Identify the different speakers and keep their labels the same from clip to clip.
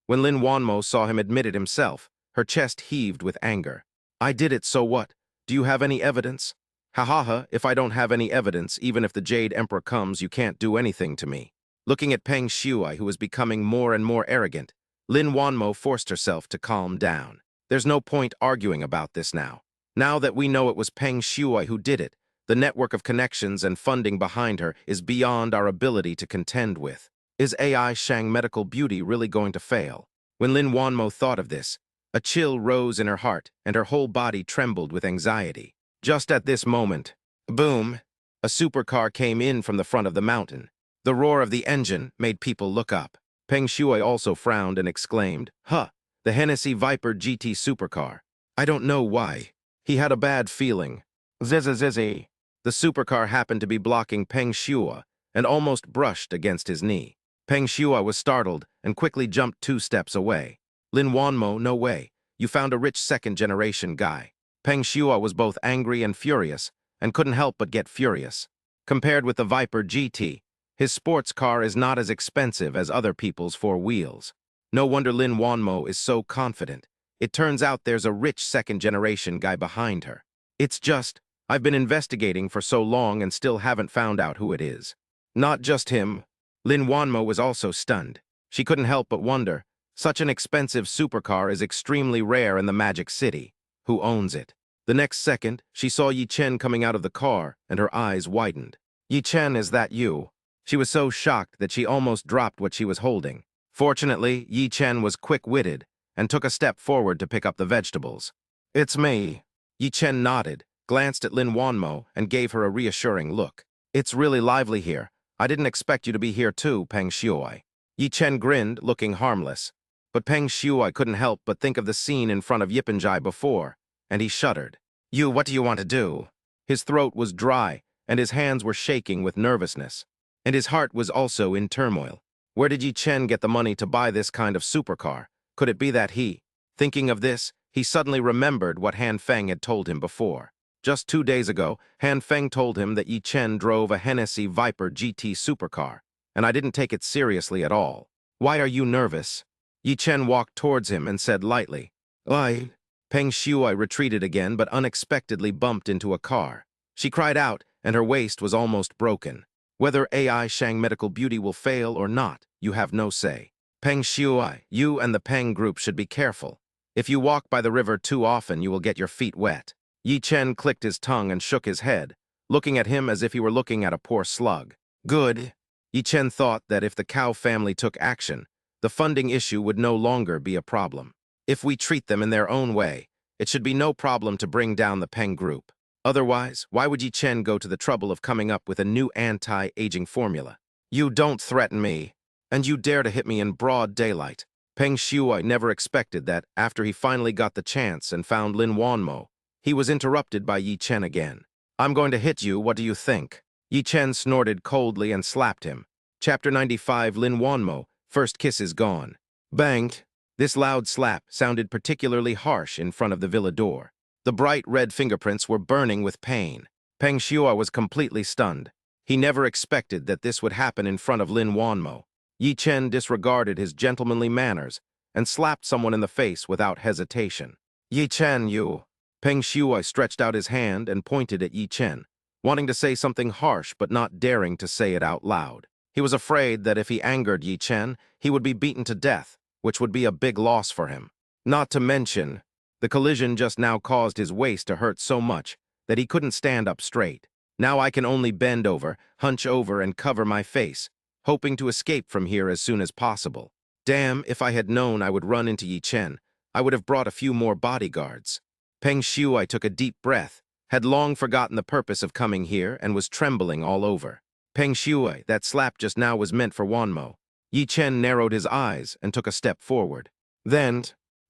Speaker 1: When Lin Wanmo saw him admit it himself, her chest heaved with anger. I did it, so what? Do you have any evidence? Ha ha ha, if I don't have any evidence, even if the Jade Emperor comes, you can't do anything to me. Looking at Peng Shuai, who was becoming more and more arrogant, Lin Wanmo forced herself to calm down. There's no point arguing about this now. Now that we know it was Peng Shuai who did it, the network of connections and funding behind her is beyond our ability to contend with. Is AI Shang Medical Beauty really going to fail? When Lin Wanmo thought of this, a chill rose in her heart and her whole body trembled with anxiety. Just at this moment, boom, a supercar came in from the front of the mountain. The roar of the engine made people look up. Peng Shuai also frowned and exclaimed, "Huh, the Hennessy Viper GT supercar. I don't know why." He had a bad feeling. Zizzy. The supercar happened to be blocking Peng Shuai and almost brushed against his knee. Peng Shuai was startled and quickly jumped 2 steps away. Lin Wanmo, no way. You found a rich second-generation guy. Peng Shuai was both angry and furious, and couldn't help but get furious. Compared with the Viper GT, his sports car is not as expensive as other people's 4 wheels. No wonder Lin Wanmo is so confident. It turns out there's a rich second-generation guy behind her. It's just, I've been investigating for so long and still haven't found out who it is. Not just him. Lin Wanmo was also stunned. She couldn't help but wonder, such an expensive supercar is extremely rare in the Magic City. Who owns it? The next second, she saw Yi Chen coming out of the car, and her eyes widened. Yi Chen, is that you? She was so shocked that she almost dropped what she was holding. Fortunately, Yi Chen was quick-witted and took a step forward to pick up the vegetables. It's me. Yi Chen nodded, glanced at Lin Wanmo, and gave her a reassuring look. It's really lively here. I didn't expect you to be here too, Peng Shuai. Yi Chen grinned, looking harmless. But Peng Shuai couldn't help but think of the scene in front of Yipanjai before, and he shuddered. What do you want to do? His throat was dry, and his hands were shaking with nervousness. And his heart was also in turmoil. Where did Yi Chen get the money to buy this kind of supercar? Could it be that he? Thinking of this, he suddenly remembered what Han Feng had told him before. Just 2 days ago, Han Feng told him that Yi Chen drove a Hennessy Viper GT supercar, and I didn't take it seriously at all. Why are you nervous? Yi Chen walked towards him and said lightly, "I." Peng Shuai retreated again but unexpectedly bumped into a car. She cried out, and her waist was almost broken. Whether AI Shang Medical Beauty will fail or not, you have no say. Peng Shuai, you and the Peng group should be careful. If you walk by the river too often, you will get your feet wet. Yi Chen clicked his tongue and shook his head, looking at him as if he were looking at a poor slug. Good. Yi Chen thought that if the Cao family took action, the funding issue would no longer be a problem. If we treat them in their own way, it should be no problem to bring down the Peng group. Otherwise, why would Yi Chen go to the trouble of coming up with a new anti-aging formula? You don't threaten me, and you dare to hit me in broad daylight. Peng Shuai never expected that after he finally got the chance and found Lin Wanmo, he was interrupted by Yi Chen again. I'm going to hit you, what do you think? Yi Chen snorted coldly and slapped him. Chapter 95, Lin Wanmo, first kiss is gone. Banged. This loud slap sounded particularly harsh in front of the villa door. The bright red fingerprints were burning with pain. Peng Shuai was completely stunned. He never expected that this would happen in front of Lin Wanmo. Yi Chen disregarded his gentlemanly manners and slapped someone in the face without hesitation. Yi Chen, you. Peng Shuai stretched out his hand and pointed at Yi Chen, wanting to say something harsh but not daring to say it out loud. He was afraid that if he angered Yi Chen, he would be beaten to death, which would be a big loss for him. Not to mention, the collision just now caused his waist to hurt so much that he couldn't stand up straight. Now I can only bend over, hunch over, and cover my face, hoping to escape from here as soon as possible. Damn, if I had known I would run into Yi Chen, I would have brought a few more bodyguards. Peng Shuai took a deep breath, had long forgotten the purpose of coming here, and was trembling all over. Peng Shuai, that slap just now was meant for Wanmo. Yi Chen narrowed his eyes and took a step forward. Then,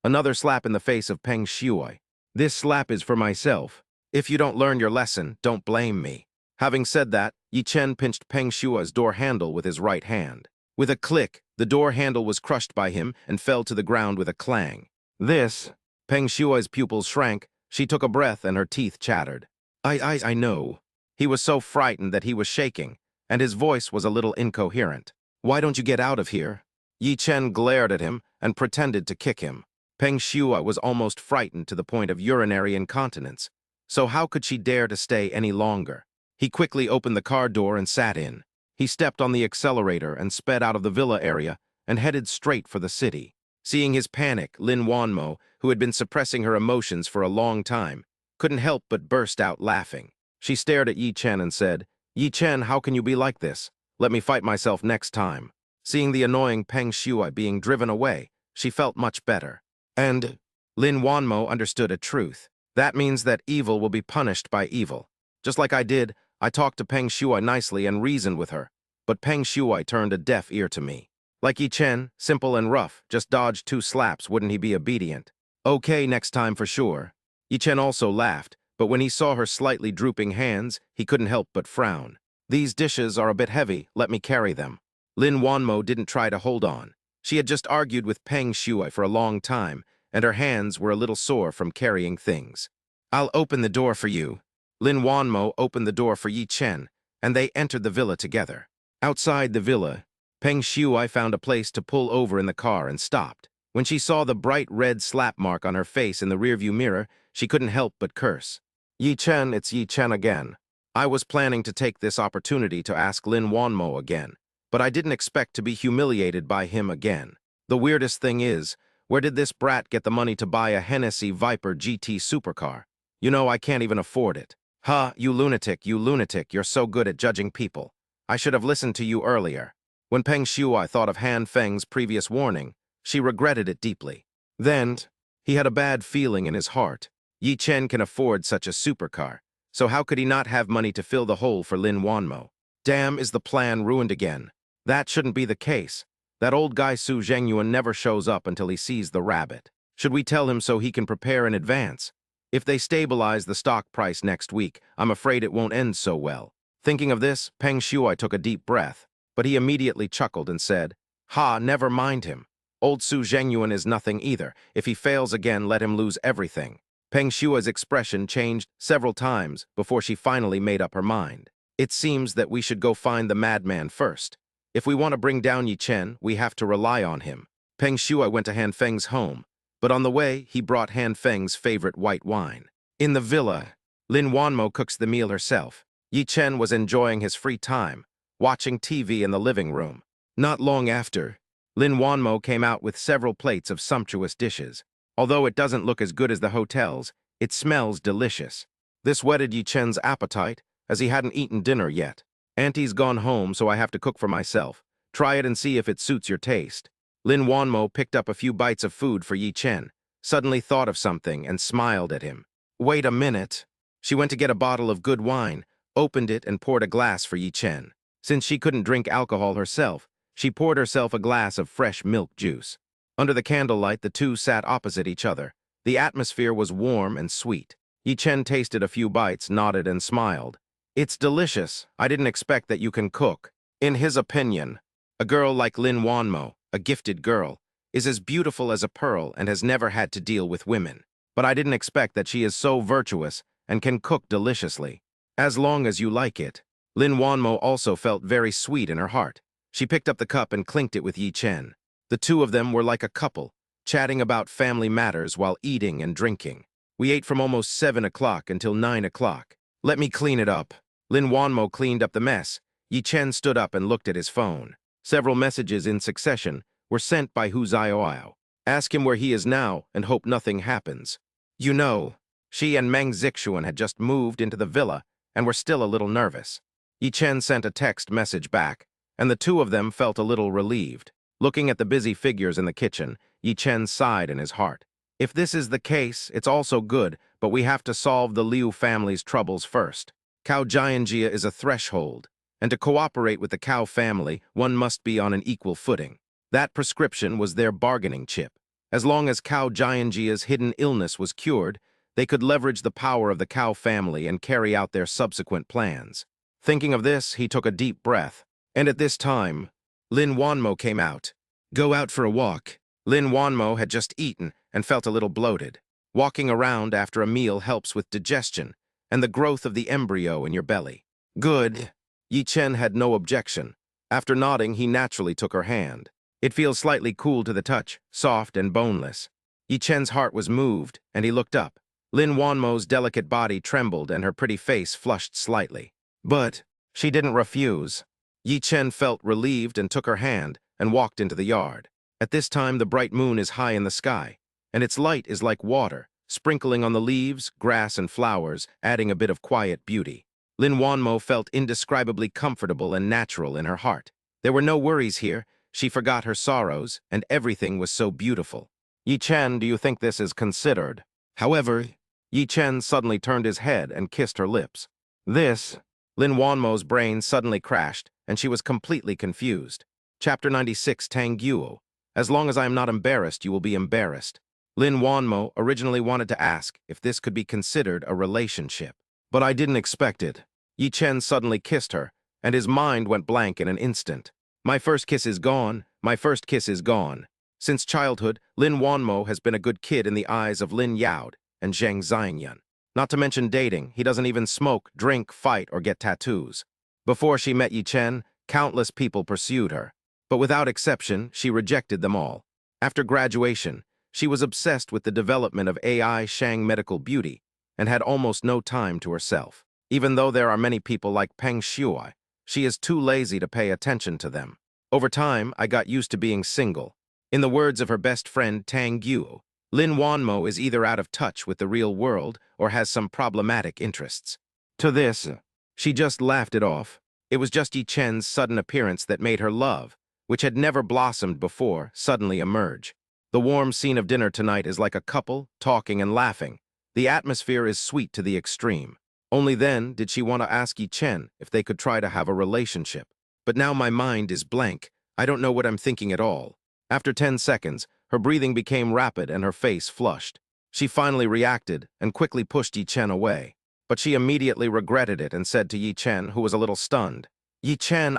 Speaker 1: another slap in the face of Peng Shuai. This slap is for myself. If you don't learn your lesson, don't blame me. Having said that, Yi Chen pinched Peng Shuai's door handle with his right hand. With a click, the door handle was crushed by him and fell to the ground with a clang. Peng Shuai's pupils shrank. She took a breath and her teeth chattered. I know. He was so frightened that he was shaking, and his voice was a little incoherent. Why don't you get out of here? Yi Chen glared at him and pretended to kick him. Peng Shuai was almost frightened to the point of urinary incontinence. So how could she dare to stay any longer? He quickly opened the car door and sat in. He stepped on the accelerator and sped out of the villa area and headed straight for the city. Seeing his panic, Lin Wanmo, who had been suppressing her emotions for a long time, couldn't help but burst out laughing. She stared at Yi Chen and said, "Yi Chen, how can you be like this? Let me fight myself next time." Seeing the annoying Peng Shuai being driven away, she felt much better. And Lin Wanmo understood a truth. That means that evil will be punished by evil. Just like I did, I talked to Peng Shuai nicely and reasoned with her, but Peng Shuai turned a deaf ear to me. Like Yi Chen, simple and rough, just dodge 2 slaps, wouldn't he be obedient? Okay, next time for sure. Yi Chen also laughed, but when he saw her slightly drooping hands, he couldn't help but frown. These dishes are a bit heavy, let me carry them. Lin Wanmo didn't try to hold on. She had just argued with Peng Shuai for a long time, and her hands were a little sore from carrying things. I'll open the door for you. Lin Wanmo opened the door for Yi Chen, and they entered the villa together. Outside the villa, Peng Shuai found a place to pull over in the car and stopped. When she saw the bright red slap mark on her face in the rearview mirror, she couldn't help but curse. Yi Chen, it's Yi Chen again. I was planning to take this opportunity to ask Lin Wanmo again, but I didn't expect to be humiliated by him again. The weirdest thing is, where did this brat get the money to buy a Hennessy Viper GT supercar? You know, I can't even afford it. Ha, you lunatic, you're so good at judging people. I should have listened to you earlier. When Peng Shuai thought of Han Feng's previous warning, she regretted it deeply. Then, he had a bad feeling in his heart. Yi Chen can afford such a supercar, so how could he not have money to fill the hole for Lin Wanmo? Damn, is the plan ruined again? That shouldn't be the case. That old guy Su Zhengyuan never shows up until he sees the rabbit. Should we tell him so he can prepare in advance? If they stabilize the stock price next week, I'm afraid it won't end so well. Thinking of this, Peng Shuai took a deep breath, but he immediately chuckled and said, "Ha, never mind him. Old Su Zhengyuan is nothing either. If he fails again, let him lose everything." Peng Shuai's expression changed several times before she finally made up her mind. It seems that we should go find the madman first. If we want to bring down Yi Chen, we have to rely on him. Peng Shuai went to Han Feng's home, but on the way, he brought Han Feng's favorite white wine. In the villa, Lin Wanmo cooks the meal herself. Yi Chen was enjoying his free time, watching TV in the living room. Not long after, Lin Wanmo came out with several plates of sumptuous dishes. Although it doesn't look as good as the hotels, it smells delicious. This whetted Yi Chen's appetite, as he hadn't eaten dinner yet. Auntie's gone home, so I have to cook for myself. Try it and see if it suits your taste. Lin Wanmo picked up a few bites of food for Yi Chen, suddenly thought of something and smiled at him. Wait a minute. She went to get a bottle of good wine, opened it and poured a glass for Yi Chen. Since she couldn't drink alcohol herself, she poured herself a glass of fresh milk juice. Under the candlelight, the two sat opposite each other. The atmosphere was warm and sweet. Yi Chen tasted a few bites, nodded and smiled. It's delicious. I didn't expect that you can cook. In his opinion, a girl like Lin Wanmo, a gifted girl, is as beautiful as a pearl and has never had to deal with women. But I didn't expect that she is so virtuous and can cook deliciously. As long as you like it. Lin Wanmo also felt very sweet in her heart. She picked up the cup and clinked it with Yi Chen. The two of them were like a couple, chatting about family matters while eating and drinking. We ate from almost 7 o'clock until 9 o'clock. Let me clean it up. Lin Wanmo cleaned up the mess. Yi Chen stood up and looked at his phone. Several messages in succession were sent by Hu Zioao. Ask him where he is now and hope nothing happens. You know, she and Meng Zixuan had just moved into the villa and were still a little nervous. Yi Chen sent a text message back, and the two of them felt a little relieved. Looking at the busy figures in the kitchen, Yi Chen sighed in his heart. If this is the case, it's also good, but we have to solve the Liu family's troubles first. Cao Jianjia is a threshold, and to cooperate with the Cao family, one must be on an equal footing. That prescription was their bargaining chip. As long as Cao Jianjia's hidden illness was cured, they could leverage the power of the Cao family and carry out their subsequent plans. Thinking of this, he took a deep breath. And at this time, Lin Wanmo came out. Go out for a walk. Lin Wanmo had just eaten and felt a little bloated. Walking around after a meal helps with digestion and the growth of the embryo in your belly. Good. Yi Chen had no objection. After nodding, he naturally took her hand. It feels slightly cool to the touch, soft and boneless. Yi Chen's heart was moved, and he looked up. Lin Wanmo's delicate body trembled and her pretty face flushed slightly. But she didn't refuse. Yi Chen felt relieved and took her hand and walked into the yard. At this time, the bright moon is high in the sky, and its light is like water, sprinkling on the leaves, grass, and flowers, adding a bit of quiet beauty. Lin Wanmo felt indescribably comfortable and natural in her heart. There were no worries here. She forgot her sorrows, and everything was so beautiful. Yi Chen, do you think this is considered? However, Yi Chen suddenly turned his head and kissed her lips. This, Lin Wanmo's brain suddenly crashed, and she was completely confused. Chapter 96, Tang Guo. As long as I am not embarrassed, you will be embarrassed. Lin Wanmo originally wanted to ask if this could be considered a relationship. But I didn't expect it. Yi Chen suddenly kissed her, and his mind went blank in an instant. My first kiss is gone. My first kiss is gone. Since childhood, Lin Wanmo has been a good kid in the eyes of Lin Yaod and Zhang Xianyan. Not to mention dating, he doesn't even smoke, drink, fight, or get tattoos. Before she met Yi Chen, countless people pursued her. But without exception, she rejected them all. After graduation, she was obsessed with the development of AI Shang medical beauty and had almost no time to herself. Even though there are many people like Peng Shuai, she is too lazy to pay attention to them. Over time, I got used to being single. In the words of her best friend Tang Guo, Lin Wanmo is either out of touch with the real world or has some problematic interests. To this, she just laughed it off. It was just Yi Chen's sudden appearance that made her love, which had never blossomed before, suddenly emerge. The warm scene of dinner tonight is like a couple, talking and laughing. The atmosphere is sweet to the extreme. Only then did she want to ask Yi Chen if they could try to have a relationship. But now my mind is blank. I don't know what I'm thinking at all. After 10 seconds, her breathing became rapid and her face flushed. She finally reacted and quickly pushed Yi Chen away. But she immediately regretted it and said to Yi Chen, who was a little stunned, Yi Chen,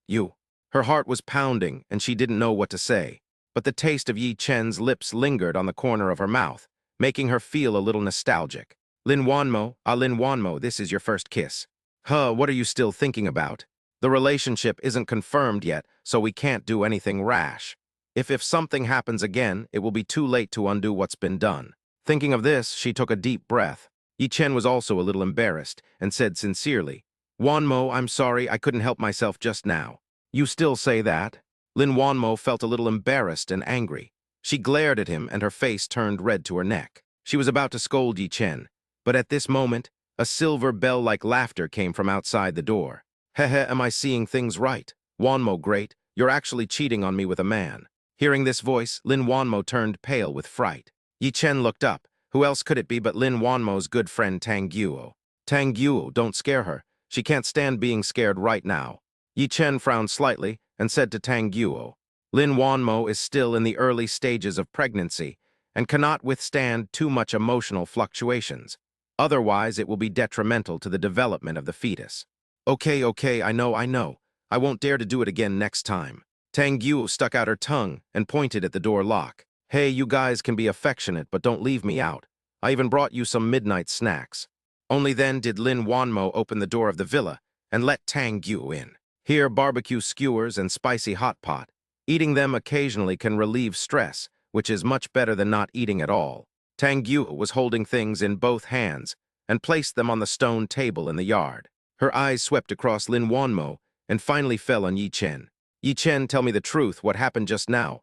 Speaker 1: you. Her heart was pounding and she didn't know what to say. But the taste of Yi Chen's lips lingered on the corner of her mouth, making her feel a little nostalgic. Lin Wanmo, this is your first kiss. What are you still thinking about? The relationship isn't confirmed yet, so we can't do anything rash. If something happens again, it will be too late to undo what's been done. Thinking of this, she took a deep breath. Yi Chen was also a little embarrassed and said sincerely, Wanmo, I'm sorry, I couldn't help myself just now. You still say that? Lin Wanmo felt a little embarrassed and angry. She glared at him and her face turned red to her neck. She was about to scold Yi Chen, but at this moment, a silver bell-like laughter came from outside the door. Hehe, am I seeing things right? Wanmo, great, you're actually cheating on me with a man. Hearing this voice, Lin Wanmo turned pale with fright. Yi Chen looked up. Who else could it be but Lin Wanmo's good friend Tang Guo? Tang Guo, don't scare her. She can't stand being scared right now. Yi Chen frowned slightly and said to Tang Guo, Lin Wanmo is still in the early stages of pregnancy and cannot withstand too much emotional fluctuations. Otherwise, it will be detrimental to the development of the fetus. Okay, I know. I won't dare to do it again next time. Tang Guo stuck out her tongue and pointed at the door lock. Hey, you guys can be affectionate, but don't leave me out. I even brought you some midnight snacks. Only then did Lin Wanmo open the door of the villa and let Tang Guo in. Here, barbecue skewers and spicy hot pot. Eating them occasionally can relieve stress, which is much better than not eating at all. Tang Guo was holding things in both hands and placed them on the stone table in the yard. Her eyes swept across Lin Wanmo and finally fell on Yi Chen. Yi Chen, tell me the truth, what happened just now?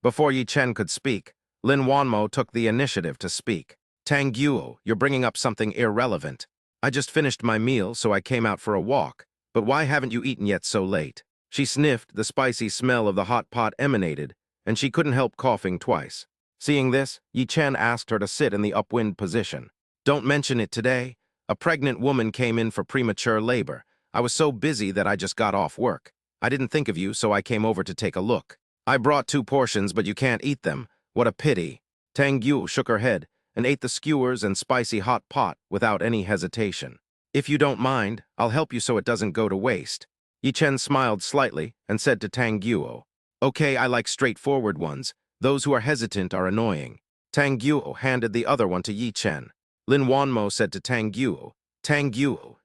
Speaker 1: Before Yi Chen could speak, Lin Wanmo took the initiative to speak. Tang Guo, you're bringing up something irrelevant. I just finished my meal, so I came out for a walk. But why haven't you eaten yet so late? She sniffed, the spicy smell of the hot pot emanated, and she couldn't help coughing twice. Seeing this, Yi Chen asked her to sit in the upwind position. Don't mention it today. A pregnant woman came in for premature labor. I was so busy that I just got off work. I didn't think of you, so I came over to take a look. I brought 2 portions, but you can't eat them. What a pity. Tang Guo shook her head and ate the skewers and spicy hot pot without any hesitation. If you don't mind, I'll help you so it doesn't go to waste. Yi Chen smiled slightly and said to Tang Guo, Okay, I like straightforward ones. Those who are hesitant are annoying. Tang Guo handed the other one to Yi Chen. Lin Wanmo said to Tang Guo,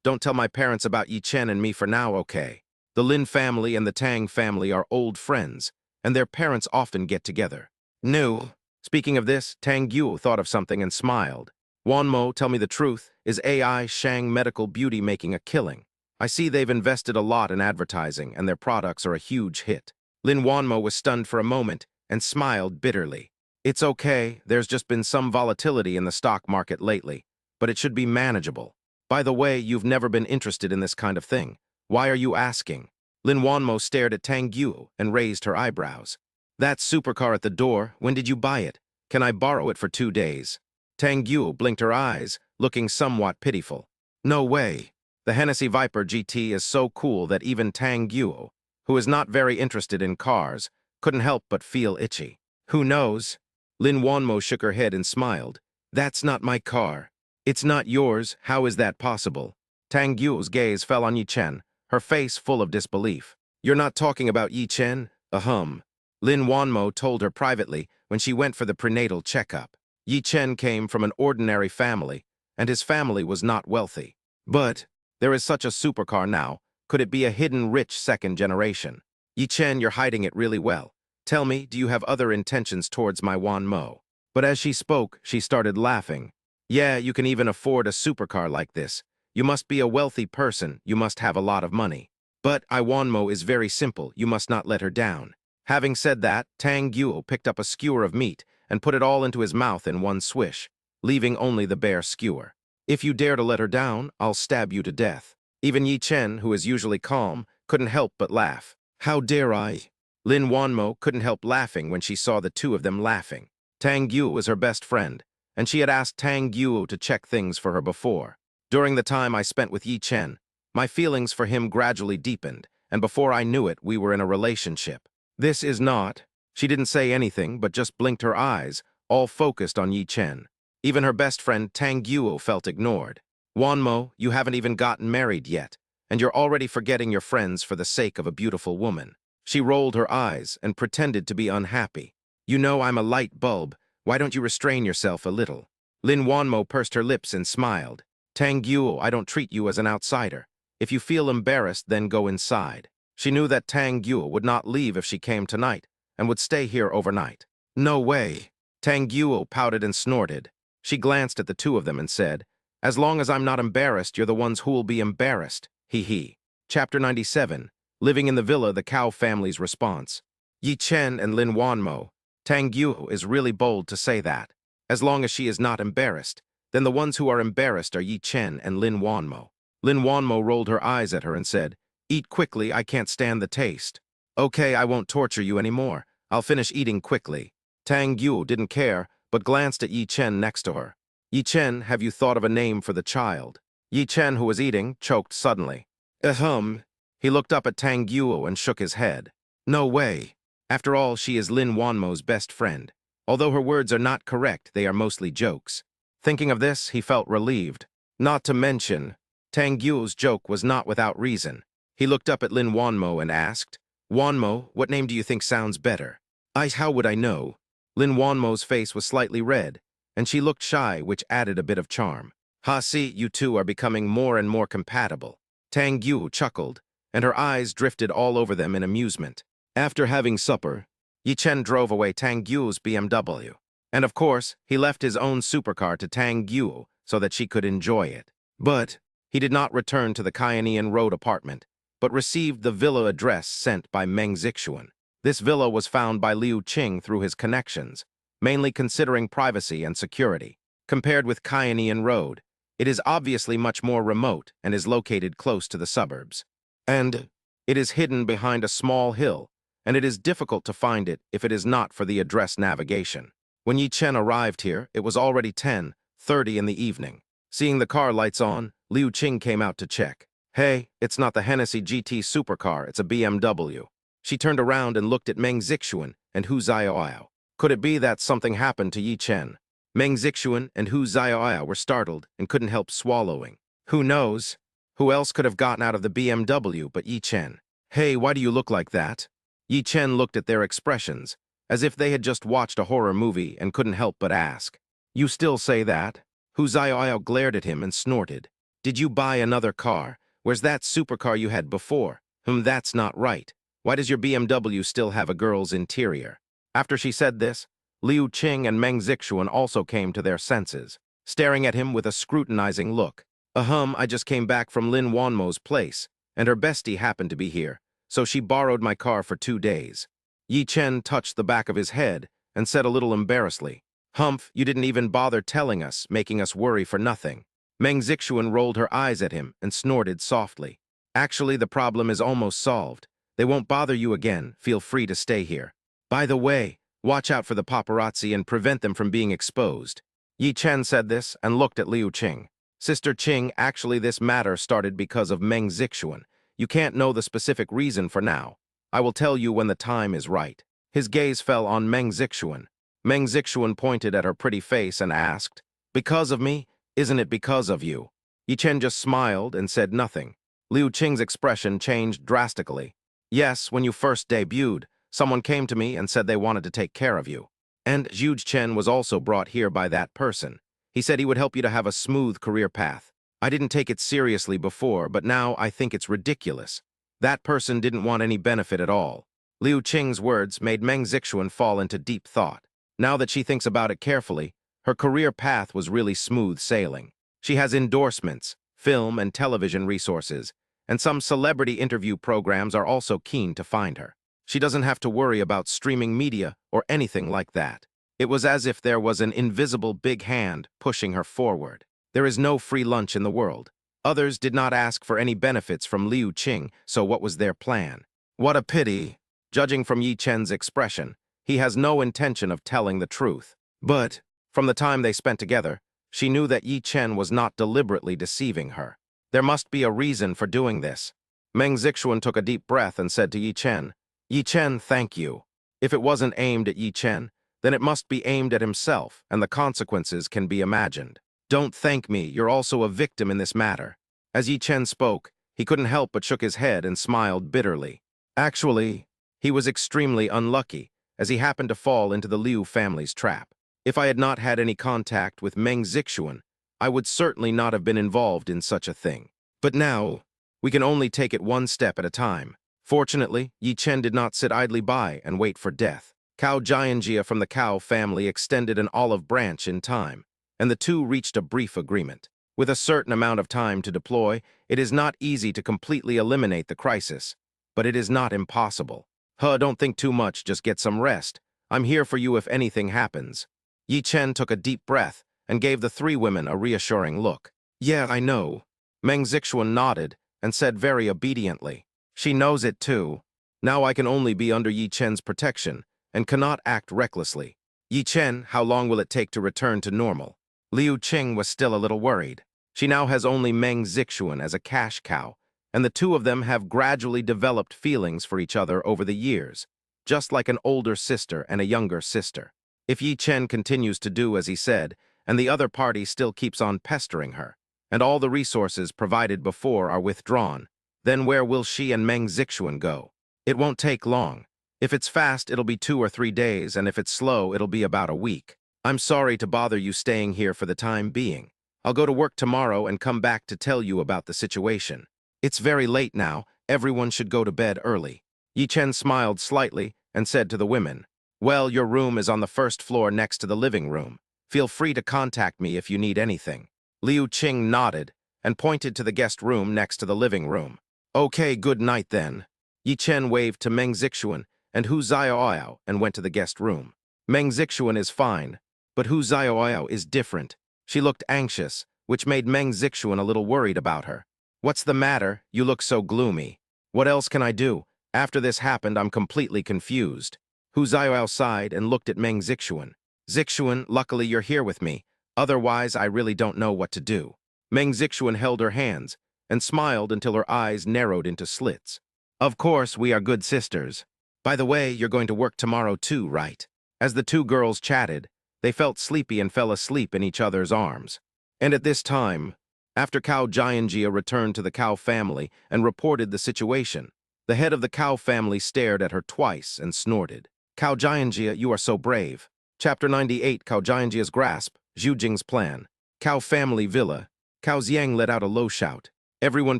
Speaker 1: don't tell my parents about Yi Chen and me for now, okay? The Lin family and the Tang family are old friends, and their parents often get together. No. Speaking of this, Tang Guo thought of something and smiled. Wanmo, tell me the truth, is AI Shang Medical Beauty making a killing? I see they've invested a lot in advertising, and their products are a huge hit. Lin Wanmo was stunned for a moment and smiled bitterly. It's okay, there's just been some volatility in the stock market lately, but it should be manageable. By the way, you've never been interested in this kind of thing. Why are you asking? Lin Wanmo stared at Tang Guo and raised her eyebrows. That supercar at the door, when did you buy it? Can I borrow it for 2 days? Tang Guo blinked her eyes, looking somewhat pitiful. No way. The Hennessy Viper GT is so cool that even Tang Guo, who is not very interested in cars, couldn't help but feel itchy. Who knows? Lin Wanmo shook her head and smiled. That's not my car. It's not yours. How is that possible? Tang Guo's gaze fell on Yi Chen, her face full of disbelief. You're not talking about Yi Chen? Ahem. Lin Wanmo told her privately when she went for the prenatal checkup. Yi Chen came from an ordinary family, and his family was not wealthy. But there is such a supercar now. Could it be a hidden rich second generation? Yi Chen, you're hiding it really well. Tell me, do you have other intentions towards my Wanmo? But as she spoke, she started laughing. Yeah, you can even afford a supercar like this. You must be a wealthy person. You must have a lot of money. But Wanmo is very simple. You must not let her down. Having said that, Tang Guo picked up a skewer of meat and put it all into his mouth in one swish, leaving only the bare skewer. If you dare to let her down, I'll stab you to death. Even Yi Chen, who is usually calm, couldn't help but laugh. How dare I? Lin Wanmo couldn't help laughing when she saw the two of them laughing. Tang Guo was her best friend, and she had asked Tang Guo to check things for her before. During the time I spent with Yi Chen, my feelings for him gradually deepened, and before I knew it, we were in a relationship. This is not. She didn't say anything, but just blinked her eyes, all focused on Yi Chen. Even her best friend Tang Guo felt ignored. Wanmo, you haven't even gotten married yet, and you're already forgetting your friends for the sake of a beautiful woman. She rolled her eyes and pretended to be unhappy. You know I'm a light bulb. Why don't you restrain yourself a little? Lin Wanmo pursed her lips and smiled. Tang Guo, I don't treat you as an outsider. If you feel embarrassed, then go inside. She knew that Tang Guo would not leave if she came tonight, and would stay here overnight. No way. Tang Guo pouted and snorted. She glanced at the two of them and said, as long as I'm not embarrassed, you're the ones who'll be embarrassed. Hee hee. Chapter 97. Living in the Villa, the Cow Family's Response. Yi Chen and Lin Wanmo. Tang Guo is really bold to say that. As long as she is not embarrassed, then the ones who are embarrassed are Yi Chen and Lin Wanmo. Lin Wanmo rolled her eyes at her and said, eat quickly, I can't stand the taste. Okay, I won't torture you anymore. I'll finish eating quickly. Tang Guo didn't care, but glanced at Yi Chen next to her. Yi Chen, have you thought of a name for the child? Yi Chen, who was eating, choked suddenly. Ahem. He looked up at Tang Guo and shook his head. No way. After all, she is Lin Wanmo's best friend. Although her words are not correct, they are mostly jokes. Thinking of this, he felt relieved. Not to mention, Tang Guo's joke was not without reason. He looked up at Lin Wanmo and asked, Wanmo, what name do you think sounds better? How would I know? Lin Wanmo's face was slightly red, and she looked shy, which added a bit of charm. Ha, see, you two are becoming more and more compatible. Tang Guo chuckled, and her eyes drifted all over them in amusement. After having supper, Yi Chen drove away Tang Guo's BMW. And of course, he left his own supercar to Tang Guo so that she could enjoy it. But he did not return to the Cayenne Road apartment, but received the villa address sent by Meng Zixuan. This villa was found by Liu Qing through his connections, mainly considering privacy and security. Compared with Cayenne Road, it is obviously much more remote and is located close to the suburbs. And it is hidden behind a small hill, and it is difficult to find it if it is not for the address navigation. When Yi Chen arrived here, it was already 10:30 in the evening. Seeing the car lights on, Liu Qing came out to check. Hey, it's not the Hennessy GT supercar, it's a BMW. She turned around and looked at Meng Zixuan and Hu Xiaoyao. Could it be that something happened to Yi Chen? Meng Zixuan and Hu Xiaoyao were startled and couldn't help swallowing. Who knows? Who else could have gotten out of the BMW but Yi Chen? Hey, why do you look like that? Yi Chen looked at their expressions, as if they had just watched a horror movie and couldn't help but ask. You still say that? Hu Xiaoyao glared at him and snorted. Did you buy another car? Where's that supercar you had before? That's not right. Why does your BMW still have a girl's interior? After she said this, Liu Qing and Meng Zixuan also came to their senses, staring at him with a scrutinizing look. I just came back from Lin Wanmo's place, and her bestie happened to be here, so she borrowed my car for 2 days. Yi Chen touched the back of his head and said a little embarrassedly, "Humph, you didn't even bother telling us, making us worry for nothing." Meng Zixuan rolled her eyes at him and snorted softly. "Actually, the problem is almost solved. They won't bother you again. Feel free to stay here. By the way, watch out for the paparazzi and prevent them from being exposed." Yi Chen said this and looked at Liu Qing. "Sister Qing, actually this matter started because of Meng Zixuan. You can't know the specific reason for now. I will tell you when the time is right." His gaze fell on Meng Zixuan. Meng Zixuan pointed at her pretty face and asked, "Because of me? Isn't it because of you?" Yi Chen just smiled and said nothing. Liu Qing's expression changed drastically. "Yes, when you first debuted, someone came to me and said they wanted to take care of you. And Zhu Chen was also brought here by that person. He said he would help you to have a smooth career path. I didn't take it seriously before, but now I think it's ridiculous. That person didn't want any benefit at all." Liu Qing's words made Meng Zixuan fall into deep thought. Now that she thinks about it carefully, her career path was really smooth sailing. She has endorsements, film and television resources, and some celebrity interview programs are also keen to find her. She doesn't have to worry about streaming media or anything like that. It was as if there was an invisible big hand pushing her forward. There is no free lunch in the world. Others did not ask for any benefits from Liu Qing, so what was their plan? What a pity. Judging from Yi Chen's expression, he has no intention of telling the truth. But, from the time they spent together, she knew that Yi Chen was not deliberately deceiving her. There must be a reason for doing this. Meng Zixuan took a deep breath and said to Yi Chen, "Yi Chen, thank you. If it wasn't aimed at Yi Chen, then it must be aimed at himself, and the consequences can be imagined. Don't thank me, you're also a victim in this matter." As Yi Chen spoke, he couldn't help but shook his head and smiled bitterly. Actually, he was extremely unlucky, as he happened to fall into the Liu family's trap. If I had not had any contact with Meng Zixuan, I would certainly not have been involved in such a thing. But now, we can only take it one step at a time. Fortunately, Yi Chen did not sit idly by and wait for death. Cao Jianjia from the Cao family extended an olive branch in time, and the two reached a brief agreement. With a certain amount of time to deploy, it is not easy to completely eliminate the crisis, but it is not impossible. Don't think too much, just get some rest. I'm here for you if anything happens." Yi Chen took a deep breath and gave the 3 women a reassuring look. "Yeah, I know." Meng Zixuan nodded and said very obediently, "She knows it too. Now I can only be under Yi Chen's protection and cannot act recklessly." "Yi Chen, how long will it take to return to normal?" Liu Qing was still a little worried. She now has only Meng Zixuan as a cash cow, and the two of them have gradually developed feelings for each other over the years, just like an older sister and a younger sister. If Yi Chen continues to do as he said, and the other party still keeps on pestering her, and all the resources provided before are withdrawn, then where will she and Meng Zixuan go? It won't take long. If it's fast, it'll be 2 or 3 days, and if it's slow, it'll be about a week. I'm sorry to bother you staying here for the time being. I'll go to work tomorrow and come back to tell you about the situation. It's very late now. Everyone should go to bed early." Yi Chen smiled slightly and said to the women, "Well, your room is on the first floor next to the living room. Feel free to contact me if you need anything." Liu Qing nodded and pointed to the guest room next to the living room. "Okay, good night then." Yi Chen waved to Meng Zixuan and Hu Xiaoyao and went to the guest room. Meng Zixuan is fine, but Hu Xiaoyao is different. She looked anxious, which made Meng Zixuan a little worried about her. "What's the matter? You look so gloomy." "What else can I do? After this happened, I'm completely confused." Hu Xiaoyao sighed and looked at Meng Zixuan. "Zixuan, luckily you're here with me. Otherwise, I really don't know what to do." Meng Zixuan held her hands and smiled until her eyes narrowed into slits. "Of course, we are good sisters. By the way, you're going to work tomorrow too, right?" As the 2 girls chatted, they felt sleepy and fell asleep in each other's arms. And at this time, after Cao Jianjia returned to the Cao family and reported the situation, the head of the Cao family stared at her twice and snorted. "Cao Jianjia, you are so brave." Chapter 98, Cao Jianjia's Grasp, Zhu Jing's Plan. Cao family villa. Cao Xiang let out a low shout. Everyone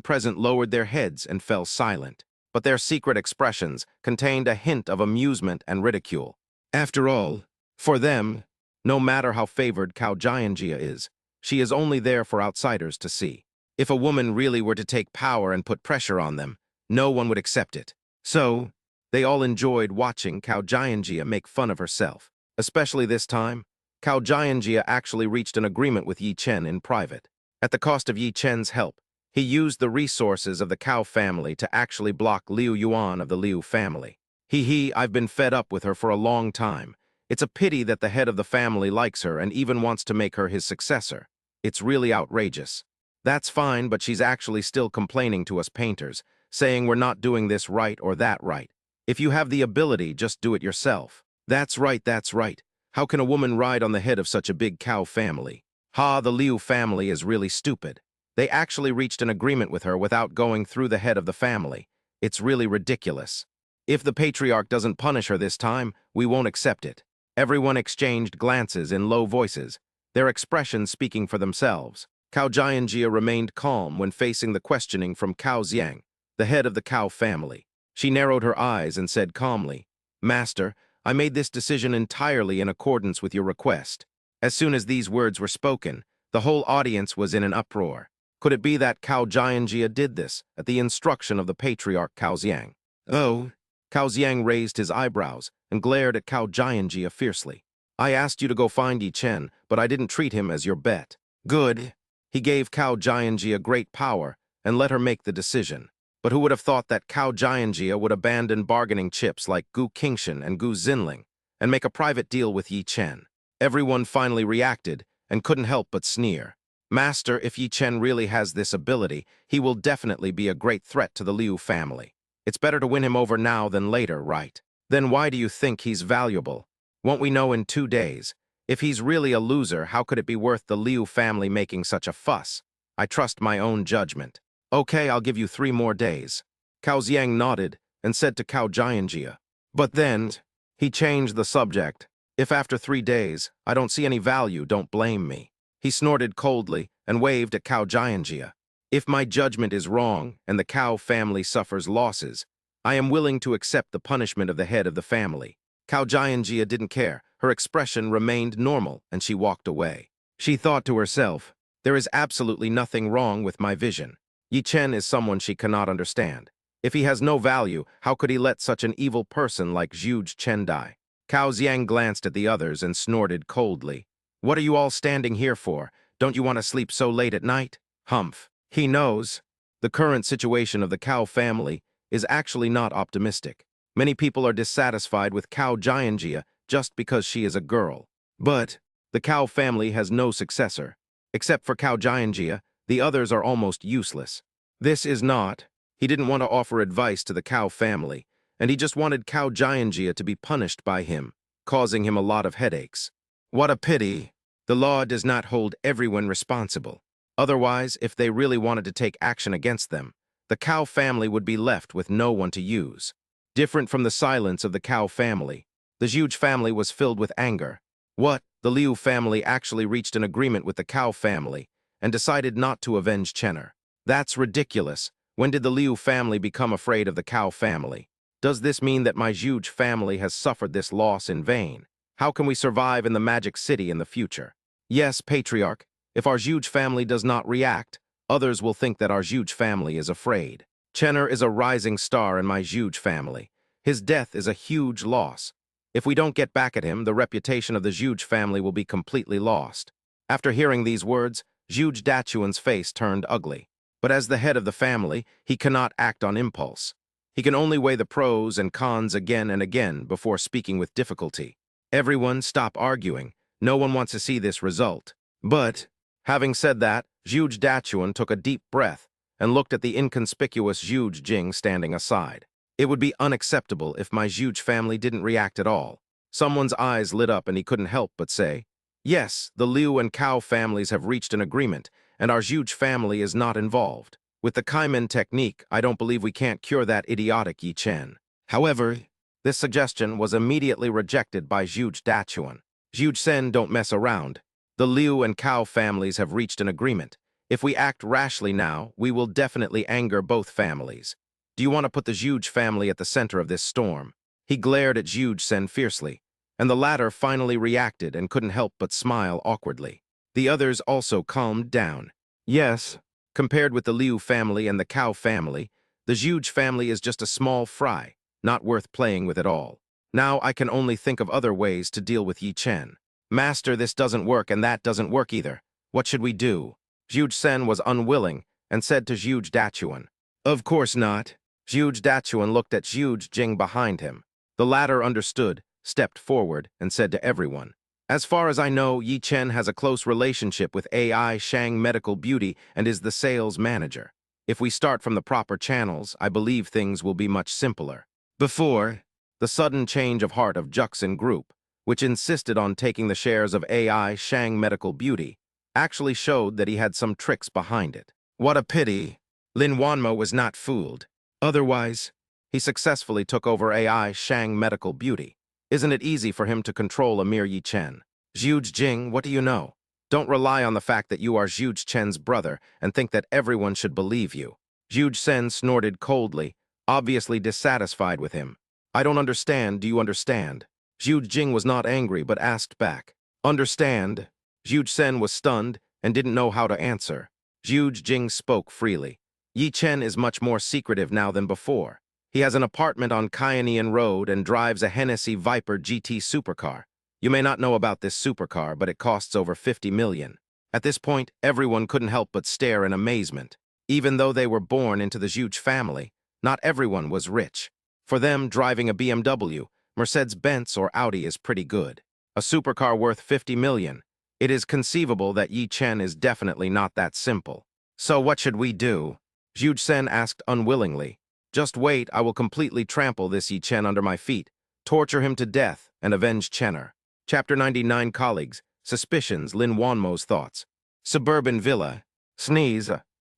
Speaker 1: present lowered their heads and fell silent. But but their secret expressions contained a hint of amusement and ridicule. After all, for them, no matter how favored Cao Jianjia is, she is only there for outsiders to see. If a woman really were to take power and put pressure on them, no one would accept it. So, they all enjoyed watching Cao Jianjia make fun of herself. Especially this time, Cao Jianjia actually reached an agreement with Yi Chen in private. At the cost of Yi Chen's help, he used the resources of the Cao family to actually block Liu Yuan of the Liu family. I've been fed up with her for a long time. It's a pity that the head of the family likes her and even wants to make her his successor. It's really outrageous. That's fine, but she's actually still complaining to us painters, saying we're not doing this right or that right. If you have the ability, just do it yourself. That's right, that's right. How can a woman ride on the head of such a big Cao family? The Liu family is really stupid. They actually reached an agreement with her without going through the head of the family. It's really ridiculous. If the patriarch doesn't punish her this time, we won't accept it. Everyone exchanged glances in low voices, their expressions speaking for themselves. Cao Jianjia remained calm when facing the questioning from Cao Xiang, the head of the Cao family. She narrowed her eyes and said calmly, "Master, I made this decision entirely in accordance with your request." As soon as these words were spoken, the whole audience was in an uproar. Could it be that Cao Jianjia did this at the instruction of the patriarch Cao Xiang? Oh, Cao Xiang raised his eyebrows and glared at Cao Jianjia fiercely. "I asked you to go find Yi Chen, but I didn't treat him as your bet." Good. He gave Cao Jianjia great power and let her make the decision. But who would have thought that Cao Jianjia would abandon bargaining chips like Gu Qingshan and Gu Xinling and make a private deal with Yi Chen? Everyone finally reacted and couldn't help but sneer. Master, if Yi Chen really has this ability, he will definitely be a great threat to the Liu family. It's better to win him over now than later, right? Then why do you think he's valuable? Won't we know in 2 days? If he's really a loser, how could it be worth the Liu family making such a fuss? I trust my own judgment. Okay, I'll give you 3 more days. Cao Xiang nodded and said to Cao Jianjia. But then, he changed the subject. If after 3 days, I don't see any value, don't blame me. He snorted coldly and waved at Cao Jianjia. If my judgment is wrong and the Cao family suffers losses, I am willing to accept the punishment of the head of the family. Cao Jianjia didn't care. Her expression remained normal, and she walked away. She thought to herself, there is absolutely nothing wrong with my vision. Yi Chen is someone she cannot understand. If he has no value, how could he let such an evil person like Zhu Chen die? Cao Xiang glanced at the others and snorted coldly. What are you all standing here for? Don't you want to sleep so late at night? Humph. He knows. The current situation of the Cao family is actually not optimistic. Many people are dissatisfied with Cao Jianjia just because she is a girl. But the Cao family has no successor. Except for Cao Jianjia, the others are almost useless. This is not. He didn't want to offer advice to the Cao family, and he just wanted Cao Jianjia to be punished by him, causing him a lot of headaches. What a pity. The law does not hold everyone responsible. Otherwise, if they really wanted to take action against them, the Cao family would be left with no one to use. Different from the silence of the Cao family, the Zhu family was filled with anger. What? The Liu family actually reached an agreement with the Cao family and decided not to avenge Chenner. That's ridiculous. When did the Liu family become afraid of the Cao family? Does this mean that my Zhu family has suffered this loss in vain? How can we survive in the Magic City in the future? Yes, Patriarch, if our Zhu family does not react, others will think that our Zhu family is afraid. Chenner is a rising star in my Zhu family. His death is a huge loss. If we don't get back at him, the reputation of the Zhu family will be completely lost. After hearing these words, Zhu Dachuan's face turned ugly. But as the head of the family, he cannot act on impulse. He can only weigh the pros and cons again and again before speaking with difficulty. Everyone stop arguing. No one wants to see this result. But, having said that, Zhu Dachuan took a deep breath and looked at the inconspicuous Zhu Jing standing aside. It would be unacceptable if my Zhu family didn't react at all. Someone's eyes lit up and he couldn't help but say, yes, the Liu and Cao families have reached an agreement, and our Zhu family is not involved. With the Kaimen technique, I don't believe we can't cure that idiotic Yi Chen. However, this suggestion was immediately rejected by Zhu Dachuan. Zhu Sen don't mess around. The Liu and Cao families have reached an agreement. If we act rashly now, we will definitely anger both families. Do you want to put the Zhuge family at the center of this storm? He glared at Zhuge Sen fiercely, and the latter finally reacted and couldn't help but smile awkwardly. The others also calmed down. Yes, compared with the Liu family and the Cao family, the Zhuge family is just a small fry, not worth playing with at all. Now I can only think of other ways to deal with Yi Chen. Master, this doesn't work and that doesn't work either. What should we do? Zhuge Sen was unwilling and said to Zhuge Dachuan. Of course not. Zhuge Dachuan looked at Zhuge Jing behind him. The latter understood, stepped forward, and said to everyone, as far as I know, Yi Chen has a close relationship with AI Shang Medical Beauty and is the sales manager. If we start from the proper channels, I believe things will be much simpler. Before, the sudden change of heart of Juxin Group, which insisted on taking the shares of AI Shang Medical Beauty, actually showed that he had some tricks behind it. What a pity. Lin Wanmo was not fooled. Otherwise, he successfully took over AI Shang Medical Beauty. Isn't it easy for him to control a mere Yi Chen? Zhuge Jing, what do you know? Don't rely on the fact that you are Zhuge Chen's brother and think that everyone should believe you. Zhuge Sen snorted coldly, obviously dissatisfied with him. I don't understand, do you understand? Zhuge Jing was not angry but asked back. Understand? Zhuge Sen was stunned and didn't know how to answer. Zhuge Jing spoke freely. Yi Chen is much more secretive now than before. He has an apartment on Cayenne Road and drives a Hennessy Viper GT supercar. You may not know about this supercar, but it costs over 50 million. At this point, everyone couldn't help but stare in amazement. Even though they were born into the Zhuge family, not everyone was rich. For them, driving a BMW, Mercedes-Benz or Audi is pretty good. A supercar worth 50 million. It is conceivable that Yi Chen is definitely not that simple. So what should we do? Zhuge Sen asked unwillingly. Just wait, I will completely trample this Yi Chen under my feet, torture him to death, and avenge Chenner. Chapter 99 Colleagues, Suspicions, Lin Wanmo's Thoughts. Suburban Villa. Sneeze.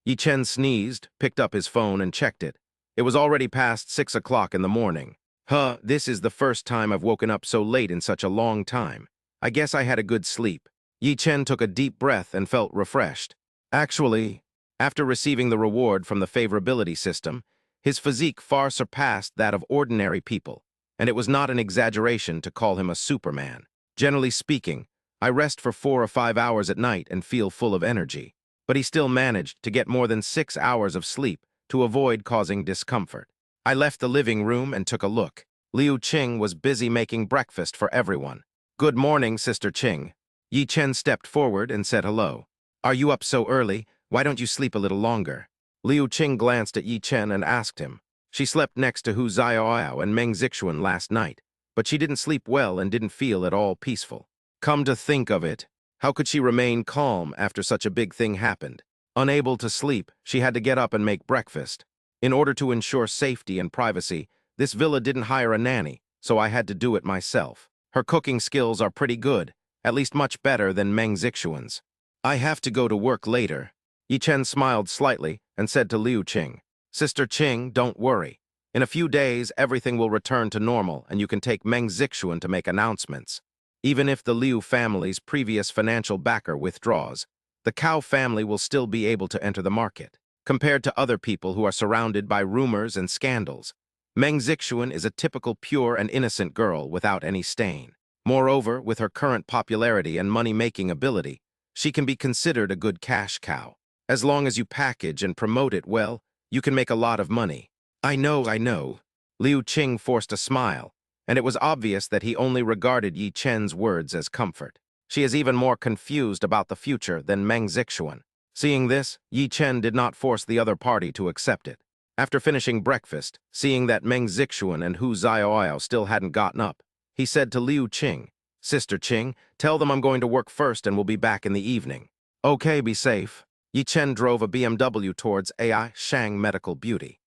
Speaker 1: Yi Chen sneezed, picked up his phone, and checked it. It was already past 6 o'clock in the morning. This is the first time I've woken up so late in such a long time. I guess I had a good sleep. Yi Chen took a deep breath and felt refreshed. Actually, after receiving the reward from the favorability system, his physique far surpassed that of ordinary people, and it was not an exaggeration to call him a Superman. Generally speaking, I rest for 4 or 5 hours at night and feel full of energy. But he still managed to get more than 6 hours of sleep to avoid causing discomfort. I left the living room and took a look. Liu Qing was busy making breakfast for everyone. Good morning, Sister Qing. Yi Chen stepped forward and said hello. Are you up so early? Why don't you sleep a little longer? Liu Qing glanced at Yi Chen and asked him. She slept next to Hu Xiaoyao and Meng Zixuan last night, but she didn't sleep well and didn't feel at all peaceful. Come to think of it, how could she remain calm after such a big thing happened? Unable to sleep, she had to get up and make breakfast. In order to ensure safety and privacy, this villa didn't hire a nanny, so I had to do it myself. Her cooking skills are pretty good, at least much better than Meng Zixuan's. I have to go to work later. Yi Chen smiled slightly and said to Liu Qing, Sister Qing, don't worry. In a few days, everything will return to normal and you can take Meng Zixuan to make announcements. Even if the Liu family's previous financial backer withdraws, the Cao family will still be able to enter the market. Compared to other people who are surrounded by rumors and scandals, Meng Zixuan is a typical pure and innocent girl without any stain. Moreover, with her current popularity and money-making ability, she can be considered a good cash cow. As long as you package and promote it well, you can make a lot of money. I know. Liu Qing forced a smile, and it was obvious that he only regarded Yi Chen's words as comfort. She is even more confused about the future than Meng Zixuan. Seeing this, Yi Chen did not force the other party to accept it. After finishing breakfast, seeing that Meng Zixuan and Hu Xiaoyao still hadn't gotten up, he said to Liu Qing, Sister Qing, tell them I'm going to work first and will be back in the evening. Okay, be safe. Yi Chen drove a BMW towards AI Shang Medical Beauty.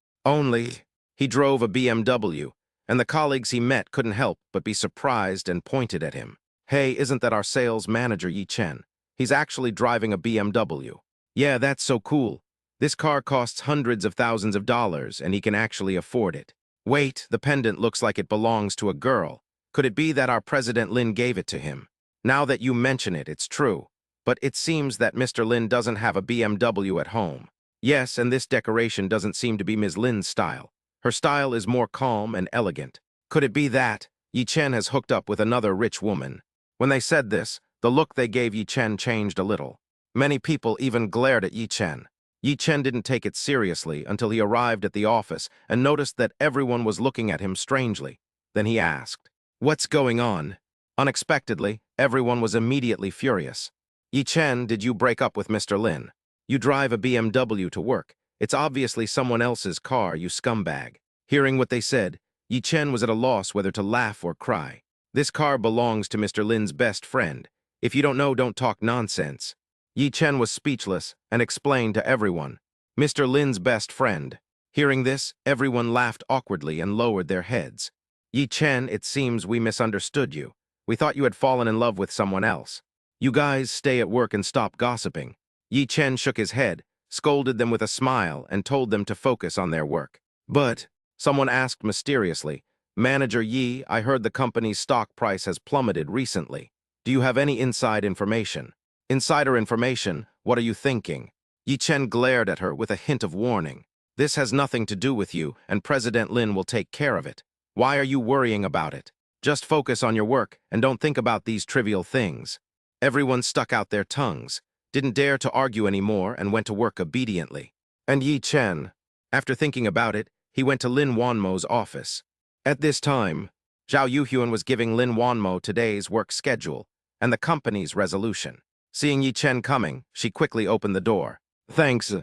Speaker 1: He drove a BMW, and the colleagues he met couldn't help but be surprised and pointed at him. Hey, isn't that our sales manager Yi Chen? He's actually driving a BMW. Yeah, that's so cool. This car costs hundreds of thousands of dollars, and he can actually afford it. Wait, the pendant looks like it belongs to a girl. Could it be that our President Lin gave it to him? Now that you mention it, it's true. But it seems that Mr. Lin doesn't have a BMW at home. Yes, and this decoration doesn't seem to be Ms. Lin's style. Her style is more calm and elegant. Could it be that Yi Chen has hooked up with another rich woman? When they said this, the look they gave Yi Chen changed a little. Many people even glared at Yi Chen. Yi Chen didn't take it seriously until he arrived at the office and noticed that everyone was looking at him strangely. Then he asked, "What's going on?" Unexpectedly, everyone was immediately furious. "Yi Chen, did you break up with Mr. Lin? You drive a BMW to work. It's obviously someone else's car, you scumbag." Hearing what they said, Yi Chen was at a loss whether to laugh or cry. "This car belongs to Mr. Lin's best friend. If you don't know, don't talk nonsense." Yi Chen was speechless and explained to everyone, "Mr. Lin's best friend." Hearing this, everyone laughed awkwardly and lowered their heads. "Yi Chen, it seems we misunderstood you. We thought you had fallen in love with someone else. You guys stay at work and stop gossiping." Yi Chen shook his head, scolded them with a smile, and told them to focus on their work. But someone asked mysteriously, "Manager Yi, I heard the company's stock price has plummeted recently. Do you have any inside information?" "Insider information? What are you thinking?" Yi Chen glared at her with a hint of warning. "This has nothing to do with you, and President Lin will take care of it. Why are you worrying about it? Just focus on your work and don't think about these trivial things." Everyone stuck out their tongues, didn't dare to argue anymore, and went to work obediently. And Yi Chen, after thinking about it, he went to Lin Wanmo's office. At this time, Zhao Yuhyun was giving Lin Wanmo today's work schedule and the company's resolution. Seeing Yi Chen coming, she quickly opened the door. "Thanks."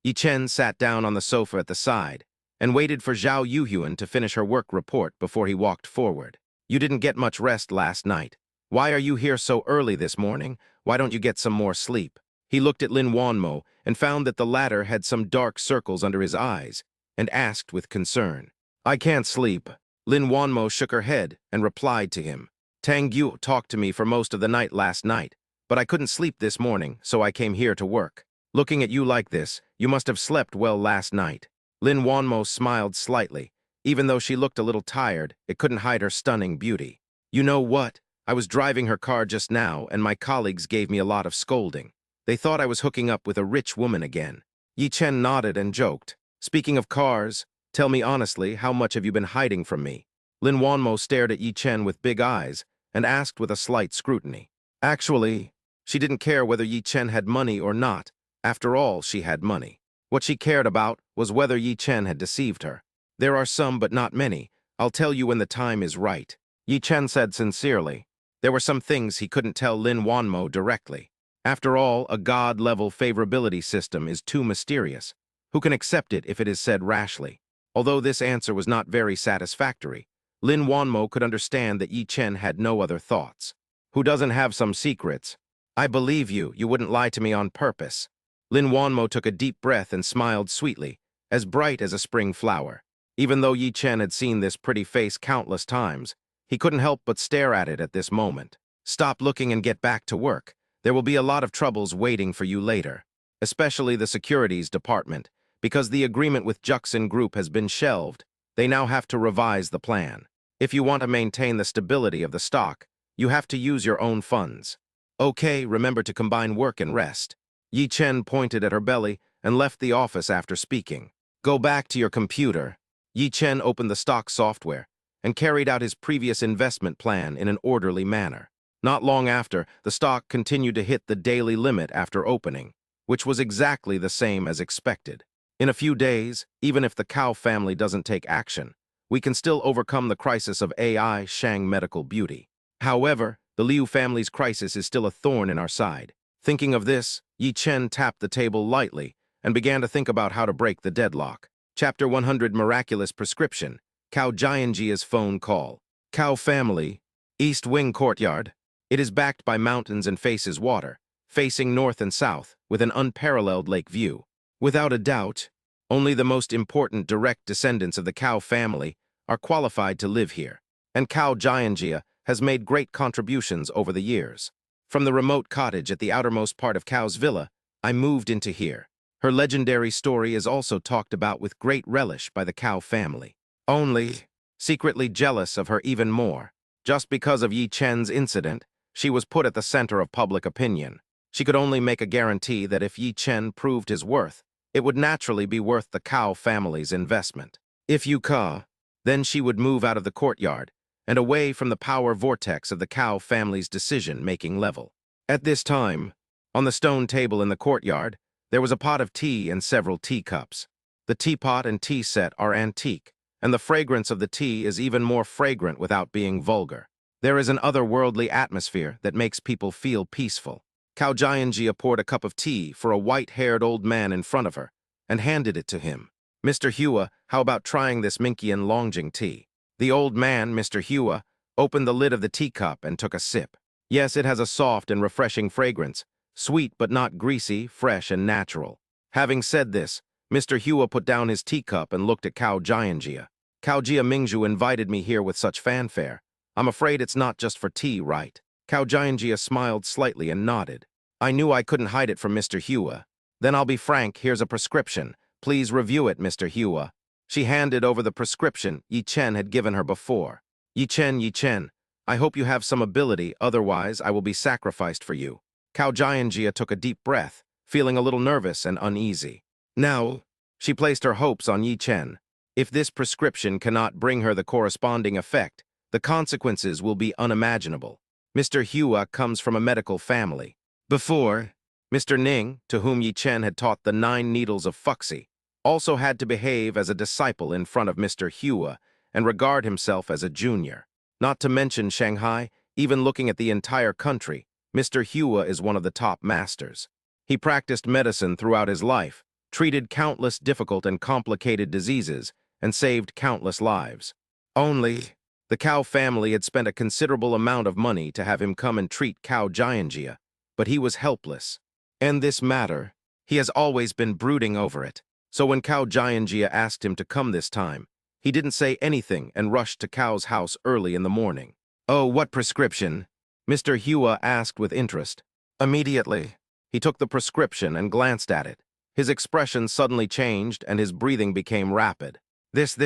Speaker 1: Yi Chen sat down on the sofa at the side and waited for Zhao Yuhyun to finish her work report before he walked forward. "You didn't get much rest last night. Why are you here so early this morning? Why don't you get some more sleep?" He looked at Lin Wanmo and found that the latter had some dark circles under his eyes and asked with concern, "I can't sleep." Lin Wanmo shook her head and replied to him, "Tang Yu talked to me for most of the night last night, but I couldn't sleep this morning, so I came here to work. Looking at you like this, you must have slept well last night." Lin Wanmo smiled slightly. Even though she looked a little tired, it couldn't hide her stunning beauty. "You know what? I was driving her car just now, and my colleagues gave me a lot of scolding. They thought I was hooking up with a rich woman again." Yi Chen nodded and joked, "Speaking of cars, tell me honestly, how much have you been hiding from me?" Lin Wanmo stared at Yi Chen with big eyes and asked with a slight scrutiny. Actually, she didn't care whether Yi Chen had money or not. After all, she had money. What she cared about was whether Yi Chen had deceived her. "There are some, but not many. I'll tell you when the time is right," Yi Chen said sincerely. There were some things he couldn't tell Lin Wanmo directly. After all, a god-level favorability system is too mysterious. Who can accept it if it is said rashly? Although this answer was not very satisfactory, Lin Wanmo could understand that Yi Chen had no other thoughts. "Who doesn't have some secrets? I believe you. You wouldn't lie to me on purpose." Lin Wanmo took a deep breath and smiled sweetly, as bright as a spring flower. Even though Yi Chen had seen this pretty face countless times, he couldn't help but stare at it at this moment. "Stop looking and get back to work. There will be a lot of troubles waiting for you later, especially the securities department, because the agreement with Juxin Group has been shelved. They now have to revise the plan. If you want to maintain the stability of the stock, you have to use your own funds. Okay, remember to combine work and rest." Yi Chen pointed at her belly and left the office after speaking. "Go back to your computer." Yi Chen opened the stock software and carried out his previous investment plan in an orderly manner. Not long after, the stock continued to hit the daily limit after opening, which was exactly the same as expected. In a few days, even if the Cao family doesn't take action, we can still overcome the crisis of AI Shang medical beauty. However, the Liu family's crisis is still a thorn in our side. Thinking of this, Yi Chen tapped the table lightly and began to think about how to break the deadlock. Chapter 100 Miraculous Prescription. Cao Jianjia's phone call. Cao family, East Wing Courtyard. It is backed by mountains and faces water, facing north and south, with an unparalleled lake view. Without a doubt, only the most important direct descendants of the Cao family are qualified to live here, and Cao Jianjia has made great contributions over the years. From the remote cottage at the outermost part of Cao's villa, I moved into here. Her legendary story is also talked about with great relish by the Cao family. Only, secretly jealous of her even more. Just because of Yi Chen's incident, she was put at the center of public opinion. She could only make a guarantee that if Yi Chen proved his worth, it would naturally be worth the Cao family's investment. If you caw, then she would move out of the courtyard and away from the power vortex of the cow family's decision-making level. At this time, on the stone table in the courtyard, there was a pot of tea and several teacups. The teapot and tea set are antique, and the fragrance of the tea is even more fragrant without being vulgar. There is an otherworldly atmosphere that makes people feel peaceful. Cao Jianjia poured a cup of tea for a white-haired old man in front of her and handed it to him. Mr. Hua, how about trying this Minkian Longjing tea? The old man, Mr. Hua, opened the lid of the teacup and took a sip. Yes, it has a soft and refreshing fragrance, sweet but not greasy, fresh and natural. Having said this, Mr. Hua put down his teacup and looked at Cao Jianjia. Cao Jia Mingzhu invited me here with such fanfare. I'm afraid it's not just for tea, right? Cao Jianjia smiled slightly and nodded. I knew I couldn't hide it from Mr. Hua. Then I'll be frank, here's a prescription. Please review it, Mr. Hua. She handed over the prescription Yi Chen had given her before. Yi Chen, I hope you have some ability, otherwise I will be sacrificed for you. Cao Jianjia took a deep breath, feeling a little nervous and uneasy. Now, she placed her hopes on Yi Chen. If this prescription cannot bring her the corresponding effect, the consequences will be unimaginable. Mr. Hua comes from a medical family. Before, Mr. Ning, to whom Yi Chen had taught the 9 needles of Fuxi, also had to behave as a disciple in front of Mr. Hua and regard himself as a junior. Not to mention Shanghai, even looking at the entire country, Mr. Hua is one of the top masters. He practiced medicine throughout his life, treated countless difficult and complicated diseases, and saved countless lives. Only, the Cao family had spent a considerable amount of money to have him come and treat Cao Jianjia, but he was helpless. And this matter, he has always been brooding over it. So when Cao Jianjia asked him to come this time, he didn't say anything and rushed to Cao's house early in the morning. Oh, what prescription? Mr. Hua asked with interest. Immediately, he took the prescription and glanced at it. His expression suddenly changed and his breathing became rapid. This,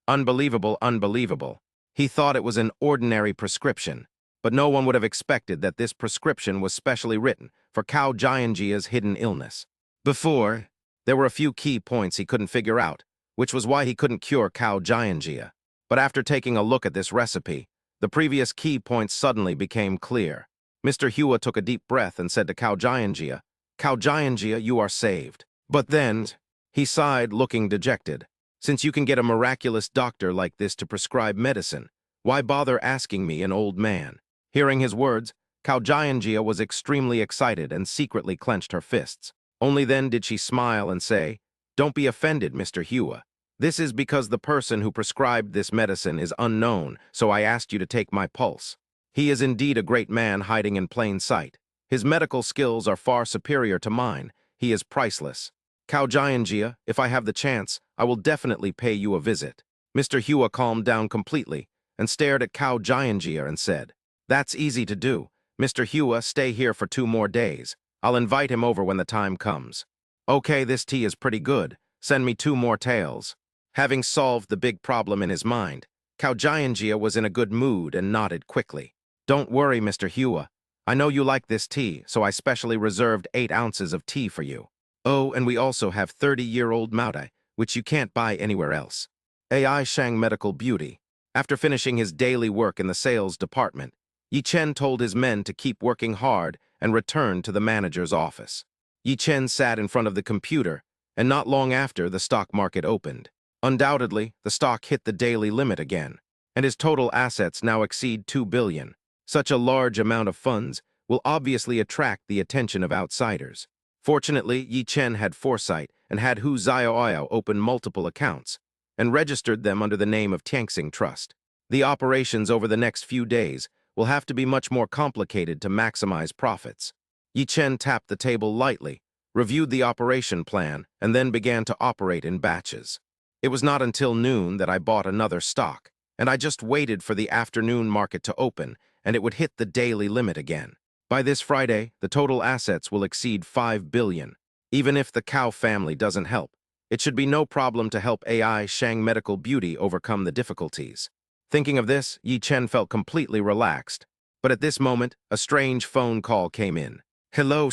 Speaker 1: unbelievable. He thought it was an ordinary prescription, but no one would have expected that this prescription was specially written for Cao Jianjia's hidden illness. Before, there were a few key points he couldn't figure out, which was why he couldn't cure Cao Jianjia. But after taking a look at this recipe, the previous key points suddenly became clear. Mr. Hua took a deep breath and said to Cao Jianjia, you are saved. But then, he sighed, looking dejected. Since you can get a miraculous doctor like this to prescribe medicine, why bother asking me, an old man? Hearing his words, Cao Jianjia was extremely excited and secretly clenched her fists. Only then did she smile and say, Don't be offended, Mr. Hua. This is because the person who prescribed this medicine is unknown, so I asked you to take my pulse. He is indeed a great man hiding in plain sight. His medical skills are far superior to mine. He is priceless. Cao Jianjia, if I have the chance, I will definitely pay you a visit. Mr. Hua calmed down completely and stared at Cao Jianjia and said, That's easy to do. Mr. Hua, stay here for 2 more days. I'll invite him over when the time comes. Okay, this tea is pretty good. Send me 2 more taels. Having solved the big problem in his mind, Cao Jianjia was in a good mood and nodded quickly. Don't worry, Mr. Hua. I know you like this tea, so I specially reserved 8 ounces of tea for you. Oh, and we also have 30-year-old Maodai, which you can't buy anywhere else. AI Shang Medical Beauty. After finishing his daily work in the sales department, Yi Chen told his men to keep working hard and returned to the manager's office. Yi Chen sat in front of the computer, and not long after, the stock market opened. Undoubtedly, the stock hit the daily limit again, and his total assets now exceed 2 billion. Such a large amount of funds will obviously attract the attention of outsiders. Fortunately, Yi Chen had foresight and had Hu Xiaoyao open multiple accounts and registered them under the name of Tianxing Trust. The operations over the next few days will have to be much more complicated to maximize profits. Yi Chen tapped the table lightly, reviewed the operation plan, and then began to operate in batches. It was not until noon that I bought another stock, and I just waited for the afternoon market to open, and it would hit the daily limit again. By this Friday, the total assets will exceed 5 billion. Even if the Cao family doesn't help, it should be no problem to help AI Shang Medical Beauty overcome the difficulties. Thinking of this, Yi Chen felt completely relaxed. But at this moment, a strange phone call came in. Hello.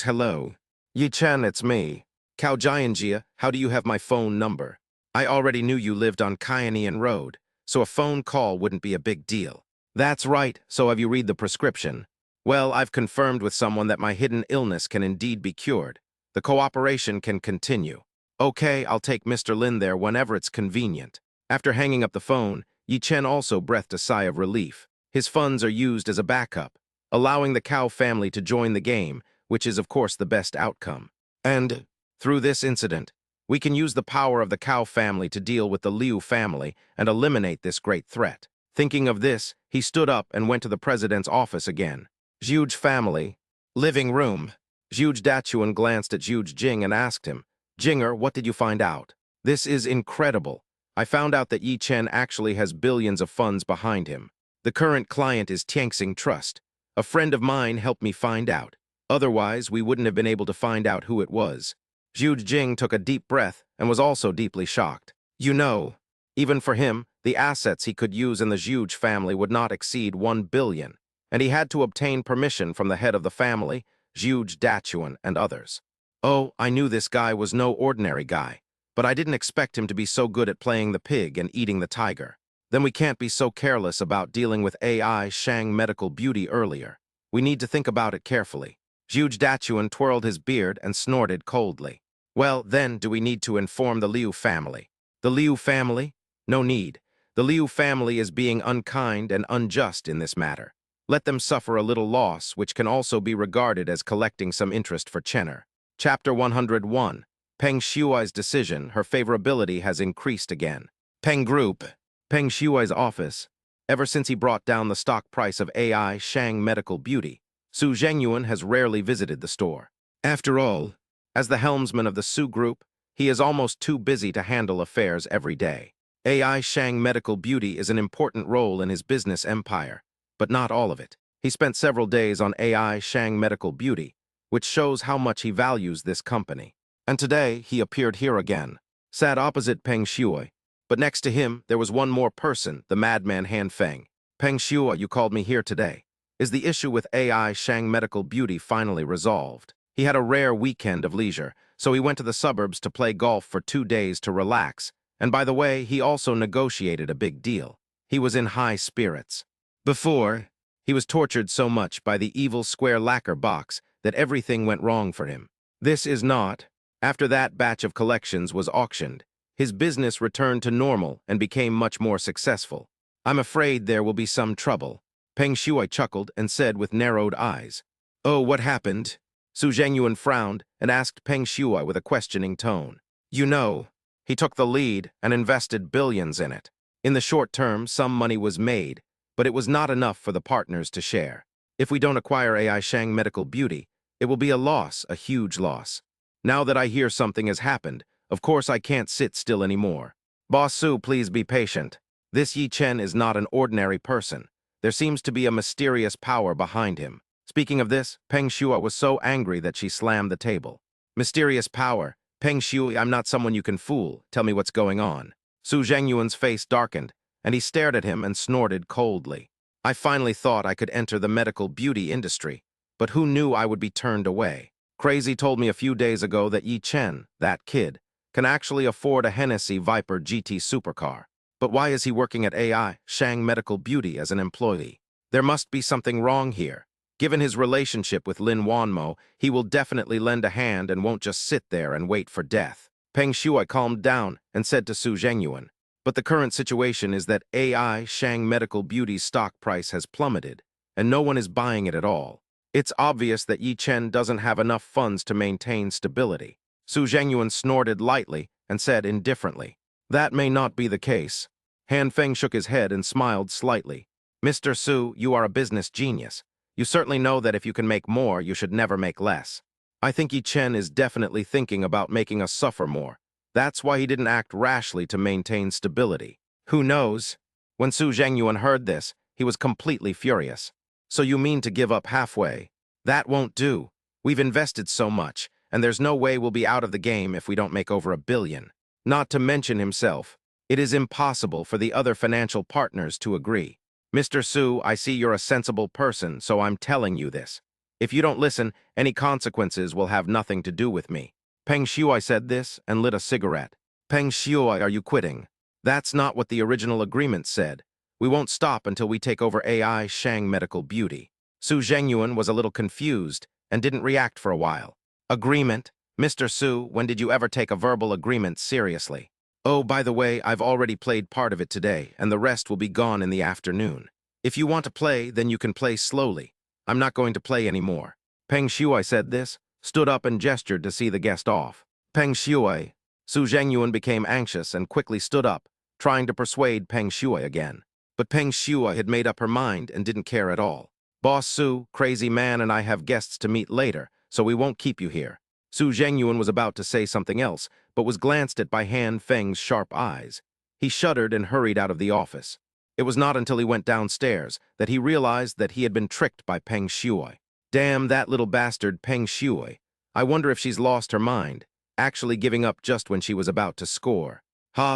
Speaker 1: Yi Chen, it's me. Cao Jianjia, how do you have my phone number? I already knew you lived on Cayenne Road, so a phone call wouldn't be a big deal. That's right, so have you read the prescription? Well, I've confirmed with someone that my hidden illness can indeed be cured. The cooperation can continue. Okay, I'll take Mr. Lin there whenever it's convenient. After hanging up the phone, Yi Chen also breathed a sigh of relief. His funds are used as a backup, allowing the Cao family to join the game, which is of course the best outcome. And, through this incident, we can use the power of the Cao family to deal with the Liu family and eliminate this great threat. Thinking of this, he stood up and went to the president's office again. Zhuge family. Living room. Zhuge Dachuan glanced at Zhuge Jing and asked him, Jinger, what did you find out? This is incredible. I found out that Yi Chen actually has billions of funds behind him. The current client is Tianxing Trust. A friend of mine helped me find out. Otherwise, we wouldn't have been able to find out who it was. Zhu Jing took a deep breath and was also deeply shocked. You know, even for him, the assets he could use in the Zhuge family would not exceed 1 billion, and he had to obtain permission from the head of the family, Zhuge Dachuan, and others. Oh, I knew this guy was no ordinary guy, but I didn't expect him to be so good at playing the pig and eating the tiger. Then we can't be so careless about dealing with AI Shang Medical Beauty earlier. We need to think about it carefully. Zhuge Dachuan twirled his beard and snorted coldly. Well, then, do we need to inform the Liu family? The Liu family? No need. The Liu family is being unkind and unjust in this matter. Let them suffer a little loss, which can also be regarded as collecting some interest for Chenner. Chapter 101. Peng Shuai's decision, her favorability has increased again. Peng Group. Peng Shuai's office. Ever since he brought down the stock price of AI Shang Medical Beauty, Su Zhengyuan has rarely visited the store. After all, as the helmsman of the Su Group, he is almost too busy to handle affairs every day. AI Shang Medical Beauty is an important role in his business empire, but not all of it. He spent several days on AI Shang Medical Beauty, which shows how much he values this company. And today, he appeared here again, sat opposite Peng Shuai. But next to him, there was one more person, the madman Han Feng. Peng Shuai, you called me here today. Is the issue with AI Shang Medical Beauty finally resolved? He had a rare weekend of leisure, so he went to the suburbs to play golf for 2 days to relax, and by the way, he also negotiated a big deal. He was in high spirits. Before, he was tortured so much by the evil square lacquer box that everything went wrong for him. This is not. After that batch of collections was auctioned, his business returned to normal and became much more successful. I'm afraid there will be some trouble. Peng Shuai chuckled and said with narrowed eyes, Oh, what happened? Su Zhengyuan frowned and asked Peng Shuai with a questioning tone. You know, he took the lead and invested billions in it. In the short term, some money was made, but it was not enough for the partners to share. If we don't acquire AI Shang Medical Beauty, it will be a loss, a huge loss. Now that I hear something has happened, of course I can't sit still anymore. Boss Su, please be patient. This Yi Chen is not an ordinary person. There seems to be a mysterious power behind him. Speaking of this, Peng Shuai was so angry that she slammed the table. Mysterious power. Peng Shuai, I'm not someone you can fool. Tell me what's going on. Su Zhengyuan's face darkened, and he stared at him and snorted coldly. I finally thought I could enter the medical beauty industry, but who knew I would be turned away? Crazy told me a few days ago that Yi Chen, that kid, can actually afford a Hennessy Viper GT supercar. But why is he working at AI Shang Medical Beauty as an employee? There must be something wrong here. Given his relationship with Lin Wanmo, he will definitely lend a hand and won't just sit there and wait for death. Peng Shuai calmed down and said to Su Zhengyuan, but the current situation is that AI Shang Medical Beauty's stock price has plummeted, and no one is buying it at all. It's obvious that Yi Chen doesn't have enough funds to maintain stability. Su Zhengyuan snorted lightly and said indifferently, That may not be the case. Han Feng shook his head and smiled slightly. Mr. Su, you are a business genius. You certainly know that if you can make more, you should never make less. I think Yi Chen is definitely thinking about making us suffer more. That's why he didn't act rashly to maintain stability. Who knows? When Su Zhengyuan heard this, he was completely furious. So you mean to give up halfway? That won't do. We've invested so much, and there's no way we'll be out of the game if we don't make over 1 billion. Not to mention himself. It is impossible for the other financial partners to agree. Mr. Su, I see you're a sensible person, so I'm telling you this. If you don't listen, any consequences will have nothing to do with me. Peng Shuai said this and lit a cigarette. Peng Shuai, are you quitting? That's not what the original agreement said. We won't stop until we take over AI Shang Medical Beauty. Su Zhengyuan was a little confused and didn't react for a while. Agreement? Mr. Su, when did you ever take a verbal agreement seriously? Oh, by the way, I've already played part of it today, and the rest will be gone in the afternoon. If you want to play, then you can play slowly. I'm not going to play anymore. Peng Shuai said this, stood up and gestured to see the guest off. Peng Shuai. Su Zhengyuan became anxious and quickly stood up, trying to persuade Peng Shuai again. But Peng Shuai had made up her mind and didn't care at all. Boss Su, crazy man, and I have guests to meet later, so we won't keep you here. Su Zhengyuan was about to say something else, but was glanced at by Han Feng's sharp eyes. He shuddered and hurried out of the office. It was not until he went downstairs that he realized that he had been tricked by Peng Shuai. Damn that little bastard Peng Shuai. I wonder if she's lost her mind, actually giving up just when she was about to score.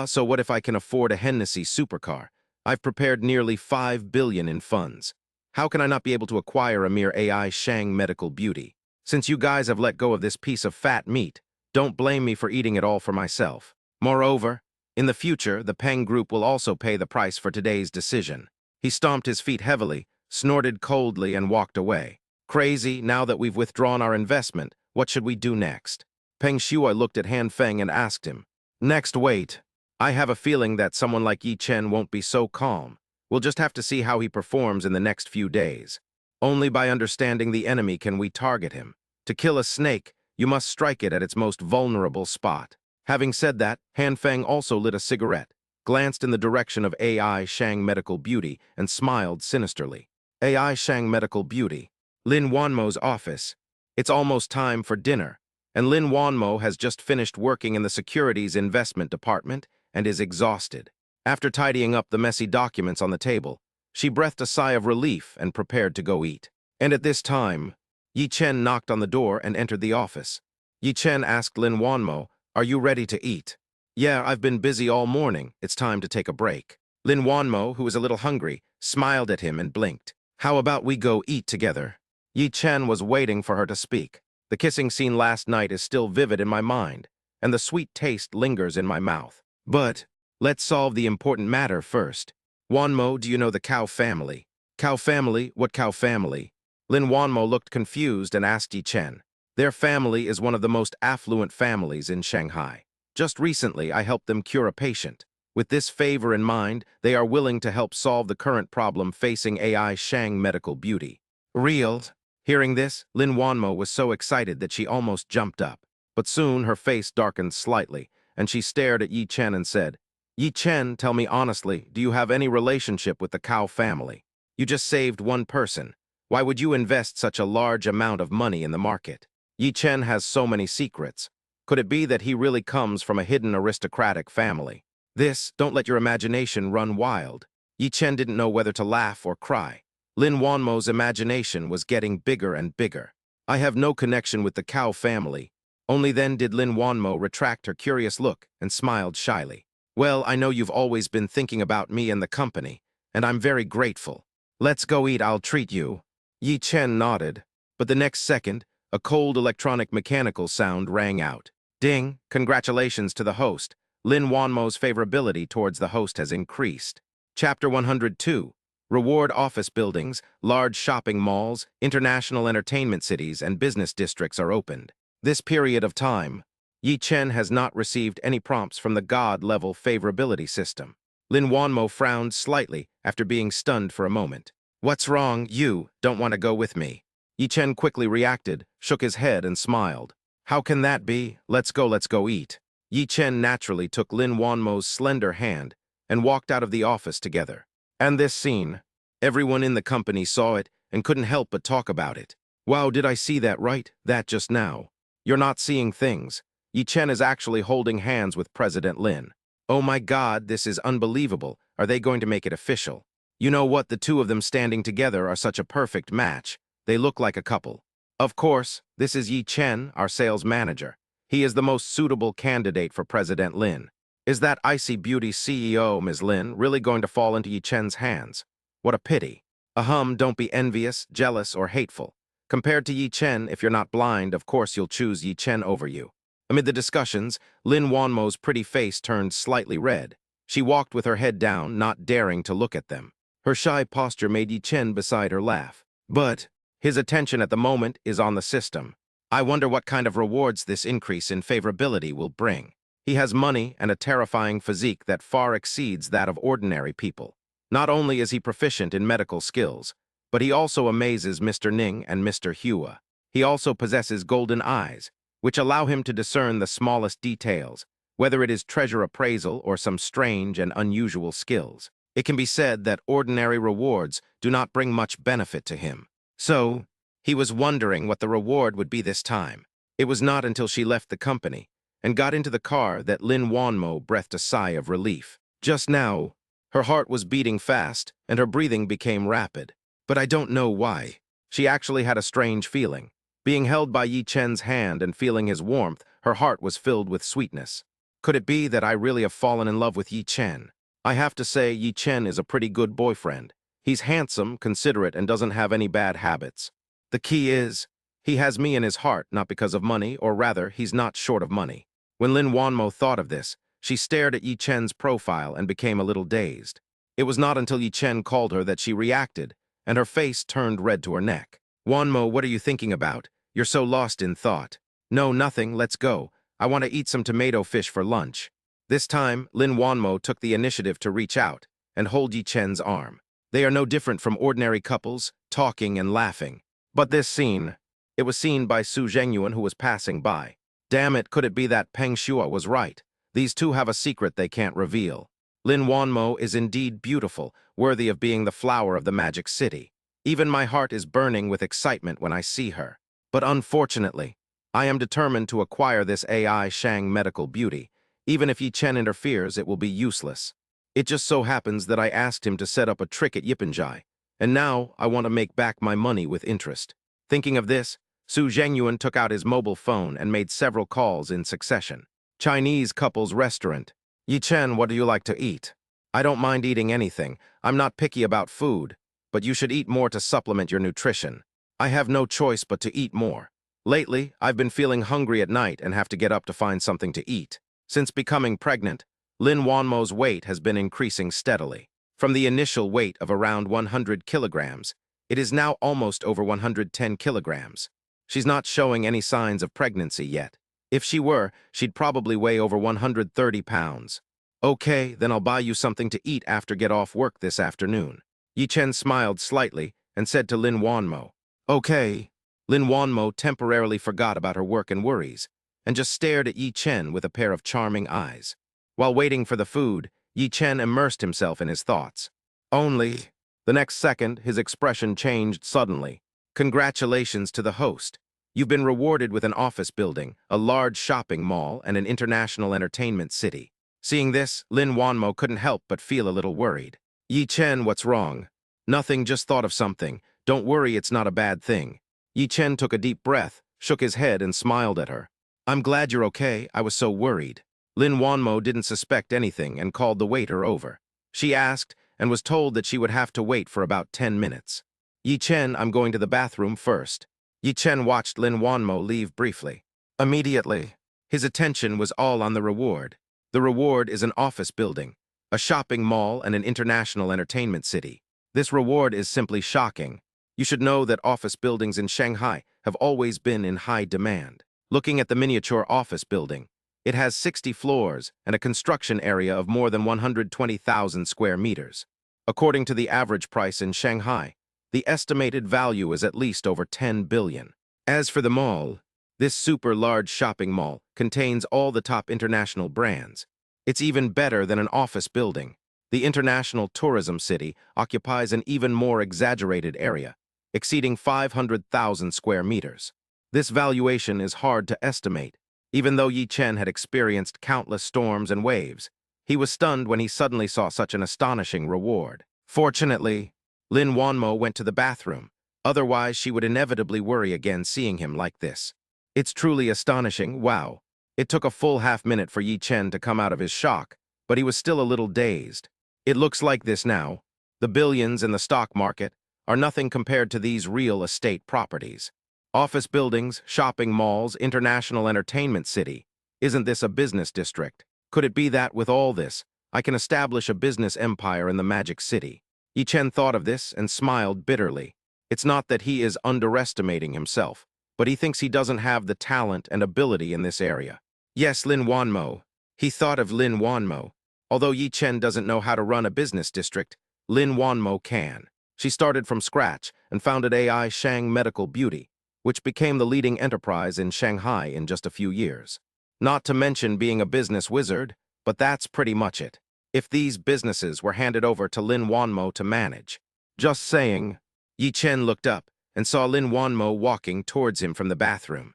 Speaker 1: So what if I can afford a Hennessy supercar? I've prepared nearly 5 billion in funds. How can I not be able to acquire a mere AI Shang Medical Beauty? Since you guys have let go of this piece of fat meat, don't blame me for eating it all for myself. Moreover, in the future, the Peng Group will also pay the price for today's decision. He stomped his feet heavily, snorted coldly, and walked away. Crazy, now that we've withdrawn our investment, what should we do next? Peng Shuai looked at Han Feng and asked him. Next, wait. I have a feeling that someone like Yi Chen won't be so calm. We'll just have to see how he performs in the next few days. Only by understanding the enemy can we target him. To kill a snake, you must strike it at its most vulnerable spot. Having said that, Han Feng also lit a cigarette, glanced in the direction of AI Shang Medical Beauty, and smiled sinisterly. AI Shang Medical Beauty. Lin Wanmo's office. It's almost time for dinner, and Lin Wanmo has just finished working in the Securities Investment Department and is exhausted. After tidying up the messy documents on the table, she breathed a sigh of relief and prepared to go eat. And at this time, Yi Chen knocked on the door and entered the office. Yi Chen asked Lin Wanmo, "Are you ready to eat?" "Yeah, I've been busy all morning. It's time to take a break." Lin Wanmo, who was a little hungry, smiled at him and blinked. "How about we go eat together?" Yi Chen was waiting for her to speak. The kissing scene last night is still vivid in my mind, and the sweet taste lingers in my mouth. But let's solve the important matter first. Wanmo, do you know the Cao family? Cao family? What Cao family? Lin Wanmo looked confused and asked Yi Chen. Their family is one of the most affluent families in Shanghai. Just recently, I helped them cure a patient. With this favor in mind, they are willing to help solve the current problem facing AI Shang Medical Beauty. Real? Hearing this, Lin Wanmo was so excited that she almost jumped up. But soon her face darkened slightly, and she stared at Yi Chen and said, "Yi Chen, tell me honestly, do you have any relationship with the Cao family? You just saved one person. Why would you invest such a large amount of money in the market? Yi Chen has so many secrets. Could it be that he really comes from a hidden aristocratic family? Don't let your imagination run wild." Yi Chen didn't know whether to laugh or cry. Lin Wanmo's imagination was getting bigger and bigger. "I have no connection with the Cao family." Only then did Lin Wanmo retract her curious look and smiled shyly. "Well, I know you've always been thinking about me and the company, and I'm very grateful. Let's go eat, I'll treat you." Yi Chen nodded, but the next second, a cold electronic mechanical sound rang out. Ding! Congratulations to the host. Lin Wanmo's favorability towards the host has increased. Chapter 102. Reward office buildings, large shopping malls, international entertainment cities, and business districts are opened. This period of time, Yi Chen has not received any prompts from the God-level favorability system. Lin Wanmo frowned slightly after being stunned for a moment. "What's wrong? You don't want to go with me?" Yi Chen quickly reacted, shook his head, and smiled. "How can that be? Let's go eat." Yi Chen naturally took Lin Wanmo's slender hand and walked out of the office together. And this scene, everyone in the company saw it and couldn't help but talk about it. "Wow, did I see that right? That just now. You're not seeing things. Yi Chen is actually holding hands with President Lin. Oh my God, this is unbelievable. Are they going to make it official? You know what, the two of them standing together are such a perfect match. They look like a couple." Of course, this is Yi Chen, our sales manager. He is the most suitable candidate for President Lin. Is that icy beauty CEO, Ms. Lin, really going to fall into Yi Chen's hands? What a pity. Don't be envious, jealous, or hateful. Compared to Yi Chen, if you're not blind, of course you'll choose Yi Chen over you. Amid the discussions, Lin Wanmo's pretty face turned slightly red. She walked with her head down, not daring to look at them. Her shy posture made Yi Chen beside her laugh. But his attention at the moment is on the system. I wonder what kind of rewards this increase in favorability will bring. He has money and a terrifying physique that far exceeds that of ordinary people. Not only is he proficient in medical skills, but he also amazes Mr. Ning and Mr. Hua. He also possesses golden eyes, which allow him to discern the smallest details, whether it is treasure appraisal or some strange and unusual skills. It can be said that ordinary rewards do not bring much benefit to him. So, he was wondering what the reward would be this time. It was not until she left the company and got into the car that Lin Wanmo breathed a sigh of relief. Just now, her heart was beating fast and her breathing became rapid. But I don't know why. She actually had a strange feeling. Being held by Yi Chen's hand and feeling his warmth, her heart was filled with sweetness. Could it be that I really have fallen in love with Yi Chen? I have to say Yi Chen is a pretty good boyfriend. He's handsome, considerate, and doesn't have any bad habits. The key is, he has me in his heart, not because of money, or rather, he's not short of money. When Lin Wanmo thought of this, she stared at Yi Chen's profile and became a little dazed. It was not until Yi Chen called her that she reacted, and her face turned red to her neck. Wanmo, what are you thinking about? You're so lost in thought. No, nothing, let's go. I want to eat some tomato fish for lunch. This time, Lin Wanmo took the initiative to reach out and hold Yi Chen's arm. They are no different from ordinary couples, talking and laughing. But this scene, it was seen by Su Zhengyuan who was passing by. Damn it, could it be that Peng Shuo was right? These two have a secret they can't reveal. Lin Wanmo is indeed beautiful, worthy of being the flower of the Magic City. Even my heart is burning with excitement when I see her. But unfortunately, I am determined to acquire this AI Shang medical beauty. Even if Yi Chen interferes, it will be useless. It just so happens that I asked him to set up a trick at Yipanjai, and now I want to make back my money with interest. Thinking of this, Su Zhengyuan took out his mobile phone and made several calls in succession. Chinese couple's restaurant. Yi Chen, what do you like to eat? I don't mind eating anything. I'm not picky about food, but you should eat more to supplement your nutrition. I have no choice but to eat more. Lately, I've been feeling hungry at night and have to get up to find something to eat. Since becoming pregnant, Lin Wanmo's weight has been increasing steadily. From the initial weight of around 100 kilograms, it is now almost over 110 kilograms. She's not showing any signs of pregnancy yet. If she were, she'd probably weigh over 130 pounds. Okay, then I'll buy you something to eat after get off work this afternoon. Yi Chen smiled slightly and said to Lin Wanmo, Okay. Lin Wanmo temporarily forgot about her work and worries, and just stared at Yi Chen with a pair of charming eyes. While waiting for the food, Yi Chen immersed himself in his thoughts. Only, the next second, his expression changed suddenly. Congratulations to the host. You've been rewarded with an office building, a large shopping mall, and an international entertainment city. Seeing this, Lin Wanmo couldn't help but feel a little worried. Yi Chen, what's wrong? Nothing, just thought of something. Don't worry, it's not a bad thing. Yi Chen took a deep breath, shook his head, and smiled at her. I'm glad you're okay, I was so worried. Lin Wanmo didn't suspect anything and called the waiter over. She asked and was told that she would have to wait for about 10 minutes. Yi Chen, I'm going to the bathroom first. Yi Chen watched Lin Wanmo leave briefly. Immediately, his attention was all on the reward. The reward is an office building, a shopping mall, and an international entertainment city. This reward is simply shocking. You should know that office buildings in Shanghai have always been in high demand. Looking at the miniature office building, it has 60 floors and a construction area of more than 120,000 square meters. According to the average price in Shanghai, the estimated value is at least over 10 billion. As for the mall, this super large shopping mall contains all the top international brands. It's even better than an office building. The International Tourism City occupies an even more exaggerated area, exceeding 500,000 square meters. This valuation is hard to estimate. Even though Yi Chen had experienced countless storms and waves, he was stunned when he suddenly saw such an astonishing reward. Fortunately, Lin Wanmo went to the bathroom. Otherwise, she would inevitably worry again seeing him like this. It's truly astonishing, wow. It took a full half-minute for Yi Chen to come out of his shock, but he was still a little dazed. It looks like this now. The billions in the stock market are nothing compared to these real estate properties. Office buildings, shopping malls, international entertainment city. Isn't this a business district? Could it be that, with all this, I can establish a business empire in the Magic City? Yi Chen thought of this and smiled bitterly. It's not that he is underestimating himself, but he thinks he doesn't have the talent and ability in this area. Yes, Lin Wanmo. He thought of Lin Wanmo. Although Yi Chen doesn't know how to run a business district, Lin Wanmo can. She started from scratch and founded AI Shang Medical Beauty, which became the leading enterprise in Shanghai in just a few years. Not to mention being a business wizard, but that's pretty much it. If these businesses were handed over to Lin Wanmo to manage. Just saying. Yi Chen looked up and saw Lin Wanmo walking towards him from the bathroom.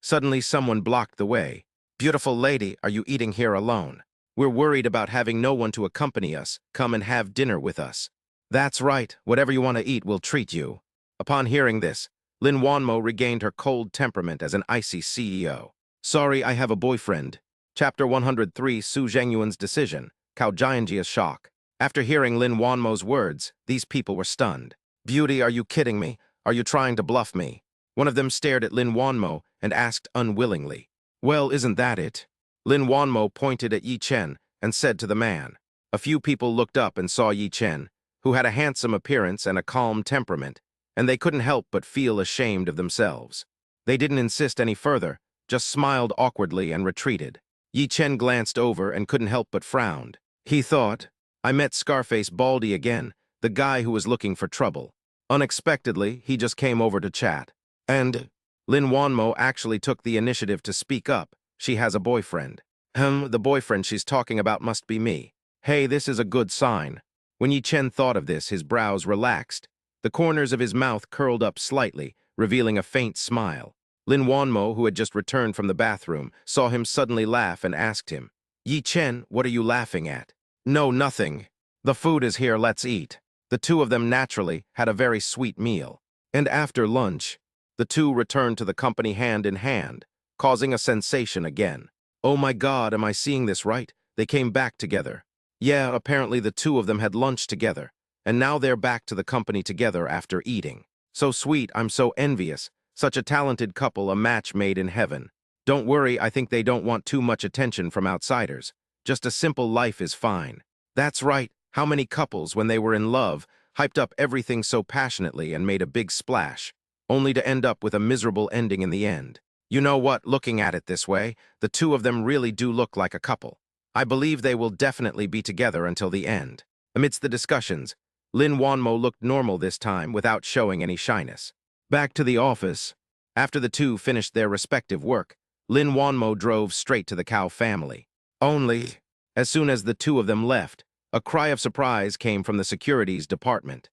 Speaker 1: Suddenly someone blocked the way. Beautiful lady, are you eating here alone? We're worried about having no one to accompany us. Come and have dinner with us. That's right, whatever you want to eat, we'll treat you. Upon hearing this, Lin Wanmo regained her cold temperament as an icy CEO. Sorry, I have a boyfriend. Chapter 103, Su Zhengyuan's decision, Cao Jianjia's shock. After hearing Lin Wanmo's words, these people were stunned. Beauty, are you kidding me? Are you trying to bluff me? One of them stared at Lin Wanmo and asked unwillingly. Well, isn't that it? Lin Wanmo pointed at Yi Chen and said to the man. A few people looked up and saw Yi Chen, who had a handsome appearance and a calm temperament, and they couldn't help but feel ashamed of themselves. They didn't insist any further, just smiled awkwardly and retreated. Yi Chen glanced over and couldn't help but frowned. He thought, I met Scarface Baldy again, the guy who was looking for trouble. Unexpectedly, he just came over to chat. And Lin Wanmo actually took the initiative to speak up. She has a boyfriend. The boyfriend she's talking about must be me. Hey, this is a good sign. When Yi Chen thought of this, his brows relaxed. The corners of his mouth curled up slightly, revealing a faint smile. Lin Wanmo, who had just returned from the bathroom, saw him suddenly laugh and asked him, Yi Chen, what are you laughing at? No, nothing. The food is here, let's eat. The two of them naturally had a very sweet meal. And after lunch, the two returned to the company hand in hand, causing a sensation again. Oh my God, am I seeing this right? They came back together. Yeah, apparently the two of them had lunch together, and now they're back to the company together after eating. So sweet, I'm so envious. Such a talented couple, a match made in heaven. Don't worry, I think they don't want too much attention from outsiders. Just a simple life is fine. That's right, how many couples, when they were in love, hyped up everything so passionately and made a big splash, only to end up with a miserable ending in the end. You know what, looking at it this way, the two of them really do look like a couple. I believe they will definitely be together until the end. Amidst the discussions, Lin Wanmo looked normal this time without showing any shyness. Back to the office. After the two finished their respective work, Lin Wanmo drove straight to the Cao family. As soon as the two of them left, a cry of surprise came from the securities department.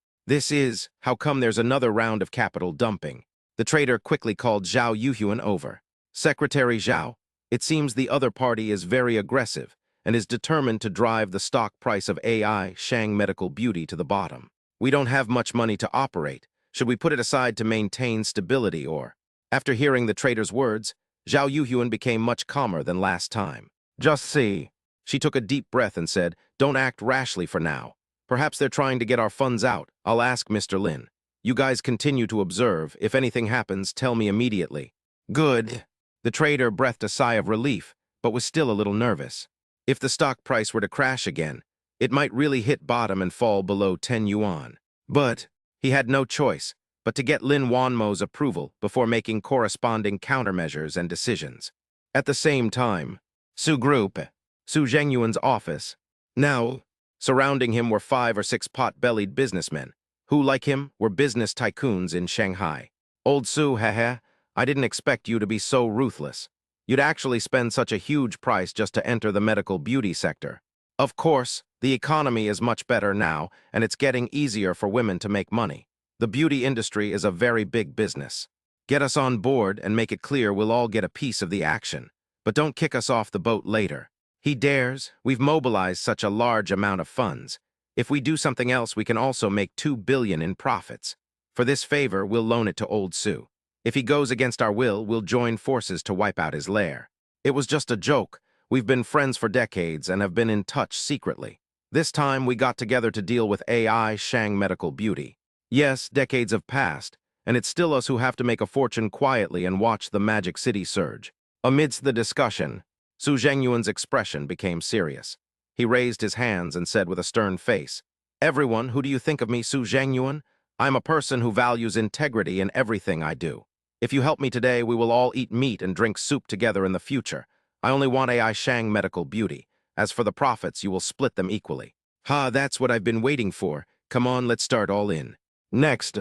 Speaker 1: How come there's another round of capital dumping? The trader quickly called Zhao Yuhuan over. Secretary Zhao, it seems the other party is very aggressive and is determined to drive the stock price of AI Shang Medical Beauty to the bottom. We don't have much money to operate. Should we put it aside to maintain stability or? After hearing the trader's words, Zhao Yuhuan became much calmer than last time. Just see. She took a deep breath and said, don't act rashly for now. Perhaps they're trying to get our funds out. I'll ask Mr. Lin. You guys continue to observe. If anything happens, tell me immediately. Good. The trader breathed a sigh of relief, but was still a little nervous. If the stock price were to crash again, it might really hit bottom and fall below 10 yuan. But he had no choice but to get Lin Wanmo's approval before making corresponding countermeasures and decisions. At the same time, Su Zhengyuan's office. Now, surrounding him were 5 or 6 pot-bellied businessmen, who, like him, were business tycoons in Shanghai. Old Su, I didn't expect you to be so ruthless. You'd actually spend such a huge price just to enter the medical beauty sector. Of course, the economy is much better now, and it's getting easier for women to make money. The beauty industry is a very big business. Get us on board and make it clear we'll all get a piece of the action. But don't kick us off the boat later. He dares. We've mobilized such a large amount of funds. If we do something else, we can also make 2 billion in profits. For this favor, we'll loan it to Old Su. If he goes against our will, we'll join forces to wipe out his lair. It was just a joke. We've been friends for decades and have been in touch secretly. This time, we got together to deal with AI Shang Medical Beauty. Yes, decades have passed, and it's still us who have to make a fortune quietly and watch the Magic City surge. Amidst the discussion, Su Zhengyuan's expression became serious. He raised his hands and said with a stern face, "Everyone, who do you think of me, Su Zhengyuan? I'm a person who values integrity in everything I do. If you help me today, we will all eat meat and drink soup together in the future. I only want AI Shang medical beauty. As for the profits, you will split them equally." "Ha, that's what I've been waiting for. Come on, let's start all in." Next,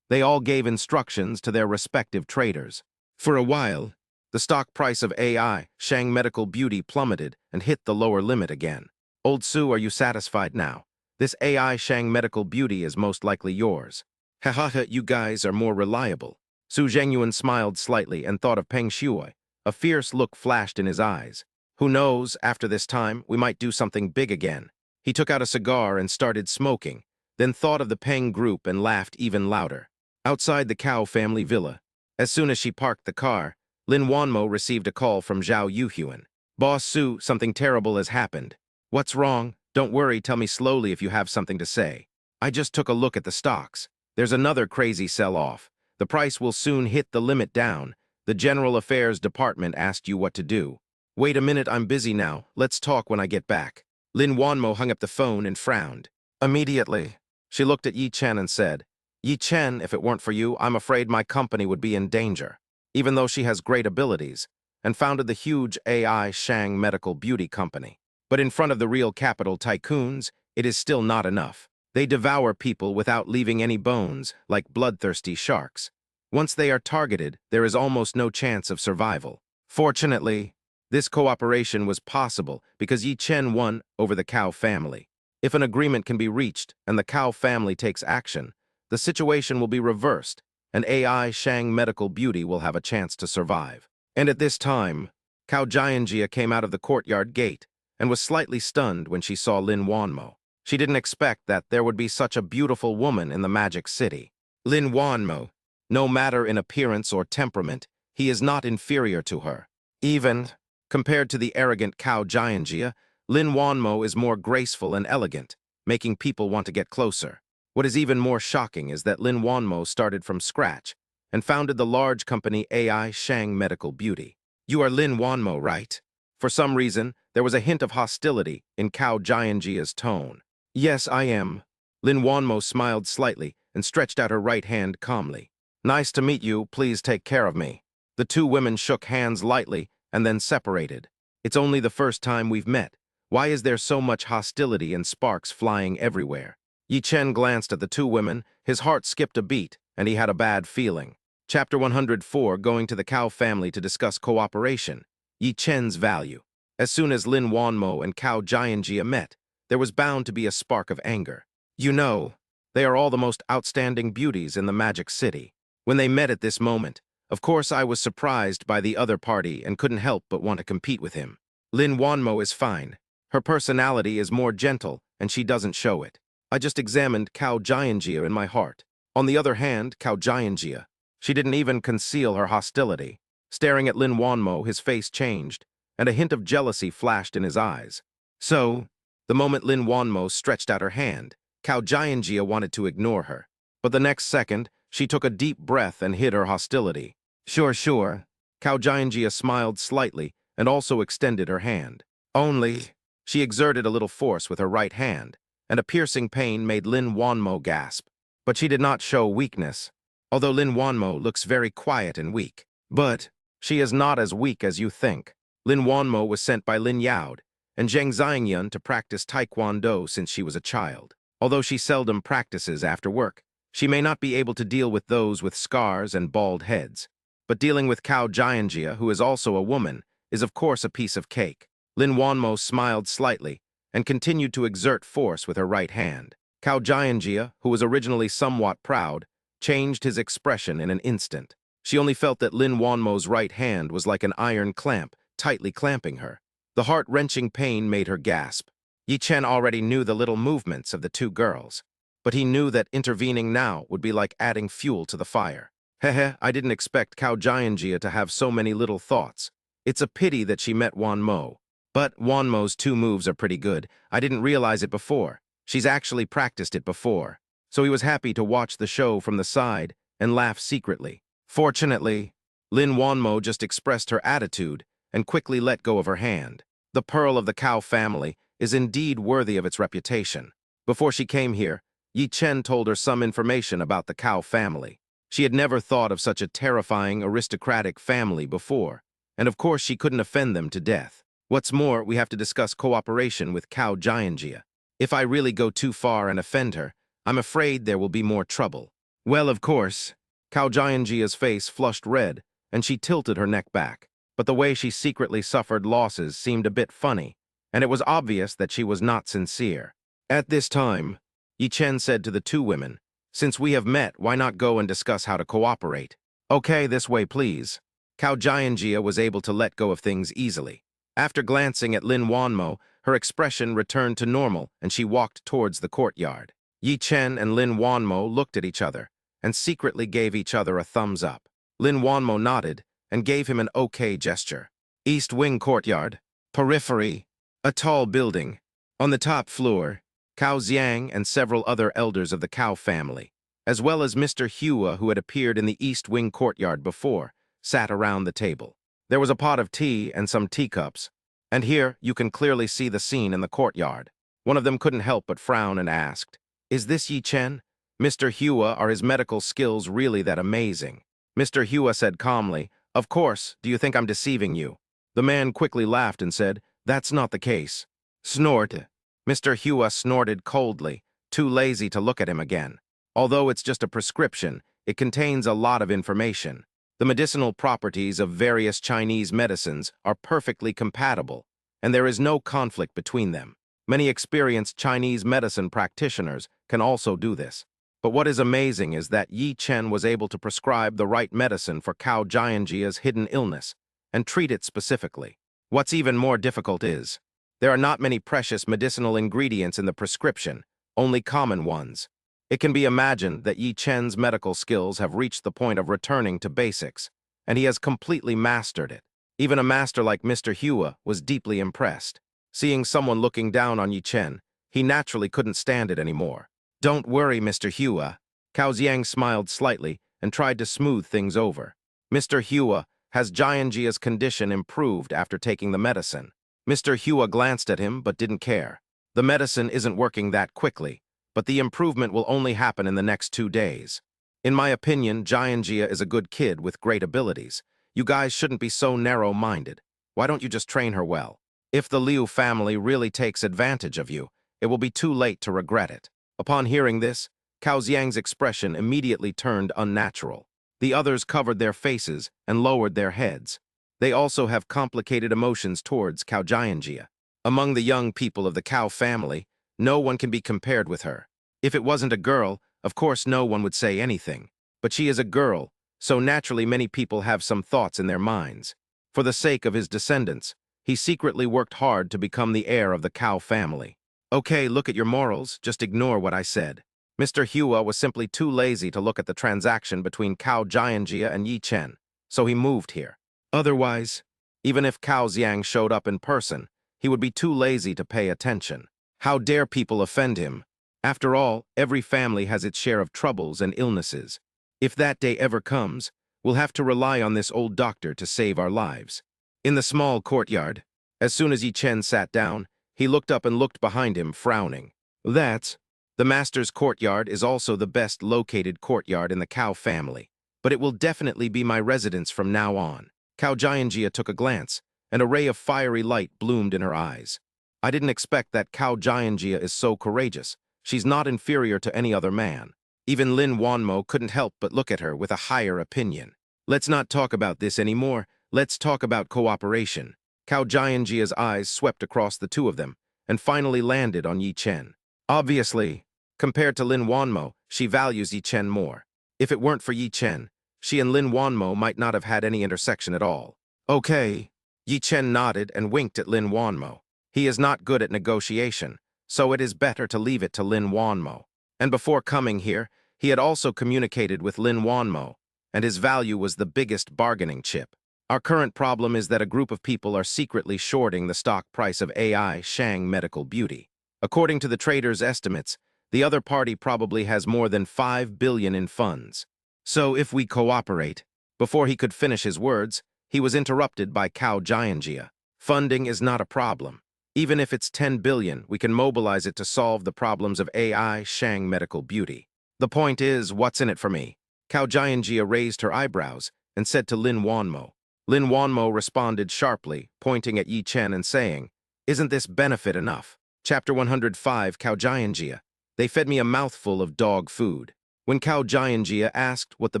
Speaker 1: they all gave instructions to their respective traders. For a while, the stock price of AI Shang medical beauty plummeted and hit the lower limit again. "Old Su, are you satisfied now? This AI Shang medical beauty is most likely yours." "Ha ha ha, you guys are more reliable." Su Zhengyuan smiled slightly and thought of Peng Shuai. A fierce look flashed in his eyes. "Who knows, after this time, we might do something big again." He took out a cigar and started smoking, then thought of the Peng group and laughed even louder. Outside the Cao family villa, as soon as she parked the car, Lin Wanmo received a call from Zhao Yuhuan. "Boss Su, something terrible has happened." "What's wrong? Don't worry, tell me slowly if you have something to say." "I just took a look at the stocks. There's another crazy sell-off. The price will soon hit the limit down. The General Affairs Department asked you what to do." "Wait a minute, I'm busy now. Let's talk when I get back." Lin Wanmo hung up the phone and frowned. Immediately, she looked at Yi Chen and said, "Yi Chen, if it weren't for you, I'm afraid my company would be in danger." Even though she has great abilities, and founded the huge AI Shang Medical Beauty Company. But in front of the real capital tycoons, it is still not enough. They devour people without leaving any bones, like bloodthirsty sharks. Once they are targeted, there is almost no chance of survival. Fortunately, this cooperation was possible because Yi Chen won over the Cao family. If an agreement can be reached and the Cao family takes action, the situation will be reversed, and AI Shang Medical Beauty will have a chance to survive. And at this time, Cao Jianjia came out of the courtyard gate and was slightly stunned when she saw Lin Wanmo. She didn't expect that there would be such a beautiful woman in the Magic City. Lin Wanmo, no matter in appearance or temperament, he is not inferior to her. Even compared to the arrogant Cao Jianjia, Lin Wanmo is more graceful and elegant, making people want to get closer. What is even more shocking is that Lin Wanmo started from scratch and founded the large company AI Shang Medical Beauty. "You are Lin Wanmo, right?" For some reason, there was a hint of hostility in Cao Jianjia's tone. "Yes, I am." Lin Wanmo smiled slightly and stretched out her right hand calmly. "Nice to meet you, please take care of me." The two women shook hands lightly and then separated. "It's only the first time we've met. Why is there so much hostility and sparks flying everywhere?" Yi Chen glanced at the two women, his heart skipped a beat, and he had a bad feeling. Chapter 104, going to the Cao family to discuss cooperation. Yi Chen's value. As soon as Lin Wanmo and Cao Jianjia met, there was bound to be a spark of anger. "You know, they are all the most outstanding beauties in the Magic City." When they met at this moment, of course I was surprised by the other party and couldn't help but want to compete with him. Lin Wanmo is fine. Her personality is more gentle, and she doesn't show it. I just examined Cao Jianjia in my heart. On the other hand, Cao Jianjia, she didn't even conceal her hostility. Staring at Lin Wanmo, his face changed, and a hint of jealousy flashed in his eyes. So, the moment Lin Wanmo stretched out her hand, Cao Jianjia wanted to ignore her. But the next second, she took a deep breath and hid her hostility. Sure. Cao Jianjia smiled slightly and also extended her hand. Only, she exerted a little force with her right hand, and a piercing pain made Lin Wanmo gasp. But she did not show weakness, although Lin Wanmo looks very quiet and weak. But she is not as weak as you think. Lin Wanmo was sent by Lin Yaod and Zheng Xiangyun to practice Taekwondo since she was a child. Although she seldom practices after work, she may not be able to deal with those with scars and bald heads. But dealing with Cao Jianjia, who is also a woman, is of course a piece of cake. Lin Wanmo smiled slightly and continued to exert force with her right hand. Cao Jianjia, who was originally somewhat proud, changed his expression in an instant. She only felt that Lin Wanmo's right hand was like an iron clamp, tightly clamping her. The heart-wrenching pain made her gasp. Yi Chen already knew the little movements of the two girls, but he knew that intervening now would be like adding fuel to the fire. Hehe, I didn't expect Cao Jianjia to have so many little thoughts. It's a pity that she met Wanmo. But Wanmo's two moves are pretty good. I didn't realize it before. She's actually practiced it before. So he was happy to watch the show from the side and laugh secretly. Fortunately, Lin Wanmo just expressed her attitude and quickly let go of her hand. The pearl of the Cao family is indeed worthy of its reputation. Before she came here, Yi Chen told her some information about the Cao family. She had never thought of such a terrifying aristocratic family before, and of course she couldn't offend them to death. What's more, we have to discuss cooperation with Cao Jianjia. If I really go too far and offend her, I'm afraid there will be more trouble. Well, of course. Cao Jianjia's face flushed red, and she tilted her neck back. But the way she secretly suffered losses seemed a bit funny, and it was obvious that she was not sincere. At this time, Yi Chen said to the two women, "Since we have met, why not go and discuss how to cooperate?" "Okay, this way, please." Cao Jianjia was able to let go of things easily. After glancing at Lin Wanmo, her expression returned to normal, and she walked towards the courtyard. Yi Chen and Lin Wanmo looked at each other and secretly gave each other a thumbs up. Lin Wanmo nodded and gave him an okay gesture. East Wing Courtyard. Periphery. A tall building. On the top floor, Cao Xiang and several other elders of the Cao family, as well as Mr. Hua, who had appeared in the East Wing Courtyard before, sat around the table. There was a pot of tea and some teacups, and here you can clearly see the scene in the courtyard. One of them couldn't help but frown and asked, "Is this Yi Chen? Mr. Hua, are his medical skills really that amazing?" Mr. Hua said calmly, "Of course, do you think I'm deceiving you?" The man quickly laughed and said, "That's not the case." Snort. Mr. Hua snorted coldly, too lazy to look at him again. Although it's just a prescription, it contains a lot of information. The medicinal properties of various Chinese medicines are perfectly compatible, and there is no conflict between them. Many experienced Chinese medicine practitioners can also do this. But what is amazing is that Yi Chen was able to prescribe the right medicine for Cao Jianjia's hidden illness and treat it specifically. What's even more difficult is, there are not many precious medicinal ingredients in the prescription, only common ones. It can be imagined that Yi Chen's medical skills have reached the point of returning to basics, and he has completely mastered it. Even a master like Mr. Hua was deeply impressed. Seeing someone looking down on Yi Chen, he naturally couldn't stand it anymore. "Don't worry, Mr. Hua." Cao Xiang smiled slightly and tried to smooth things over. "Mr. Hua, has Jianjia's condition improved after taking the medicine?" Mr. Hua glanced at him but didn't care. "The medicine isn't working that quickly, but the improvement will only happen in the next 2 days. In my opinion, Jianjia is a good kid with great abilities. You guys shouldn't be so narrow-minded. Why don't you just train her well? If the Liu family really takes advantage of you, it will be too late to regret it." Upon hearing this, Cao Xiang's expression immediately turned unnatural. The others covered their faces and lowered their heads. They also have complicated emotions towards Cao Jianjia. Among the young people of the Cao family, no one can be compared with her. If it wasn't a girl, of course no one would say anything. But she is a girl, so naturally many people have some thoughts in their minds. For the sake of his descendants, he secretly worked hard to become the heir of the Cao family. "Okay, look at your morals, just ignore what I said." Mr. Hua was simply too lazy to look at the transaction between Cao Jianjia and Yi Chen, so he moved here. Otherwise, even if Cao Xiang showed up in person, he would be too lazy to pay attention. How dare people offend him? After all, every family has its share of troubles and illnesses. If that day ever comes, we'll have to rely on this old doctor to save our lives. In the small courtyard, as soon as Yi Chen sat down, he looked up and looked behind him, frowning. The master's courtyard is also the best located courtyard in the Cao family, but it will definitely be my residence from now on." Cao Jianjia took a glance, and a ray of fiery light bloomed in her eyes. "I didn't expect that Cao Jianjia is so courageous. She's not inferior to any other man." Even Lin Wanmo couldn't help but look at her with a higher opinion. "Let's not talk about this anymore. Let's talk about cooperation." Cao Jianjia's eyes swept across the two of them and finally landed on Yi Chen. Obviously, compared to Lin Wanmo, she values Yi Chen more. If it weren't for Yi Chen, she and Lin Wanmo might not have had any intersection at all. "Okay." Yi Chen nodded and winked at Lin Wanmo. He is not good at negotiation, so it is better to leave it to Lin Wanmo. And before coming here, he had also communicated with Lin Wanmo, and his value was the biggest bargaining chip. "Our current problem is that a group of people are secretly shorting the stock price of AI Shang Medical Beauty. According to the trader's estimates, the other party probably has more than 5 billion in funds. So if we cooperate..." Before he could finish his words, He was interrupted by Cao Jianjia. Funding is not a problem. Even if it's 10 billion, we can mobilize it to solve the problems of AI, Shang medical beauty. The point is, what's in it for me? Cao Jianjia raised her eyebrows and said to Lin Wanmo. Lin Wanmo responded sharply, pointing at Yi Chen and saying, "Isn't this benefit enough?" Chapter 105, Cao Jianjia. They fed me a mouthful of dog food. When Cao Jianjia asked what the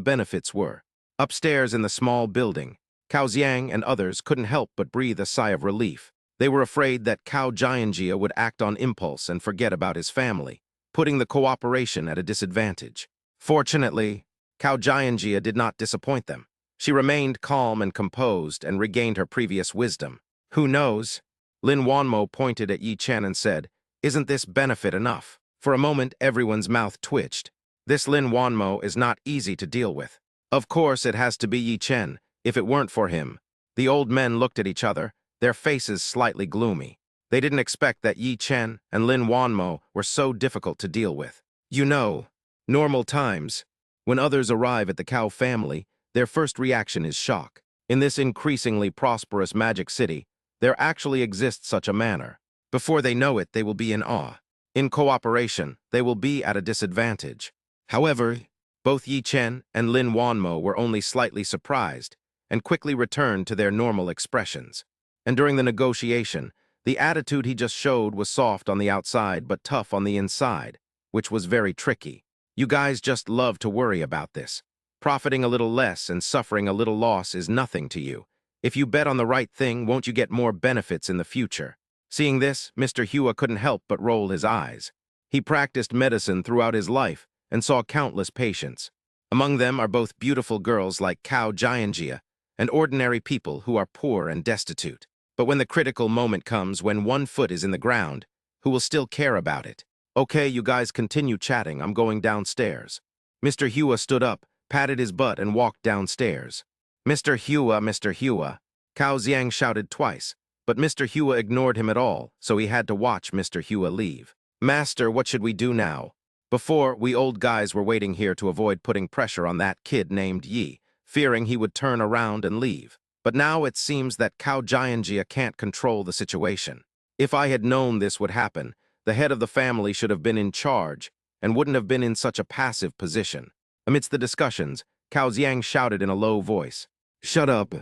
Speaker 1: benefits were, upstairs in the small building, Cao Xiang and others couldn't help but breathe a sigh of relief. They were afraid that Cao Jianjia would act on impulse and forget about his family, putting the cooperation at a disadvantage. Fortunately, Cao Jianjia did not disappoint them. She remained calm and composed and regained her previous wisdom. Who knows? Lin Wanmo pointed at Yi Chen and said, "Isn't this benefit enough?" For a moment, everyone's mouth twitched. This Lin Wanmo is not easy to deal with. Of course, it has to be Yi Chen. If it weren't for him. The old men looked at each other, their faces slightly gloomy. They didn't expect that Yi Chen and Lin Wanmo were so difficult to deal with. You know, normal times, when others arrive at the Cao family, their first reaction is shock. In this increasingly prosperous magic city, there actually exists such a manner. Before they know it, they will be in awe. In cooperation, they will be at a disadvantage. However, both Yi Chen and Lin Wanmo were only slightly surprised and quickly returned to their normal expressions. And during the negotiation, the attitude he just showed was soft on the outside but tough on the inside, which was very tricky. You guys just love to worry about this. Profiting a little less and suffering a little loss is nothing to you. If you bet on the right thing, won't you get more benefits in the future? Seeing this, Mr. Hua couldn't help but roll his eyes. He practiced medicine throughout his life and saw countless patients. Among them are both beautiful girls like Cao Jianjia and ordinary people who are poor and destitute. But when the critical moment comes, when one foot is in the ground, who will still care about it? Okay, you guys continue chatting, I'm going downstairs. Mr. Hua stood up, patted his butt, and walked downstairs. Mr. Hua, Mr. Hua. Cao Xiang shouted twice, but Mr. Hua ignored him at all, so he had to watch Mr. Hua leave. Master, what should we do now? Before, we old guys were waiting here to avoid putting pressure on that kid named Yi, fearing he would turn around and leave. But now it seems that Cao Jianjia can't control the situation. If I had known this would happen, the head of the family should have been in charge and wouldn't have been in such a passive position. Amidst the discussions, Cao Xiang shouted in a low voice, "Shut up."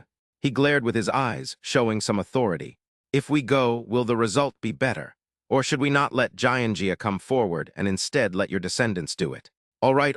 Speaker 1: He glared with his eyes, showing some authority. If we go, will the result be better? Or should we not let Jianjia come forward and instead let your descendants do it? All right,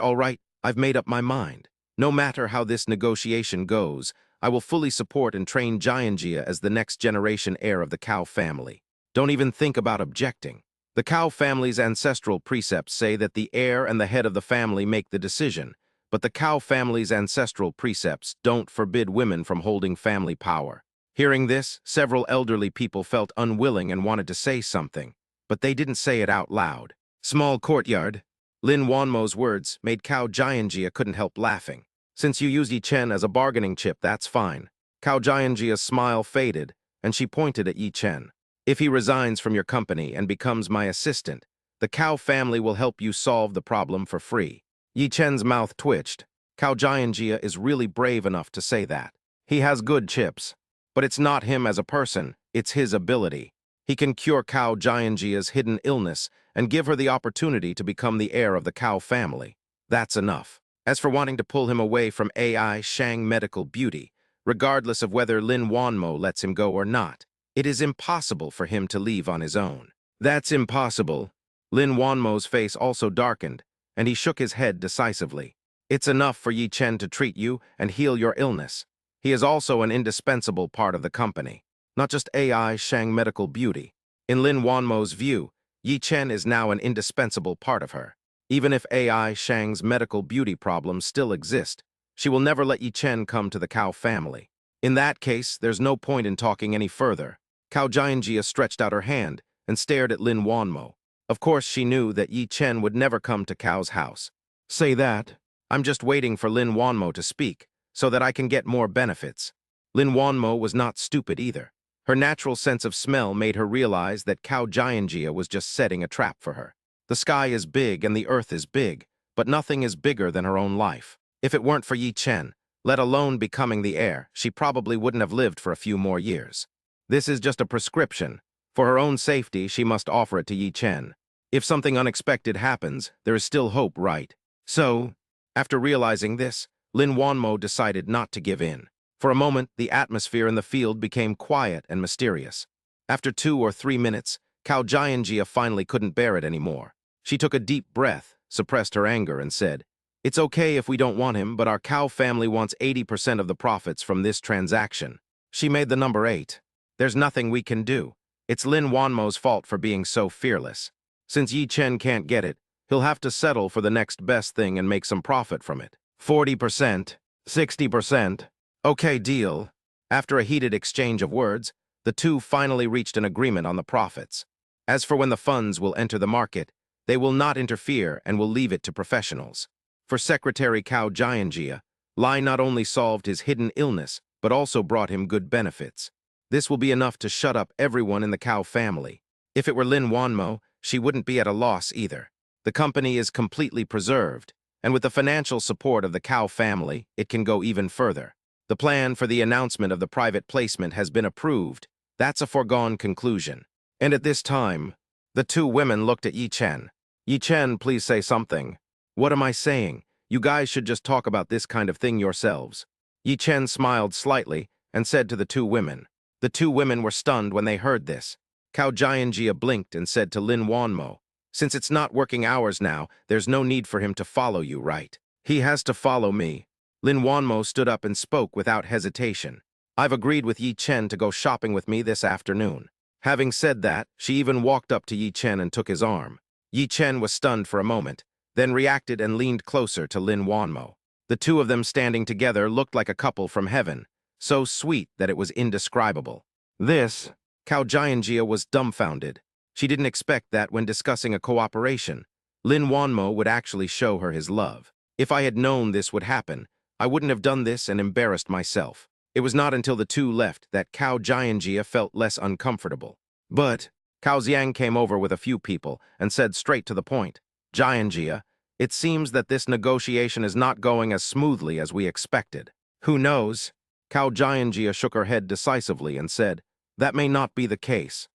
Speaker 1: I've made up my mind. No matter how this negotiation goes, I will fully support and train Jianjia as the next generation heir of the Cao family. Don't even think about objecting. The Cao family's ancestral precepts say that the heir and the head of the family make the decision, but the Cao family's ancestral precepts don't forbid women from holding family power. Hearing this, several elderly people felt unwilling and wanted to say something, but they didn't say it out loud. Small courtyard. Lin Wanmo's words made Cao Jianjia couldn't help laughing. Since you use Yi Chen as a bargaining chip, that's fine. Cao Jianjia's smile faded, and she pointed at Yi Chen. If he resigns from your company and becomes my assistant, the Cao family will help you solve the problem for free. Yi Chen's mouth twitched. Cao Jianjia is really brave enough to say that. He has good chips. But it's not him as a person, it's his ability. He can cure Cao Jianjia's hidden illness and give her the opportunity to become the heir of the Cao family. That's enough. As for wanting to pull him away from AI Shang medical beauty, regardless of whether Lin Wanmo lets him go or not, it is impossible for him to leave on his own. That's impossible. Lin Wanmo's face also darkened, and he shook his head decisively. It's enough for Yi Chen to treat you and heal your illness. He is also an indispensable part of the company, not just AI Shang medical beauty. In Lin Wanmo's view, Yi Chen is now an indispensable part of her. Even if AI Shang's medical beauty problems still exist, she will never let Yi Chen come to the Cao family. In that case, there's no point in talking any further. Cao Jianjia stretched out her hand and stared at Lin Wanmo. Of course, she knew that Yi Chen would never come to Cao's house. Say that. I'm just waiting for Lin Wanmo to speak, so that I can get more benefits. Lin Wanmo was not stupid either. Her natural sense of smell made her realize that Cao Jianjia was just setting a trap for her. The sky is big and the earth is big, but nothing is bigger than her own life. If it weren't for Yi Chen, let alone becoming the heir. She probably wouldn't have lived for a few more years. This is just a prescription. For her own safety, she must offer it to Yi Chen. If something unexpected happens, there is still hope, right? So, after realizing this, Lin Wanmo decided not to give in. For a moment, the atmosphere in the field became quiet and mysterious. After 2 or 3 minutes, Cao Jianjia finally couldn't bear it anymore. She took a deep breath, suppressed her anger, and said, "It's okay if we don't want him, but our Cao family wants 80% of the profits from this transaction." She made the number 8. There's nothing we can do. It's Lin Wanmo's fault for being so fearless. Since Yi Chen can't get it, he'll have to settle for the next best thing and make some profit from it. 40%, 60%. Okay, deal. After a heated exchange of words, the two finally reached an agreement on the profits. As for when the funds will enter the market, they will not interfere and will leave it to professionals. For Secretary Cao Jianjia, Lai not only solved his hidden illness, but also brought him good benefits. This will be enough to shut up everyone in the Cao family. If it were Lin Wanmo, she wouldn't be at a loss either. The company is completely preserved, and with the financial support of the Cao family, it can go even further. The plan for the announcement of the private placement has been approved. That's a foregone conclusion. And at this time, the two women looked at Yi Chen. "Yi Chen, please say something." "What am I saying? You guys should just talk about this kind of thing yourselves." Yi Chen smiled slightly and said to the two women. The two women were stunned when they heard this. Cao Jianjia blinked and said to Lin Wanmo, "Since it's not working hours now, there's no need for him to follow you, right? He has to follow me." Lin Wanmo stood up and spoke without hesitation. "I've agreed with Yi Chen to go shopping with me this afternoon." Having said that, she even walked up to Yi Chen and took his arm. Yi Chen was stunned for a moment, then reacted and leaned closer to Lin Wanmo. The two of them standing together looked like a couple from heaven, so sweet that it was indescribable. Cao Jianjia was dumbfounded. She didn't expect that when discussing a cooperation, Lin Wanmo would actually show her his love. "If I had known this would happen, I wouldn't have done this and embarrassed myself." It was not until the two left that Cao Jianjia felt less uncomfortable. But Cao Xiang came over with a few people and said straight to the point, "Jianjia, it seems that this negotiation is not going as smoothly as we expected." "Who knows?" Cao Jianjia shook her head decisively and said, "That may not be the case.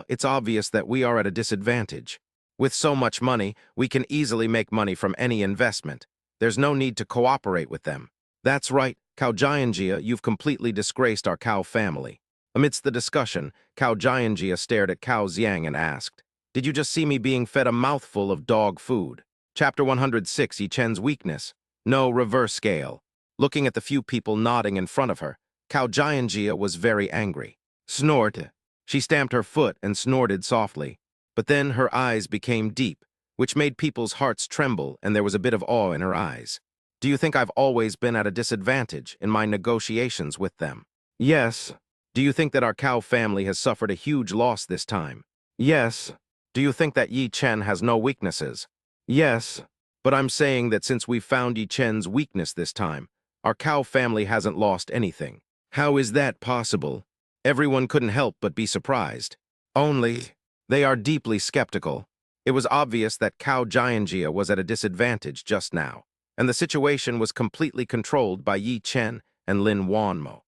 Speaker 1: It's obvious that we are at a disadvantage. With so much money, we can easily make money from any investment. There's no need to cooperate with them." "That's right, Cao Jianjia, you've completely disgraced our Cao family." Amidst the discussion, Cao Jianjia stared at Cao Xiang and asked, "Did you just see me being fed a mouthful of dog food?" Chapter 106, Yi Chen's Weakness. No reverse scale. Looking at the few people nodding in front of her, Cao Jianjia was very angry. "Snort." She stamped her foot and snorted softly. But then her eyes became deep, which made people's hearts tremble, and there was a bit of awe in her eyes. "Do you think I've always been at a disadvantage in my negotiations with them?" "Yes." "Do you think that our Cao family has suffered a huge loss this time?" "Yes." "Do you think that Yi Chen has no weaknesses?" "Yes." "But I'm saying that since we've found Yi Chen's weakness this time, our Cao family hasn't lost anything." "How is that possible?" Everyone couldn't help but be surprised. "Only, they are deeply skeptical." It was obvious that Cao Jianjia was at a disadvantage just now, and the situation was completely controlled by Yi Chen and Lin Wanmo.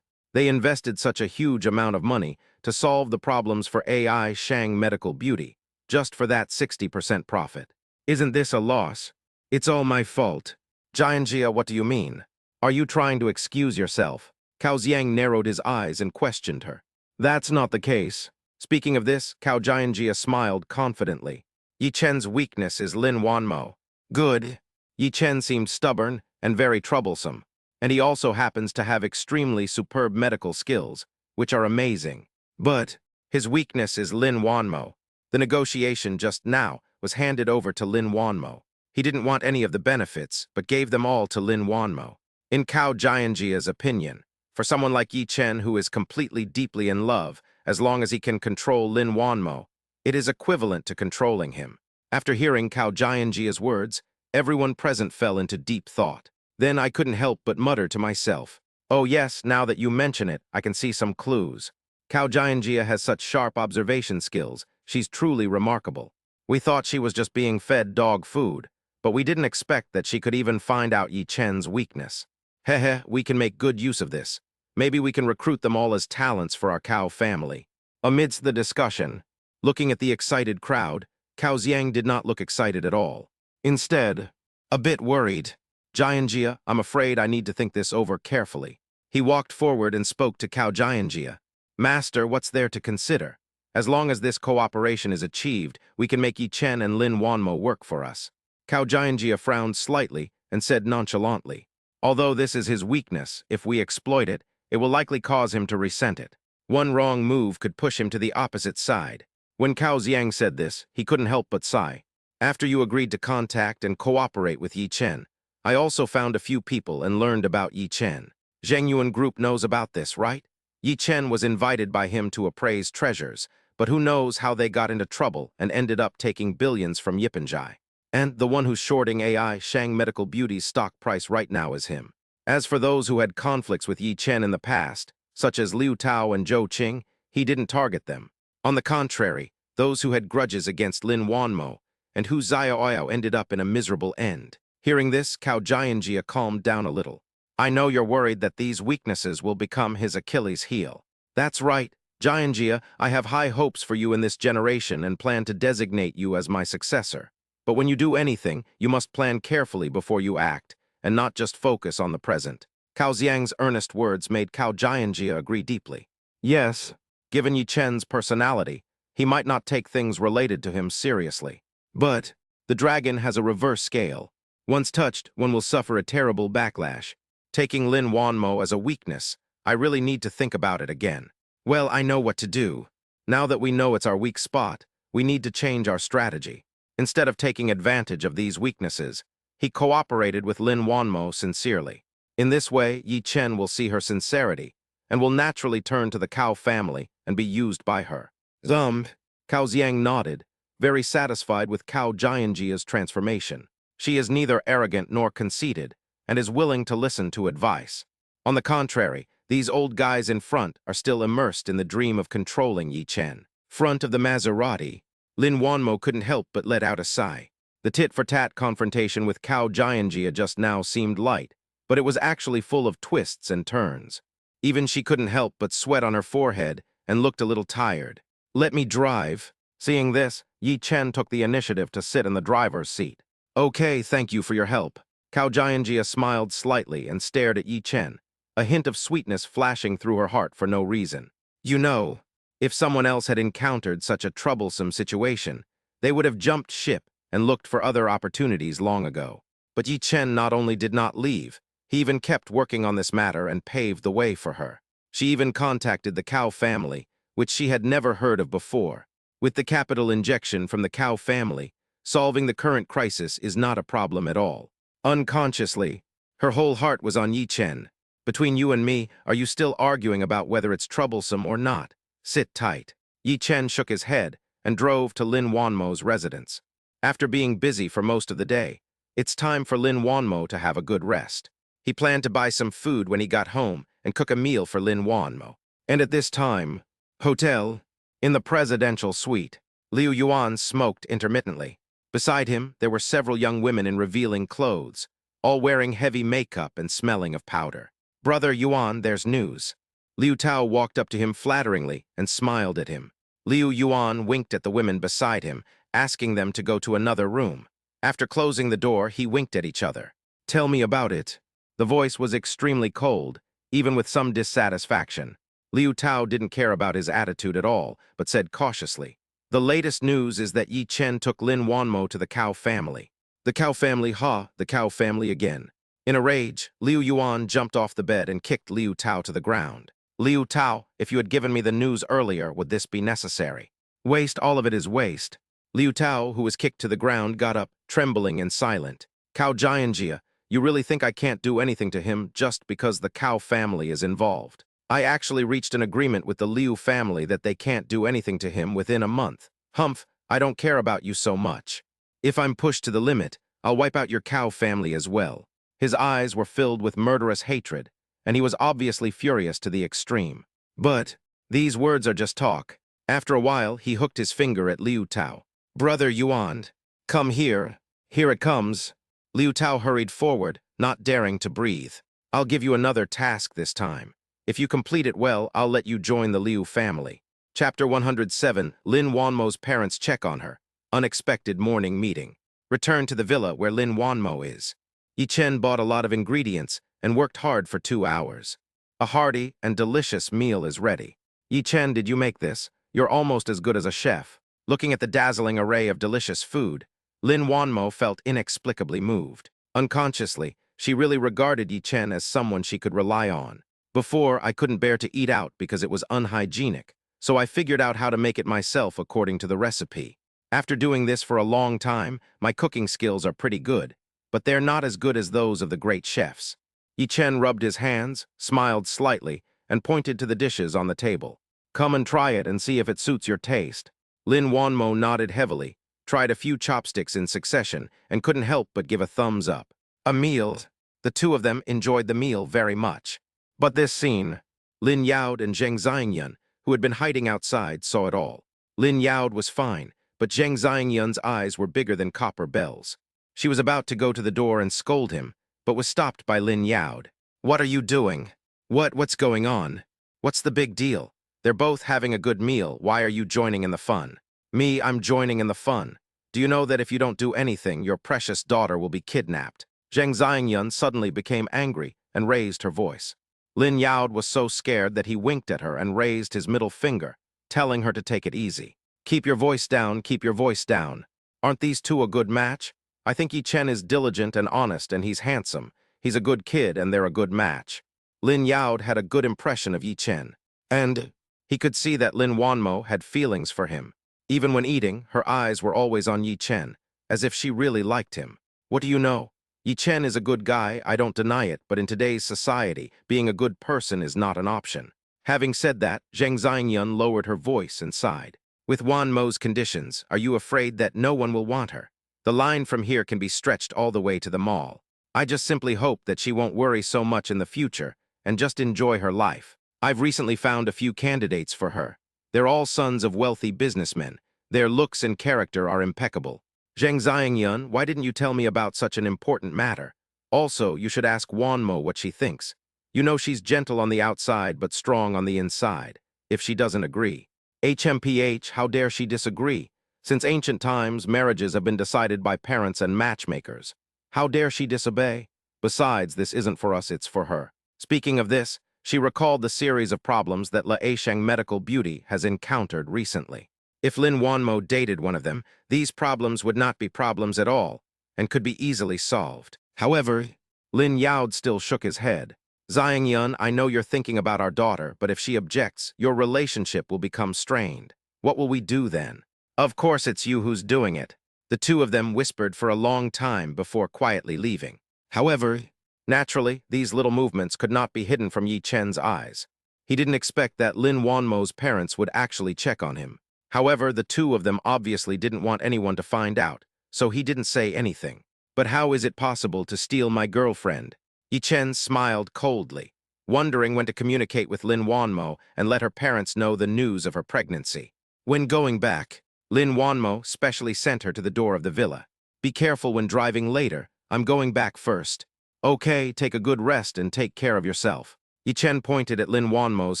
Speaker 1: They invested such a huge amount of money to solve the problems for AI Shang Medical Beauty, just for that 60% profit. Isn't this a loss? "It's all my fault." "Jianjia, what do you mean? Are you trying to excuse yourself?" Cao Xiang narrowed his eyes and questioned her. "That's not the case." Speaking of this, Cao Jianjia smiled confidently. "Yi Chen's weakness is Lin Wanmo." "Good." Yi Chen seemed stubborn and very troublesome, and he also happens to have extremely superb medical skills, which are amazing. But his weakness is Lin Wanmo. The negotiation just now was handed over to Lin Wanmo. He didn't want any of the benefits, but gave them all to Lin Wanmo. In Cao Jianjia's opinion, for someone like Yi Chen who is completely deeply in love, as long as he can control Lin Wanmo, it is equivalent to controlling him. After hearing Cao Jianjia's words, everyone present fell into deep thought. Then I couldn't help but mutter to myself, "Oh yes, now that you mention it, I can see some clues." Cao Jianjia has such sharp observation skills. She's truly remarkable. We thought she was just being fed dog food, but we didn't expect that she could even find out Yi Chen's weakness. Heh, we can make good use of this. Maybe we can recruit them all as talents for our cow family. Amidst the discussion, looking at the excited crowd, Cao Xiang did not look excited at all. Instead, a bit worried. Jianjia, I'm afraid I need to think this over carefully. He walked forward and spoke to Cao Jianjia. Master, what's there to consider? As long as this cooperation is achieved, we can make Yi Chen and Lin Wanmo work for us. Cao Jianjia frowned slightly and said nonchalantly, although this is his weakness, if we exploit it, it will likely cause him to resent it. One wrong move could push him to the opposite side. When Cao Xiang said this, he couldn't help but sigh. After you agreed to contact and cooperate with Yi Chen, I also found a few people and learned about Yi Chen. Zheng Yuan Group knows about this, right? Yi Chen was invited by him to appraise treasures, but who knows how they got into trouble and ended up taking billions from Yipanjai. And the one who's shorting AI Shang Medical Beauty's stock price right now is him. As for those who had conflicts with Yi Chen in the past, such as Liu Tao and Zhou Qing, he didn't target them. On the contrary, those who had grudges against Lin Wanmo and whose Xiaoyao ended up in a miserable end. Hearing this, Cao Jianjia calmed down a little. I know you're worried that these weaknesses will become his Achilles heel. That's right, Jianjia, I have high hopes for you in this generation and plan to designate you as my successor. But when you do anything, you must plan carefully before you act, and not just focus on the present. Cao Xiang's earnest words made Cao Jianjia agree deeply. Yes, given Yi Chen's personality, he might not take things related to him seriously. But the dragon has a reverse scale. Once touched, one will suffer a terrible backlash. Taking Lin Wanmo as a weakness, I really need to think about it again. Well, I know what to do. Now that we know it's our weak spot, we need to change our strategy. Instead of taking advantage of these weaknesses, he cooperated with Lin Wanmo sincerely. In this way, Yi Chen will see her sincerity and will naturally turn to the Cao family and be used by her. Cao Xiang nodded, very satisfied with Cao Jianjia's transformation. She is neither arrogant nor conceited and is willing to listen to advice. On the contrary, these old guys in front are still immersed in the dream of controlling Yi Chen. Front of the Maserati, Lin Wanmo couldn't help but let out a sigh. The tit-for-tat confrontation with Cao Jianjia just now seemed light, but it was actually full of twists and turns. Even she couldn't help but sweat on her forehead and looked a little tired. Let me drive. Seeing this, Yi Chen took the initiative to sit in the driver's seat. Okay, thank you for your help. Cao Jianjia smiled slightly and stared at Yi Chen, a hint of sweetness flashing through her heart for no reason. You know, if someone else had encountered such a troublesome situation, they would have jumped ship and looked for other opportunities long ago. But Yi Chen not only did not leave, he even kept working on this matter and paved the way for her. She even contacted the Cao family, which she had never heard of before. With the capital injection from the Cao family, solving the current crisis is not a problem at all. Unconsciously, her whole heart was on Yi Chen. Between you and me, are you still arguing about whether it's troublesome or not? Sit tight. Yi Chen shook his head and drove to Lin Wanmo's residence. After being busy for most of the day, it's time for Lin Wanmo to have a good rest. He planned to buy some food when he got home and cook a meal for Lin Wanmo. And at this time, hotel, in the presidential suite, Liu Yuan smoked intermittently. Beside him, there were several young women in revealing clothes, all wearing heavy makeup and smelling of powder. Brother Yuan, there's news. Liu Tao walked up to him flatteringly and smiled at him. Liu Yuan winked at the women beside him, asking them to go to another room. After closing the door, he winked at each other. Tell me about it. The voice was extremely cold, even with some dissatisfaction. Liu Tao didn't care about his attitude at all, but said cautiously, the latest news is that Yi Chen took Lin Wanmo to the Cao family. The Cao family, the Cao family again. In a rage, Liu Yuan jumped off the bed and kicked Liu Tao to the ground. Liu Tao, if you had given me the news earlier, would this be necessary? Waste, all of it is waste. Liu Tao, who was kicked to the ground, got up, trembling and silent. Cao Jianjia, you really think I can't do anything to him just because the Cao family is involved? I actually reached an agreement with the Liu family that they can't do anything to him within a month. Humph, I don't care about you so much. If I'm pushed to the limit, I'll wipe out your Cao family as well. His eyes were filled with murderous hatred, and he was obviously furious to the extreme. But these words are just talk. After a while, he hooked his finger at Liu Tao. Brother Yuan, come here. Here it comes. Liu Tao hurried forward, not daring to breathe. I'll give you another task this time. If you complete it well, I'll let you join the Liu family. Chapter 107, Lin Wanmo's parents check on her. Unexpected morning meeting. Return to the villa where Lin Wanmo is. Yi Chen bought a lot of ingredients and worked hard for 2 hours. A hearty and delicious meal is ready. Yi Chen, did you make this? You're almost as good as a chef. Looking at the dazzling array of delicious food, Lin Wanmo felt inexplicably moved. Unconsciously, she really regarded Yi Chen as someone she could rely on. Before, I couldn't bear to eat out because it was unhygienic, so I figured out how to make it myself according to the recipe. After doing this for a long time, my cooking skills are pretty good, but they're not as good as those of the great chefs. Yi Chen rubbed his hands, smiled slightly, and pointed to the dishes on the table. Come and try it and see if it suits your taste. Lin Wanmo nodded heavily, tried a few chopsticks in succession, and couldn't help but give a thumbs up. A meal. The two of them enjoyed the meal very much. But this scene, Lin Yaod and Zheng Xiangyun, who had been hiding outside, saw it all. Lin Yaod was fine, but Zheng Xiangyun's eyes were bigger than copper bells. She was about to go to the door and scold him, but was stopped by Lin Yaod. What are you doing? What's going on? What's the big deal? They're both having a good meal. Why are you joining in the fun? Me, I'm joining in the fun. Do you know that if you don't do anything, your precious daughter will be kidnapped? Zheng Xiangyun suddenly became angry and raised her voice. Lin Yaod was so scared that he winked at her and raised his middle finger, telling her to take it easy. Keep your voice down, keep your voice down. Aren't these two a good match? I think Yi Chen is diligent and honest and he's handsome. He's a good kid and they're a good match. Lin Yaod had a good impression of Yi Chen. And he could see that Lin Wanmo had feelings for him. Even when eating, her eyes were always on Yi Chen, as if she really liked him. What do you know? Yi Chen is a good guy, I don't deny it, but in today's society, being a good person is not an option. Having said that, Zheng Xiangyun lowered her voice and sighed. With Wanmo's conditions, are you afraid that no one will want her? The line from here can be stretched all the way to the mall. I just simply hope that she won't worry so much in the future and just enjoy her life. I've recently found a few candidates for her. They're all sons of wealthy businessmen. Their looks and character are impeccable. Zheng Xiangyun, why didn't you tell me about such an important matter? Also, you should ask Wanmo what she thinks. You know she's gentle on the outside but strong on the inside, if she doesn't agree. HMPH, how dare she disagree? Since ancient times, marriages have been decided by parents and matchmakers. How dare she disobey? Besides, this isn't for us, it's for her. Speaking of this, she recalled the series of problems that La Aisheng Medical Beauty has encountered recently. If Lin Wanmo dated one of them, these problems would not be problems at all, and could be easily solved. However, Lin Yaod still shook his head. Xiangyun, I know you're thinking about our daughter, but if she objects, your relationship will become strained. What will we do then? Of course it's you who's doing it. The two of them whispered for a long time before quietly leaving. However, naturally, these little movements could not be hidden from Yi Chen's eyes. He didn't expect that Lin Wanmo's parents would actually check on him. However, the two of them obviously didn't want anyone to find out, so he didn't say anything. But how is it possible to steal my girlfriend? Yi Chen smiled coldly, wondering when to communicate with Lin Wanmo and let her parents know the news of her pregnancy. When going back, Lin Wanmo specially sent her to the door of the villa. Be careful when driving later. I'm going back first. Okay, take a good rest and take care of yourself. Yi Chen pointed at Lin Wanmo's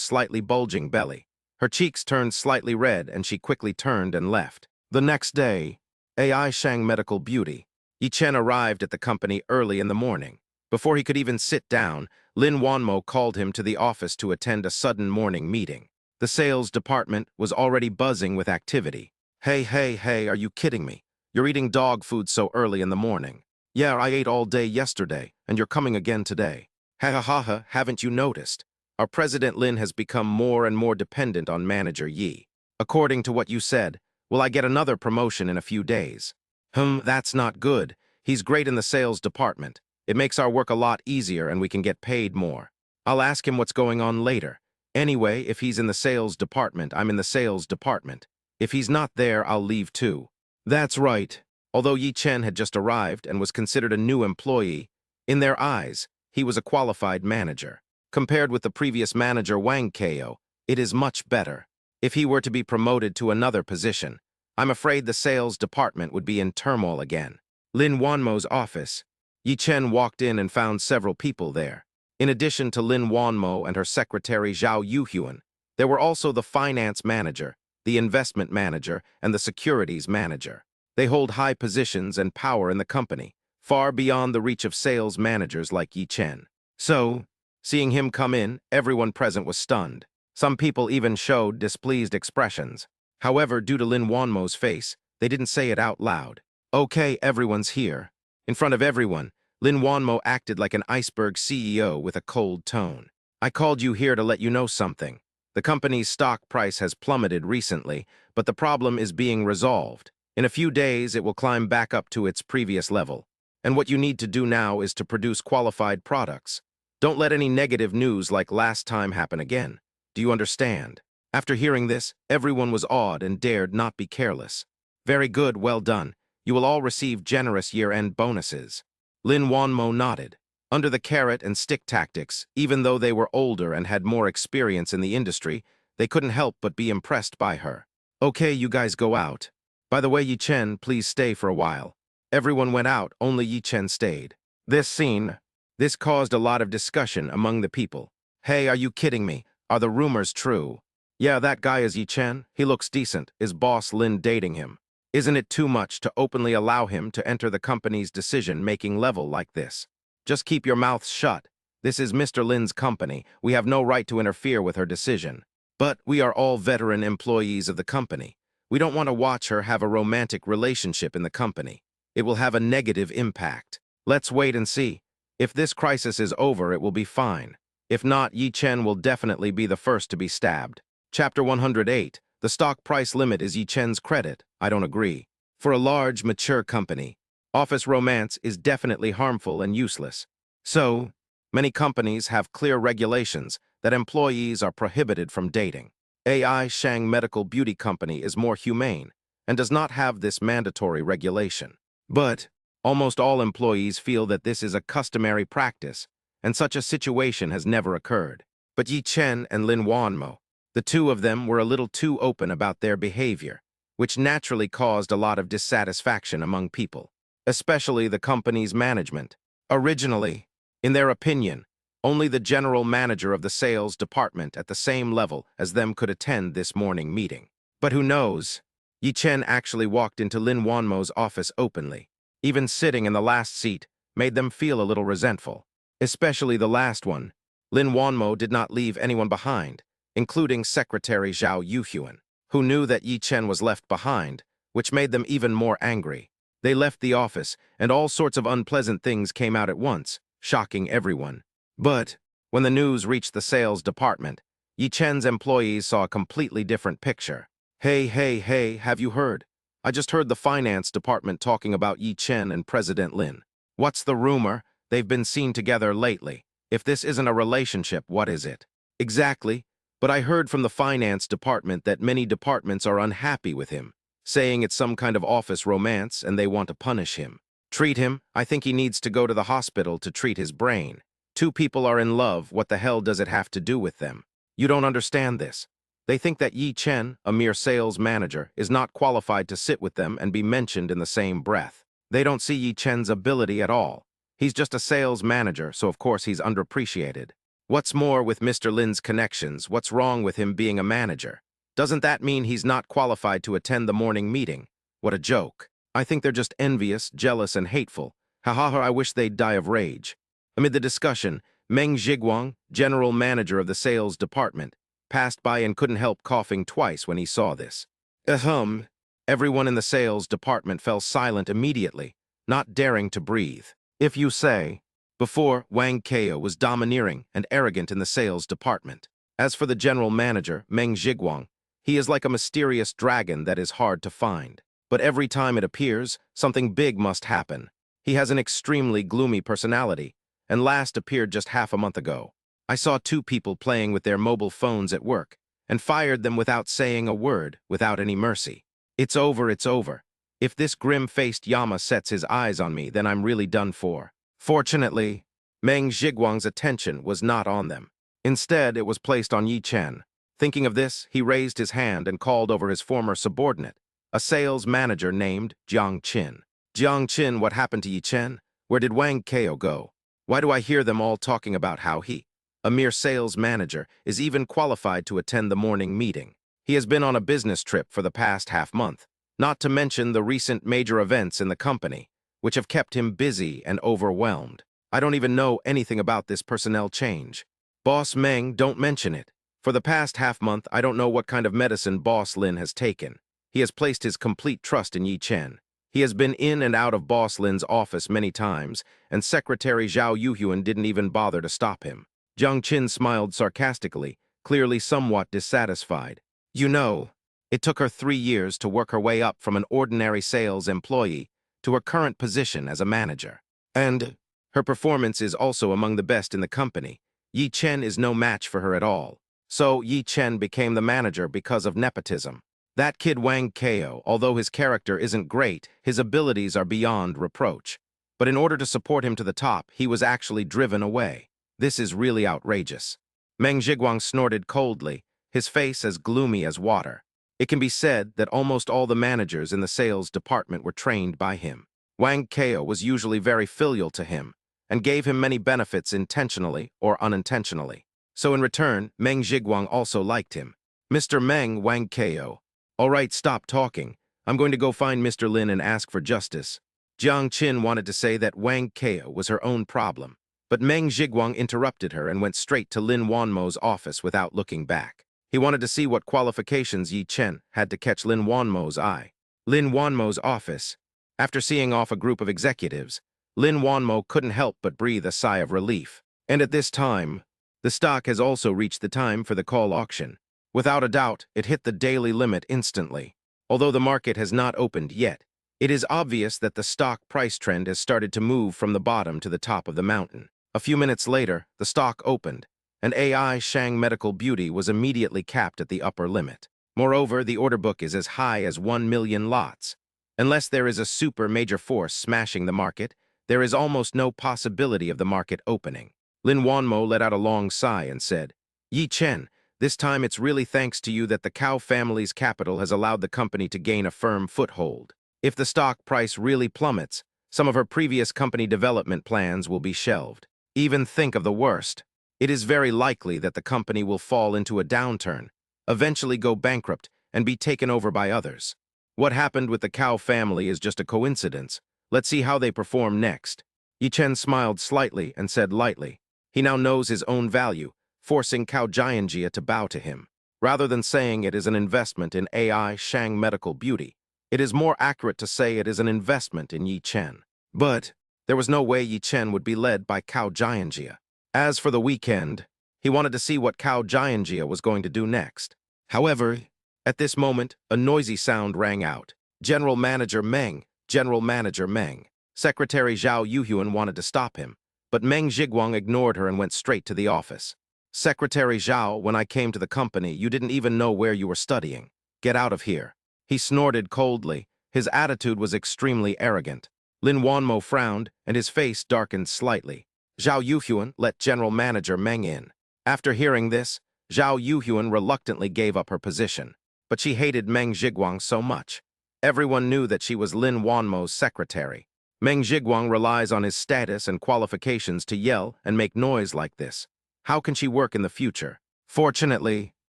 Speaker 1: slightly bulging belly. Her cheeks turned slightly red and she quickly turned and left. The next day, Aisheng Medical Beauty. Yi Chen arrived at the company early in the morning. Before he could even sit down, Lin Wanmo called him to the office to attend a sudden morning meeting. The sales department was already buzzing with activity. Hey, are you kidding me? You're eating dog food so early in the morning. Yeah, I ate all day yesterday, and you're coming again today. Ha, haven't you noticed? Our President Lin has become more and more dependent on Manager Yi. According to what you said, will I get another promotion in a few days? That's not good. He's great in the sales department. It makes our work a lot easier and we can get paid more. I'll ask him what's going on later. Anyway, if he's in the sales department, I'm in the sales department. If he's not there, I'll leave too. That's right. Although Yi Chen had just arrived and was considered a new employee, in their eyes, he was a qualified manager. Compared with the previous manager Wang Ko, it is much better. If he were to be promoted to another position, I'm afraid the sales department would be in turmoil again. Lin Wanmo's office. Yi Chen walked in and found several people there. In addition to Lin Wanmo and her secretary Zhao Yuhyun, there were also the finance manager, the investment manager, and the securities manager. They hold high positions and power in the company, far beyond the reach of sales managers like Yi Chen. So, seeing him come in, everyone present was stunned. Some people even showed displeased expressions. However, due to Lin Wanmo's face, they didn't say it out loud. Okay, everyone's here. In front of everyone, Lin Wanmo acted like an iceberg CEO with a cold tone. I called you here to let you know something. The company's stock price has plummeted recently, but the problem is being resolved. In a few days, it will climb back up to its previous level. And what you need to do now is to produce qualified products. Don't let any negative news like last time happen again. Do you understand? After hearing this, everyone was awed and dared not be careless. Very good, well done. You will all receive generous year-end bonuses. Lin Wanmo nodded. Under the carrot and stick tactics, even though they were older and had more experience in the industry, they couldn't help but be impressed by her. Okay, you guys go out. By the way, Yi Chen, please stay for a while. Everyone went out, only Yi Chen stayed. This caused a lot of discussion among the people. Hey, are you kidding me? Are the rumors true? Yeah, that guy is Yi Chen. He looks decent. Is boss Lin dating him? Isn't it too much to openly allow him to enter the company's decision-making level like this? Just keep your mouths shut. This is Mr. Lin's company. We have no right to interfere with her decision. But we are all veteran employees of the company. We don't want to watch her have a romantic relationship in the company. It will have a negative impact. Let's wait and see. If this crisis is over, it will be fine. If not, Yi Chen will definitely be the first to be stabbed. Chapter 108. The stock price limit is Yi Chen's credit. I don't agree. For a large, mature company, office romance is definitely harmful and useless. So, many companies have clear regulations that employees are prohibited from dating. AI Shang Medical Beauty Company is more humane and does not have this mandatory regulation. But almost all employees feel that this is a customary practice, and such a situation has never occurred. But Yi Chen and Lin Wanmo, the two of them were a little too open about their behavior, which naturally caused a lot of dissatisfaction among people, especially the company's management. Originally, in their opinion, only the general manager of the sales department at the same level as them could attend this morning meeting. But who knows? Yi Chen actually walked into Lin Wanmo's office openly. Even sitting in the last seat made them feel a little resentful. Especially the last one. Lin Wanmo did not leave anyone behind, including Secretary Zhao Yuhyun, who knew that Yi Chen was left behind, which made them even more angry. They left the office, and all sorts of unpleasant things came out at once, shocking everyone. But when the news reached the sales department, Yi Chen's employees saw a completely different picture. Hey, have you heard? I just heard the finance department talking about Yi Chen and President Lin. What's the rumor? They've been seen together lately. If this isn't a relationship, what is it? Exactly. But I heard from the finance department that many departments are unhappy with him, saying it's some kind of office romance and they want to punish him. Treat him? I think he needs to go to the hospital to treat his brain. Two people are in love, what the hell does it have to do with them? You don't understand this. They think that Yi Chen, a mere sales manager, is not qualified to sit with them and be mentioned in the same breath. They don't see Yi Chen's ability at all. He's just a sales manager, so of course he's underappreciated. What's more, with Mr. Lin's connections, what's wrong with him being a manager? Doesn't that mean he's not qualified to attend the morning meeting? What a joke. I think they're just envious, jealous, and hateful. I wish they'd die of rage. Amid the discussion, Meng Zhiguang, general manager of the sales department, passed by and couldn't help coughing twice when he saw this. Everyone in the sales department fell silent immediately, not daring to breathe. If you say, before, Wang Keo was domineering and arrogant in the sales department. As for the general manager, Meng Zhiguang, he is like a mysterious dragon that is hard to find. But every time it appears, something big must happen. He has an extremely gloomy personality, and last appeared just half a month ago. I saw two people playing with their mobile phones at work, and fired them without saying a word, without any mercy. It's over. If this grim-faced Yama sets his eyes on me, then I'm really done for. Fortunately, Meng Zhiguang's attention was not on them. Instead, it was placed on Yi Chen. Thinking of this, he raised his hand and called over his former subordinate, a sales manager named Jiang Qin. Jiang Qin, what happened to Yi Chen? Where did Wang Keo go? Why do I hear them all talking about how he, a mere sales manager, is even qualified to attend the morning meeting? He has been on a business trip for the past half-month, not to mention the recent major events in the company, which have kept him busy and overwhelmed. I don't even know anything about this personnel change. Boss Meng, don't mention it. For the past half-month, I don't know what kind of medicine Boss Lin has taken. He has placed his complete trust in Yi Chen. He has been in and out of Boss Lin's office many times, and Secretary Zhao Yuhyun didn't even bother to stop him. Jiang Qin smiled sarcastically, clearly somewhat dissatisfied. You know, it took her 3 years to work her way up from an ordinary sales employee to her current position as a manager. And her performance is also among the best in the company. Yi Chen is no match for her at all. So Yi Chen became the manager because of nepotism. That kid Wang Kao, although his character isn't great, his abilities are beyond reproach. But in order to support him to the top, he was actually driven away. This is really outrageous. Meng Zhiguang snorted coldly, his face as gloomy as water. It can be said that almost all the managers in the sales department were trained by him. Wang Kao was usually very filial to him and gave him many benefits intentionally or unintentionally. So in return, Meng Zhiguang also liked him. Mr. Meng, Wang Kao. All right, stop talking. I'm going to go find Mr. Lin and ask for justice. Jiang Qin wanted to say that Wang Kao was her own problem, but Meng Zhiguang interrupted her and went straight to Lin Wanmo's office without looking back. He wanted to see what qualifications Yi Chen had to catch Lin Wanmo's eye. Lin Wanmo's office. After seeing off a group of executives, Lin Wanmo couldn't help but breathe a sigh of relief. And at this time, the stock has also reached the time for the call auction. Without a doubt, it hit the daily limit instantly. Although the market has not opened yet, it is obvious that the stock price trend has started to move from the bottom to the top of the mountain. A few minutes later, the stock opened, and AI Shang Medical Beauty was immediately capped at the upper limit. Moreover, the order book is as high as 1 million lots. Unless there is a super major force smashing the market, there is almost no possibility of the market opening. Lin Wanmo let out a long sigh and said, Yi Chen, this time it's really thanks to you that the Cao family's capital has allowed the company to gain a firm foothold. If the stock price really plummets, some of her previous company development plans will be shelved. Even think of the worst. It is very likely that the company will fall into a downturn, eventually go bankrupt, and be taken over by others. What happened with the Cao family is just a coincidence. Let's see how they perform next. Yi Chen smiled slightly and said lightly, he now knows his own value, forcing Cao Jianjia to bow to him. Rather than saying it is an investment in AI Shang Medical Beauty, it is more accurate to say it is an investment in Yi Chen. But there was no way Yi Chen would be led by Cao Jianjia. As for the weekend, he wanted to see what Cao Jianjia was going to do next. However, at this moment, a noisy sound rang out. General Manager Meng, General Manager Meng. Secretary Zhao Yuhyun wanted to stop him, but Meng Zhiguang ignored her and went straight to the office. Secretary Zhao, when I came to the company, you didn't even know where you were studying. Get out of here. He snorted coldly. His attitude was extremely arrogant. Lin Wanmo frowned, and his face darkened slightly. Zhao Yuhyun let General Manager Meng in. After hearing this, Zhao Yuhyun reluctantly gave up her position. But she hated Meng Zhiguang so much. Everyone knew that she was Lin Wanmo's secretary. Meng Zhiguang relies on his status and qualifications to yell and make noise like this. How can she work in the future? Fortunately,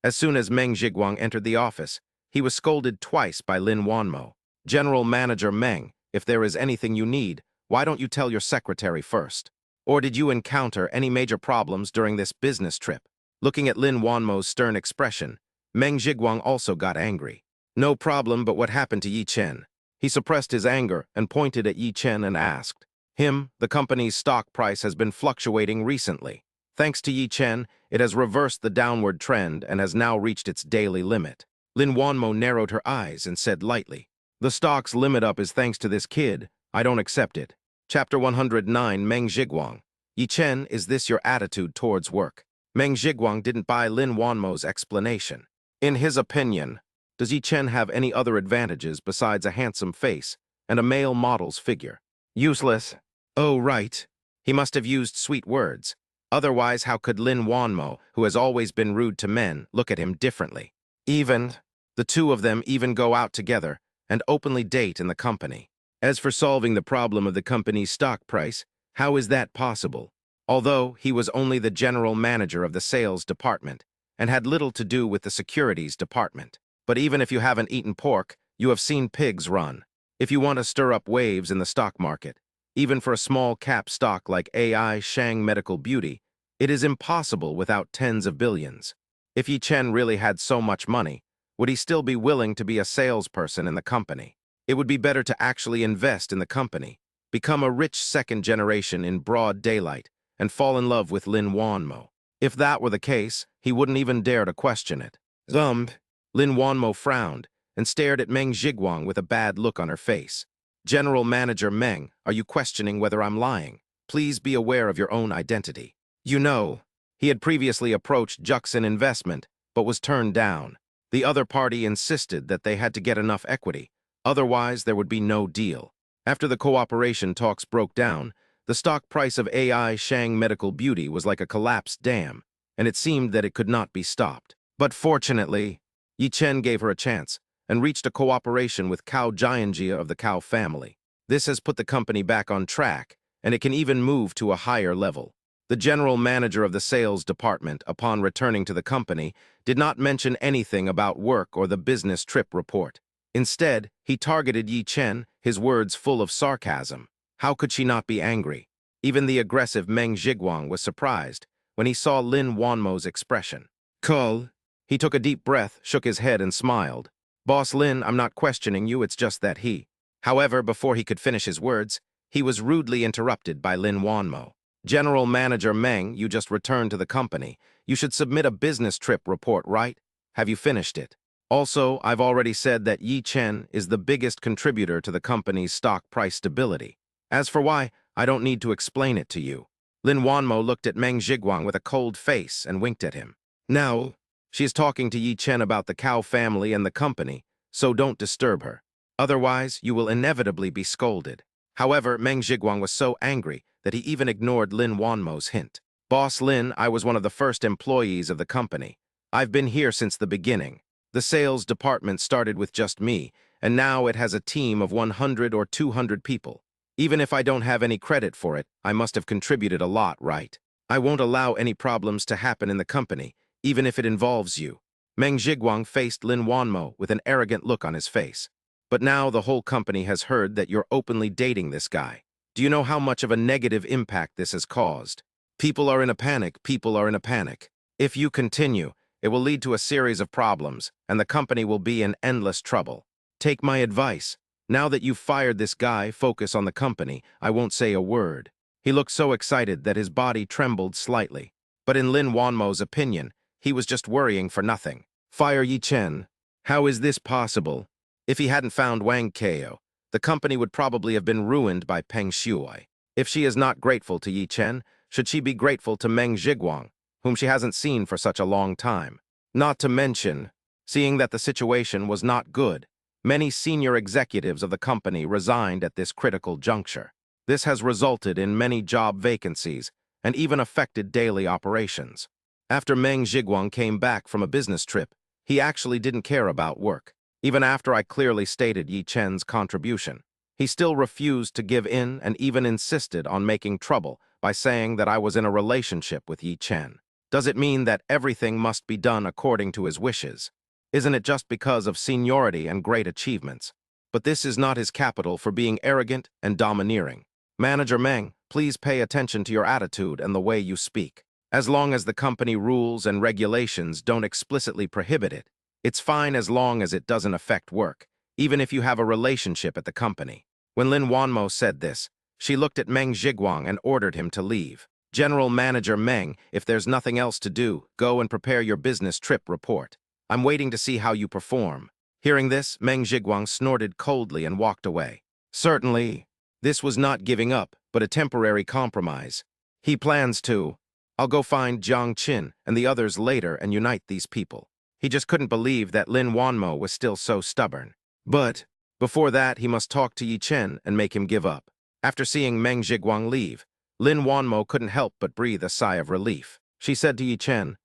Speaker 1: as soon as Meng Zhiguang entered the office, he was scolded twice by Lin Wanmo. General Manager Meng, if there is anything you need, why don't you tell your secretary first? Or did you encounter any major problems during this business trip? Looking at Lin Wanmo's stern expression, Meng Zhiguang also got angry. No problem, but what happened to Yi Chen? He suppressed his anger and pointed at Yi Chen and asked, the company's stock price has been fluctuating recently. Thanks to Yi Chen, it has reversed the downward trend and has now reached its daily limit. Lin Wanmo narrowed her eyes and said lightly, the stock's limit up is thanks to this kid. I don't accept it. Chapter 109, Meng Zhiguang. Yi Chen, is this your attitude towards work? Meng Zhiguang didn't buy Lin Wanmo's explanation. In his opinion, does Yi Chen have any other advantages besides a handsome face and a male model's figure? Useless. Oh, right. He must have used sweet words. Otherwise, how could Lin Wanmo, who has always been rude to men, look at him differently? The two of them even go out together and openly date in the company. As for solving the problem of the company's stock price, How is that possible? Although he was only the general manager of the sales department and had little to do with the securities department. But even if you haven't eaten pork, you have seen pigs run. If you want to stir up waves in the stock market, even for a small cap stock like AI Shang Medical Beauty, it is impossible without tens of billions. If Yi Chen really had so much money, would he still be willing to be a salesperson in the company? It would be better to actually invest in the company, become a rich second generation in broad daylight, and fall in love with Lin Wanmo. If that were the case, he wouldn't even dare to question it. Lin Wanmo frowned and stared at Meng Zhiguang with a bad look on her face. General Manager Meng, are you questioning whether I'm lying? Please be aware of your own identity. You know, he had previously approached Juxin Investment, but was turned down. The other party insisted that they had to get enough equity, otherwise there would be no deal. After the cooperation talks broke down, the stock price of AI Shang Medical Beauty was like a collapsed dam, and it seemed that it could not be stopped. But fortunately, Yi Chen gave her a chance and reached a cooperation with Cao Jianjia of the Cao family. This has put the company back on track, and it can even move to a higher level. The general manager of the sales department, upon returning to the company, did not mention anything about work or the business trip report. Instead, he targeted Yi Chen, his words full of sarcasm. How could she not be angry? Even the aggressive Meng Zhiguang was surprised when he saw Lin Wanmo's expression. Call. He took a deep breath, shook his head, and smiled. Boss Lin, I'm not questioning you, it's just that he. However, before he could finish his words, he was rudely interrupted by Lin Wanmo. General Manager Meng, you just returned to the company. You should submit a business trip report, right? Have you finished it? Also, I've already said that Yi Chen is the biggest contributor to the company's stock price stability. As for why, I don't need to explain it to you. Lin Wanmo looked at Meng Zhiguang with a cold face and winked at him. Now, she is talking to Yi Chen about the Cao family and the company, so don't disturb her. Otherwise, you will inevitably be scolded. However, Meng Zhiguang was so angry that he even ignored Lin Wanmo's hint. Boss Lin, I was one of the first employees of the company. I've been here since the beginning. The sales department started with just me, and now it has a team of 100 or 200 people. Even if I don't have any credit for it, I must have contributed a lot, right? I won't allow any problems to happen in the company, even if it involves you. Meng Zhiguang faced Lin Wanmo with an arrogant look on his face. But now the whole company has heard that you're openly dating this guy. Do you know how much of a negative impact this has caused? People are in a panic, people are in a panic. If you continue, it will lead to a series of problems, and the company will be in endless trouble. Take my advice. Now that you've fired this guy, focus on the company. I won't say a word. He looked so excited that his body trembled slightly. But in Lin Wanmo's opinion, he was just worrying for nothing. Fire Yi Chen. How is this possible? If he hadn't found Wang Keo, the company would probably have been ruined by Peng Shuai. If she is not grateful to Yi Chen, should she be grateful to Meng Zhiguang, whom she hasn't seen for such a long time? Not to mention, seeing that the situation was not good, many senior executives of the company resigned at this critical juncture. This has resulted in many job vacancies and even affected daily operations. After Meng Zhiguang came back from a business trip, he actually didn't care about work. Even after I clearly stated Yi Chen's contribution, he still refused to give in and even insisted on making trouble by saying that I was in a relationship with Yi Chen. Does it mean that everything must be done according to his wishes? Isn't it just because of seniority and great achievements? But this is not his capital for being arrogant and domineering. Manager Meng, please pay attention to your attitude and the way you speak. As long as the company rules and regulations don't explicitly prohibit it, it's fine as long as it doesn't affect work, even if you have a relationship at the company. When Lin Wanmo said this, she looked at Meng Zhiguang and ordered him to leave. General Manager Meng, if there's nothing else to do, go and prepare your business trip report. I'm waiting to see how you perform. Hearing this, Meng Zhiguang snorted coldly and walked away. Certainly, this was not giving up, but a temporary compromise. He plans to. I'll go find Jiang Qin and the others later and unite these people. He just couldn't believe that Lin Wanmo was still so stubborn. But before that, he must talk to Yi Chen and make him give up. After seeing Meng Zhiguang leave, Lin Wanmo couldn't help but breathe a sigh of relief. She said to Yi Chen,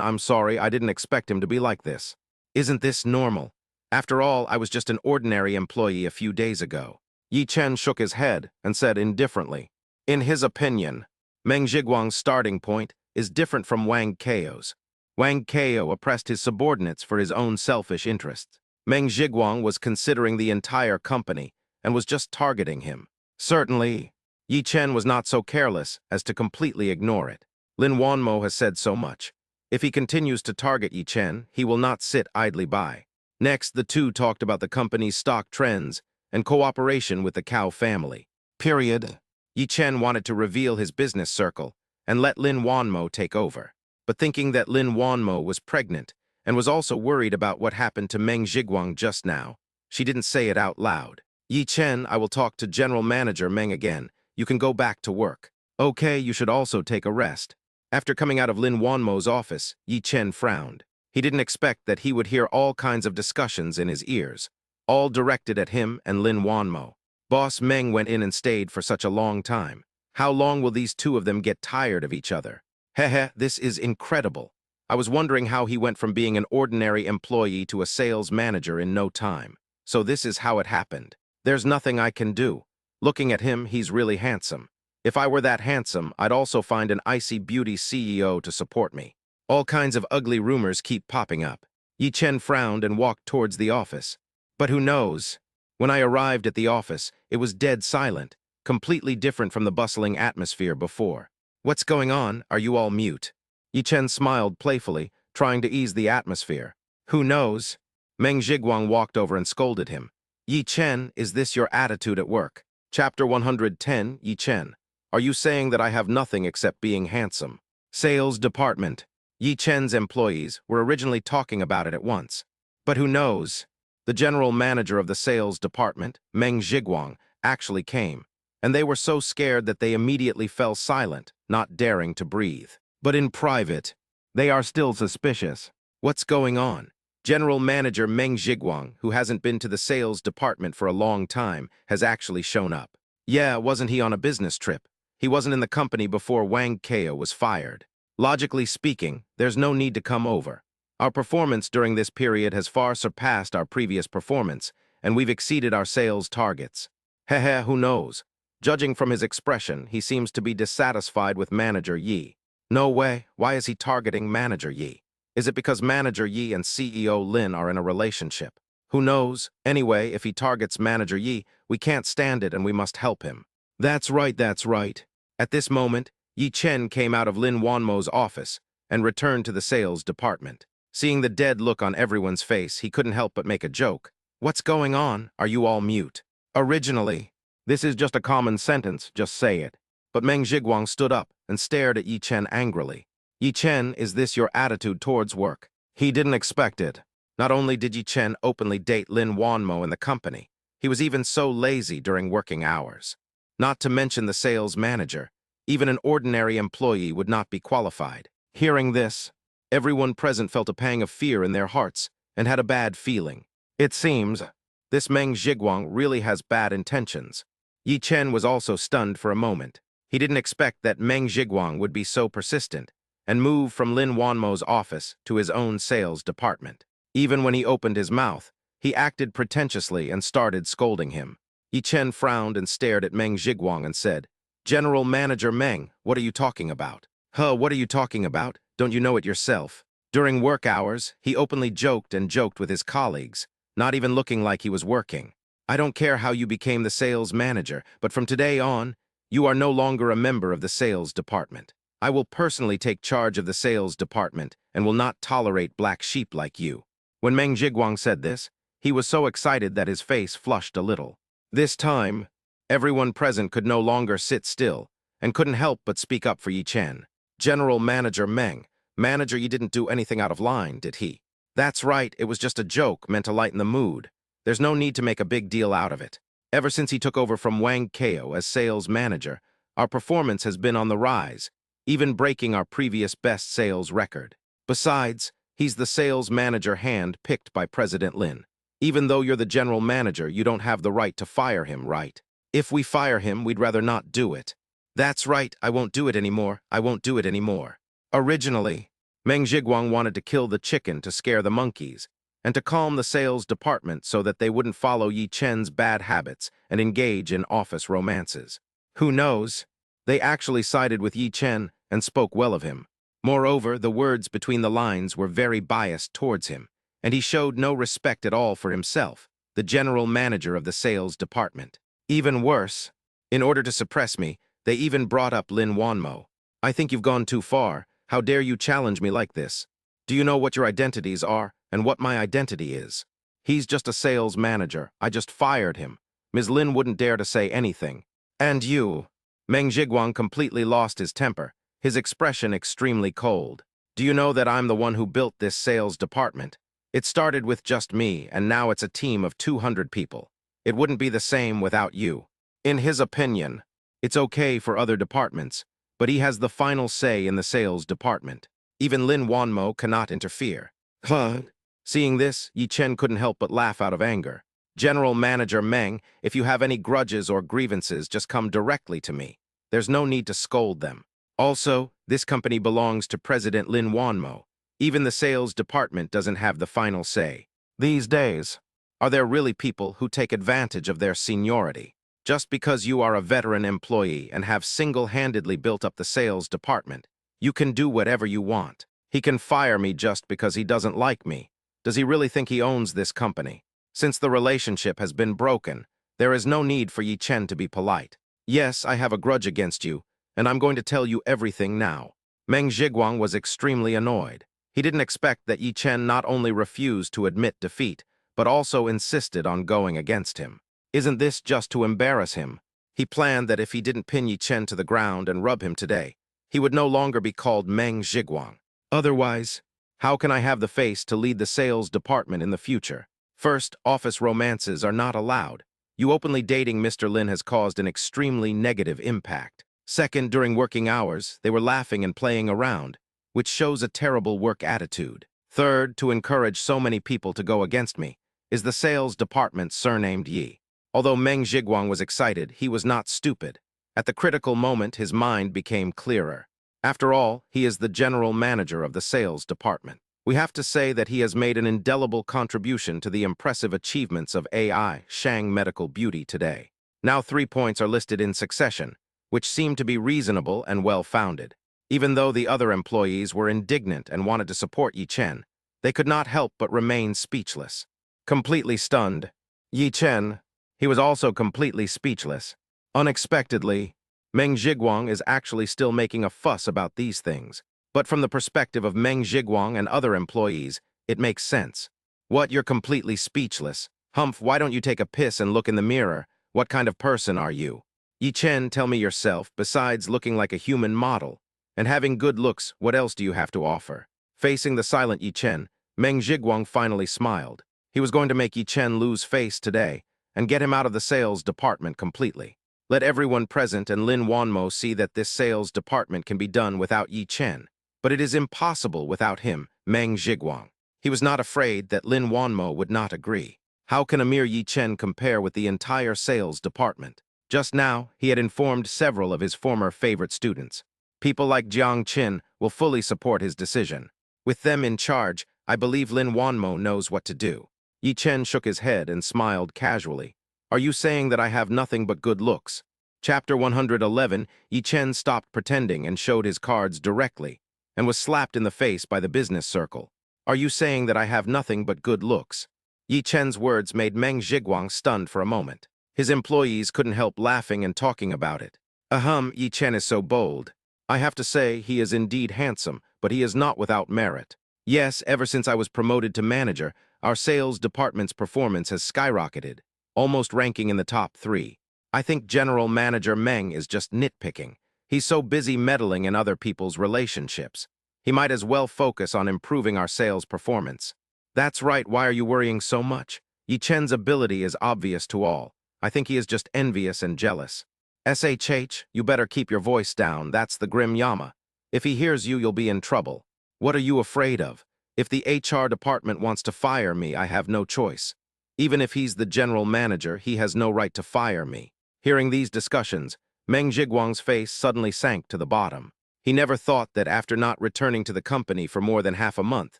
Speaker 1: I'm sorry, I didn't expect him to be like this. Isn't this normal? After all, I was just an ordinary employee a few days ago. Yi Chen shook his head and said indifferently, In his opinion, Meng Zhiguang's starting point is different from Wang Keo's. Wang Keo oppressed his subordinates for his own selfish interests. Meng Zhiguang was considering the entire company and was just targeting him. Certainly, Yi Chen was not so careless as to completely ignore it. Lin Wanmo has said so much. If he continues to target Yi Chen, he will not sit idly by. Next, the two talked about the company's stock trends and cooperation with the Cao family. Period. Yi Chen wanted to reveal his business circle and let Lin Wanmo take over. But thinking that Lin Wanmo was pregnant and was also worried about what happened to Meng Zhiguang just now, she didn't say it out loud. Yi Chen, I will talk to General Manager Meng again. You can go back to work. Okay, you should also take a rest. After coming out of Lin Wanmo's office, Yi Chen frowned. He didn't expect that he would hear all kinds of discussions in his ears, all directed at him and Lin Wanmo. Boss Meng went in and stayed for such a long time. How long will these two of them get tired of each other? Heh, this is incredible. I was wondering how he went from being an ordinary employee to a sales manager in no time. So this is how it happened. There's nothing I can do. Looking at him, he's really handsome. If I were that handsome, I'd also find an icy beauty CEO to support me. All kinds of ugly rumors keep popping up. Yi Chen frowned and walked towards the office. But who knows? When I arrived at the office, it was dead silent, completely different from the bustling atmosphere before. What's going on? Are you all mute? Yi Chen smiled playfully, trying to ease the atmosphere. Who knows? Meng Zhiguang walked over and scolded him. Yi Chen, is this your attitude at work? Chapter 110, Yi Chen. Are you saying that I have nothing except being handsome? Sales department. Yi Chen's employees were originally talking about it at once. But who knows? The general manager of the sales department, Meng Zhiguang, actually came, and they were so scared that they immediately fell silent, not daring to breathe. But in private, they are still suspicious. What's going on? General Manager Meng Zhiguang, who hasn't been to the sales department for a long time, has actually shown up. Yeah, wasn't he on a business trip? He wasn't in the company before Wang Keo was fired. Logically speaking, there's no need to come over. Our performance during this period has far surpassed our previous performance, and we've exceeded our sales targets. Heh, who knows? Judging from his expression, he seems to be dissatisfied with Manager Yi. No way, why is he targeting Manager Yi? Is it because Manager Yi and CEO Lin are in a relationship? Who knows? Anyway, if he targets Manager Yi, we can't stand it and we must help him. That's right, that's right. At this moment, Yi Chen came out of Lin Wanmo's office and returned to the sales department. Seeing the dead look on everyone's face, he couldn't help but make a joke. What's going on? Are you all mute? Originally, this is just a common sentence, just say it. But Meng Zhiguang stood up and stared at Yi Chen angrily. Yi Chen, is this your attitude towards work? He didn't expect it. Not only did Yi Chen openly date Lin Wanmo in the company, he was even so lazy during working hours. Not to mention the sales manager, even an ordinary employee would not be qualified. Hearing this, everyone present felt a pang of fear in their hearts and had a bad feeling. It seems this Meng Zhiguang really has bad intentions. Yi Chen was also stunned for a moment. He didn't expect that Meng Zhiguang would be so persistent and move from Lin Wanmo's office to his own sales department. Even when he opened his mouth, he acted pretentiously and started scolding him. Yi Chen frowned and stared at Meng Zhiguang and said, General Manager Meng, what are you talking about? What are you talking about? Don't you know it yourself? During work hours, he openly joked with his colleagues, not even looking like he was working. I don't care how you became the sales manager, but from today on, you are no longer a member of the sales department. I will personally take charge of the sales department and will not tolerate black sheep like you. When Meng Zhiguang said this, he was so excited that his face flushed a little. This time, everyone present could no longer sit still and couldn't help but speak up for Yi Chen. General Manager Meng, Manager, you didn't do anything out of line, did he? That's right, it was just a joke meant to lighten the mood. There's no need to make a big deal out of it. Ever since he took over from Wang Keo as sales manager, our performance has been on the rise, even breaking our previous best sales record. Besides, he's the sales manager hand-picked by President Lin. Even though you're the general manager, you don't have the right to fire him, right? If we fire him, we'd rather not do it. That's right, I won't do it anymore. I won't do it anymore. Originally, Meng Zhiguang wanted to kill the chicken to scare the monkeys and to calm the sales department so that they wouldn't follow Yi Chen's bad habits and engage in office romances. Who knows? They actually sided with Yi Chen and spoke well of him. Moreover, the words between the lines were very biased towards him, and he showed no respect at all for himself, the general manager of the sales department. Even worse, in order to suppress me, they even brought up Lin Wanmo. I think you've gone too far. How dare you challenge me like this? Do you know what your identities are and what my identity is? He's just a sales manager. I just fired him. Ms. Lin wouldn't dare to say anything. And you? Meng Zhiguang completely lost his temper, his expression extremely cold. Do you know that I'm the one who built this sales department? It started with just me, and now it's a team of 200 people. It wouldn't be the same without you. In his opinion, it's okay for other departments, but he has the final say in the sales department. Even Lin Wanmo cannot interfere. Huh? Seeing this, Yi Chen couldn't help but laugh out of anger. General Manager Meng, if you have any grudges or grievances, just come directly to me. There's no need to scold them. Also, this company belongs to President Lin Wanmo. Even the sales department doesn't have the final say. These days, are there really people who take advantage of their seniority? Just because you are a veteran employee and have single-handedly built up the sales department, you can do whatever you want. He can fire me just because he doesn't like me. Does he really think he owns this company? Since the relationship has been broken, there is no need for Yi Chen to be polite. Yes, I have a grudge against you, and I'm going to tell you everything now. Meng Zhiguang was extremely annoyed. He didn't expect that Yi Chen not only refused to admit defeat, but also insisted on going against him. Isn't this just to embarrass him? He planned that if he didn't pin Yi Chen to the ground and rub him today, he would no longer be called Meng Zhiguang. Otherwise, how can I have the face to lead the sales department in the future? First, office romances are not allowed. You openly dating Mr. Lin has caused an extremely negative impact. Second, during working hours, they were laughing and playing around, which shows a terrible work attitude. Third, to encourage so many people to go against me, is the sales department surnamed Yi. Although Meng Zhiguang was excited, he was not stupid. At the critical moment, his mind became clearer. After all, he is the general manager of the sales department. We have to say that he has made an indelible contribution to the impressive achievements of AI, Shang Medical Beauty today. Now 3 points are listed in succession, which seem to be reasonable and well-founded. Even though the other employees were indignant and wanted to support Yi Chen, they could not help but remain speechless. Completely stunned. Yi Chen, he was also completely speechless. Unexpectedly, Meng Zhiguang is actually still making a fuss about these things. But from the perspective of Meng Zhiguang and other employees, it makes sense. What, you're completely speechless? Humph, why don't you take a piss and look in the mirror? What kind of person are you? Yi Chen, tell me yourself, besides looking like a human model and having good looks, what else do you have to offer? Facing the silent Yi Chen, Meng Zhiguang finally smiled. He was going to make Yi Chen lose face today and get him out of the sales department completely. Let everyone present and Lin Wanmo see that this sales department can be done without Yi Chen. But it is impossible without him, Meng Zhiguang. He was not afraid that Lin Wanmo would not agree. How can a mere Yi Chen compare with the entire sales department? Just now, he had informed several of his former favorite students. People like Jiang Qin will fully support his decision. With them in charge, I believe Lin Wanmo knows what to do. Yi Chen shook his head and smiled casually. Are you saying that I have nothing but good looks? Chapter 111, Yi Chen stopped pretending and showed his cards directly, and was slapped in the face by the business circle. Are you saying that I have nothing but good looks? Yi Chen's words made Meng Zhiguang stunned for a moment. His employees couldn't help laughing and talking about it. Ahem, Yi Chen is so bold. I have to say he is indeed handsome, but he is not without merit. Yes, ever since I was promoted to manager, our sales department's performance has skyrocketed, almost ranking in the top 3. I think General Manager Meng is just nitpicking. He's so busy meddling in other people's relationships. He might as well focus on improving our sales performance. That's right, why are you worrying so much? Yi Chen's ability is obvious to all. I think he is just envious and jealous. SHH, you better keep your voice down, that's the grim Yama. If he hears you, you'll be in trouble. What are you afraid of? If the HR department wants to fire me, I have no choice. Even if he's the general manager, he has no right to fire me. Hearing these discussions, Meng Zhiguang's face suddenly sank to the bottom. He never thought that after not returning to the company for more than half a month,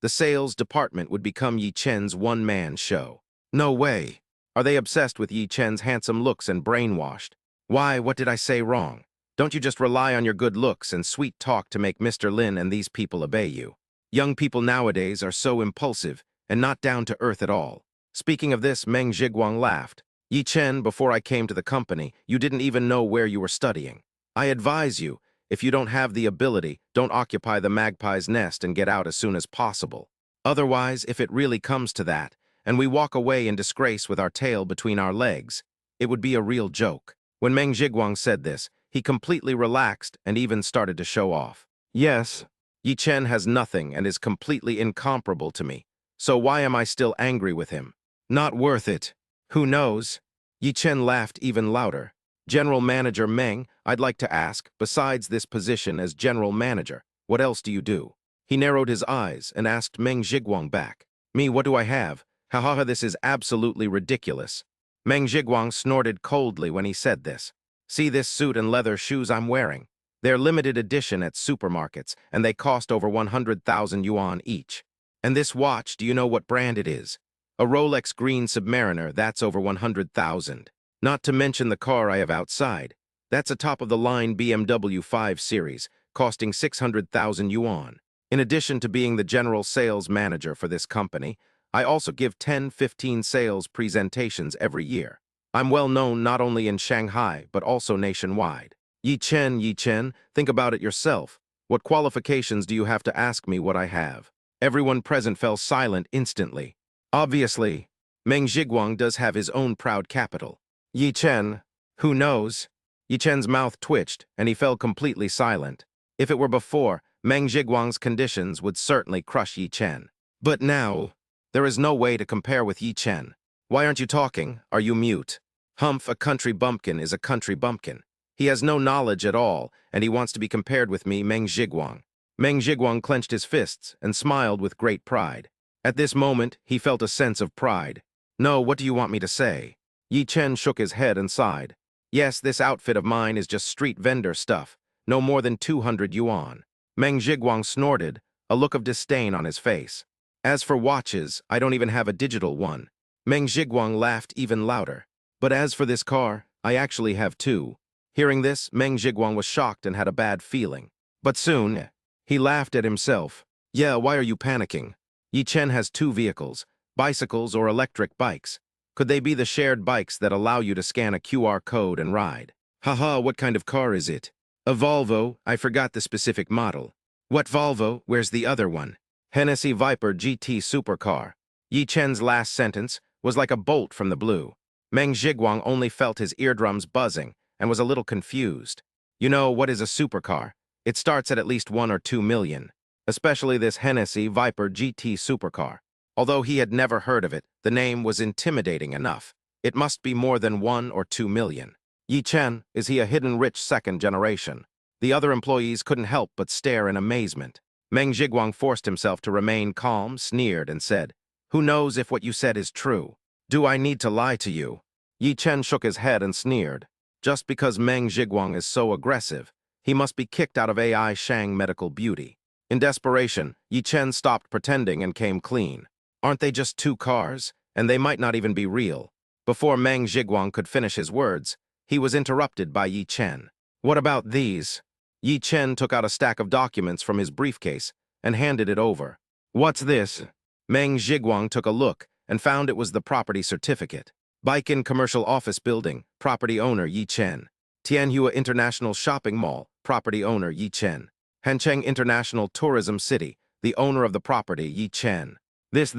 Speaker 1: the sales department would become Yi Chen's one-man show. No way. Are they obsessed with Yi Chen's handsome looks and brainwashed? Why, what did I say wrong? Don't you just rely on your good looks and sweet talk to make Mr. Lin and these people obey you. Young people nowadays are so impulsive and not down to earth at all. Speaking of this, Meng Zhiguang laughed. Yi Chen, before I came to the company, you didn't even know where you were studying. I advise you, if you don't have the ability, don't occupy the magpie's nest and get out as soon as possible. Otherwise, if it really comes to that, and we walk away in disgrace with our tail between our legs, it would be a real joke. When Meng Zhiguang said this, he completely relaxed and even started to show off. Yes, Yi Chen has nothing and is completely incomparable to me, so why am I still angry with him? Not worth it. Who knows? Yi Chen laughed even louder. General Manager Meng, I'd like to ask, besides this position as General Manager, what else do you do? He narrowed his eyes and asked Meng Zhiguang back. Me, what do I have? Haha, this is absolutely ridiculous. Meng Zhiguang snorted coldly when he said this. See this suit and leather shoes I'm wearing? They're limited edition at supermarkets, and they cost over 100,000 yuan each. And this watch, do you know what brand it is? A Rolex Green Submariner, that's over 100,000. Not to mention the car I have outside. That's a top-of-the-line BMW 5 Series, costing 600,000 yuan. In addition to being the general sales manager for this company, I also give 10-15 sales presentations every year. I'm well known not only in Shanghai, but also nationwide. Yi Chen, think about it yourself. What qualifications do you have to ask me what I have? Everyone present fell silent instantly. Obviously, Meng Zhiguang does have his own proud capital. Yi Chen, who knows? Yi Chen's mouth twitched, and he fell completely silent. If it were before, Meng Zhiguang's conditions would certainly crush Yi Chen. But now, there is no way to compare with Yi Chen. Why aren't you talking? Are you mute? Humph, a country bumpkin is a country bumpkin. He has no knowledge at all, and he wants to be compared with me, Meng Zhiguang. Meng Zhiguang clenched his fists and smiled with great pride. At this moment, he felt a sense of pride. No, what do you want me to say? Yi Chen shook his head and sighed. Yes, this outfit of mine is just street vendor stuff, no more than 200 yuan. Meng Zhiguang snorted, a look of disdain on his face. As for watches, I don't even have a digital one. Meng Zhiguang laughed even louder. But as for this car, I actually have two. Hearing this, Meng Zhiguang was shocked and had a bad feeling. But soon, he laughed at himself. Yeah, why are you panicking? Yi Chen has two vehicles, bicycles or electric bikes. Could they be the shared bikes that allow you to scan a QR code and ride? Haha, what kind of car is it? A Volvo, I forgot the specific model. What Volvo? Where's the other one? Hennessy Viper GT supercar. Yi Chen's last sentence was like a bolt from the blue. Meng Zhiguang only felt his eardrums buzzing and was a little confused. You know, what is a supercar? It starts at least 1 or 2 million, especially this Hennessy Viper GT supercar. Although he had never heard of it, the name was intimidating enough. It must be more than 1 or 2 million. Yi Chen, is he a hidden rich second generation? The other employees couldn't help but stare in amazement. Meng Zhiguang forced himself to remain calm, sneered, and said, Who knows if what you said is true? Do I need to lie to you? Yi Chen shook his head and sneered. Just because Meng Zhiguang is so aggressive, he must be kicked out of AI Shang Medical Beauty. In desperation, Yi Chen stopped pretending and came clean. Aren't they just two cars? And they might not even be real. Before Meng Zhiguang could finish his words, he was interrupted by Yi Chen. What about these? Yi Chen took out a stack of documents from his briefcase and handed it over. What's this? Meng Zhiguang took a look and found it was the property certificate. Baikin Commercial Office Building, property owner Yi Chen. Tianhua International Shopping Mall, property owner Yi Chen. Hancheng International Tourism City, the owner of the property Yi Chen. This,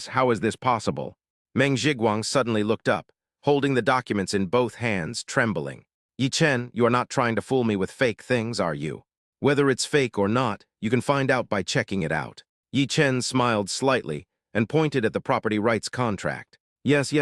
Speaker 1: how is this possible? Meng Zhiguang suddenly looked up, holding the documents in both hands, trembling. Yi Chen, you are not trying to fool me with fake things, are you? Whether it's fake or not, you can find out by checking it out. Yi Chen smiled slightly and pointed at the property rights contract. Yes,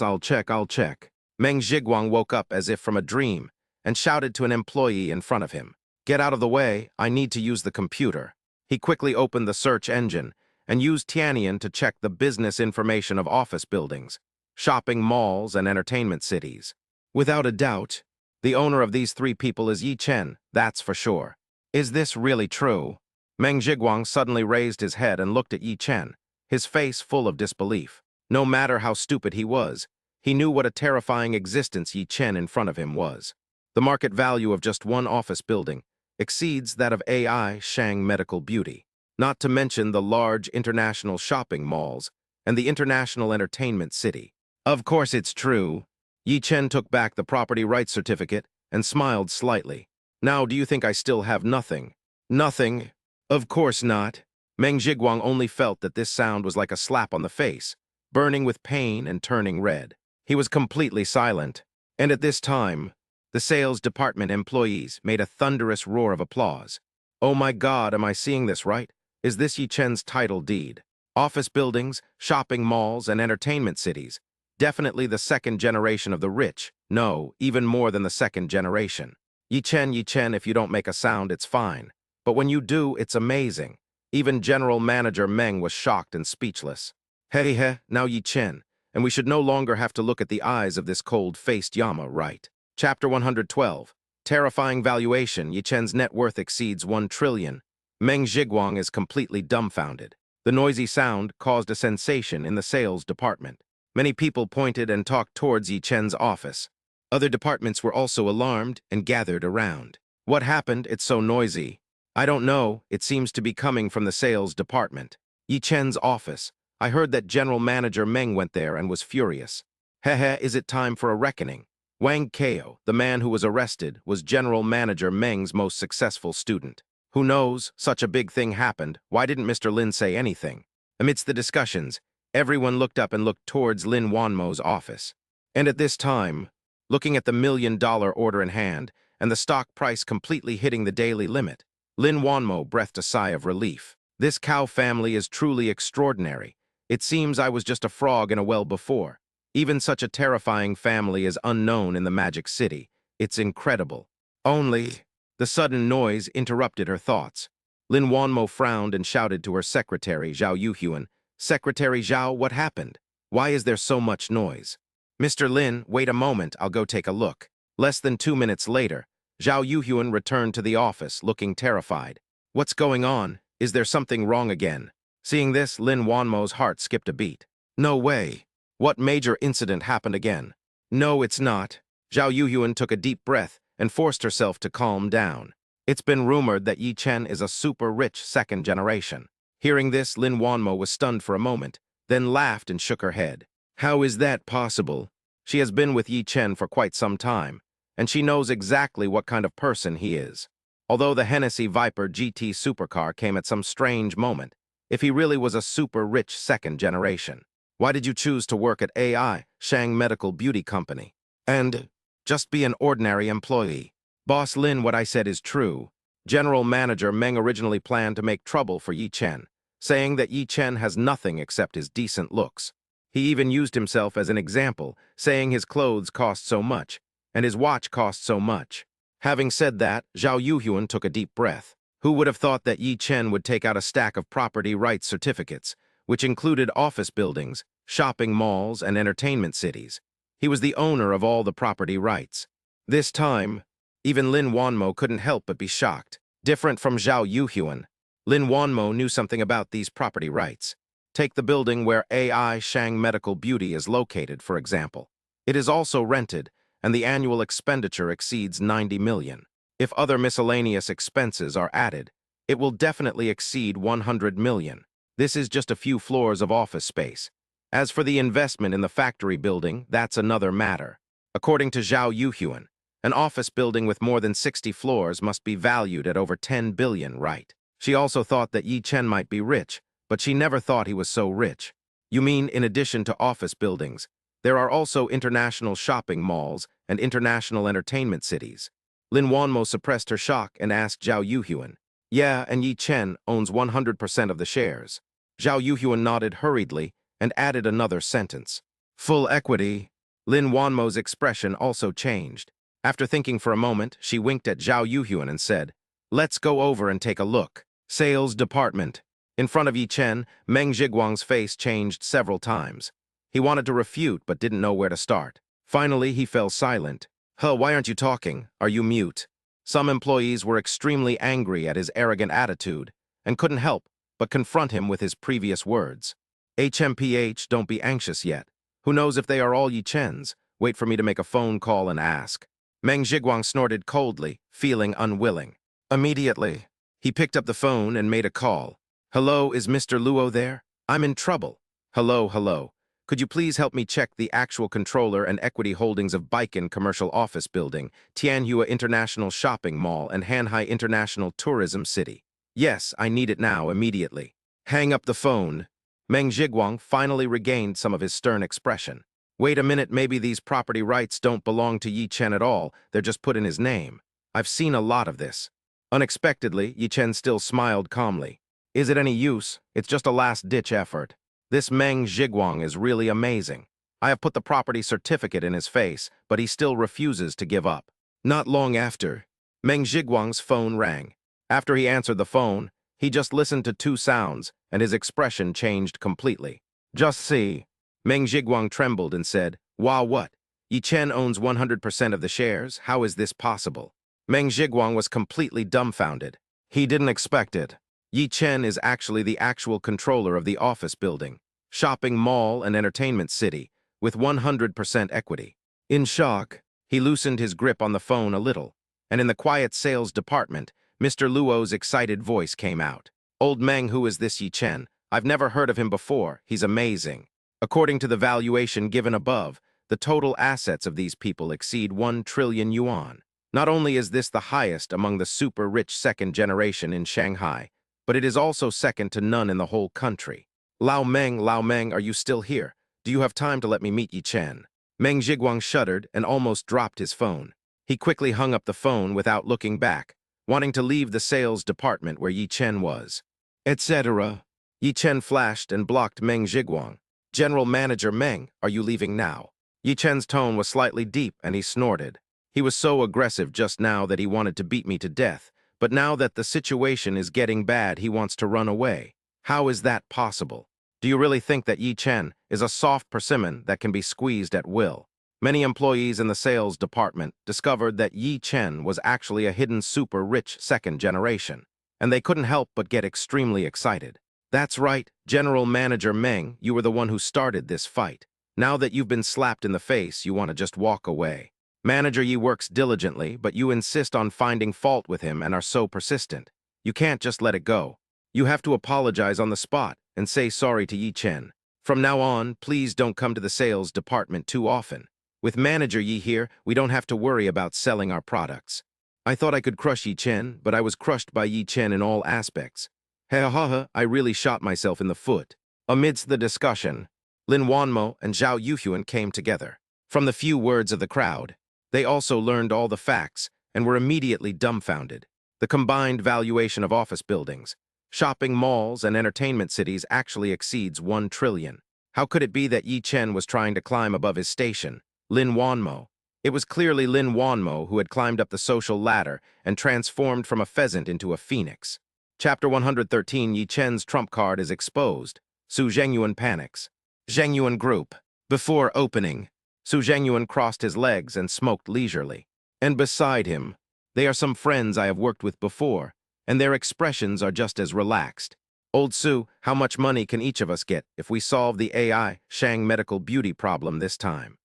Speaker 1: I'll check. Meng Zhiguang woke up as if from a dream and shouted to an employee in front of him. Get out of the way, I need to use the computer. He quickly opened the search engine and used Tianyan to check the business information of office buildings, shopping malls, and entertainment cities. Without a doubt, the owner of these three people is Yi Chen, that's for sure. Is this really true? Meng Zhiguang suddenly raised his head and looked at Yi Chen, his face full of disbelief. No matter how stupid he was, he knew what a terrifying existence Yi Chen in front of him was. The market value of just one office building exceeds that of AI Shang Medical Beauty, not to mention the large international shopping malls and the international entertainment city. Of course it's true. Yi Chen took back the property rights certificate and smiled slightly. Now, do you think I still have nothing? Nothing? Of course not. Meng Zhiguang only felt that this sound was like a slap on the face, burning with pain and turning red. He was completely silent. And at this time, the sales department employees made a thunderous roar of applause. Oh my God, am I seeing this right? Is this Yi Chen's title deed? Office buildings, shopping malls, and entertainment cities. Definitely the second generation of the rich. No, even more than the second generation. Yi Chen, if you don't make a sound, it's fine. But when you do, it's amazing. Even General Manager Meng was shocked and speechless. Hey, now Yi Chen, and we should no longer have to look at the eyes of this cold-faced Yama, right? Chapter 112. Terrifying valuation. Yi Chen's net worth exceeds 1 trillion. Meng Zhiguang is completely dumbfounded. The noisy sound caused a sensation in the sales department. Many people pointed and talked towards Yi Chen's office. Other departments were also alarmed and gathered around. What happened? It's so noisy. I don't know. It seems to be coming from the sales department. Yi Chen's office. I heard that General Manager Meng went there and was furious. Is it time for a reckoning? Wang Kao, the man who was arrested, was General Manager Meng's most successful student. Who knows? Such a big thing happened. Why didn't Mr. Lin say anything? Amidst the discussions, everyone looked up and looked towards Lin Wanmo's office. And at this time, looking at the $1,000,000 order in hand and the stock price completely hitting the daily limit, Lin Wanmo breathed a sigh of relief. This Cao family is truly extraordinary. It seems I was just a frog in a well before. Even such a terrifying family is unknown in the Magic City. It's incredible. Only... The sudden noise interrupted her thoughts. Lin Wanmo frowned and shouted to her secretary, Zhao Yuhyun, "Secretary Zhao, what happened? Why is there so much noise?" "Mr. Lin, wait a moment, I'll go take a look." Less than 2 minutes later, Zhao Yuhyun returned to the office, looking terrified. "What's going on? Is there something wrong again?" Seeing this, Lin Wanmo's heart skipped a beat. "No way. What major incident happened again?" "No, it's not." Zhao Yuhyun took a deep breath and forced herself to calm down. It's been rumored that Yi Chen is a super-rich second generation. Hearing this, Lin Wanmo was stunned for a moment, then laughed and shook her head. How is that possible? She has been with Yi Chen for quite some time, and she knows exactly what kind of person he is. Although the Hennessy Viper GT supercar came at some strange moment, if he really was a super-rich second generation, why did you choose to work at AI, Shang Medical Beauty Company? And just be an ordinary employee. Boss Lin, what I said is true. General Manager Meng originally planned to make trouble for Yi Chen, saying that Yi Chen has nothing except his decent looks. He even used himself as an example, saying his clothes cost so much, and his watch cost so much. Having said that, Zhao Yuhyun took a deep breath. Who would have thought that Yi Chen would take out a stack of property rights certificates, which included office buildings, shopping malls, and entertainment cities? He was the owner of all the property rights. This time, even Lin Wanmo couldn't help but be shocked. Different from Zhao Yuhyun, Lin Wanmo knew something about these property rights. Take the building where AI Shang Medical Beauty is located, for example. It is also rented, and the annual expenditure exceeds 90 million. If other miscellaneous expenses are added, it will definitely exceed 100 million. This is just a few floors of office space. As for the investment in the factory building, that's another matter. According to Zhao Yuhyun, an office building with more than 60 floors must be valued at over 10 billion, right? She also thought that Yi Chen might be rich, but she never thought he was so rich. You mean in addition to office buildings, there are also international shopping malls and international entertainment cities? Lin Wanmo suppressed her shock and asked Zhao Yuhyun. Yeah, and Yi Chen owns 100% of the shares. Zhao Yuhyun nodded hurriedly and added another sentence. Full equity. Lin Wanmo's expression also changed. After thinking for a moment, she winked at Zhao Yuhyun and said, "Let's go over and take a look." Sales department. In front of Yi Chen, Meng Zhiguang's face changed several times. He wanted to refute but didn't know where to start. Finally, he fell silent. Why aren't you talking? Are you mute?" Some employees were extremely angry at his arrogant attitude and couldn't help but confront him with his previous words. HMPH, don't be anxious yet. Who knows if they are all Yi Chen's? Wait for me to make a phone call and ask. Meng Zhiguang snorted coldly, feeling unwilling. Immediately, he picked up the phone and made a call. Hello, is Mr. Luo there? I'm in trouble. Hello, hello. Could you please help me check the actual controller and equity holdings of Baikan Commercial Office Building, Tianhua International Shopping Mall, and Hanhai International Tourism City? Yes, I need it now, immediately. Hang up the phone. Meng Zhiguang finally regained some of his stern expression. Wait a minute, maybe these property rights don't belong to Yi Chen at all, they're just put in his name. I've seen a lot of this. Unexpectedly, Yi Chen still smiled calmly. Is it any use? It's just a last-ditch effort. This Meng Zhiguang is really amazing. I have put the property certificate in his face, but he still refuses to give up. Not long after, Meng Zhiguang's phone rang. After he answered the phone, he just listened to two sounds, and his expression changed completely. Just see. Meng Zhiguang trembled and said, Wah what? Yi Chen owns 100% of the shares? How is this possible? Meng Zhiguang was completely dumbfounded. He didn't expect it. Yi Chen is actually the actual controller of the office building, shopping mall and entertainment city, with 100% equity. In shock, he loosened his grip on the phone a little, and in the quiet sales department, Mr. Luo's excited voice came out. Old Meng, who is this Yi Chen? I've never heard of him before. He's amazing. According to the valuation given above, the total assets of these people exceed 1 trillion yuan. Not only is this the highest among the super-rich second generation in Shanghai, but it is also second to none in the whole country. Lao Meng, are you still here? Do you have time to let me meet Yi Chen? Meng Zhiguang shuddered and almost dropped his phone. He quickly hung up the phone without looking back, wanting to leave the sales department where Yi Chen was. Etc. Yi Chen flashed and blocked Meng Zhiguang. General Manager Meng, are you leaving now? Yi Chen's tone was slightly deep and he snorted. He was so aggressive just now that he wanted to beat me to death. But now that the situation is getting bad, he wants to run away. How is that possible? Do you really think that Yi Chen is a soft persimmon that can be squeezed at will? Many employees in the sales department discovered that Yi Chen was actually a hidden super-rich second generation, and they couldn't help but get extremely excited. That's right, General Manager Meng, you were the one who started this fight. Now that you've been slapped in the face, you want to just walk away. Manager Yi works diligently, but you insist on finding fault with him and are so persistent. You can't just let it go. You have to apologize on the spot and say sorry to Yi Chen. From now on, please don't come to the sales department too often. With Manager Yi here, we don't have to worry about selling our products. I thought I could crush Yi Chen, but I was crushed by Yi Chen in all aspects. I really shot myself in the foot. Amidst the discussion, Lin Wanmo and Zhao Yuhuan came together. From the few words of the crowd, they also learned all the facts and were immediately dumbfounded. The combined valuation of office buildings, shopping malls, and entertainment cities actually exceeds 1 trillion. How could it be that Yi Chen was trying to climb above his station, Lin Wanmo? It was clearly Lin Wanmo who had climbed up the social ladder and transformed from a pheasant into a phoenix. Chapter 113, Yi Chen's trump card is exposed. Su Zhengyuan panics. Zhengyuan Group. Before opening, Su Zhengyuan crossed his legs and smoked leisurely. And beside him, they are some friends I have worked with before, and their expressions are just as relaxed. Old Su, how much money can each of us get if we solve the AI Shang medical beauty problem this time?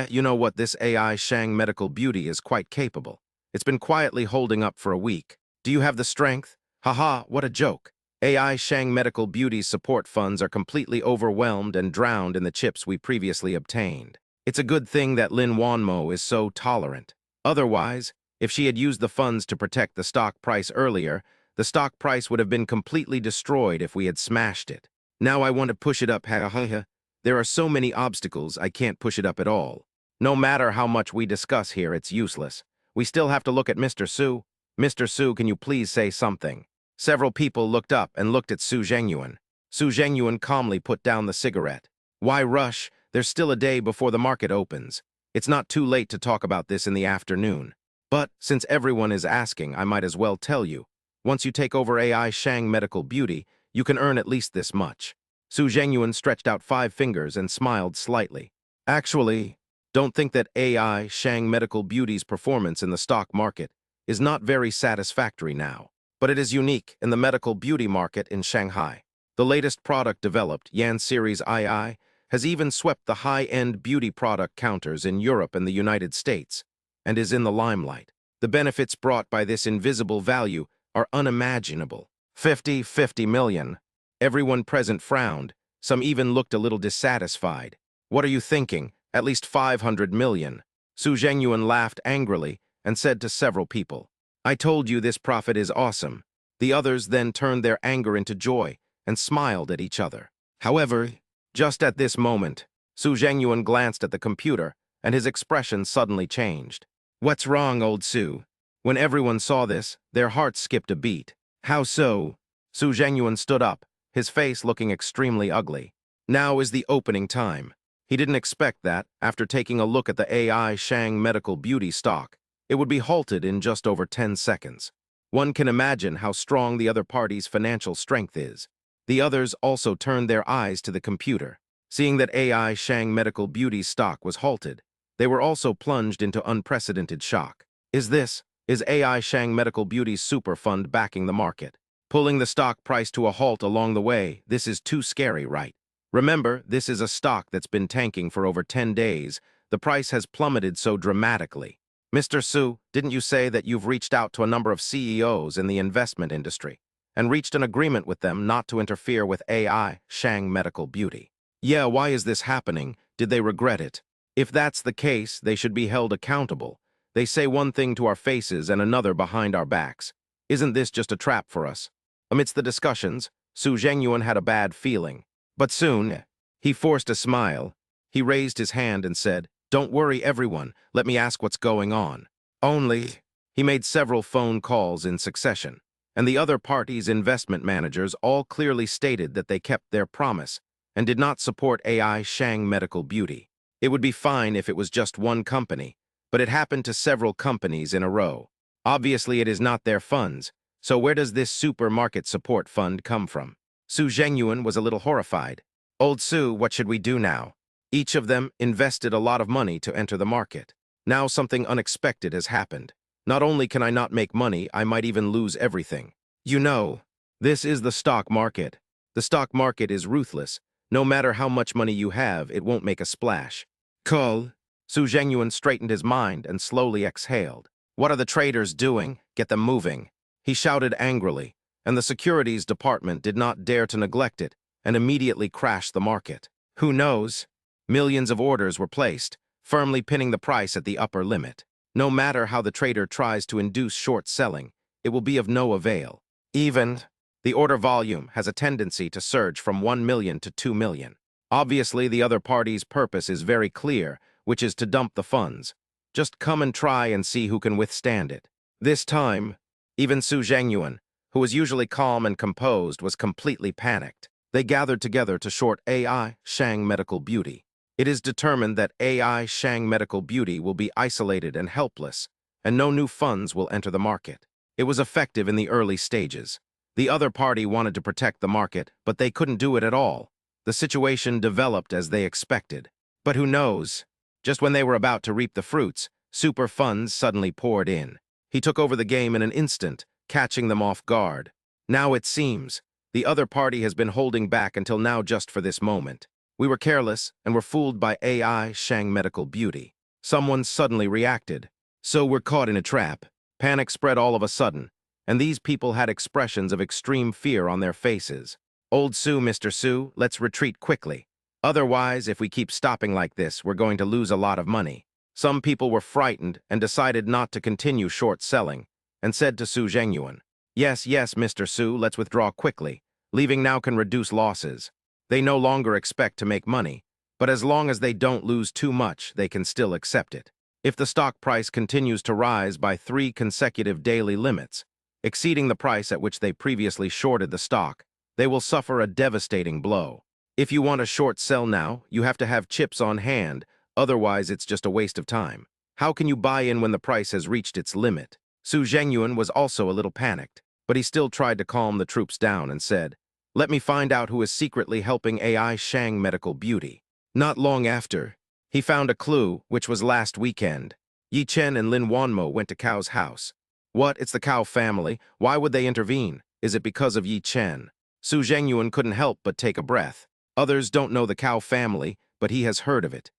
Speaker 1: You know what, this AI Shang medical beauty is quite capable. It's been quietly holding up for a week. Do you have the strength? What a joke. AI Shang Medical Beauty's support funds are completely overwhelmed and drowned in the chips we previously obtained. It's a good thing that Lin Wanmo is so tolerant. Otherwise, if she had used the funds to protect the stock price earlier, the stock price would have been completely destroyed if we had smashed it. Now I want to push it up. There are so many obstacles, I can't push it up at all. No matter how much we discuss here, it's useless. We still have to look at Mr. Su. Mr. Su, can you please say something? Several people looked up and looked at Su Zhengyuan. Su Zhengyuan calmly put down the cigarette. Why rush? There's still a day before the market opens. It's not too late to talk about this in the afternoon. But, since everyone is asking, I might as well tell you. Once you take over AI Shang Medical Beauty, you can earn at least this much. Su Zhengyuan stretched out 5 fingers and smiled slightly. Actually, don't think that AI Shang Medical Beauty's performance in the stock market is not very satisfactory now, but it is unique in the medical beauty market in Shanghai. The latest product developed, Yan Series II, has even swept the high-end beauty product counters in Europe and the United States, and is in the limelight. The benefits brought by this invisible value are unimaginable. 50 million. Everyone present frowned. Some even looked a little dissatisfied. What are you thinking? At least 500 million. Su Zhengyuan laughed angrily and said to several people, I told you this profit is awesome. The others then turned their anger into joy and smiled at each other. However, just at this moment, Su Zhengyuan glanced at the computer and his expression suddenly changed. What's wrong, old Su? When everyone saw this, their hearts skipped a beat. How so? Su Zhengyuan stood up, his face looking extremely ugly. Now is the opening time. He didn't expect that, after taking a look at the AI Shang Medical Beauty stock, it would be halted in just over 10 seconds. One can imagine how strong the other party's financial strength is. The others also turned their eyes to the computer. Seeing that AI Shang Medical Beauty stock was halted, they were also plunged into unprecedented shock. Is AI Shang Medical Beauty's super fund backing the market? Pulling the stock price to a halt along the way, this is too scary, right? Remember, this is a stock that's been tanking for over 10 days. The price has plummeted so dramatically. Mr. Su, didn't you say that you've reached out to a number of CEOs in the investment industry and reached an agreement with them not to interfere with AI Shang Medical Beauty? Yeah, why is this happening? Did they regret it? If that's the case, they should be held accountable. They say one thing to our faces and another behind our backs. Isn't this just a trap for us? Amidst the discussions, Su Zhengyuan had a bad feeling. But soon, he forced a smile. He raised his hand and said, Don't worry, everyone. Let me ask what's going on. He made several phone calls in succession, and the other party's investment managers all clearly stated that they kept their promise and did not support AI Shang Medical Beauty. It would be fine if it was just one company, but it happened to several companies in a row. Obviously, it is not their funds, so where does this supermarket support fund come from? Su Zhengyuan was a little horrified. Old Su, what should we do now? Each of them invested a lot of money to enter the market. Now something unexpected has happened. Not only can I not make money, I might even lose everything. You know, this is the stock market. The stock market is ruthless. No matter how much money you have, it won't make a splash. Call. Su Zhengyuan straightened his mind and slowly exhaled. What are the traders doing? Get them moving. He shouted angrily, and the securities department did not dare to neglect it and immediately crashed the market. Who knows? Millions of orders were placed, firmly pinning the price at the upper limit. No matter how the trader tries to induce short selling, it will be of no avail. Even the order volume has a tendency to surge from 1 million to 2 million. Obviously, the other party's purpose is very clear, which is to dump the funds. Just come and try and see who can withstand it. This time, even Su Zhengyuan, who was usually calm and composed, was completely panicked. They gathered together to short AI Shang Medical Beauty. It is determined that AI Shang Medical Beauty will be isolated and helpless, and no new funds will enter the market. It was effective in the early stages. The other party wanted to protect the market, but they couldn't do it at all. The situation developed as they expected. But who knows? Just when they were about to reap the fruits, super funds suddenly poured in. He took over the game in an instant, catching them off guard. Now it seems, the other party has been holding back until now just for this moment. We were careless and were fooled by AI Shang Medical Beauty. Someone suddenly reacted. So we're caught in a trap. Panic spread all of a sudden, and these people had expressions of extreme fear on their faces. Old Su, Mr. Su, let's retreat quickly. Otherwise, if we keep stopping like this, we're going to lose a lot of money. Some people were frightened and decided not to continue short selling, and said to Su Zhengyuan, Yes, Mr. Su, let's withdraw quickly. Leaving now can reduce losses. They no longer expect to make money, but as long as they don't lose too much, they can still accept it. If the stock price continues to rise by 3 consecutive daily limits, exceeding the price at which they previously shorted the stock, they will suffer a devastating blow. If you want to short sell now, you have to have chips on hand, otherwise it's just a waste of time. How can you buy in when the price has reached its limit? Su Zhengyuan was also a little panicked, but he still tried to calm the troops down and said, Let me find out who is secretly helping AI Shang Medical Beauty. Not long after, he found a clue, which was last weekend. Yi Chen and Lin Wanmo went to Cao's house. What? It's the Cao family. Why would they intervene? Is it because of Yi Chen? Su Zhengyuan couldn't help but take a breath. Others don't know the Cao family, but he has heard of it.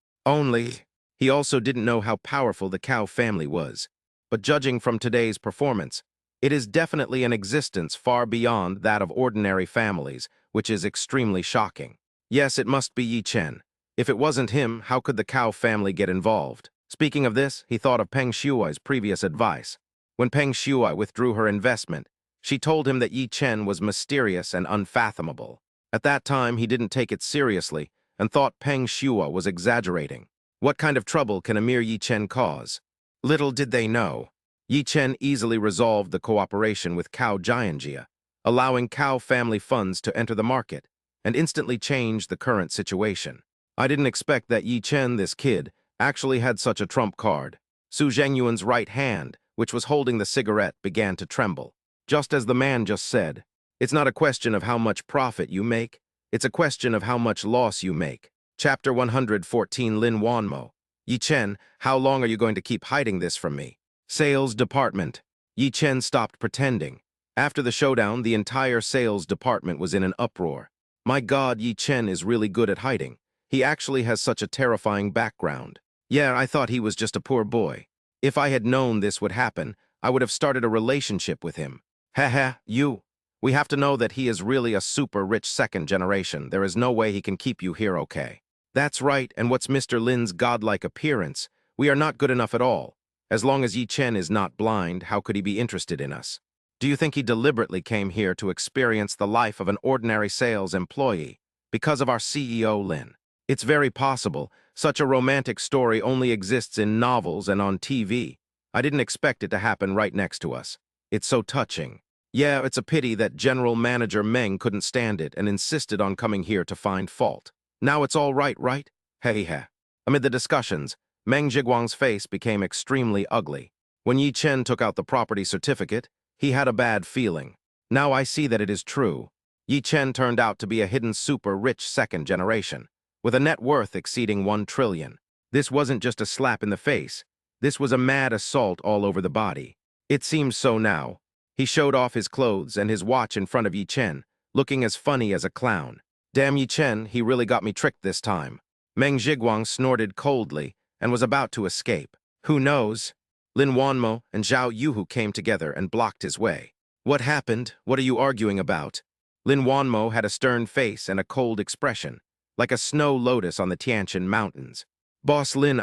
Speaker 1: He also didn't know how powerful the Cao family was. But judging from today's performance, it is definitely an existence far beyond that of ordinary families, which is extremely shocking. Yes, it must be Yi Chen. If it wasn't him, how could the Cao family get involved? Speaking of this, he thought of Peng Shuai's previous advice. When Peng Shuai withdrew her investment, she told him that Yi Chen was mysterious and unfathomable. At that time, he didn't take it seriously and thought Peng Shuai was exaggerating. What kind of trouble can a mere Yi Chen cause? Little did they know. Yi Chen easily resolved the cooperation with Cao Jianjia, allowing Cao family funds to enter the market, and instantly changed the current situation. I didn't expect that Yi Chen, this kid, actually had such a trump card. Su Zhengyuan's right hand, which was holding the cigarette, began to tremble. Just as the man just said, it's not a question of how much profit you make, it's a question of how much loss you make. Chapter 114 Lin Wanmo. Yi Chen, how long are you going to keep hiding this from me? Sales department. Yi Chen stopped pretending. After the showdown, the entire sales department was in an uproar. My God, Yi Chen is really good at hiding. He actually has such a terrifying background. Yeah, I thought he was just a poor boy. If I had known this would happen, I would have started a relationship with him. Haha, you. We have to know that he is really a super rich second generation. There is no way he can keep you here, okay? That's right, and what's Mr. Lin's godlike appearance? We are not good enough at all. As long as Yi Chen is not blind, how could he be interested in us? Do you think he deliberately came here to experience the life of an ordinary sales employee because of our CEO, Lin? It's very possible. Such a romantic story only exists in novels and on TV. I didn't expect it to happen right next to us. It's so touching. Yeah, it's a pity that General Manager Meng couldn't stand it and insisted on coming here to find fault. Now it's all right, right? Hey, hey. Amid the discussions, Meng Zhiguang's face became extremely ugly. When Yi Chen took out the property certificate, he had a bad feeling. Now I see that it is true. Yi Chen turned out to be a hidden super-rich second generation, with a net worth exceeding 1 trillion. This wasn't just a slap in the face. This was a mad assault all over the body. It seems so now. He showed off his clothes and his watch in front of Yi Chen, looking as funny as a clown. Damn Yi Chen, he really got me tricked this time. Meng Zhiguang snorted coldly and was about to escape. Who knows? Lin Wanmo and Zhao Yuhu came together and blocked his way. What happened? What are you arguing about? Lin Wanmo had a stern face and a cold expression, like a snow lotus on the Tianchen Mountains. Boss Lin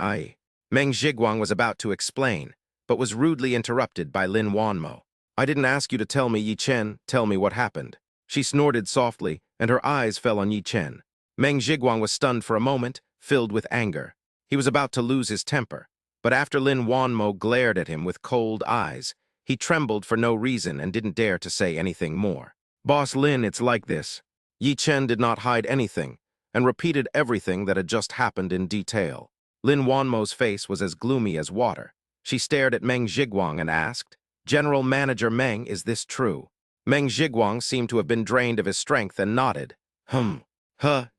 Speaker 1: Meng Zhiguang was about to explain, but was rudely interrupted by Lin Wanmo. I didn't ask you to tell me, Yi Chen. Tell me what happened. She snorted softly, and her eyes fell on Yi Chen. Meng Zhiguang was stunned for a moment, filled with anger. He was about to lose his temper, but after Lin Wanmo glared at him with cold eyes, he trembled for no reason and didn't dare to say anything more. Boss Lin, it's like this. Yi Chen did not hide anything, and repeated everything that had just happened in detail. Lin Wanmo's face was as gloomy as water. She stared at Meng Zhiguang and asked, General Manager Meng, is this true? Meng Zhiguang seemed to have been drained of his strength and nodded. Do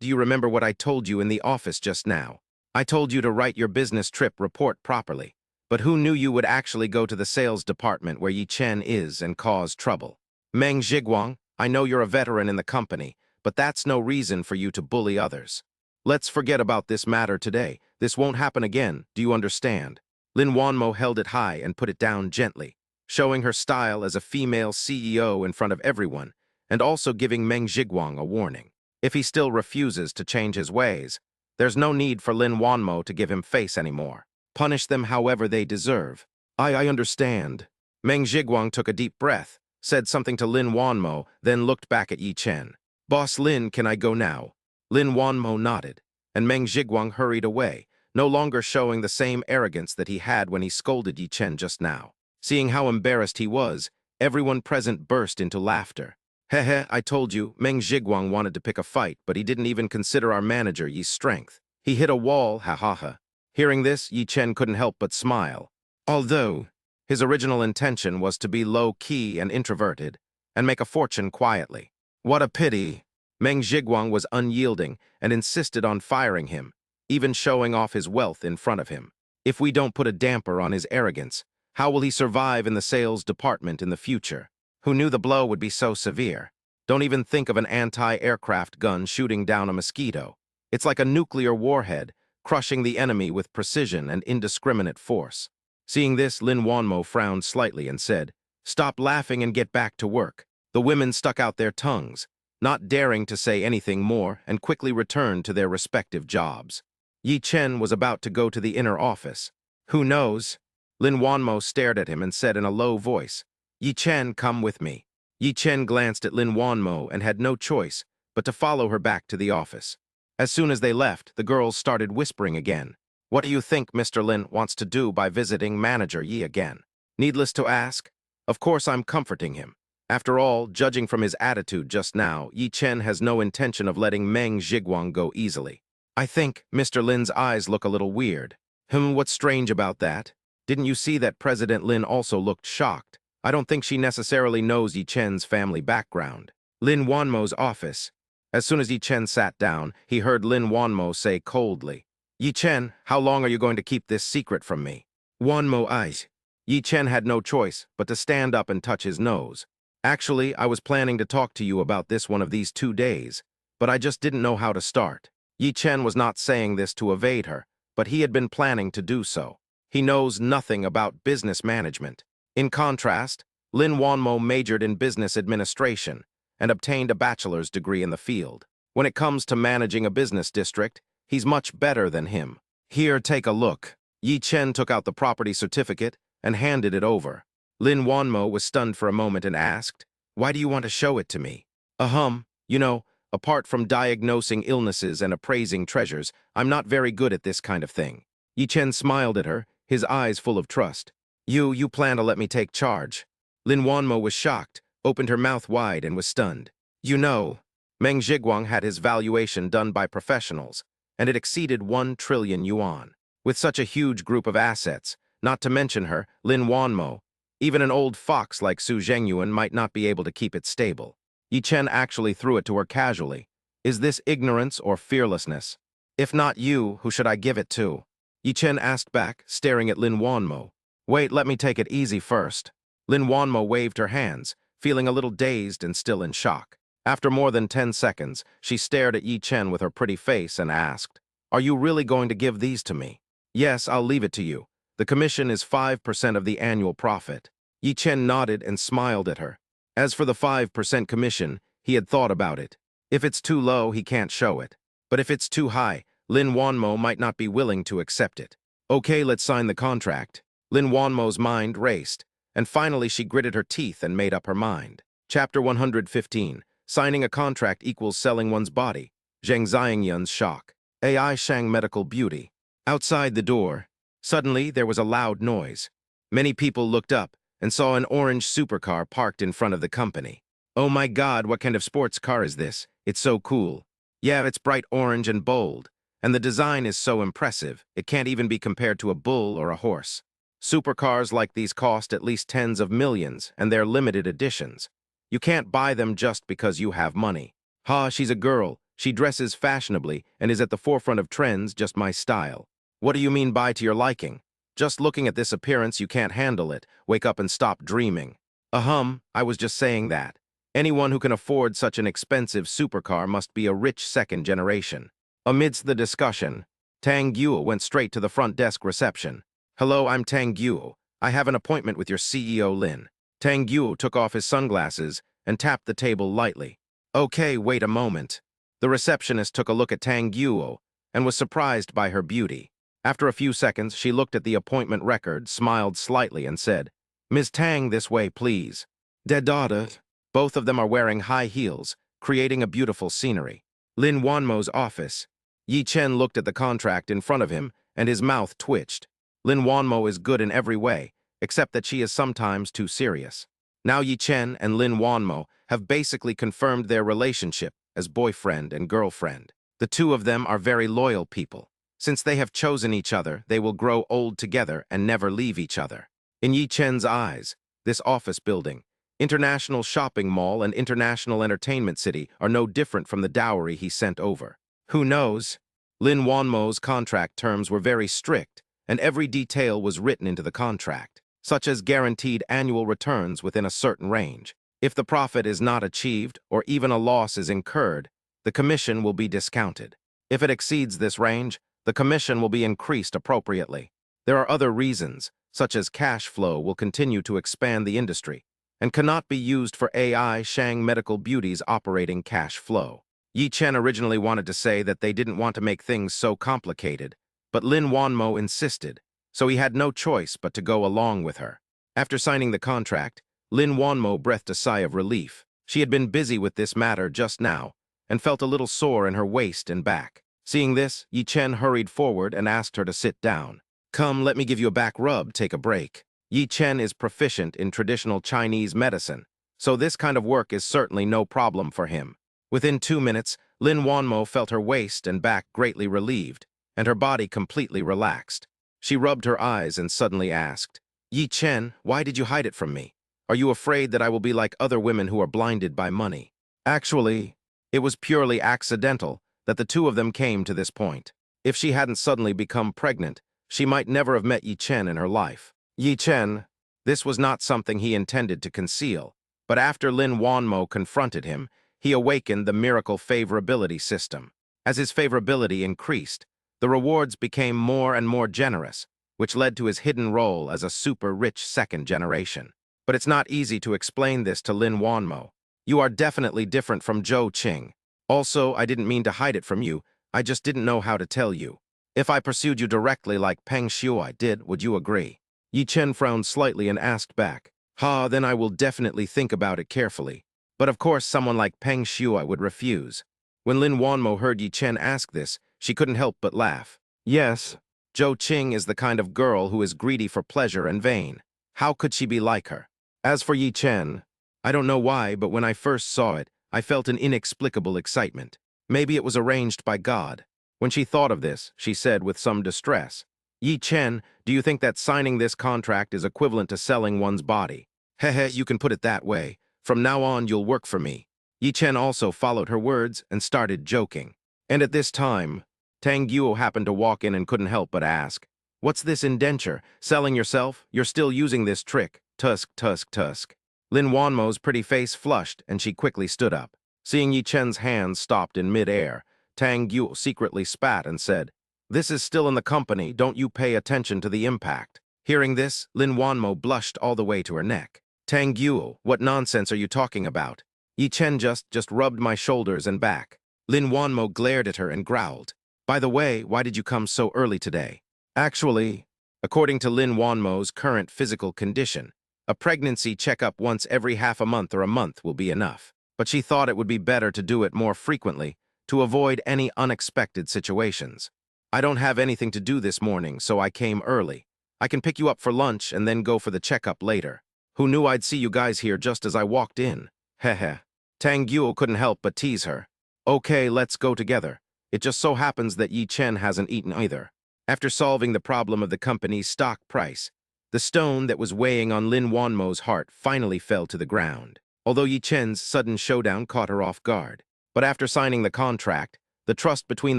Speaker 1: you remember what I told you in the office just now? I told you to write your business trip report properly, but who knew you would actually go to the sales department where Yi Chen is and cause trouble? Meng Zhiguang, I know you're a veteran in the company, but that's no reason for you to bully others. Let's forget about this matter today. This won't happen again, do you understand? Lin Wanmo held it high and put it down gently, showing her style as a female CEO in front of everyone, and also giving Meng Zhiguang a warning. If he still refuses to change his ways, there's no need for Lin Wanmo to give him face anymore. Punish them however they deserve. I understand. Meng Zhiguang took a deep breath, said something to Lin Wanmo, then looked back at Yi Chen. Boss Lin, can I go now? Lin Wanmo nodded, and Meng Zhiguang hurried away, no longer showing the same arrogance that he had when he scolded Yi Chen just now. Seeing how embarrassed he was, everyone present burst into laughter. Hehe, I told you, Meng Zhiguang wanted to pick a fight, but he didn't even consider our manager Yi's strength. He hit a wall, ha ha ha. Hearing this, Yi Chen couldn't help but smile. Although his original intention was to be low-key and introverted, and make a fortune quietly. What a pity! Meng Zhiguang was unyielding and insisted on firing him, even showing off his wealth in front of him. If we don't put a damper on his arrogance, how will he survive in the sales department in the future? Who knew the blow would be so severe? Don't even think of an anti-aircraft gun shooting down a mosquito. It's like a nuclear warhead, crushing the enemy with precision and indiscriminate force. Seeing this, Lin Wanmo frowned slightly and said, "Stop laughing and get back to work." The women stuck out their tongues, not daring to say anything more, and quickly returned to their respective jobs. Yi Chen was about to go to the inner office. "Who knows?" Lin Wanmo stared at him and said in a low voice, "Yi Chen, come with me." Yi Chen glanced at Lin Wanmo and had no choice but to follow her back to the office. As soon as they left, the girls started whispering again. "What do you think Mr. Lin wants to do by visiting Manager Yi again?" Needless to ask, of course I'm comforting him. After all, judging from his attitude just now, Yi Chen has no intention of letting Meng Zhiguang go easily. "I think Mr. Lin's eyes look a little weird." What's strange about that? Didn't you see that President Lin also looked shocked? I don't think she necessarily knows Yi Chen's family background. Lin Wanmo's office. As soon as Yi Chen sat down, he heard Lin Wanmo say coldly, "Yi Chen, how long are you going to keep this secret from me?" Wanmo eyes. Yi Chen had no choice but to stand up and touch his nose. "Actually, I was planning to talk to you about this one of these 2 days, but I just didn't know how to start." Yi Chen was not saying this to evade her, but he had been planning to do so. He knows nothing about business management. In contrast, Lin Wanmo majored in business administration and obtained a bachelor's degree in the field. When it comes to managing a business district, he's much better than him. "Here, take a look." Yi Chen took out the property certificate and handed it over. Lin Wanmo was stunned for a moment and asked, "Why do you want to show it to me?" You know, apart from diagnosing illnesses and appraising treasures, I'm not very good at this kind of thing." Yi Chen smiled at her, his eyes full of trust. You plan to let me take charge?" Lin Wanmo was shocked, opened her mouth wide, and was stunned. "You know, Meng Zhiguang had his valuation done by professionals, and it exceeded 1 trillion yuan. With such a huge group of assets, not to mention her, Lin Wanmo, even an old fox like Su Zhengyuan might not be able to keep it stable." Yi Chen actually threw it to her casually. "Is this ignorance or fearlessness? If not you, who should I give it to?" Yi Chen asked back, staring at Lin Wanmo. "Wait, let me take it easy first." Lin Wanmo waved her hands, feeling a little dazed and still in shock. After more than 10 seconds, she stared at Yi Chen with her pretty face and asked, "Are you really going to give these to me?" "Yes, I'll leave it to you. The commission is 5% of the annual profit." Yi Chen nodded and smiled at her. As for the 5% commission, he had thought about it. If it's too low, he can't show it. But if it's too high, Lin Wanmo might not be willing to accept it. "Okay, let's sign the contract." Lin Wanmo's mind raced, and finally she gritted her teeth and made up her mind. Chapter 115. Signing a contract equals selling one's body. Zheng Xiangyun's shock. AI Shang Medical Beauty. Outside the door, suddenly there was a loud noise. Many people looked up and saw an orange supercar parked in front of the company. "Oh my God, what kind of sports car is this? It's so cool." "Yeah, it's bright orange and bold, and the design is so impressive, it can't even be compared to a bull or a horse." Supercars like these cost at least tens of millions, and they're limited editions. You can't buy them just because you have money. "Ha, she's a girl. She dresses fashionably and is at the forefront of trends, just my style." "What do you mean buy to your liking? Just looking at this appearance, you can't handle it. Wake up and stop dreaming." I was just saying that. Anyone who can afford such an expensive supercar must be a rich second generation." Amidst the discussion, Tang Guo went straight to the front desk reception. "Hello, I'm Tang Guo. I have an appointment with your CEO, Lin." Tang Guo took off his sunglasses and tapped the table lightly. "Okay, wait a moment." The receptionist took a look at Tang Guo and was surprised by her beauty. After a few seconds, she looked at the appointment record, smiled slightly, and said, "Ms. Tang, this way, please." Daughter. Both of them are wearing high heels, creating a beautiful scenery. Lin Wanmo's office. Yi Chen looked at the contract in front of him, and his mouth twitched. Lin Wanmo is good in every way, except that she is sometimes too serious. Now Yi Chen and Lin Wanmo have basically confirmed their relationship as boyfriend and girlfriend. The two of them are very loyal people. Since they have chosen each other, they will grow old together and never leave each other. In Yi Chen's eyes, this office building, international shopping mall, and international entertainment city are no different from the dowry he sent over. Who knows? Lin Wanmo's contract terms were very strict, and every detail was written into the contract, such as guaranteed annual returns within a certain range. If the profit is not achieved or even a loss is incurred, the commission will be discounted. If it exceeds this range, the commission will be increased appropriately. There are other reasons, such as cash flow will continue to expand the industry and cannot be used for AI Shang Medical Beauty's operating cash flow. Yi Chen originally wanted to say that they didn't want to make things so complicated, but Lin Wanmo insisted, so he had no choice but to go along with her. After signing the contract, Lin Wanmo breathed a sigh of relief. She had been busy with this matter just now and felt a little sore in her waist and back. Seeing this, Yi Chen hurried forward and asked her to sit down. Come, let me give you a back rub, take a break. Yi Chen is proficient in traditional Chinese medicine, so this kind of work is certainly no problem for him. Within 2 minutes, Lin Wanmo felt her waist and back greatly relieved, and her body completely relaxed. She rubbed her eyes and suddenly asked, Yi Chen, why did you hide it from me? Are you afraid that I will be like other women who are blinded by money? Actually, it was purely accidental that the two of them came to this point. If she hadn't suddenly become pregnant, she might never have met Yi Chen in her life. Yi Chen, this was not something he intended to conceal, but after Lin Wanmo confronted him, he awakened the miracle favorability system. As his favorability increased, the rewards became more and more generous, which led to his hidden role as a super-rich second generation. But it's not easy to explain this to Lin Wanmo. You are definitely different from Zhou Qing. Also, I didn't mean to hide it from you, I just didn't know how to tell you. If I pursued you directly like Peng Shuai did, would you agree? Yi Chen frowned slightly and asked back, then I will definitely think about it carefully. But of course someone like Peng Shuai would refuse. When Lin Wanmo heard Yi Chen ask this, she couldn't help but laugh. Yes, Zhou Qing is the kind of girl who is greedy for pleasure and vain. How could she be like her? As for Yi Chen, I don't know why, but when I first saw it, I felt an inexplicable excitement. Maybe it was arranged by God. When she thought of this, she said with some distress, Yi Chen, do you think that signing this contract is equivalent to selling one's body? Hehe, you can put it that way. From now on, you'll work for me. Yi Chen also followed her words and started joking. And at this time, Tang Guo happened to walk in and couldn't help but ask, What's this indenture? Selling yourself? You're still using this trick. Tusk, tusk, tusk. Lin Wanmo's pretty face flushed, and she quickly stood up. Seeing Yi Chen's hands stopped in mid-air, Tang Guo secretly spat and said, This is still in the company, don't you pay attention to the impact. Hearing this, Lin Wanmo blushed all the way to her neck. Tang Guo, what nonsense are you talking about? Yi Chen just rubbed my shoulders and back. Lin Wanmo glared at her and growled. By the way, why did you come so early today? Actually, according to Lin Wanmo's current physical condition, a pregnancy checkup once every half a month or a month will be enough. But she thought it would be better to do it more frequently to avoid any unexpected situations. I don't have anything to do this morning, so I came early. I can pick you up for lunch and then go for the checkup later. Who knew I'd see you guys here just as I walked in? Heh. Tang Guo couldn't help but tease her. Okay, let's go together. It just so happens that Yi Chen hasn't eaten either. After solving the problem of the company's stock price, the stone that was weighing on Lin Wanmo's heart finally fell to the ground. Although Yi Chen's sudden showdown caught her off guard. But after signing the contract, the trust between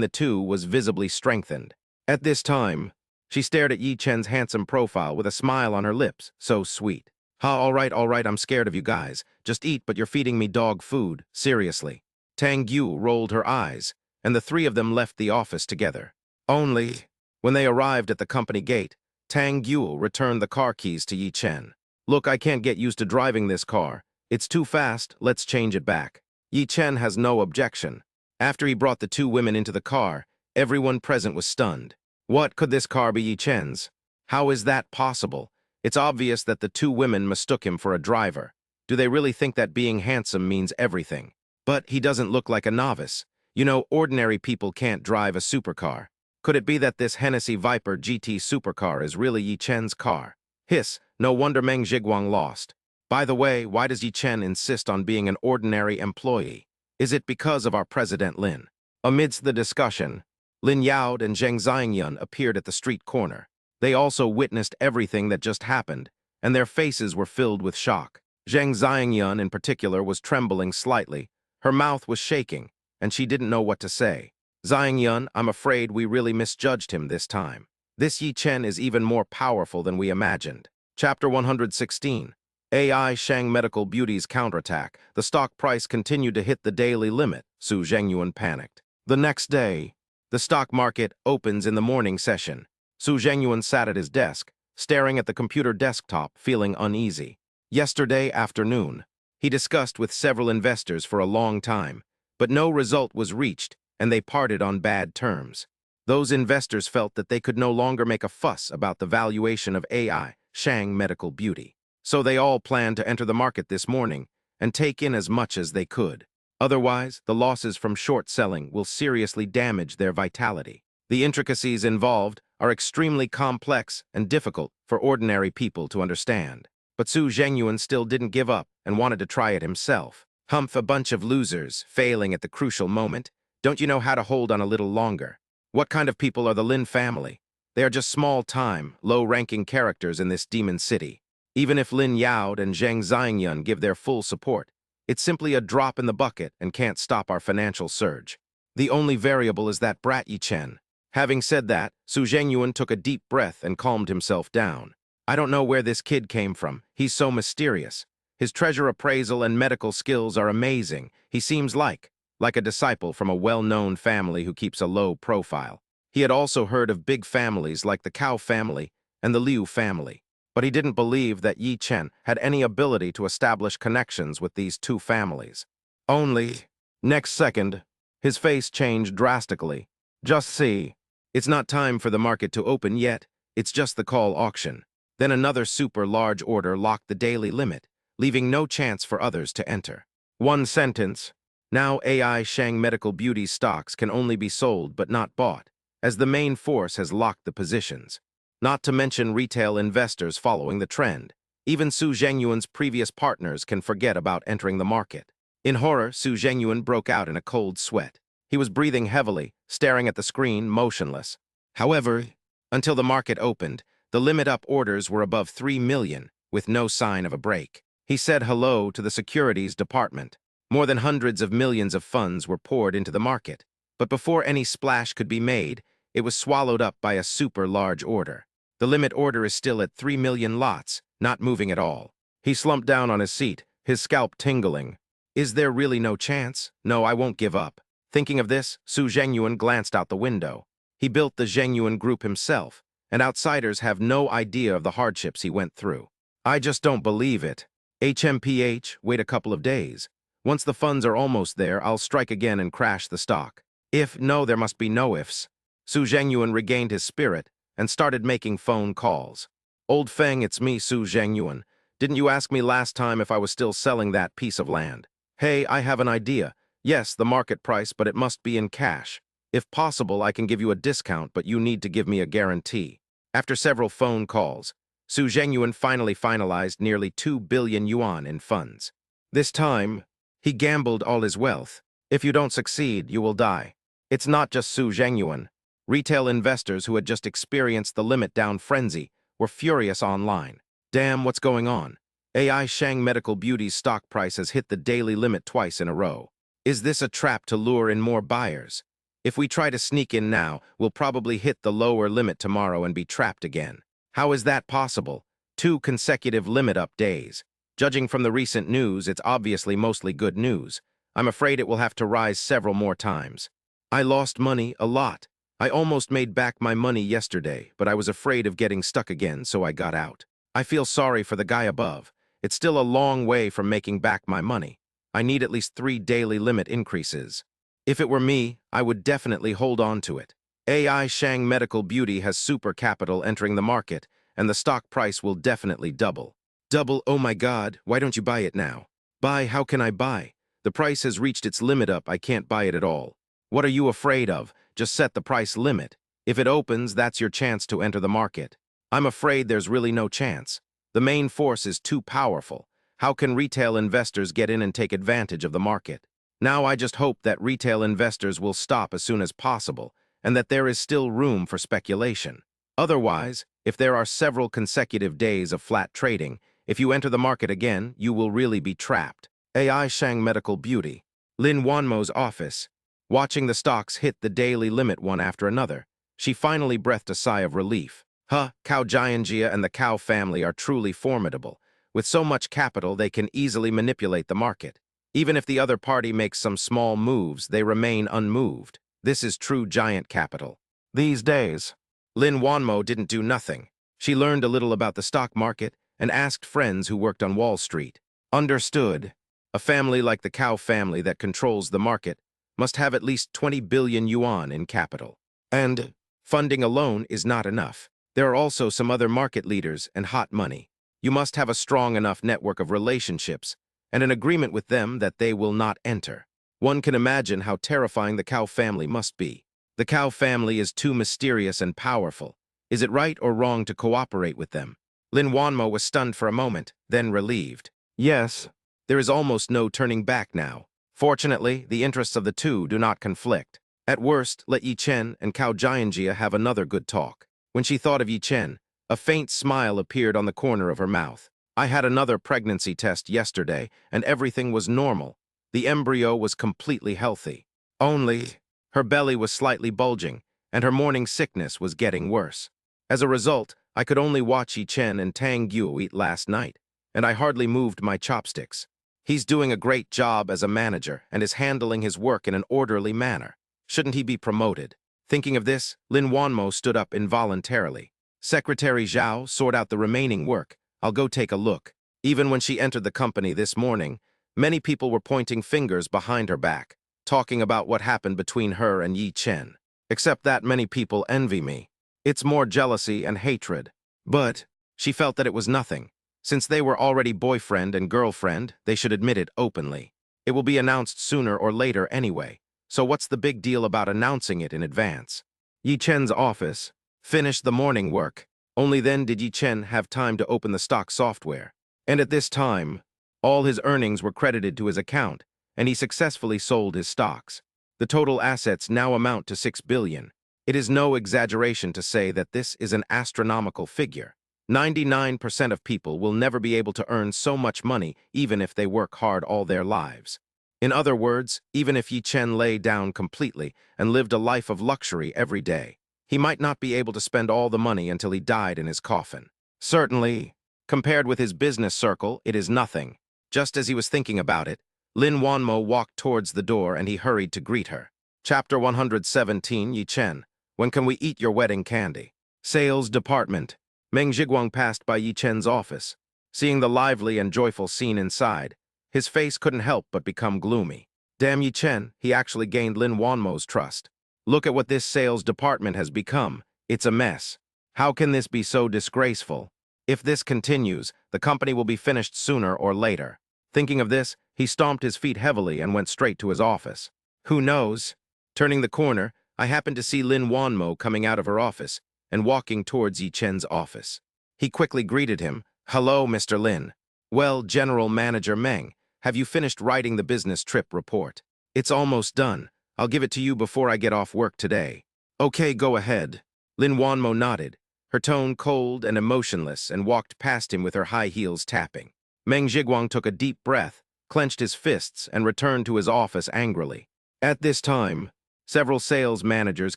Speaker 1: the two was visibly strengthened. At this time, she stared at Yi Chen's handsome profile with a smile on her lips, so sweet. All right, I'm scared of you guys. Just eat, but you're feeding me dog food, seriously. Tang Guo rolled her eyes, and the three of them left the office together. Only, when they arrived at the company gate, Tang Guo returned the car keys to Yi Chen. Look, I can't get used to driving this car. It's too fast, let's change it back. Yi Chen has no objection. After he brought the two women into the car, everyone present was stunned. What, could this car be Yi Chen's? How is that possible? It's obvious that the two women mistook him for a driver. Do they really think that being handsome means everything? But he doesn't look like a novice. You know, ordinary people can't drive a supercar. Could it be that this Hennessy Viper GT supercar is really Yi Chen's car? Hiss, no wonder Meng Zhiguang lost. By the way, why does Yi Chen insist on being an ordinary employee? Is it because of our President Lin? Amidst the discussion, Lin Yao and Zheng Xiangyun appeared at the street corner. They also witnessed everything that just happened, and their faces were filled with shock. Zheng Xiangyun in particular was trembling slightly. Her mouth was shaking, and she didn't know what to say. Xiangyun, I'm afraid we really misjudged him this time. This Yi Chen is even more powerful than we imagined. Chapter 116. AI Shang Medical Beauty's counterattack. The stock price continued to hit the daily limit. Su Zhengyuan panicked. The next day, The stock market opens in the morning session. Su Zhengyuan sat at his desk, staring at the computer desktop, feeling uneasy. Yesterday afternoon, he discussed with several investors for a long time, but no result was reached, and they parted on bad terms. Those investors felt that they could no longer make a fuss about the valuation of AI, Shang Medical Beauty. So they all planned to enter the market this morning and take in as much as they could. Otherwise, the losses from short selling will seriously damage their vitality. The intricacies involved are extremely complex and difficult for ordinary people to understand. But Su Zhengyuan still didn't give up and wanted to try it himself. Humph, a bunch of losers, failing at the crucial moment. Don't you know how to hold on a little longer? What kind of people are the Lin family? They are just small-time, low-ranking characters in this demon city. Even if Lin Yao and Zheng Xiangyun give their full support, it's simply a drop in the bucket and can't stop our financial surge. The only variable is that brat Yi Chen. Having said that, Su Zhengyuan took a deep breath and calmed himself down. I don't know where this kid came from. He's so mysterious. His treasure appraisal and medical skills are amazing. He seems like a disciple from a well-known family who keeps a low profile. He had also heard of big families like the Cao family and the Liu family, but he didn't believe that Yi Chen had any ability to establish connections with these two families. Only, next second, his face changed drastically. Just see. It's not time for the market to open yet. It's just the call auction. Then another super large order locked the daily limit, leaving no chance for others to enter. One sentence. Now AI Shang Medical Beauty stocks can only be sold but not bought, as the main force has locked the positions. Not to mention retail investors following the trend. Even Su Zhengyuan's previous partners can forget about entering the market. In horror, Su Zhengyuan broke out in a cold sweat. He was breathing heavily, staring at the screen, motionless. However, until the market opened, the limit-up orders were above 3 million, with no sign of a break. He said hello to the securities department. More than hundreds of millions of funds were poured into the market. But before any splash could be made, it was swallowed up by a super large order. The limit order is still at 3 million lots, not moving at all. He slumped down on his seat, his scalp tingling. Is there really no chance? No, I won't give up. Thinking of this, Su Zhengyuan glanced out the window. He built the Zhengyuan group himself, and outsiders have no idea of the hardships he went through. I just don't believe it. HMPH, wait a couple of days. Once the funds are almost there, I'll strike again and crash the stock. If no, there must be no ifs. Su Zhengyuan regained his spirit and started making phone calls. Old Feng, it's me, Su Zhengyuan. Didn't you ask me last time if I was still selling that piece of land? Hey, I have an idea. Yes, the market price, but it must be in cash. If possible, I can give you a discount, but you need to give me a guarantee. After several phone calls, Su Zhengyuan finally finalized nearly 2 billion yuan in funds. This time, he gambled all his wealth. If you don't succeed, you will die. It's not just Su Zhengyuan. Retail investors who had just experienced the limit-down frenzy were furious online. Damn, what's going on? AI Shang Medical Beauty's stock price has hit the daily limit twice in a row. Is this a trap to lure in more buyers? If we try to sneak in now, we'll probably hit the lower limit tomorrow and be trapped again. How is that possible? 2 consecutive limit-up days. Judging from the recent news, it's obviously mostly good news. I'm afraid it will have to rise several more times. I lost money, a lot. I almost made back my money yesterday, but I was afraid of getting stuck again, so I got out. I feel sorry for the guy above. It's still a long way from making back my money. I need at least 3 daily limit increases. If it were me, I would definitely hold on to it. AI Shang Medical Beauty has super capital entering the market, and the stock price will definitely double. Double, oh my God, why don't you buy it now? Buy, how can I buy? The price has reached its limit up, I can't buy it at all. What are you afraid of? Just set the price limit. If it opens, that's your chance to enter the market. I'm afraid there's really no chance. The main force is too powerful. How can retail investors get in and take advantage of the market? Now I just hope that retail investors will stop as soon as possible, and that there is still room for speculation. Otherwise, if there are several consecutive days of flat trading, if you enter the market again, you will really be trapped. AI Shang Medical Beauty. Lin Wanmo's office. Watching the stocks hit the daily limit one after another, she finally breathed a sigh of relief. Cao Jianjia and the Cao family are truly formidable. With so much capital, they can easily manipulate the market. Even if the other party makes some small moves, they remain unmoved. This is true giant capital. These days, Lin Wanmo didn't do nothing. She learned a little about the stock market and asked friends who worked on Wall Street. Understood. A family like the Cow family that controls the market must have at least 20 billion yuan in capital. And funding alone is not enough. There are also some other market leaders and hot money. You must have a strong enough network of relationships and an agreement with them that they will not enter. One can imagine how terrifying the Cow family must be. The Cow family is too mysterious and powerful. Is it right or wrong to cooperate with them? Lin Wanmo was stunned for a moment, then relieved. Yes, there is almost no turning back now. Fortunately, the interests of the two do not conflict. At worst, let Yi Chen and Cao Jianjia have another good talk. When she thought of Yi Chen, a faint smile appeared on the corner of her mouth. I had another pregnancy test yesterday, and everything was normal. The embryo was completely healthy. Only, her belly was slightly bulging, and her morning sickness was getting worse. As a result, I could only watch Yi Chen and Tang Guo eat last night, and I hardly moved my chopsticks. He's doing a great job as a manager and is handling his work in an orderly manner. Shouldn't he be promoted? Thinking of this, Lin Wanmo stood up involuntarily. Secretary Zhao, sort out the remaining work. I'll go take a look. Even when she entered the company this morning, many people were pointing fingers behind her back, talking about what happened between her and Yi Chen. Except that many people envy me. It's more jealousy and hatred. But she felt that it was nothing. Since they were already boyfriend and girlfriend, they should admit it openly. It will be announced sooner or later anyway, so what's the big deal about announcing it in advance? Yi Chen's office finished the morning work. Only then did Yi Chen have time to open the stock software. And at this time, all his earnings were credited to his account, and he successfully sold his stocks. The total assets now amount to 6 billion. It is no exaggeration to say that this is an astronomical figure. 99% of people will never be able to earn so much money even if they work hard all their lives. In other words, even if Yi Chen lay down completely and lived a life of luxury every day, he might not be able to spend all the money until he died in his coffin. Certainly, compared with his business circle, it is nothing. Just as he was thinking about it, Lin Wanmo walked towards the door and he hurried to greet her. Chapter 117, Yi Chen. When can we eat your wedding candy? Sales Department. Meng Zhiguang passed by Yi Chen's office. Seeing the lively and joyful scene inside, his face couldn't help but become gloomy. Damn Yi Chen, he actually gained Lin Wanmo's trust. Look at what this sales department has become. It's a mess. How can this be so disgraceful? If this continues, the company will be finished sooner or later. Thinking of this, he stomped his feet heavily and went straight to his office. Who knows? Turning the corner, I happened to see Lin Wanmo coming out of her office and walking towards Yi Chen's office. He quickly greeted him. Hello, Mr. Lin. Well, General Manager Meng, have you finished writing the business trip report? It's almost done. I'll give it to you before I get off work today. Okay, go ahead. Lin Wanmo nodded, her tone cold and emotionless, and walked past him with her high heels tapping. Meng Zhiguang took a deep breath, clenched his fists, and returned to his office angrily. At this time, several sales managers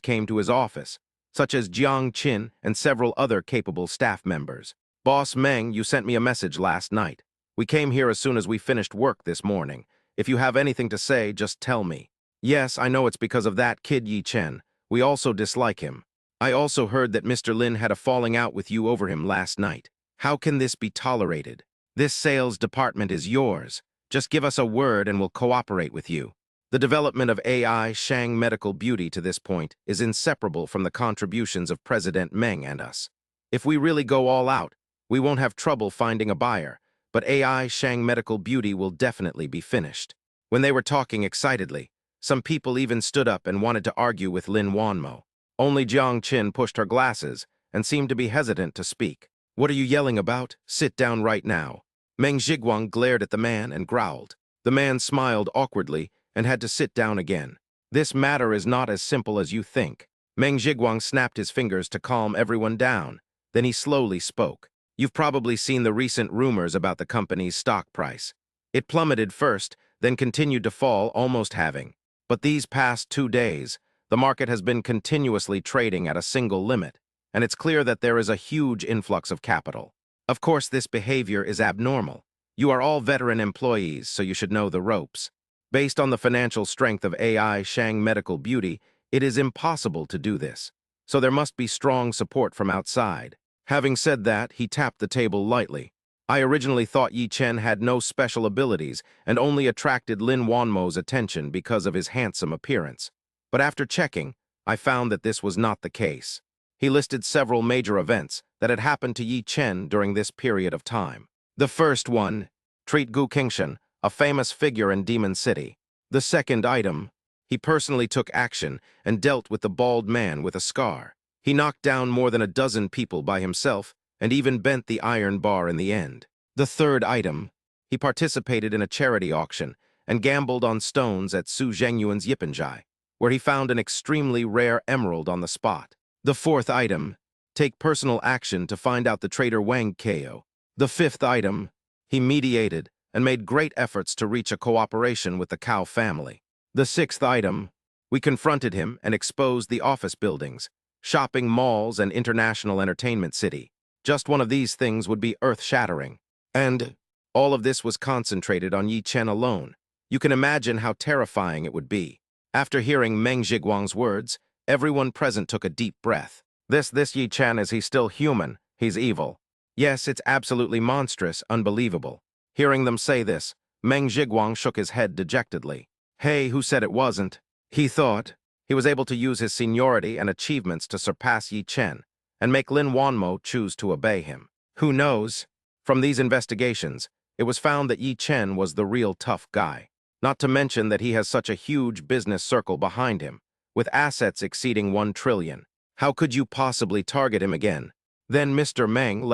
Speaker 1: came to his office, such as Jiang Qin and several other capable staff members. Boss Meng, you sent me a message last night. We came here as soon as we finished work this morning. If you have anything to say, just tell me. Yes, I know it's because of that kid Yi Chen. We also dislike him. I also heard that Mr. Lin had a falling out with you over him last night. How can this be tolerated? This sales department is yours. Just give us a word and we'll cooperate with you. The development of AI Shang Medical Beauty to this point is inseparable from the contributions of President Meng and us. If we really go all out, we won't have trouble finding a buyer, but AI Shang Medical Beauty will definitely be finished. When they were talking excitedly, some people even stood up and wanted to argue with Lin Wanmo. Only Jiang Qin pushed her glasses and seemed to be hesitant to speak. What are you yelling about? Sit down right now. Meng Zhiguang glared at the man and growled. The man smiled awkwardly and had to sit down again. This matter is not as simple as you think. Meng Zhiguang snapped his fingers to calm everyone down. Then he slowly spoke. You've probably seen the recent rumors about the company's stock price. It plummeted first, then continued to fall, almost halving. But these past 2 days, the market has been continuously trading at a single limit, and it's clear that there is a huge influx of capital. Of course, this behavior is abnormal. You are all veteran employees, so you should know the ropes. Based on the financial strength of AI Shang Medical Beauty, It is impossible to do this, so there must be strong support from outside. Having said that, he tapped the table lightly. I originally thought Yi Chen had no special abilities and only attracted Lin Wanmo's attention because of his handsome appearance. But after checking, I found that this was not the case. He listed several major events that had happened to Yi Chen during this period of time. The first one, treat Gu Qingshan, a famous figure in Demon City. The second item, he personally took action and dealt with the bald man with a scar. He knocked down more than a dozen people by himself and even bent the iron bar in the end. The third item, he participated in a charity auction and gambled on stones at Su Zhengyuan's Yippenjai, where he found an extremely rare emerald on the spot. The fourth item, take personal action to find out the traitor Wang Keo. The fifth item, he mediated and made great efforts to reach a cooperation with the Cao family. The sixth item, we confronted him and exposed the office buildings, shopping malls, and international entertainment city. Just one of these things would be earth-shattering. And all of this was concentrated on Yi Chen alone. You can imagine how terrifying it would be. After hearing Meng Zhiguang's words, everyone present took a deep breath. This Yi Chen, is he still human? He's evil. Yes, it's absolutely monstrous, unbelievable. Hearing them say this, Meng Zhiguang shook his head dejectedly. Hey, who said it wasn't? He thought he was able to use his seniority and achievements to surpass Yi Chen and make Lin Wanmo choose to obey him. Who knows? From these investigations, it was found that Yi Chen was the real tough guy. Not to mention that he has such a huge business circle behind him, with assets exceeding 1 trillion. How could you possibly target him again? Then Mr. Meng,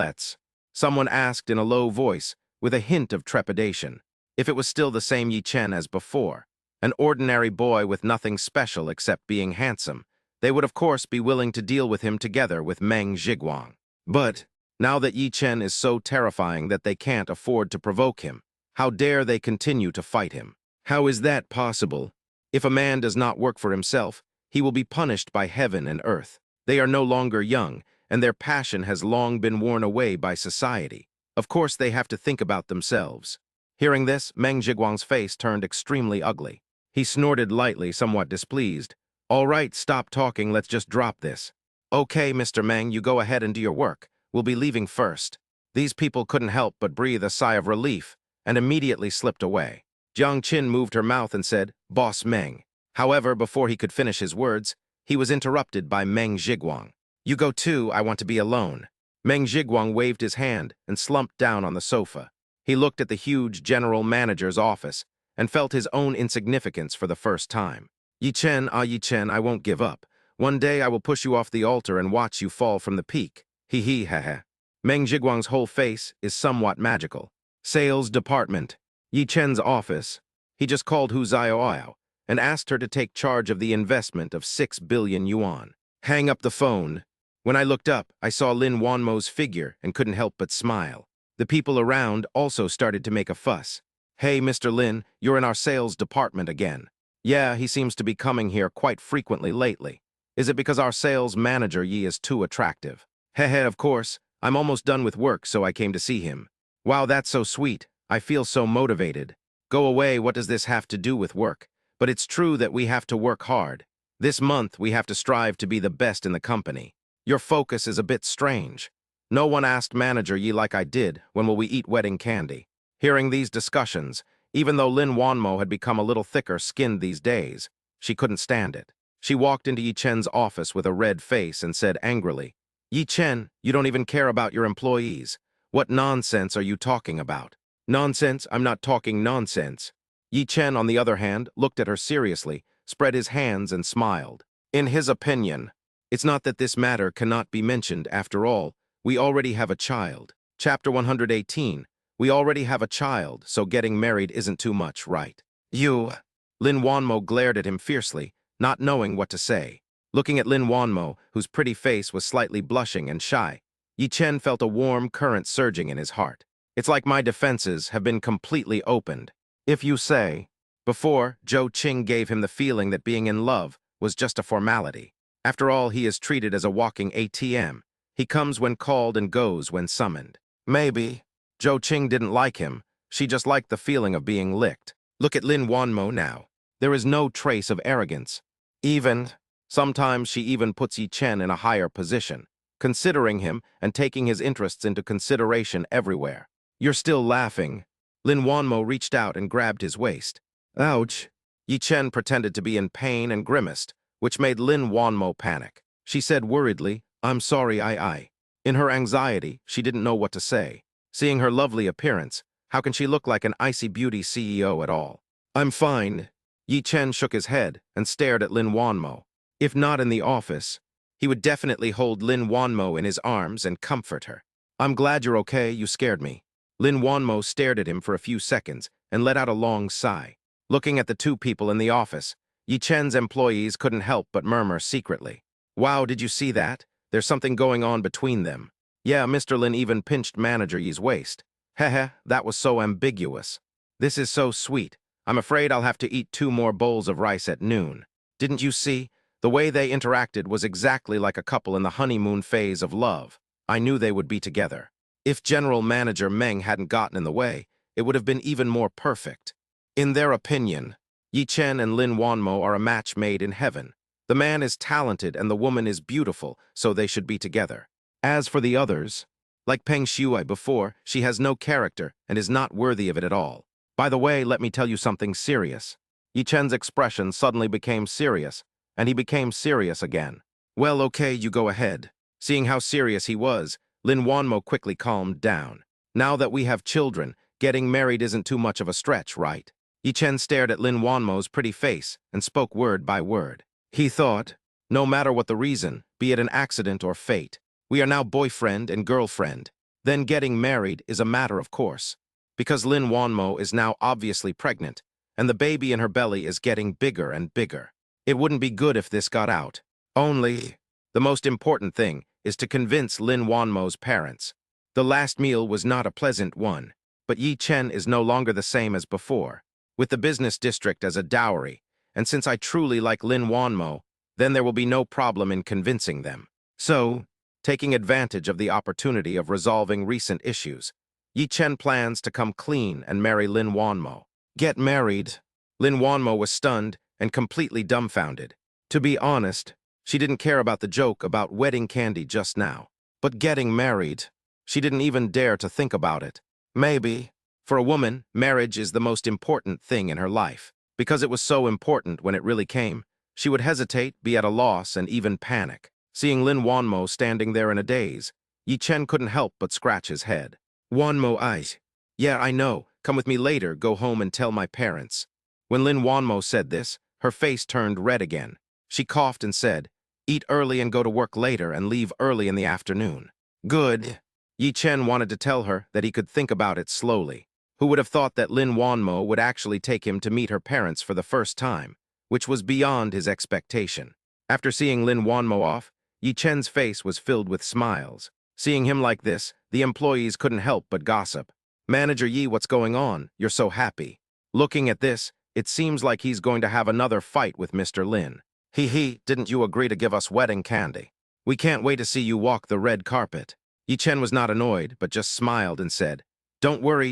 Speaker 1: someone asked in a low voice, with a hint of trepidation, if it was still the same Yi Chen as before. An ordinary boy with nothing special except being handsome. They would of course be willing to deal with him together with Meng Zhiguang. But now that Yi Chen is so terrifying that they can't afford to provoke him, how dare they continue to fight him? How is that possible? If a man does not work for himself, he will be punished by heaven and earth. They are no longer young, and their passion has long been worn away by society. Of course they have to think about themselves. Hearing this, Meng Zhiguang's face turned extremely ugly. He snorted lightly, somewhat displeased. All right, stop talking, let's just drop this. Okay, Mr. Meng, you go ahead and do your work. We'll be leaving first. These people couldn't help but breathe a sigh of relief and immediately slipped away. Jiang Qin moved her mouth and said, Boss Meng. However, before he could finish his words, he was interrupted by Meng Zhiguang. You go too, I want to be alone. Meng Zhiguang waved his hand and slumped down on the sofa. He looked at the huge general manager's office and felt his own insignificance for the first time. Yi Chen, I won't give up. One day I will push you off the altar and watch you fall from the peak. Hee ha ha. Meng Zhiguang's whole face is somewhat magical. Sales department. Yi Chen's office. He just called Hu Xiaoyao and asked her to take charge of the investment of 6 billion yuan. Hang up the phone. When I looked up, I saw Lin Wanmo's figure and couldn't help but smile. The people around also started to make a fuss. Hey, Mr. Lin, you're in our sales department again. Yeah, he seems to be coming here quite frequently lately. Is it because our sales manager Yi is too attractive? Heh, of course. I'm almost done with work, so I came to see him. Wow, that's so sweet. I feel so motivated. Go away, what does this have to do with work? But it's true that we have to work hard. This month, we have to strive to be the best in the company. Your focus is a bit strange. No one asked manager Yi like I did, when will we eat wedding candy? Hearing these discussions, even though Lin Wanmo had become a little thicker-skinned these days, she couldn't stand it. She walked into Yi Chen's office with a red face and said angrily, Yi Chen, you don't even care about your employees. What nonsense are you talking about? Nonsense? I'm not talking nonsense. Yi Chen, on the other hand, looked at her seriously, spread his hands and smiled. In his opinion, it's not that this matter cannot be mentioned. After all, we already have a child. Chapter 118. We already have a child, so getting married isn't too much, right? You. Lin Wanmo glared at him fiercely, not knowing what to say. Looking at Lin Wanmo, whose pretty face was slightly blushing and shy, Yi Chen felt a warm current surging in his heart. It's like my defenses have been completely opened. If you say, before, Zhou Qing gave him the feeling that being in love was just a formality. After all, he is treated as a walking ATM. He comes when called and goes when summoned. Maybe Zhou Qing didn't like him. She just liked the feeling of being licked. Look at Lin Wanmo now. There is no trace of arrogance. Even Sometimes she even puts Yi Chen in a higher position, considering him and taking his interests into consideration everywhere. You're still laughing. Lin Wanmo reached out and grabbed his waist. Ouch. Yi Chen pretended to be in pain and grimaced, which made Lin Wanmo panic. She said worriedly, I'm sorry, I. In her anxiety, she didn't know what to say. Seeing her lovely appearance, how can she look like an icy beauty CEO at all? I'm fine. Yi Chen shook his head and stared at Lin Wanmo. If not in the office, he would definitely hold Lin Wanmo in his arms and comfort her. I'm glad you're okay, you scared me. Lin Wanmo stared at him for a few seconds and let out a long sigh. Looking at the two people in the office, Yi Chen's employees couldn't help but murmur secretly. Wow, did you see that? There's something going on between them. Yeah, Mr. Lin even pinched Manager Yi's waist. Heh, that was so ambiguous. This is so sweet. I'm afraid I'll have to eat 2 more bowls of rice at noon. Didn't you see? The way they interacted was exactly like a couple in the honeymoon phase of love. I knew they would be together. If General Manager Meng hadn't gotten in the way, it would have been even more perfect. In their opinion, Yi Chen and Lin Wanmo are a match made in heaven. The man is talented and the woman is beautiful, so they should be together. As for the others, like Peng Shuai before, she has no character and is not worthy of it at all. By the way, let me tell you something serious. Yi Chen's expression suddenly became serious, and he became serious again. Well, okay, you go ahead. Seeing how serious he was, Lin Wanmo quickly calmed down. Now that we have children, getting married isn't too much of a stretch, right? Yi Chen stared at Lin Wanmo's pretty face and spoke word by word. He thought, no matter what the reason, be it an accident or fate, we are now boyfriend and girlfriend. Then getting married is a matter of course. Because Lin Wanmo is now obviously pregnant, and the baby in her belly is getting bigger and bigger. It wouldn't be good if this got out. Only, the most important thing is to convince Lin Wanmo's parents. The last meal was not a pleasant one, but Yi Chen is no longer the same as before. With the business district as a dowry, and since I truly like Lin Wanmo, then there will be no problem in convincing them. So, taking advantage of the opportunity of resolving recent issues, Yi Chen plans to come clean and marry Lin Wanmo. Get married? Lin Wanmo was stunned and completely dumbfounded. To be honest, she didn't care about the joke about wedding candy just now. But getting married, she didn't even dare to think about it. Maybe, for a woman, marriage is the most important thing in her life. Because it was so important when it really came, she would hesitate, be at a loss, and even panic. Seeing Lin Wanmo standing there in a daze, Yi Chen couldn't help but scratch his head. Wanmo eyes. Yeah, I know. Come with me later, go home and tell my parents. When Lin Wanmo said this, her face turned red again. She coughed and said, eat early and go to work later and leave early in the afternoon. Good. Yi Chen wanted to tell her that he could think about it slowly. Who would have thought that Lin Wanmo would actually take him to meet her parents for the first time, which was beyond his expectation. After seeing Lin Wanmo off, Yi Chen's face was filled with smiles. Seeing him like this, the employees couldn't help but gossip. Manager Yi, what's going on? You're so happy. Looking at this, it seems like he's going to have another fight with Mr. Lin. Didn't you agree to give us wedding candy? We can't wait to see you walk the red carpet. Yi Chen was not annoyed, but just smiled and said, don't worry,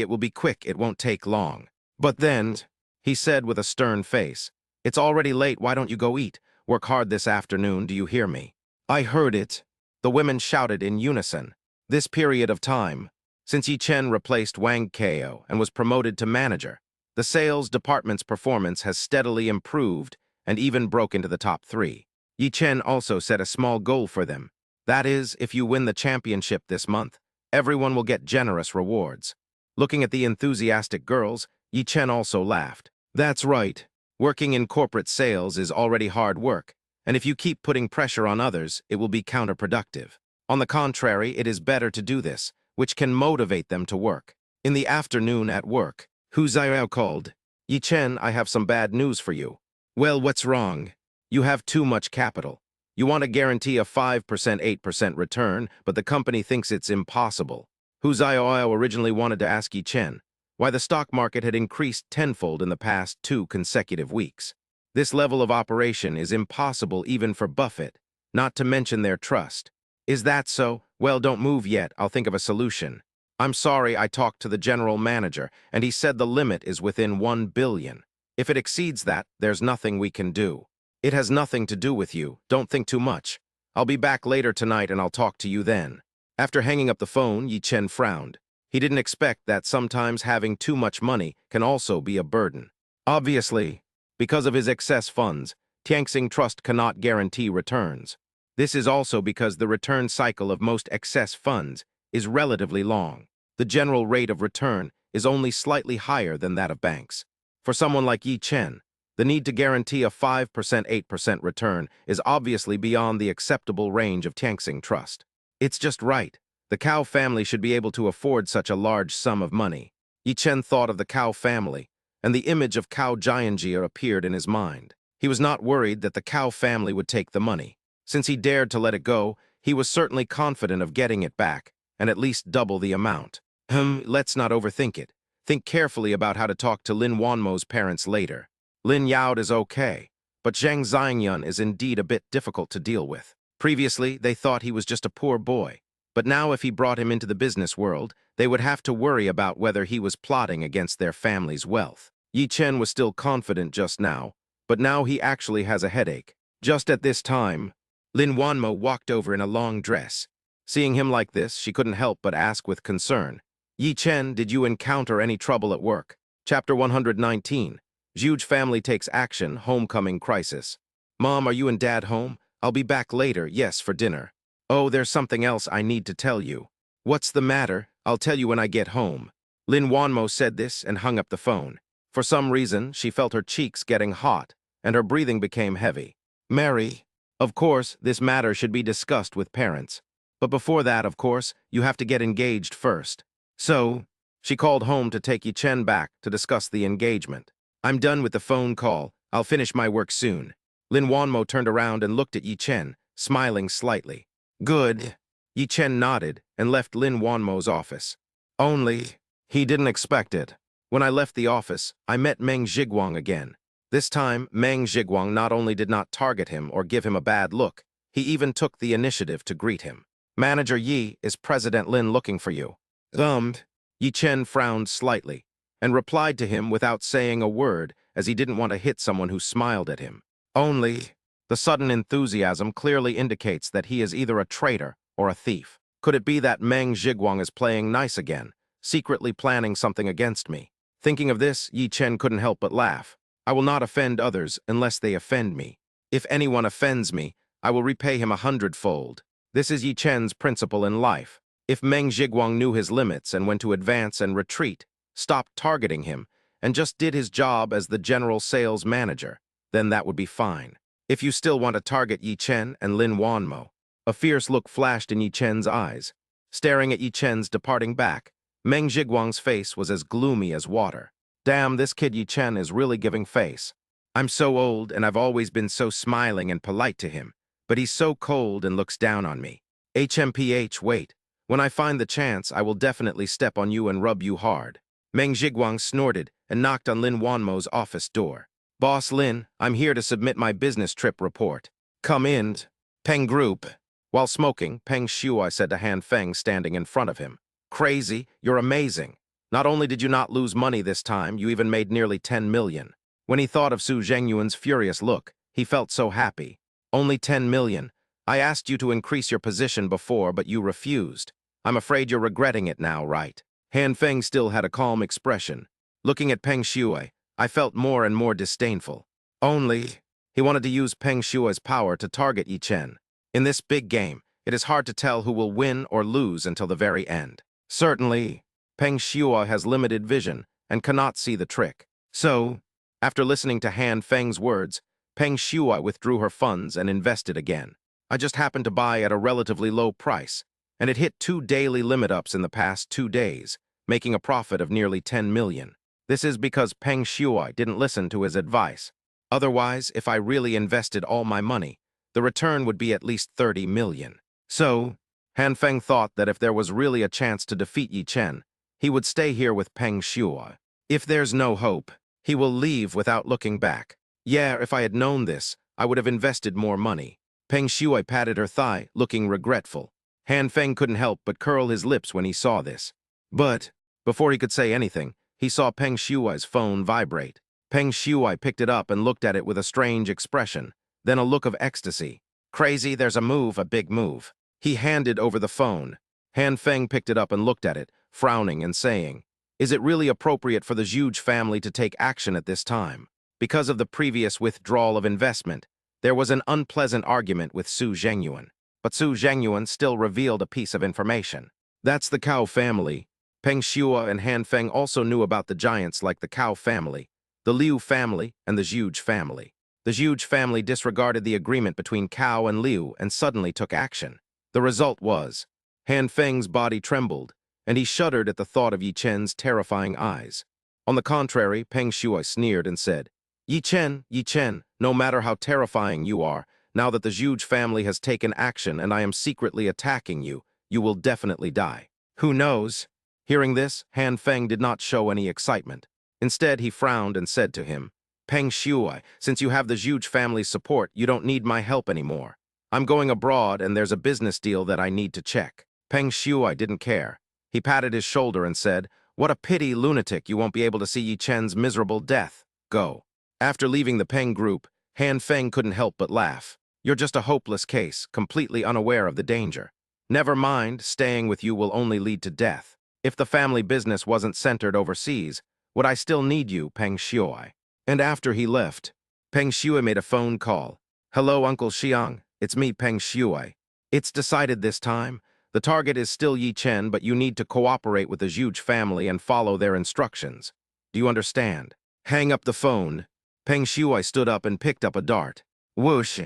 Speaker 1: it will be quick, it won't take long. But then, he said with a stern face, it's already late, why don't you go eat? Work hard this afternoon, do you hear me? I heard it. The women shouted in unison. This period of time, since Yi Chen replaced Wang Kao and was promoted to manager, the sales department's performance has steadily improved and even broke into the top 3. Yi Chen also set a small goal for them. That is, if you win the championship this month, everyone will get generous rewards. Looking at the enthusiastic girls, Yi Chen also laughed. That's right. Working in corporate sales is already hard work, and if you keep putting pressure on others, it will be counterproductive. On the contrary, it is better to do this, which can motivate them to work. In the afternoon at work, Hu Xiao called. Yi Chen, I have some bad news for you. Well, what's wrong? You have too much capital. You want to guarantee a 5%, 8% return, but the company thinks it's impossible. Hu Xiao originally wanted to ask Yi Chen why the stock market had increased tenfold in the past 2 consecutive weeks. This level of operation is impossible even for Buffett, not to mention their trust. Is that so? Well, don't move yet, I'll think of a solution. I'm sorry, I talked to the general manager, and he said the limit is within 1 billion. If it exceeds that, there's nothing we can do. It has nothing to do with you. Don't think too much. I'll be back later tonight and I'll talk to you then. After hanging up the phone, Yi Chen frowned. He didn't expect that sometimes having too much money can also be a burden. Obviously, because of his excess funds, Tianxing Trust cannot guarantee returns. This is also because the return cycle of most excess funds is relatively long. The general rate of return is only slightly higher than that of banks. For someone like Yi Chen, the need to guarantee a 5% 8% return is obviously beyond the acceptable range of Tianxing Trust. It's just right. The Cao family should be able to afford such a large sum of money. Yi Chen thought of the Cao family, and the image of Cao Jianjie appeared in his mind. He was not worried that the Cao family would take the money. Since he dared to let it go, he was certainly confident of getting it back, and at least double the amount. Let's not overthink it. Think carefully about how to talk to Lin Wanmo's parents later. Lin Yaod is okay, but Zhang Xiangyun is indeed a bit difficult to deal with. Previously, they thought he was just a poor boy, but now if he brought him into the business world, they would have to worry about whether he was plotting against their family's wealth. Yi Chen was still confident just now, but now he actually has a headache. Just at this time, Lin Wanmo walked over in a long dress. Seeing him like this, she couldn't help but ask with concern, "Yi Chen, did you encounter any trouble at work?" Chapter 119. Huge family takes action, homecoming crisis. "Mom, are you and Dad home? I'll be back later, yes, for dinner." "Oh, there's something else I need to tell you." "What's the matter? I'll tell you when I get home." Lin Wanmo said this and hung up the phone. For some reason, she felt her cheeks getting hot, and her breathing became heavy. "Mary, of course, this matter should be discussed with parents. But before that, of course, you have to get engaged first." So, she called home to take Yi Chen back to discuss the engagement. "I'm done with the phone call. I'll finish my work soon." Lin Wanmo turned around and looked at Yi Chen, smiling slightly. "Good." Yi Chen nodded and left Lin Wanmo's office. Only, he didn't expect it. When I left the office, I met Meng Zhiguang again. This time, Meng Zhiguang not only did not target him or give him a bad look, he even took the initiative to greet him. "Manager Yi, is President Lin looking for you?" Yi Chen frowned slightly and replied to him without saying a word, as he didn't want to hit someone who smiled at him. Only, the sudden enthusiasm clearly indicates that he is either a traitor or a thief. Could it be that Meng Zhiguang is playing nice again, secretly planning something against me? Thinking of this, Yi Chen couldn't help but laugh. "I will not offend others unless they offend me. If anyone offends me, I will repay him 100-fold. This is Yi Chen's principle in life. If Meng Zhiguang knew his limits and when to advance and retreat, stopped targeting him, and just did his job as the general sales manager, then that would be fine. If you still want to target Yi Chen and Lin Wanmo." A fierce look flashed in Yi Chen's eyes. Staring at Yi Chen's departing back, Meng Zhiguang's face was as gloomy as water. "Damn, this kid Yi Chen is really giving face. I'm so old and I've always been so smiling and polite to him, but he's so cold and looks down on me. HMPH, wait. When I find the chance, I will definitely step on you and rub you hard." Meng Zhiguang snorted and knocked on Lin Wanmo's office door. "Boss Lin, I'm here to submit my business trip report." "Come in, Peng Group." While smoking, Peng Shuai said to Han Feng standing in front of him, "Crazy, you're amazing. Not only did you not lose money this time, you even made nearly 10 million. When he thought of Su Zhengyuan's furious look, he felt so happy. "Only 10 million. I asked you to increase your position before, but you refused. I'm afraid you're regretting it now, right?" Han Feng still had a calm expression. Looking at Peng Shuai, I felt more and more disdainful. Only, he wanted to use Peng Shuai's power to target Yi Chen. In this big game, it is hard to tell who will win or lose until the very end. Certainly, Peng Shuai has limited vision and cannot see the trick. So, after listening to Han Feng's words, Peng Shuai withdrew her funds and invested again. "I just happened to buy at a relatively low price, and it hit 2 daily limit ups in the past 2 days, making a profit of nearly 10 million. This is because Peng Shuai didn't listen to his advice. Otherwise, if I really invested all my money, the return would be at least 30 million. So, Han Feng thought that if there was really a chance to defeat Yi Chen, he would stay here with Peng Shuai. If there's no hope, he will leave without looking back. Yeah, if I had known this, I would have invested more money." Peng Shuai patted her thigh, looking regretful. Han Feng couldn't help but curl his lips when he saw this. But, before he could say anything, he saw Peng Shuai's phone vibrate. Peng Shuai picked it up and looked at it with a strange expression, then a look of ecstasy. Crazy, there's a move, a big move. He handed over the phone. Han Feng picked it up and looked at it, frowning and saying, "Is it really appropriate for the Zhuge family to take action at this time?" Because of the previous withdrawal of investment, there was an unpleasant argument with Su Zhengyuan. But Su Zhengyuan still revealed a piece of information. That's the Cao family. Peng Shuai and Han Feng also knew about the giants like the Cao family, the Liu family, and the Zhuge family. The Zhuge family disregarded the agreement between Cao and Liu and suddenly took action. The result was, Han Feng's body trembled, and he shuddered at the thought of Yi Chen's terrifying eyes. On the contrary, Peng Shuai sneered and said, Yi Chen, no matter how terrifying you are, now that the Zhuge family has taken action and I am secretly attacking you, you will definitely die. Who knows? Hearing this, Han Feng did not show any excitement. Instead, he frowned and said to him, Peng Shuai, since you have the Zhuge family's support, you don't need my help anymore. I'm going abroad and there's a business deal that I need to check. Peng Shuai didn't care. He patted his shoulder and said, What a pity, lunatic, you won't be able to see Yi Chen's miserable death. Go. After leaving the Peng group, Han Feng couldn't help but laugh. You're just a hopeless case, completely unaware of the danger. Never mind, staying with you will only lead to death. If the family business wasn't centered overseas, would I still need you, Peng Shuai? And after he left, Peng Shuai made a phone call. Hello, Uncle Xiang, it's me, Peng Shuai. It's decided this time. The target is still Yi Chen, but you need to cooperate with the Zhuge family and follow their instructions. Do you understand? Hang up the phone. Peng Shuai stood up and picked up a dart. Whoosh!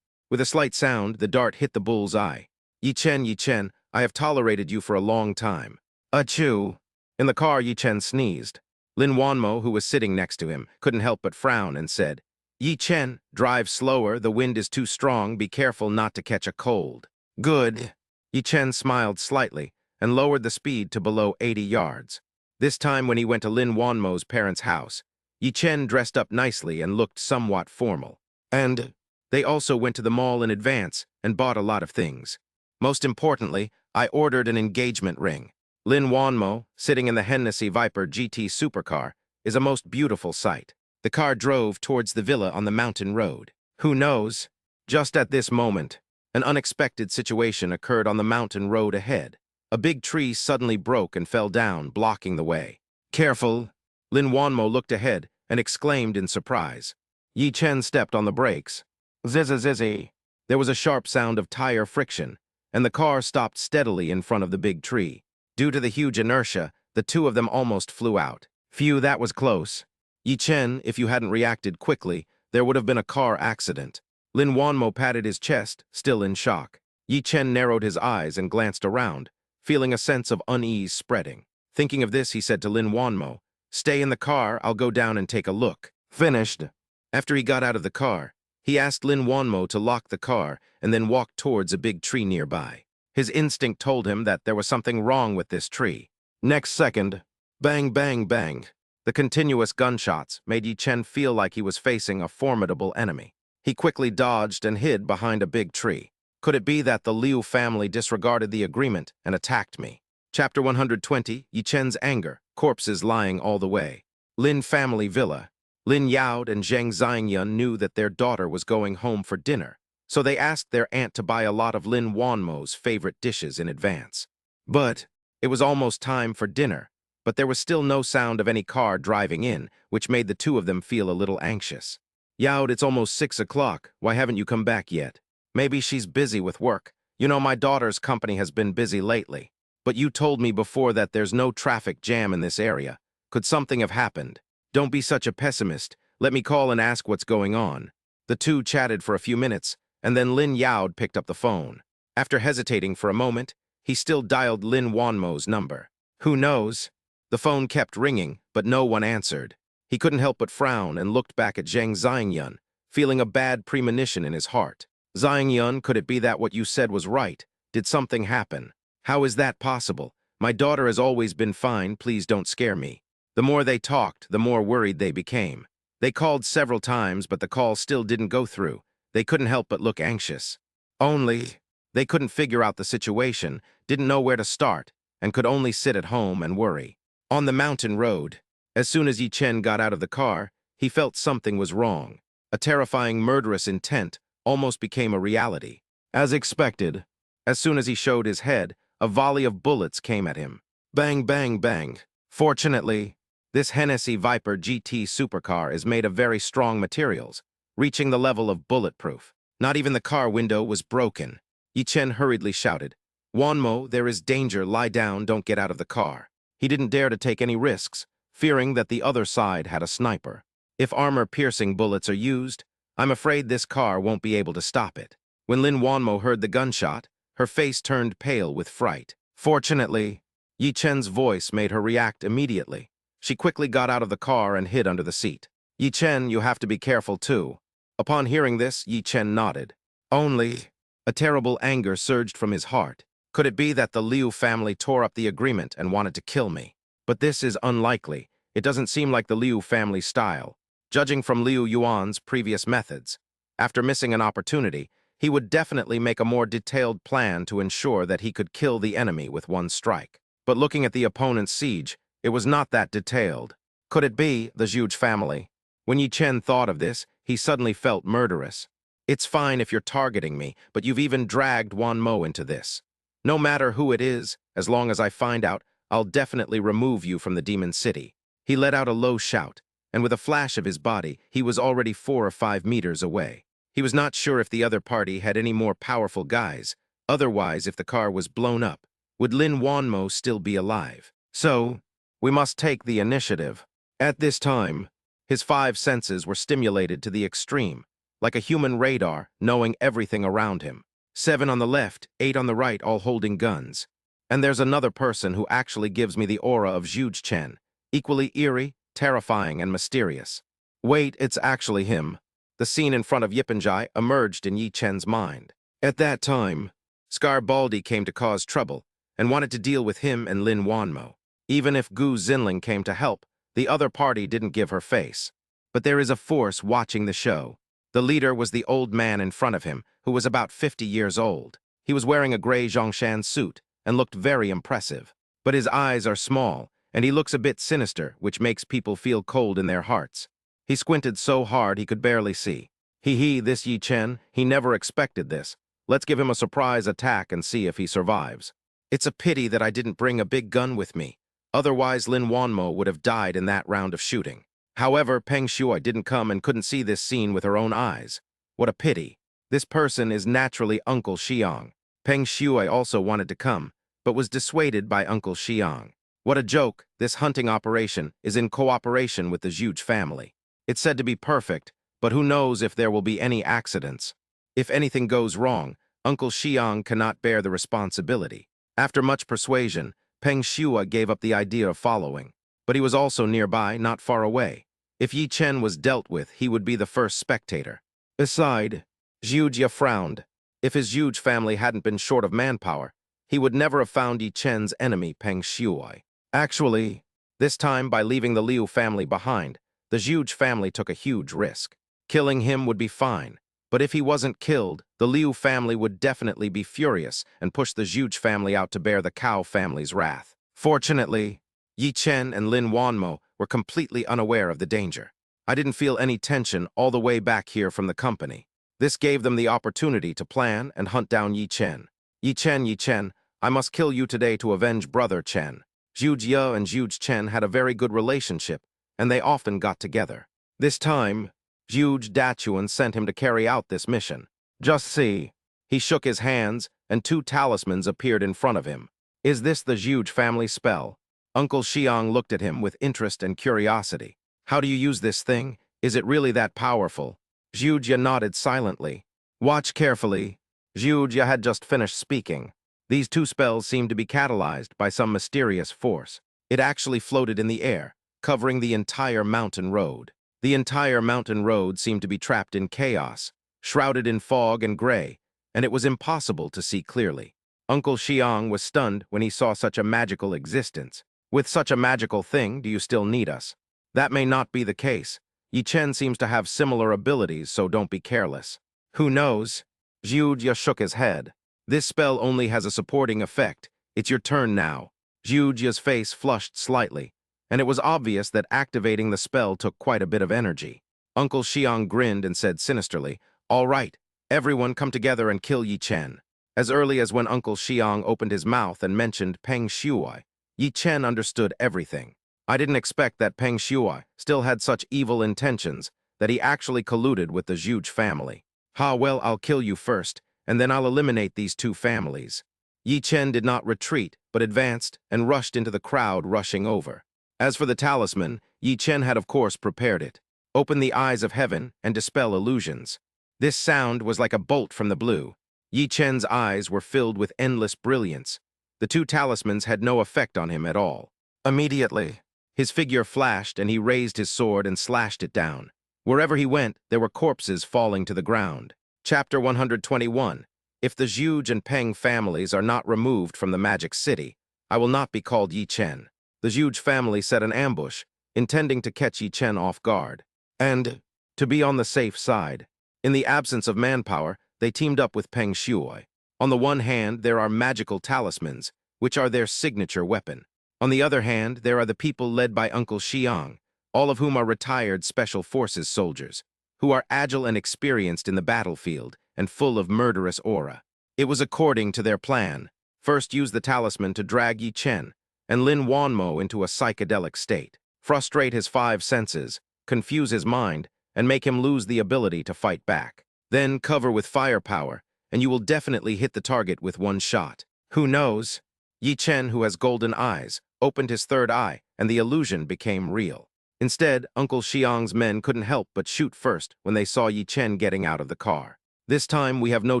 Speaker 1: With a slight sound, the dart hit the bull's eye. Yi Chen, I have tolerated you for a long time. Achoo! In the car, Yi Chen sneezed. Lin Wanmo, who was sitting next to him, couldn't help but frown and said, Yi Chen, drive slower, the wind is too strong, be careful not to catch a cold. Good. Yi Chen smiled slightly and lowered the speed to below 80 yards. This time when he went to Lin Wanmo's parents' house, Yi Chen dressed up nicely and looked somewhat formal. And they also went to the mall in advance and bought a lot of things. Most importantly, I ordered an engagement ring. Lin Wanmo, sitting in the Hennessy Viper GT supercar, is a most beautiful sight. The car drove towards the villa on the mountain road. Who knows? Just at this moment, an unexpected situation occurred on the mountain road ahead. A big tree suddenly broke and fell down, blocking the way. Careful! Lin Wanmo looked ahead and exclaimed in surprise. Yi Chen stepped on the brakes. Zizzy. There was a sharp sound of tire friction, and the car stopped steadily in front of the big tree. Due to the huge inertia, the two of them almost flew out. Phew, that was close. Yi Chen, if you hadn't reacted quickly, there would have been a car accident. Lin Wanmo patted his chest, still in shock. Yi Chen narrowed his eyes and glanced around, feeling a sense of unease spreading. Thinking of this, he said to Lin Wanmo, Stay in the car, I'll go down and take a look. Finished. After he got out of the car, he asked Lin Wanmo to lock the car and then walked towards a big tree nearby. His instinct told him that there was something wrong with this tree. Next second, bang, bang, bang. The continuous gunshots made Yi Chen feel like he was facing a formidable enemy. He quickly dodged and hid behind a big tree. Could it be that the Liu family disregarded the agreement and attacked me? Chapter 120, Yi Chen's anger, corpses lying all the way. Lin family villa. Lin Yaod and Zheng Xiangyun knew that their daughter was going home for dinner, so they asked their aunt to buy a lot of Lin Wanmo's favorite dishes in advance. But it was almost time for dinner, but there was still no sound of any car driving in, which made the two of them feel a little anxious. Yaod, it's almost 6 o'clock. Why haven't you come back yet? Maybe she's busy with work. You know, my daughter's company has been busy lately. But you told me before that there's no traffic jam in this area. Could something have happened? Don't be such a pessimist. Let me call and ask what's going on. The two chatted for a few minutes, and then Lin Yaod picked up the phone. After hesitating for a moment, he still dialed Lin Wanmo's number. Who knows? The phone kept ringing, but no one answered. He couldn't help but frown and looked back at Zheng Xiangyun, feeling a bad premonition in his heart. Xiangyun, could it be that what you said was right? Did something happen? How is that possible? My daughter has always been fine, please don't scare me. The more they talked, the more worried they became. They called several times, but the call still didn't go through. They couldn't help but look anxious. They couldn't figure out the situation, didn't know where to start, and could only sit at home and worry. On the mountain road, as soon as Yi Chen got out of the car, he felt something was wrong. A terrifying murderous intent almost became a reality. As expected, as soon as he showed his head, a volley of bullets came at him. Bang, bang, bang. Fortunately, this Hennessy Viper GT supercar is made of very strong materials, reaching the level of bulletproof. Not even the car window was broken. Yi Chen hurriedly shouted, "Wanmo, there is danger, lie down, don't get out of the car." He didn't dare to take any risks, fearing that the other side had a sniper. If armor-piercing bullets are used, I'm afraid this car won't be able to stop it. When Lin Wanmo heard the gunshot, her face turned pale with fright. Fortunately, Yi Chen's voice made her react immediately. She quickly got out of the car and hid under the seat. "Yi Chen, you have to be careful too." Upon hearing this, Yi Chen nodded. Only, a terrible anger surged from his heart. Could it be that the Liu family tore up the agreement and wanted to kill me? But this is unlikely. It doesn't seem like the Liu family style. Judging from Liu Yuan's previous methods, after missing an opportunity, he would definitely make a more detailed plan to ensure that he could kill the enemy with one strike. But looking at the opponent's siege, it was not that detailed. Could it be the Zhuge family? When Yi Chen thought of this, he suddenly felt murderous. It's fine if you're targeting me, but you've even dragged Wanmo into this. No matter who it is, as long as I find out, I'll definitely remove you from the Demon City. He let out a low shout, and with a flash of his body, he was already 4 or 5 meters away. He was not sure if the other party had any more powerful guys. Otherwise, if the car was blown up, would Lin Wanmo still be alive? So, we must take the initiative. At this time, his 5 senses were stimulated to the extreme, like a human radar, knowing everything around him. 7 on the left, 8 on the right, all holding guns. And there's another person who actually gives me the aura of Zhuge Chen, equally eerie, terrifying, and mysterious. Wait, it's actually him. The scene in front of Yippenjai emerged in Yi Chen's mind. At that time, Scarbaldi came to cause trouble and wanted to deal with him and Lin Wanmo. Even if Gu Xinling came to help, the other party didn't give her face. But there is a force watching the show. The leader was the old man in front of him, who was about 50 years old. He was wearing a gray Zhongshan suit and looked very impressive. But his eyes are small, and he looks a bit sinister, which makes people feel cold in their hearts. He squinted so hard he could barely see. This Yi Chen, he never expected this. Let's give him a surprise attack and see if he survives. It's a pity that I didn't bring a big gun with me. Otherwise, Lin Wanmo would have died in that round of shooting. However, Peng Shuai didn't come and couldn't see this scene with her own eyes. What a pity. This person is naturally Uncle Xiang. Peng Shuai also wanted to come, but was dissuaded by Uncle Xiang. What a joke, this hunting operation is in cooperation with the Zhuge family. It's said to be perfect, but who knows if there will be any accidents. If anything goes wrong, Uncle Xiang cannot bear the responsibility. After much persuasion, Peng Shuai gave up the idea of following. But he was also nearby, not far away. If Yi Chen was dealt with, he would be the first spectator. Aside, Zhuge frowned. If his Zhuge family hadn't been short of manpower, he would never have found Yi Chen's enemy, Peng Shuai. Actually, this time by leaving the Liu family behind, the Zhuge family took a huge risk. Killing him would be fine, but if he wasn't killed, the Liu family would definitely be furious and push the Zhuge family out to bear the Cao family's wrath. Fortunately, Yi Chen and Lin Wanmo were completely unaware of the danger. I didn't feel any tension all the way back here from the company. This gave them the opportunity to plan and hunt down Yi Chen. Yi Chen, I must kill you today to avenge brother Chen. Zhuge Ye and Zhuge Chen had a very good relationship, and they often got together. This time, Zhuge Dachuan sent him to carry out this mission. Just see. He shook his hands, and 2 talismans appeared in front of him. Is this the Zhuge family spell? Uncle Xiang looked at him with interest and curiosity. How do you use this thing? Is it really that powerful? Zhuge nodded silently. Watch carefully. Zhuge had just finished speaking. These 2 spells seemed to be catalyzed by some mysterious force. It actually floated in the air, covering the entire mountain road. The entire mountain road seemed to be trapped in chaos, shrouded in fog and gray, and it was impossible to see clearly. Uncle Xiang was stunned when he saw such a magical existence. With such a magical thing, do you still need us? That may not be the case. Yi Chen seems to have similar abilities, so don't be careless. Who knows? Zhuge shook his head. This spell only has a supporting effect. It's your turn now. Zhuge's face flushed slightly, and it was obvious that activating the spell took quite a bit of energy. Uncle Xiang grinned and said sinisterly, "All right, Everyone come together and kill Yi Chen. As early as when Uncle Xiang opened his mouth and mentioned Peng Shuai, Yi Chen understood everything. I didn't expect that Peng Shuai still had such evil intentions, that he actually colluded with the Zhuge family. Well, I'll kill you first, and then I'll eliminate these two families. Yi Chen did not retreat, but advanced and rushed into the crowd rushing over. As for the talisman, Yi Chen had of course prepared it. Open the eyes of heaven and dispel illusions. This sound was like a bolt from the blue. Yi Chen's eyes were filled with endless brilliance. The two talismans had no effect on him at all. Immediately, his figure flashed and he raised his sword and slashed it down. Wherever he went, there were corpses falling to the ground. Chapter 121. If the Zhuge and Peng families are not removed from the Magic City, I will not be called Yi Chen. The Zhuge family set an ambush, intending to catch Yi Chen off guard. And, to be on the safe side, in the absence of manpower, they teamed up with Peng Shuai. On the one hand, there are magical talismans, which are their signature weapon. On the other hand, there are the people led by Uncle Xiang, all of whom are retired Special Forces soldiers, who are agile and experienced in the battlefield and full of murderous aura. It was according to their plan. First, use the talisman to drag Yi Chen and Lin Wanmo into a psychedelic state. Frustrate his five senses, confuse his mind, and make him lose the ability to fight back. Then cover with firepower, and you will definitely hit the target with one shot. Who knows? Yi Chen, who has golden eyes, opened his third eye, and the illusion became real. Instead, Uncle Xiang's men couldn't help but shoot first when they saw Yi Chen getting out of the car. This time, we have no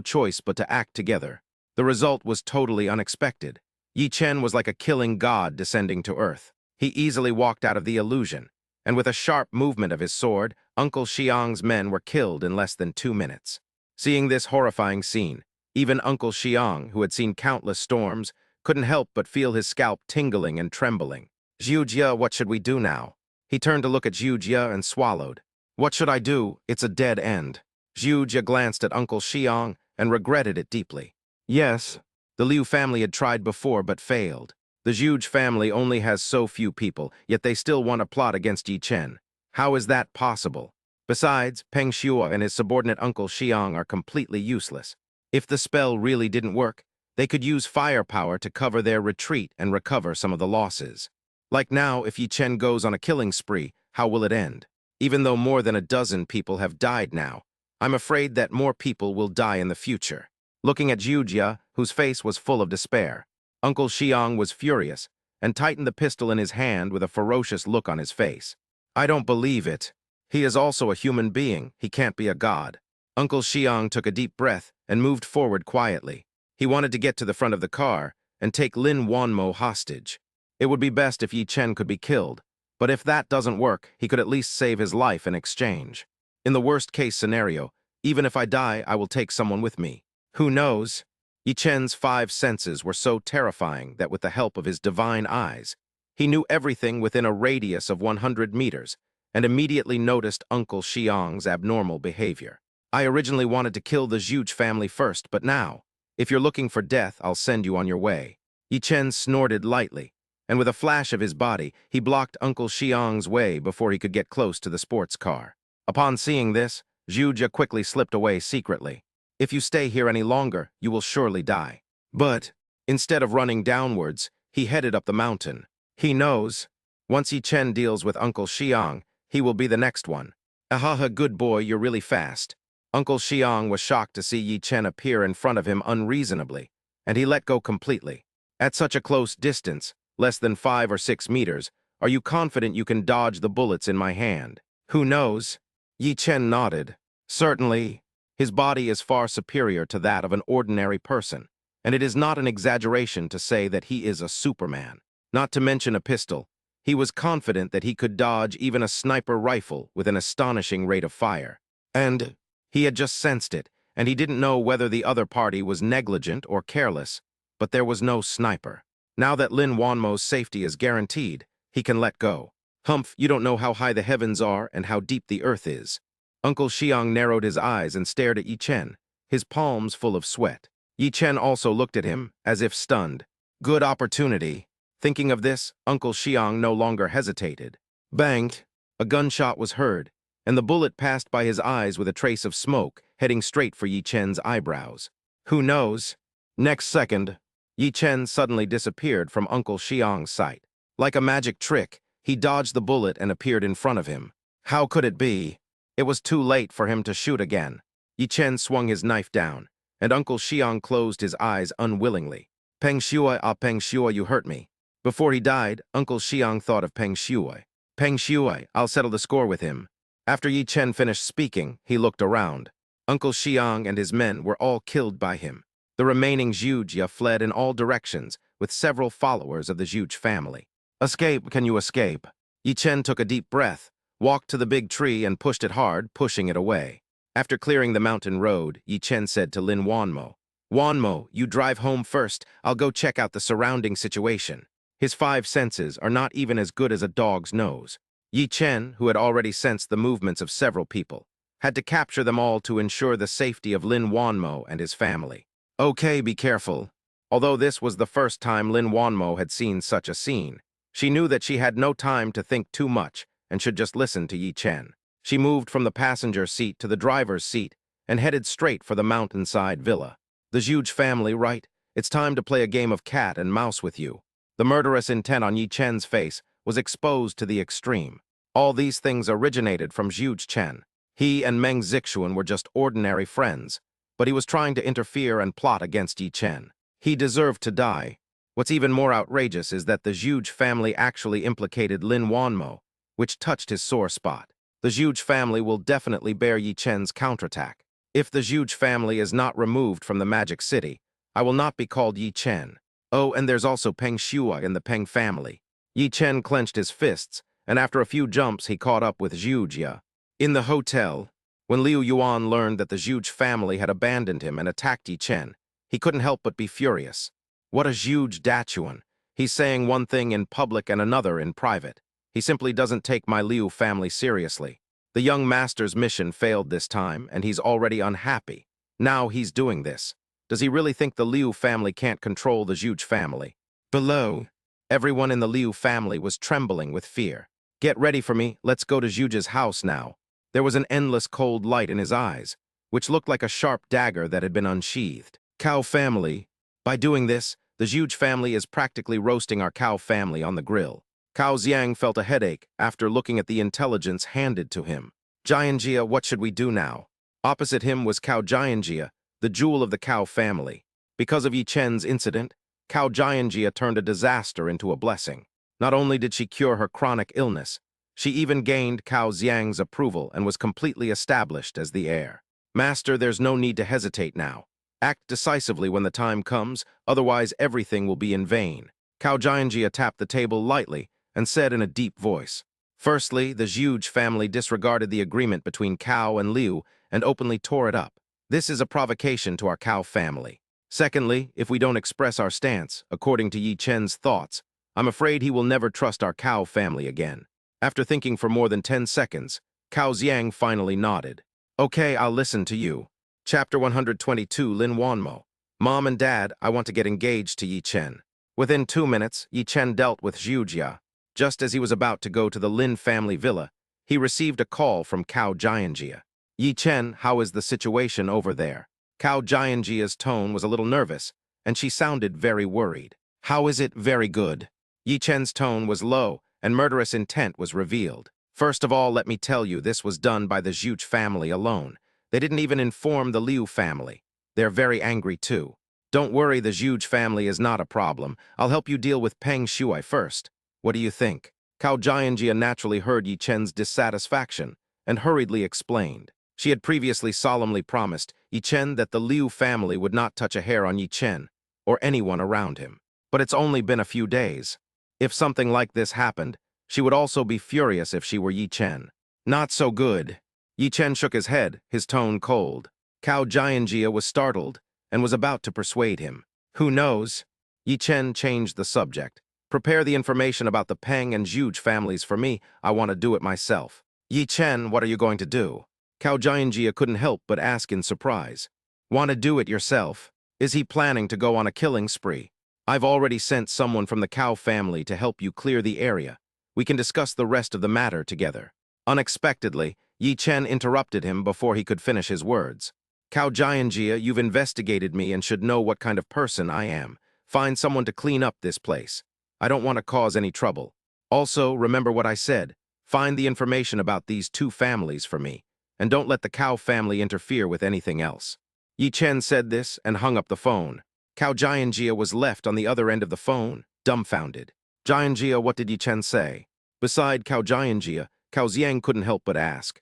Speaker 1: choice but to act together. The result was totally unexpected. Yi Chen was like a killing god descending to earth. He easily walked out of the illusion, and with a sharp movement of his sword, Uncle Xiang's men were killed in less than 2 minutes. Seeing this horrifying scene, even Uncle Xiang, who had seen countless storms, couldn't help but feel his scalp tingling and trembling. Zhuge, what should we do now? He turned to look at Zhuge and swallowed. What should I do? It's a dead end. Zhuge glanced at Uncle Xiang and regretted it deeply. Yes, the Liu family had tried before but failed. The Zhuge family only has so few people, yet they still want to plot against Yi Chen. How is that possible? Besides, Peng Shuai and his subordinate Uncle Xiang are completely useless. If the spell really didn't work, they could use firepower to cover their retreat and recover some of the losses. Like now, if Yi Chen goes on a killing spree, how will it end? Even though more than a dozen people have died now, I'm afraid that more people will die in the future. Looking at Zhuge, whose face was full of despair, Uncle Xiang was furious and tightened the pistol in his hand with a ferocious look on his face. I don't believe it. He is also a human being. He can't be a god. Uncle Xiang took a deep breath and moved forward quietly. He wanted to get to the front of the car and take Lin Wanmo hostage. It would be best if Yi Chen could be killed, but if that doesn't work, he could at least save his life in exchange. In the worst-case scenario, even if I die, I will take someone with me. Who knows? Yi Chen's 5 senses were so terrifying that with the help of his divine eyes, he knew everything within a radius of 100 meters and immediately noticed Uncle Xiang's abnormal behavior. I originally wanted to kill the Zhuge family first, but now, if you're looking for death, I'll send you on your way. Yi Chen snorted lightly, and with a flash of his body, he blocked Uncle Xiang's way before he could get close to the sports car. Upon seeing this, Zhuge quickly slipped away secretly. If you stay here any longer, you will surely die. But, instead of running downwards, he headed up the mountain. He knows, once Yi Chen deals with Uncle Xiang, he will be the next one. Ahaha, good boy, you're really fast. Uncle Xiang was shocked to see Yi Chen appear in front of him unreasonably, and he let go completely. At such a close distance, less than 5 or 6 meters, are you confident you can dodge the bullets in my hand? Who knows? Yi Chen nodded. Certainly. His body is far superior to that of an ordinary person, and it is not an exaggeration to say that he is a Superman. Not to mention a pistol, he was confident that he could dodge even a sniper rifle with an astonishing rate of fire. And he had just sensed it, and he didn't know whether the other party was negligent or careless, but there was no sniper. Now that Lin Wanmo's safety is guaranteed, he can let go. Humph, you don't know how high the heavens are and how deep the earth is. Uncle Xiang narrowed his eyes and stared at Yi Chen, his palms full of sweat. Yi Chen also looked at him, as if stunned. Good opportunity. Thinking of this, Uncle Xiang no longer hesitated. Banged. A gunshot was heard, and the bullet passed by his eyes with a trace of smoke, heading straight for Yi Chen's eyebrows. Who knows? Next second, Yi Chen suddenly disappeared from Uncle Xiang's sight. Like a magic trick, he dodged the bullet and appeared in front of him. How could it be? It was too late for him to shoot again. Yi Chen swung his knife down, and Uncle Xiang closed his eyes unwillingly. Peng Shuai, Peng Shuai, you hurt me. Before he died, Uncle Xiang thought of Peng Shuai. Peng Shuai, I'll settle the score with him. After Yi Chen finished speaking, he looked around. Uncle Xiang and his men were all killed by him. The remaining Zhujia fled in all directions, with several followers of the Zhuge family. Escape, can you escape? Yi Chen took a deep breath, walked to the big tree and pushed it hard, pushing it away. After clearing the mountain road, Yi Chen said to Lin Wanmo, Wanmo, you drive home first, I'll go check out the surrounding situation. His 5 senses are not even as good as a dog's nose. Yi Chen, who had already sensed the movements of several people, had to capture them all to ensure the safety of Lin Wanmo and his family. Okay, be careful. Although this was the first time Lin Wanmo had seen such a scene, she knew that she had no time to think too much and should just listen to Yi Chen. She moved from the passenger seat to the driver's seat and headed straight for the mountainside villa. The Zhuge family, right? It's time to play a game of cat and mouse with you. The murderous intent on Yi Chen's face was exposed to the extreme. All these things originated from Zhuge Chen. He and Meng Zixuan were just ordinary friends, but he was trying to interfere and plot against Yi Chen. He deserved to die. What's even more outrageous is that the Zhuge family actually implicated Lin Wanmo, which touched his sore spot. The Zhuge family will definitely bear Yi Chen's counterattack. If the Zhuge family is not removed from the Magic City, I will not be called Yi Chen. Oh, and there's also Peng Shuai and the Peng family. Yi Chen clenched his fists, and after a few jumps he caught up with Zhujia. In the hotel, when Liu Yuan learned that the Zhuge family had abandoned him and attacked Yi Chen, he couldn't help but be furious. What a Zhuge Dachuan. He's saying one thing in public and another in private. He simply doesn't take my Liu family seriously. The young master's mission failed this time, and he's already unhappy. Now he's doing this. Does he really think the Liu family can't control the Zhuge family? Below, everyone in the Liu family was trembling with fear. Get ready for me, let's go to Zhuge's house now. There was an endless cold light in his eyes, which looked like a sharp dagger that had been unsheathed. Cow family. By doing this, the Zhuge family is practically roasting our cow family on the grill. Cao Xiang felt a headache after looking at the intelligence handed to him. Jianjia, what should we do now? Opposite him was Cao Jianjia, the jewel of the cow family. Because of Yi Chen's incident, Cao Jianjia turned a disaster into a blessing. Not only did she cure her chronic illness, she even gained Cao Xiang's approval and was completely established as the heir. Master, there's no need to hesitate now. Act decisively when the time comes, otherwise everything will be in vain. Cao Jianjia tapped the table lightly and said in a deep voice. Firstly, the Zhuge family disregarded the agreement between Cao and Liu and openly tore it up. This is a provocation to our cow family. Secondly, if we don't express our stance, according to Yi Chen's thoughts, I'm afraid he will never trust our cow family again. After thinking for more than 10 seconds, Cao Xiang finally nodded. Okay, I'll listen to you. Chapter 122, Lin Wanmo. Mom and Dad, I want to get engaged to Yi Chen. Within 2 minutes, Yi Chen dealt with Zhujia. Just as he was about to go to the Lin family villa, he received a call from Cao Jianjia. Yi Chen, how is the situation over there? Cao Jianjia's tone was a little nervous, and she sounded very worried. How is it? Very good. Yi Chen's tone was low, and murderous intent was revealed. First of all, let me tell you, this was done by the Zhuge family alone. They didn't even inform the Liu family. They're very angry too. Don't worry, the Zhuge family is not a problem. I'll help you deal with Peng Shuai first. What do you think? Cao Jianjia naturally heard Yi Chen's dissatisfaction and hurriedly explained. She had previously solemnly promised Yi Chen that the Liu family would not touch a hair on Yi Chen or anyone around him. But it's only been a few days. If something like this happened, she would also be furious if she were Yi Chen. Not so good. Yi Chen shook his head, his tone cold. Cao Jianjia was startled and was about to persuade him. Who knows? Yi Chen changed the subject. Prepare the information about the Peng and Zhuge families for me. I want to do it myself. Yi Chen, what are you going to do? Cao Jianjia couldn't help but ask in surprise. Want to do it yourself? Is he planning to go on a killing spree? I've already sent someone from the Cao family to help you clear the area. We can discuss the rest of the matter together. Unexpectedly, Yi Chen interrupted him before he could finish his words. Cao Jianjia, you've investigated me and should know what kind of person I am. Find someone to clean up this place. I don't want to cause any trouble. Also, remember what I said. Find the information about these two families for me, and don't let the Cao family interfere with anything else. Yi Chen said this and hung up the phone. Cao Jianjia was left on the other end of the phone, dumbfounded. Jianjia, what did Yi Chen say? Beside Cao Jianjia, Cao Xiang couldn't help but ask.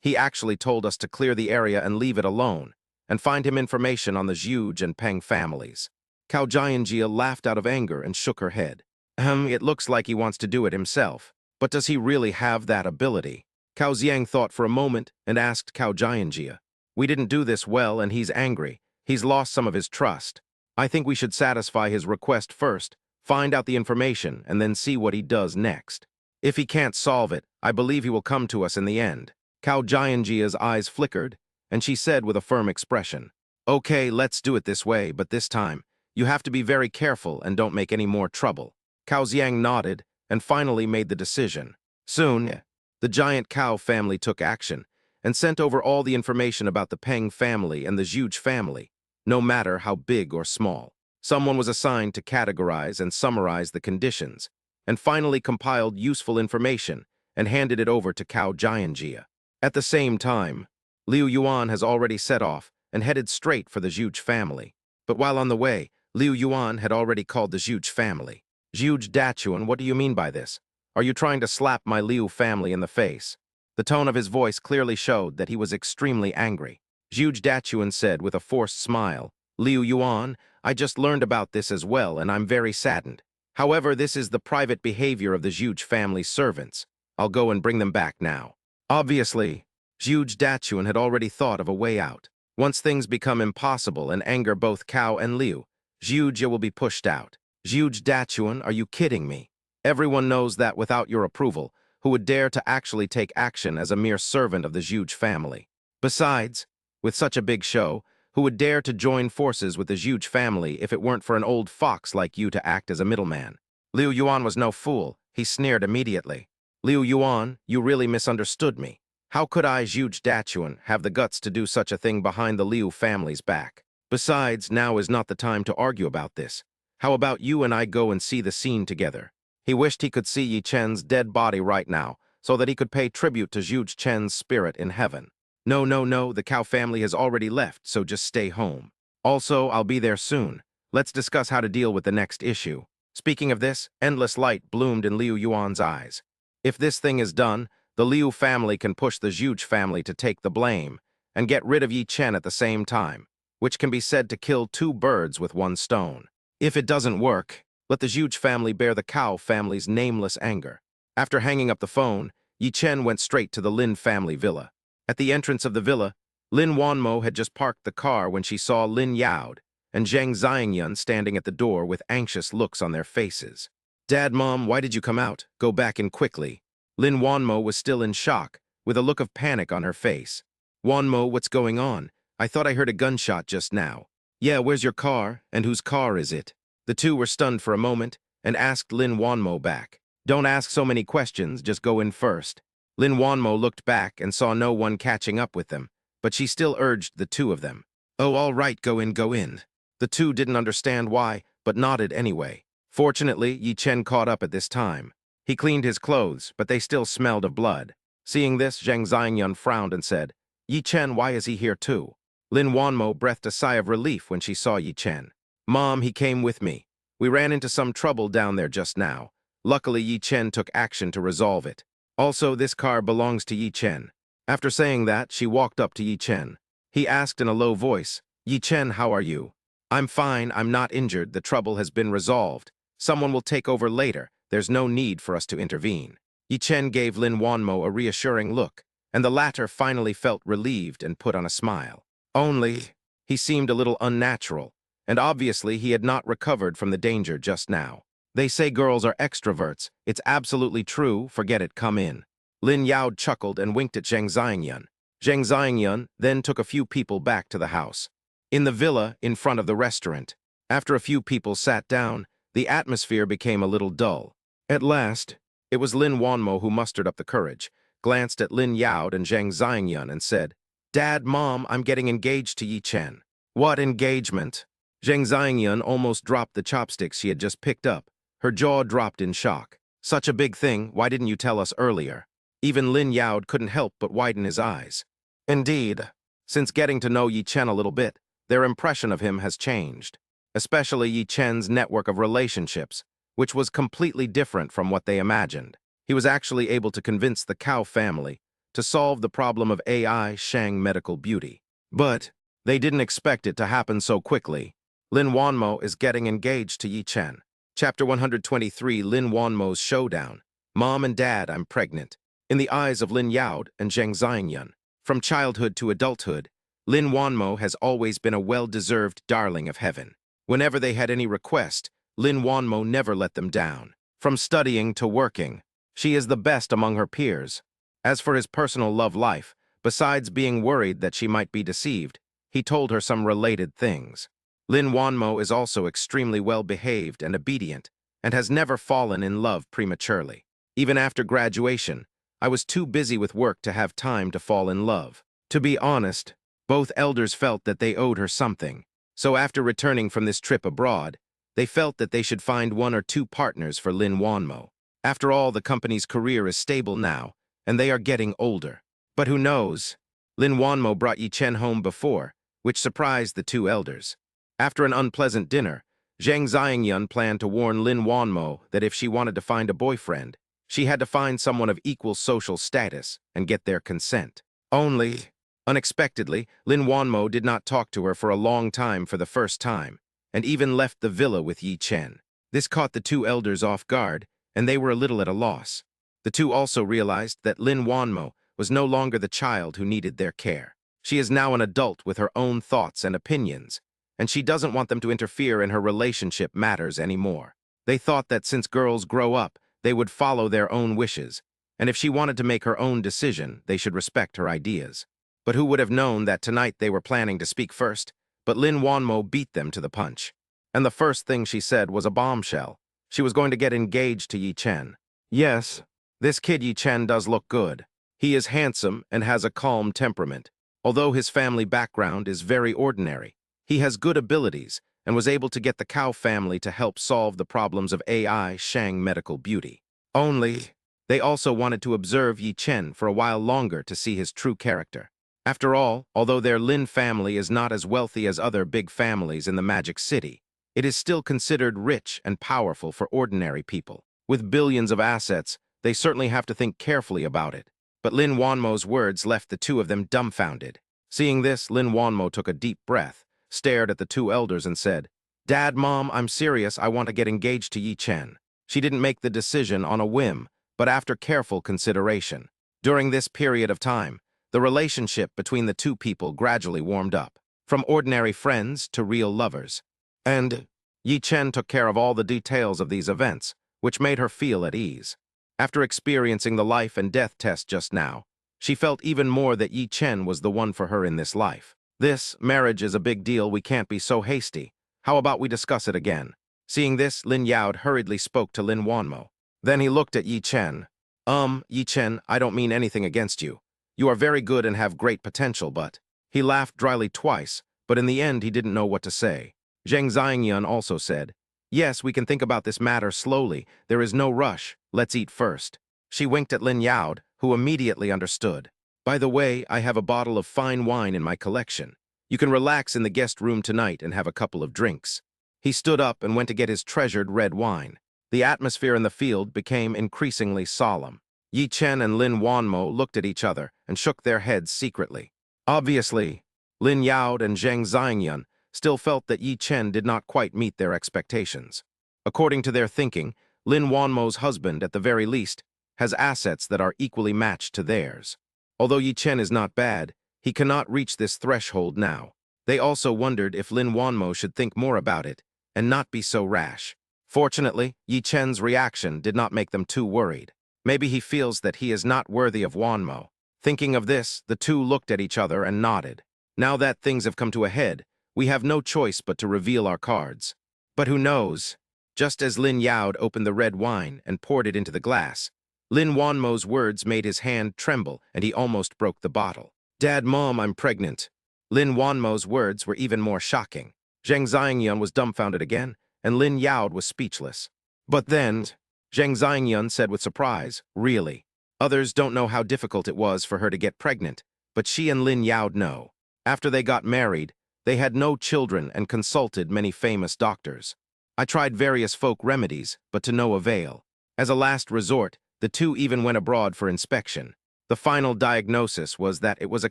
Speaker 1: He actually told us to clear the area and leave it alone, and find him information on the Zhuge and Peng families. Cao Jianjia laughed out of anger and shook her head. It looks like he wants to do it himself, but does he really have that ability? Cao Xiang thought for a moment and asked Cao Jianjia. We didn't do this well and he's angry. He's lost some of his trust. I think we should satisfy his request first, find out the information, and then see what he does next. If he can't solve it, I believe he will come to us in the end. Cao Jianjia's eyes flickered, and she said with a firm expression, Okay, let's do it this way, but this time, you have to be very careful and don't make any more trouble. Cao Xiang nodded and finally made the decision. Soon, the giant Cao family took action and sent over all the information about the Peng family and the Zhuge family, no matter how big or small. Someone was assigned to categorize and summarize the conditions, and finally compiled useful information and handed it over to Cao Jianjia. At the same time, Liu Yuan has already set off and headed straight for the Zhuge family. But while on the way, Liu Yuan had already called the Zhuge family. Zhuge Dachuan, what do you mean by this? Are you trying to slap my Liu family in the face? The tone of his voice clearly showed that he was extremely angry. Zhuge Dachuan said with a forced smile, Liu Yuan, I just learned about this as well and I'm very saddened. However, this is the private behavior of the Zhuge family's servants. I'll go and bring them back now. Obviously, Zhuge Dachuan had already thought of a way out. Once things become impossible and anger both Cao and Liu, Zhuge will be pushed out. Zhuge Dachuan, are you kidding me? Everyone knows that without your approval, who would dare to actually take action as a mere servant of the Zhuge family? Besides, with such a big show, who would dare to join forces with the Zhuge family if it weren't for an old fox like you to act as a middleman? Liu Yuan was no fool. He sneered immediately. Liu Yuan, you really misunderstood me. How could I, Zhuge Dachuan, have the guts to do such a thing behind the Liu family's back? Besides, now is not the time to argue about this. How about you and I go and see the scene together? He wished he could see Yi Chen's dead body right now, so that he could pay tribute to Zhuge Chen's spirit in heaven. No, the Cao family has already left, so just stay home. Also, I'll be there soon. Let's discuss how to deal with the next issue. Speaking of this, endless light bloomed in Liu Yuan's eyes. If this thing is done, the Liu family can push the Zhuge family to take the blame and get rid of Yi Chen at the same time, which can be said to kill two birds with one stone. If it doesn't work, let the Zhuge family bear the Cao family's nameless anger. After hanging up the phone, Yi Chen went straight to the Lin family villa. At the entrance of the villa, Lin Wanmo had just parked the car when she saw Lin Yaod and Zhang Xiangyun standing at the door with anxious looks on their faces. Dad, Mom, why did you come out? Go back in quickly. Lin Wanmo was still in shock, with a look of panic on her face. Wanmo, what's going on? I thought I heard a gunshot just now. Yeah, where's your car, and whose car is it? The two were stunned for a moment and asked Lin Wanmo back. Don't ask so many questions, just go in first. Lin Wanmo looked back and saw no one catching up with them, but she still urged the two of them. Oh, all right, go in, go in. The two didn't understand why, but nodded anyway. Fortunately, Yi Chen caught up at this time. He cleaned his clothes, but they still smelled of blood. Seeing this, Zhang Xiangyun frowned and said, Yi Chen, why is he here too? Lin Wanmo breathed a sigh of relief when she saw Yi Chen. Mom, he came with me. We ran into some trouble down there just now. Luckily, Yi Chen took action to resolve it. Also, this car belongs to Yi Chen. After saying that, she walked up to Yi Chen. He asked in a low voice, Yi Chen, how are you? I'm fine, I'm not injured, the trouble has been resolved. Someone will take over later. There's no need for us to intervene. Yi Chen gave Lin Wanmo a reassuring look, and the latter finally felt relieved and put on a smile. Only, he seemed a little unnatural, and obviously he had not recovered from the danger just now. They say girls are extroverts. It's absolutely true. Forget it, come in. Lin Yaod chuckled and winked at Zhang Xiangyun. Zhang Xiangyun then took a few people back to the house. In the villa, in front of the restaurant, after a few people sat down, the atmosphere became a little dull. At last, it was Lin Wanmo who mustered up the courage, glanced at Lin Yaod and Zhang Xiangyun and said, Dad, Mom, I'm getting engaged to Yi Chen. What engagement? Zheng Xiangyan almost dropped the chopsticks she had just picked up. Her jaw dropped in shock. Such a big thing, why didn't you tell us earlier? Even Lin Yao couldn't help but widen his eyes. Indeed, since getting to know Yi Chen a little bit, their impression of him has changed, especially Yi Chen's network of relationships, which was completely different from what they imagined. He was actually able to convince the Cao family to solve the problem of AI Shang medical beauty. But they didn't expect it to happen so quickly. Lin Wanmo is getting engaged to Yi Chen. Chapter 123, Lin Wanmo's Showdown. Mom and Dad, I'm pregnant. In the eyes of Lin Yao and Zheng Xiangyan, from childhood to adulthood, Lin Wanmo has always been a well-deserved darling of heaven. Whenever they had any request, Lin Wanmo never let them down. From studying to working, she is the best among her peers. As for his personal love life, besides being worried that she might be deceived, he told her some related things. Lin Wanmo is also extremely well-behaved and obedient, and has never fallen in love prematurely. Even after graduation, I was too busy with work to have time to fall in love. To be honest, both elders felt that they owed her something, so after returning from this trip abroad, they felt that they should find one or two partners for Lin Wanmo. After all, the company's career is stable now, and they are getting older. But who knows? Lin Wanmo brought Yi Chen home before, which surprised the two elders. After an unpleasant dinner, Zheng Xiangyan planned to warn Lin Wanmo that if she wanted to find a boyfriend, she had to find someone of equal social status and get their consent. Only, unexpectedly, Lin Wanmo did not talk to her for a long time for the first time, and even left the villa with Yi Chen. This caught the two elders off guard, and they were a little at a loss. The two also realized that Lin Wanmo was no longer the child who needed their care. She is now an adult with her own thoughts and opinions, and she doesn't want them to interfere in her relationship matters anymore. They thought that since girls grow up, they would follow their own wishes, and if she wanted to make her own decision, they should respect her ideas. But who would have known that tonight they were planning to speak first? But Lin Wanmo beat them to the punch. And the first thing she said was a bombshell. She was going to get engaged to Yi Chen. Yes, this kid Yi Chen does look good. He is handsome and has a calm temperament. Although his family background is very ordinary, he has good abilities and was able to get the Cao family to help solve the problems of AI Shang medical beauty. Only, they also wanted to observe Yi Chen for a while longer to see his true character. After all, although their Lin family is not as wealthy as other big families in the Magic City, it is still considered rich and powerful for ordinary people. With billions of assets, they certainly have to think carefully about it. But Lin Wanmo's words left the two of them dumbfounded. Seeing this, Lin Wanmo took a deep breath, stared at the two elders and said, Dad, Mom, I'm serious, I want to get engaged to Yi Chen. She didn't make the decision on a whim, but after careful consideration. During this period of time, the relationship between the two people gradually warmed up, from ordinary friends to real lovers. And Yi Chen took care of all the details of these events, which made her feel at ease. After experiencing the life and death test just now, she felt even more that Yi Chen was the one for her in this life. This marriage is a big deal, we can't be so hasty. How about we discuss it again? Seeing this, Lin Yao hurriedly spoke to Lin Wanmo. Then he looked at Yi Chen. Yi Chen, I don't mean anything against you. You are very good and have great potential, but... He laughed dryly twice, but in the end he didn't know what to say. Zheng Xiangyan also said, Yes, we can think about this matter slowly. There is no rush. Let's eat first. She winked at Lin Yao, who immediately understood. By the way, I have a bottle of fine wine in my collection. You can relax in the guest room tonight and have a couple of drinks. He stood up and went to get his treasured red wine. The atmosphere in the field became increasingly solemn. Yi Chen and Lin Wanmo looked at each other and shook their heads secretly. Obviously, Lin Yao and Zheng Xiangyan still felt that Yi Chen did not quite meet their expectations. According to their thinking, Lin Wanmo's husband, at the very least, has assets that are equally matched to theirs. Although Yi Chen is not bad, he cannot reach this threshold now. They also wondered if Lin Wanmo should think more about it and not be so rash. Fortunately, Yi Chen's reaction did not make them too worried. Maybe he feels that he is not worthy of Wanmo. Thinking of this, the two looked at each other and nodded. Now that things have come to a head, we have no choice but to reveal our cards. But who knows? Just as Lin Yao opened the red wine and poured it into the glass, Lin Wanmo's words made his hand tremble and he almost broke the bottle. Dad, Mom, I'm pregnant. Lin Wanmo's words were even more shocking. Zheng Xiangyun was dumbfounded again, and Lin Yaod was speechless. But then, Zheng Xiangyun said with surprise, really? Others don't know how difficult it was for her to get pregnant, but she and Lin Yaod know. After they got married, they had no children and consulted many famous doctors. I tried various folk remedies, but to no avail. As a last resort, the two even went abroad for inspection. The final diagnosis was that it was a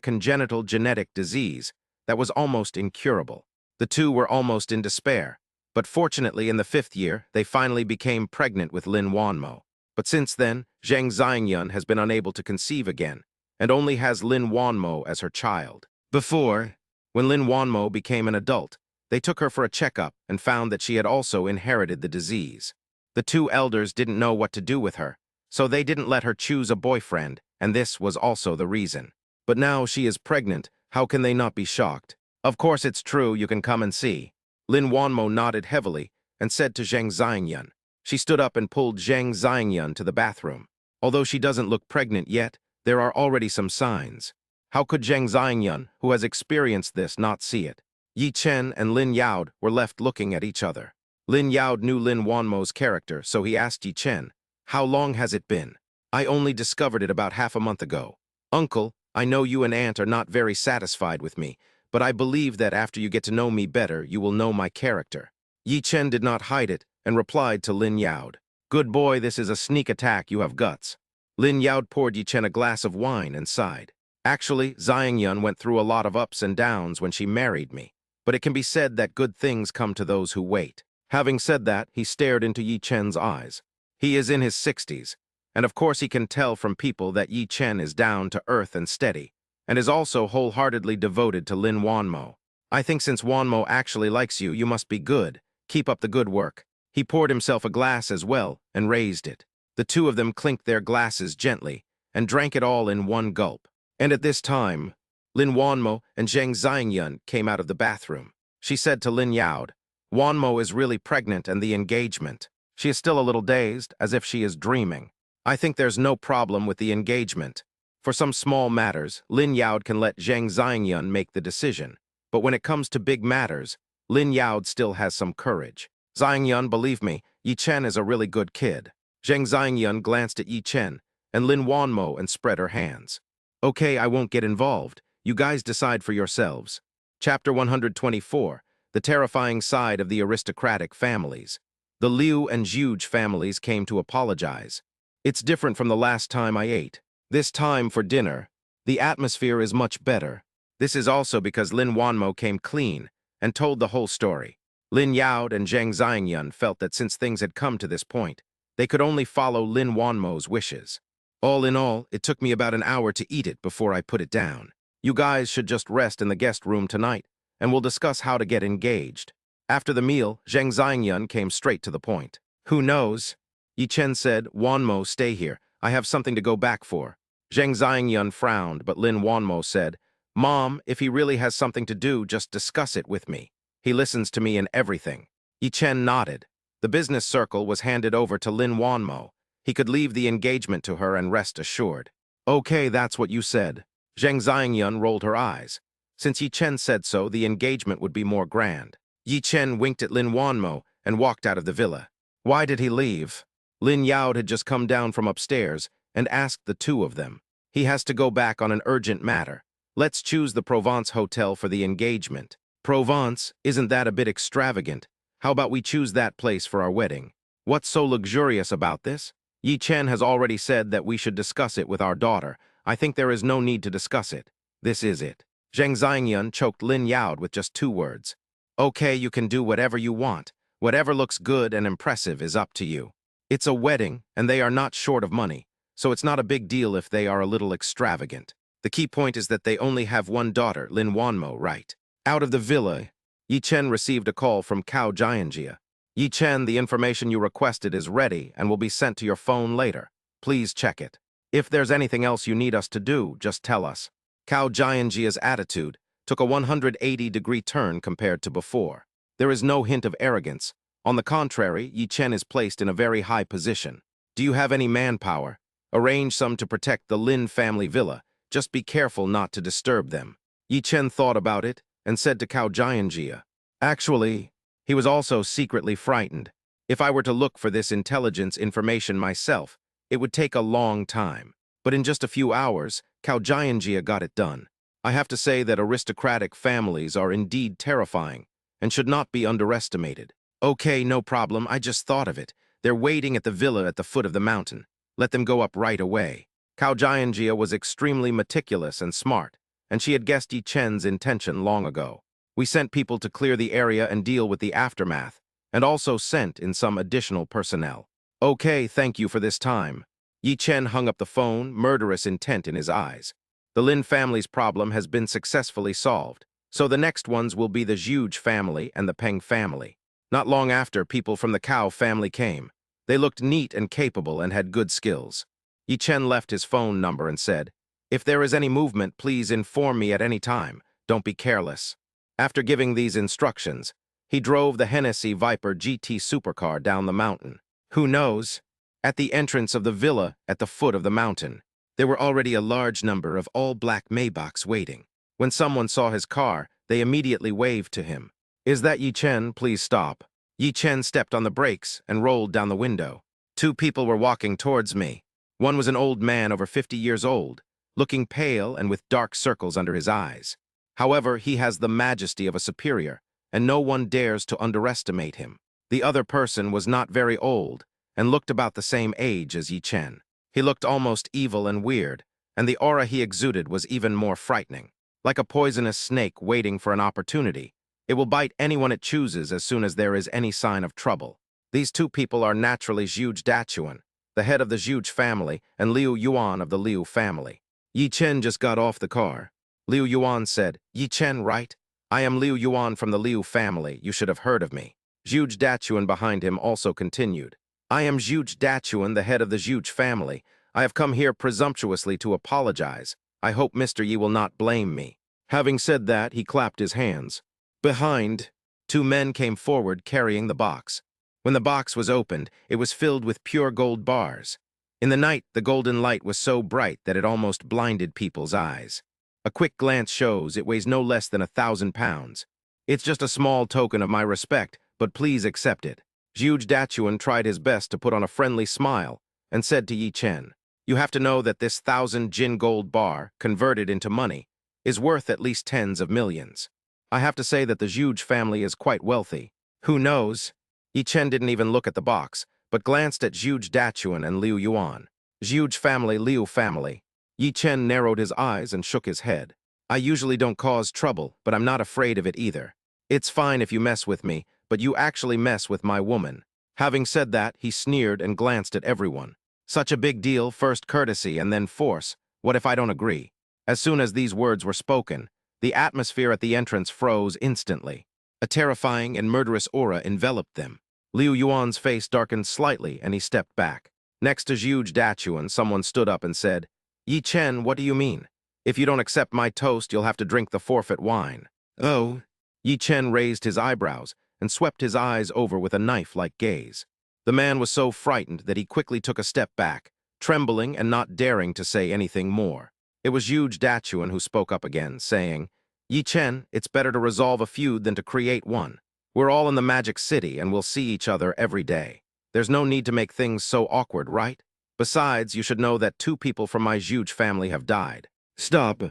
Speaker 1: congenital genetic disease that was almost incurable. The two were almost in despair, but fortunately in the 5th year, they finally became pregnant with Lin Wanmo. But since then, Zheng Xiangyun has been unable to conceive again, and only has Lin Wanmo as her child. Before, when Lin Wanmo became an adult, they took her for a checkup and found that she had also inherited the disease. The two elders didn't know what to do with her, so they didn't let her choose a boyfriend, and this was also the reason. But now she is pregnant, how can they not be shocked? Of course it's true, you can come and see. Lin Wanmo nodded heavily and said to Zheng Xiangyun. She stood up and pulled Zheng Xiangyun to the bathroom. Although she doesn't look pregnant yet, there are already some signs. How could Zheng Xiangyun, who has experienced this, not see it? Yi Chen and Lin Yaod were left looking at each other. Lin Yaod knew Lin Wanmo's character, so he asked Yi Chen, "How long has it been?" "I only discovered it about half a month ago." "Uncle, I know you and Aunt are not very satisfied with me, but I believe that after you get to know me better, you will know my character." Yi Chen did not hide it and replied to Lin Yaod, "Good boy, this is a sneak attack, you have guts." Lin Yaod poured Yi Chen a glass of wine and sighed. "Actually, Xiangyun went through a lot of ups and downs when she married me, but it can be said that good things come to those who wait." Having said that, he stared into Yi Chen's eyes. He is in his 60s, and of course he can tell from people that Yi Chen is down to earth and steady, and is also wholeheartedly devoted to Lin Wanmo. "I think since Wanmo actually likes you, you must be good. Keep up the good work." He poured himself a glass as well and raised it. The two of them clinked their glasses gently and drank it all in one gulp. And at this time, Lin Wanmo and Zheng Xiangyun came out of the bathroom. She said to Lin Yaod, "Wanmo is really pregnant and the engagement." She is still a little dazed, as if she is dreaming. "I think there's no problem with the engagement. For some small matters, Lin Yaod can let Zheng Xiangyun make the decision. But when it comes to big matters, Lin Yaod still has some courage. Xiangyun, believe me, Yi Chen is a really good kid." Zheng Xiangyun glanced at Yi Chen and Lin Wanmo and spread her hands. "Okay, I won't get involved. You guys decide for yourselves." Chapter 124, The Terrifying Side of the Aristocratic Families. The Liu and Zhuge families came to apologize. "It's different from the last time I ate. This time for dinner, the atmosphere is much better." This is also because Lin Wanmo came clean and told the whole story. Lin Yaod and Zheng Xiangyun felt that since things had come to this point, they could only follow Lin Wanmo's wishes. "All in all, it took me about an hour to eat it before I put it down. You guys should just rest in the guest room tonight, and we'll discuss how to get engaged." After the meal, Zheng Xiangyun came straight to the point. "Who knows?" Yi Chen said, "Wanmo, stay here. I have something to go back for." Zheng Xiangyun frowned, but Lin Wanmo said, "Mom, if he really has something to do, just discuss it with me. He listens to me in everything." Yi Chen nodded. The business circle was handed over to Lin Wanmo. He could leave the engagement to her and rest assured. "Okay, that's what you said." Zheng Xiangyun rolled her eyes. Since Yi Chen said so, the engagement would be more grand. Yi Chen winked at Lin Wanmo and walked out of the villa. Why did he leave? Lin Yaod had just come down from upstairs and asked the two of them. He has to go back on an urgent matter. Let's choose the Provence Hotel for the engagement. Provence, isn't that a bit extravagant? How about we choose that place for our wedding? What's so luxurious about this? Yi Chen has already said that we should discuss it with our daughter. I think there is no need to discuss it. This is it. Zheng Xiangyun choked Lin Yaod with just 2 words. "Okay, you can do whatever you want. Whatever looks good and impressive is up to you. It's a wedding, and they are not short of money, so it's not a big deal if they are a little extravagant. The key point is that they only have one daughter, Lin Wanmo, right?" Out of the villa, Yi Chen received a call from Cao Jianjia. "Yi Chen, the information you requested is ready and will be sent to your phone later. Please check it. If there's anything else you need us to do, just tell us." Cao Jianjia's attitude took a 180-degree turn compared to before. There is no hint of arrogance. On the contrary, Yi Chen is placed in a very high position. "Do you have any manpower? Arrange some to protect the Lin family villa. Just be careful not to disturb them. Yi Chen thought about it and said to Cao Jianjia. Actually, he was also secretly frightened. If I were to look for this intelligence information myself, it would take a long time. But in just a few hours, Cao Jianjia got it done. I have to say that aristocratic families are indeed terrifying and should not be underestimated. Okay, no problem, I just thought of it. They're waiting at the villa at the foot of the mountain. Let them go up right away. Cao Jianjia was extremely meticulous and smart, and she had guessed Yi Chen's intention long ago. We sent people to clear the area and deal with the aftermath, and also sent in some additional personnel. Okay, thank you for this time. Yi Chen hung up the phone, murderous intent in his eyes. The Lin family's problem has been successfully solved, so the next ones will be the Zhuge family and the Peng family. Not long after, people from the Cao family came. They looked neat and capable and had good skills. Yi Chen left his phone number and said, "If there is any movement, please inform me at any time. Don't be careless." After giving these instructions, he drove the Hennessy Viper GT supercar down the mountain. Who knows? At the entrance of the villa at the foot of the mountain, there were already a large number of all-black Maybachs waiting. When someone saw his car, they immediately waved to him. "Is that Yi Chen? Please stop." Yi Chen stepped on the brakes and rolled down the window. Two people were walking towards me. One was an old man over 50 years old, looking pale and with dark circles under his eyes. However, he has the majesty of a superior, and no one dares to underestimate him. The other person was not very old and looked about the same age as Yi Chen. He looked almost evil and weird, and the aura he exuded was even more frightening. Like a poisonous snake waiting for an opportunity, it will bite anyone it chooses as soon as there is any sign of trouble. These two people are naturally Zhuge Dachuan, the head of the Zhuge family, and Liu Yuan of the Liu family. Yi Chen just got off the car. Liu Yuan said, "Yi Chen, right? I am Liu Yuan from the Liu family. You should have heard of me." Zhuge Dachuan behind him also continued, "I am Zhuge Dachuan, the head of the Zhuge family. I have come here presumptuously to apologize. I hope Mr. Yi will not blame me." Having said that, he clapped his hands. Behind, two men came forward carrying the box. When the box was opened, it was filled with pure gold bars. In the night, the golden light was so bright that it almost blinded people's eyes. A quick glance shows it weighs no less than 1,000 pounds. "It's just a small token of my respect, but please accept it." Zhuge Dachuan tried his best to put on a friendly smile and said to Yi Chen, "You have to know that this 1,000 Jin gold bar, converted into money, is worth at least tens of millions. I have to say that the Zhuge family is quite wealthy. Who knows?" Yi Chen didn't even look at the box, but glanced at Zhuge Dachuan and Liu Yuan. "Zhuge family, Liu family." Yi Chen narrowed his eyes and shook his head. "I usually don't cause trouble, but I'm not afraid of it either. It's fine if you mess with me, but you actually mess with my woman." Having said that, he sneered and glanced at everyone. "Such a big deal, first courtesy and then force. What if I don't agree?" As soon as these words were spoken, the atmosphere at the entrance froze instantly. A terrifying and murderous aura enveloped them. Liu Yuan's face darkened slightly and he stepped back. Next to Zhuge Dachuan, someone stood up and said, "Yi Chen, what do you mean? If you don't accept my toast, you'll have to drink the forfeit wine." "Oh." Yi Chen raised his eyebrows and swept his eyes over with a knife-like gaze. The man was so frightened that he quickly took a step back, trembling and not daring to say anything more. It was Zhuge Dachuan who spoke up again, saying, "Yi Chen, it's better to resolve a feud than to create one. We're all in the Magic City and we'll see each other every day. There's no need to make things so awkward, right? Besides, you should know that two people from my Zhuge family have died." "Stop."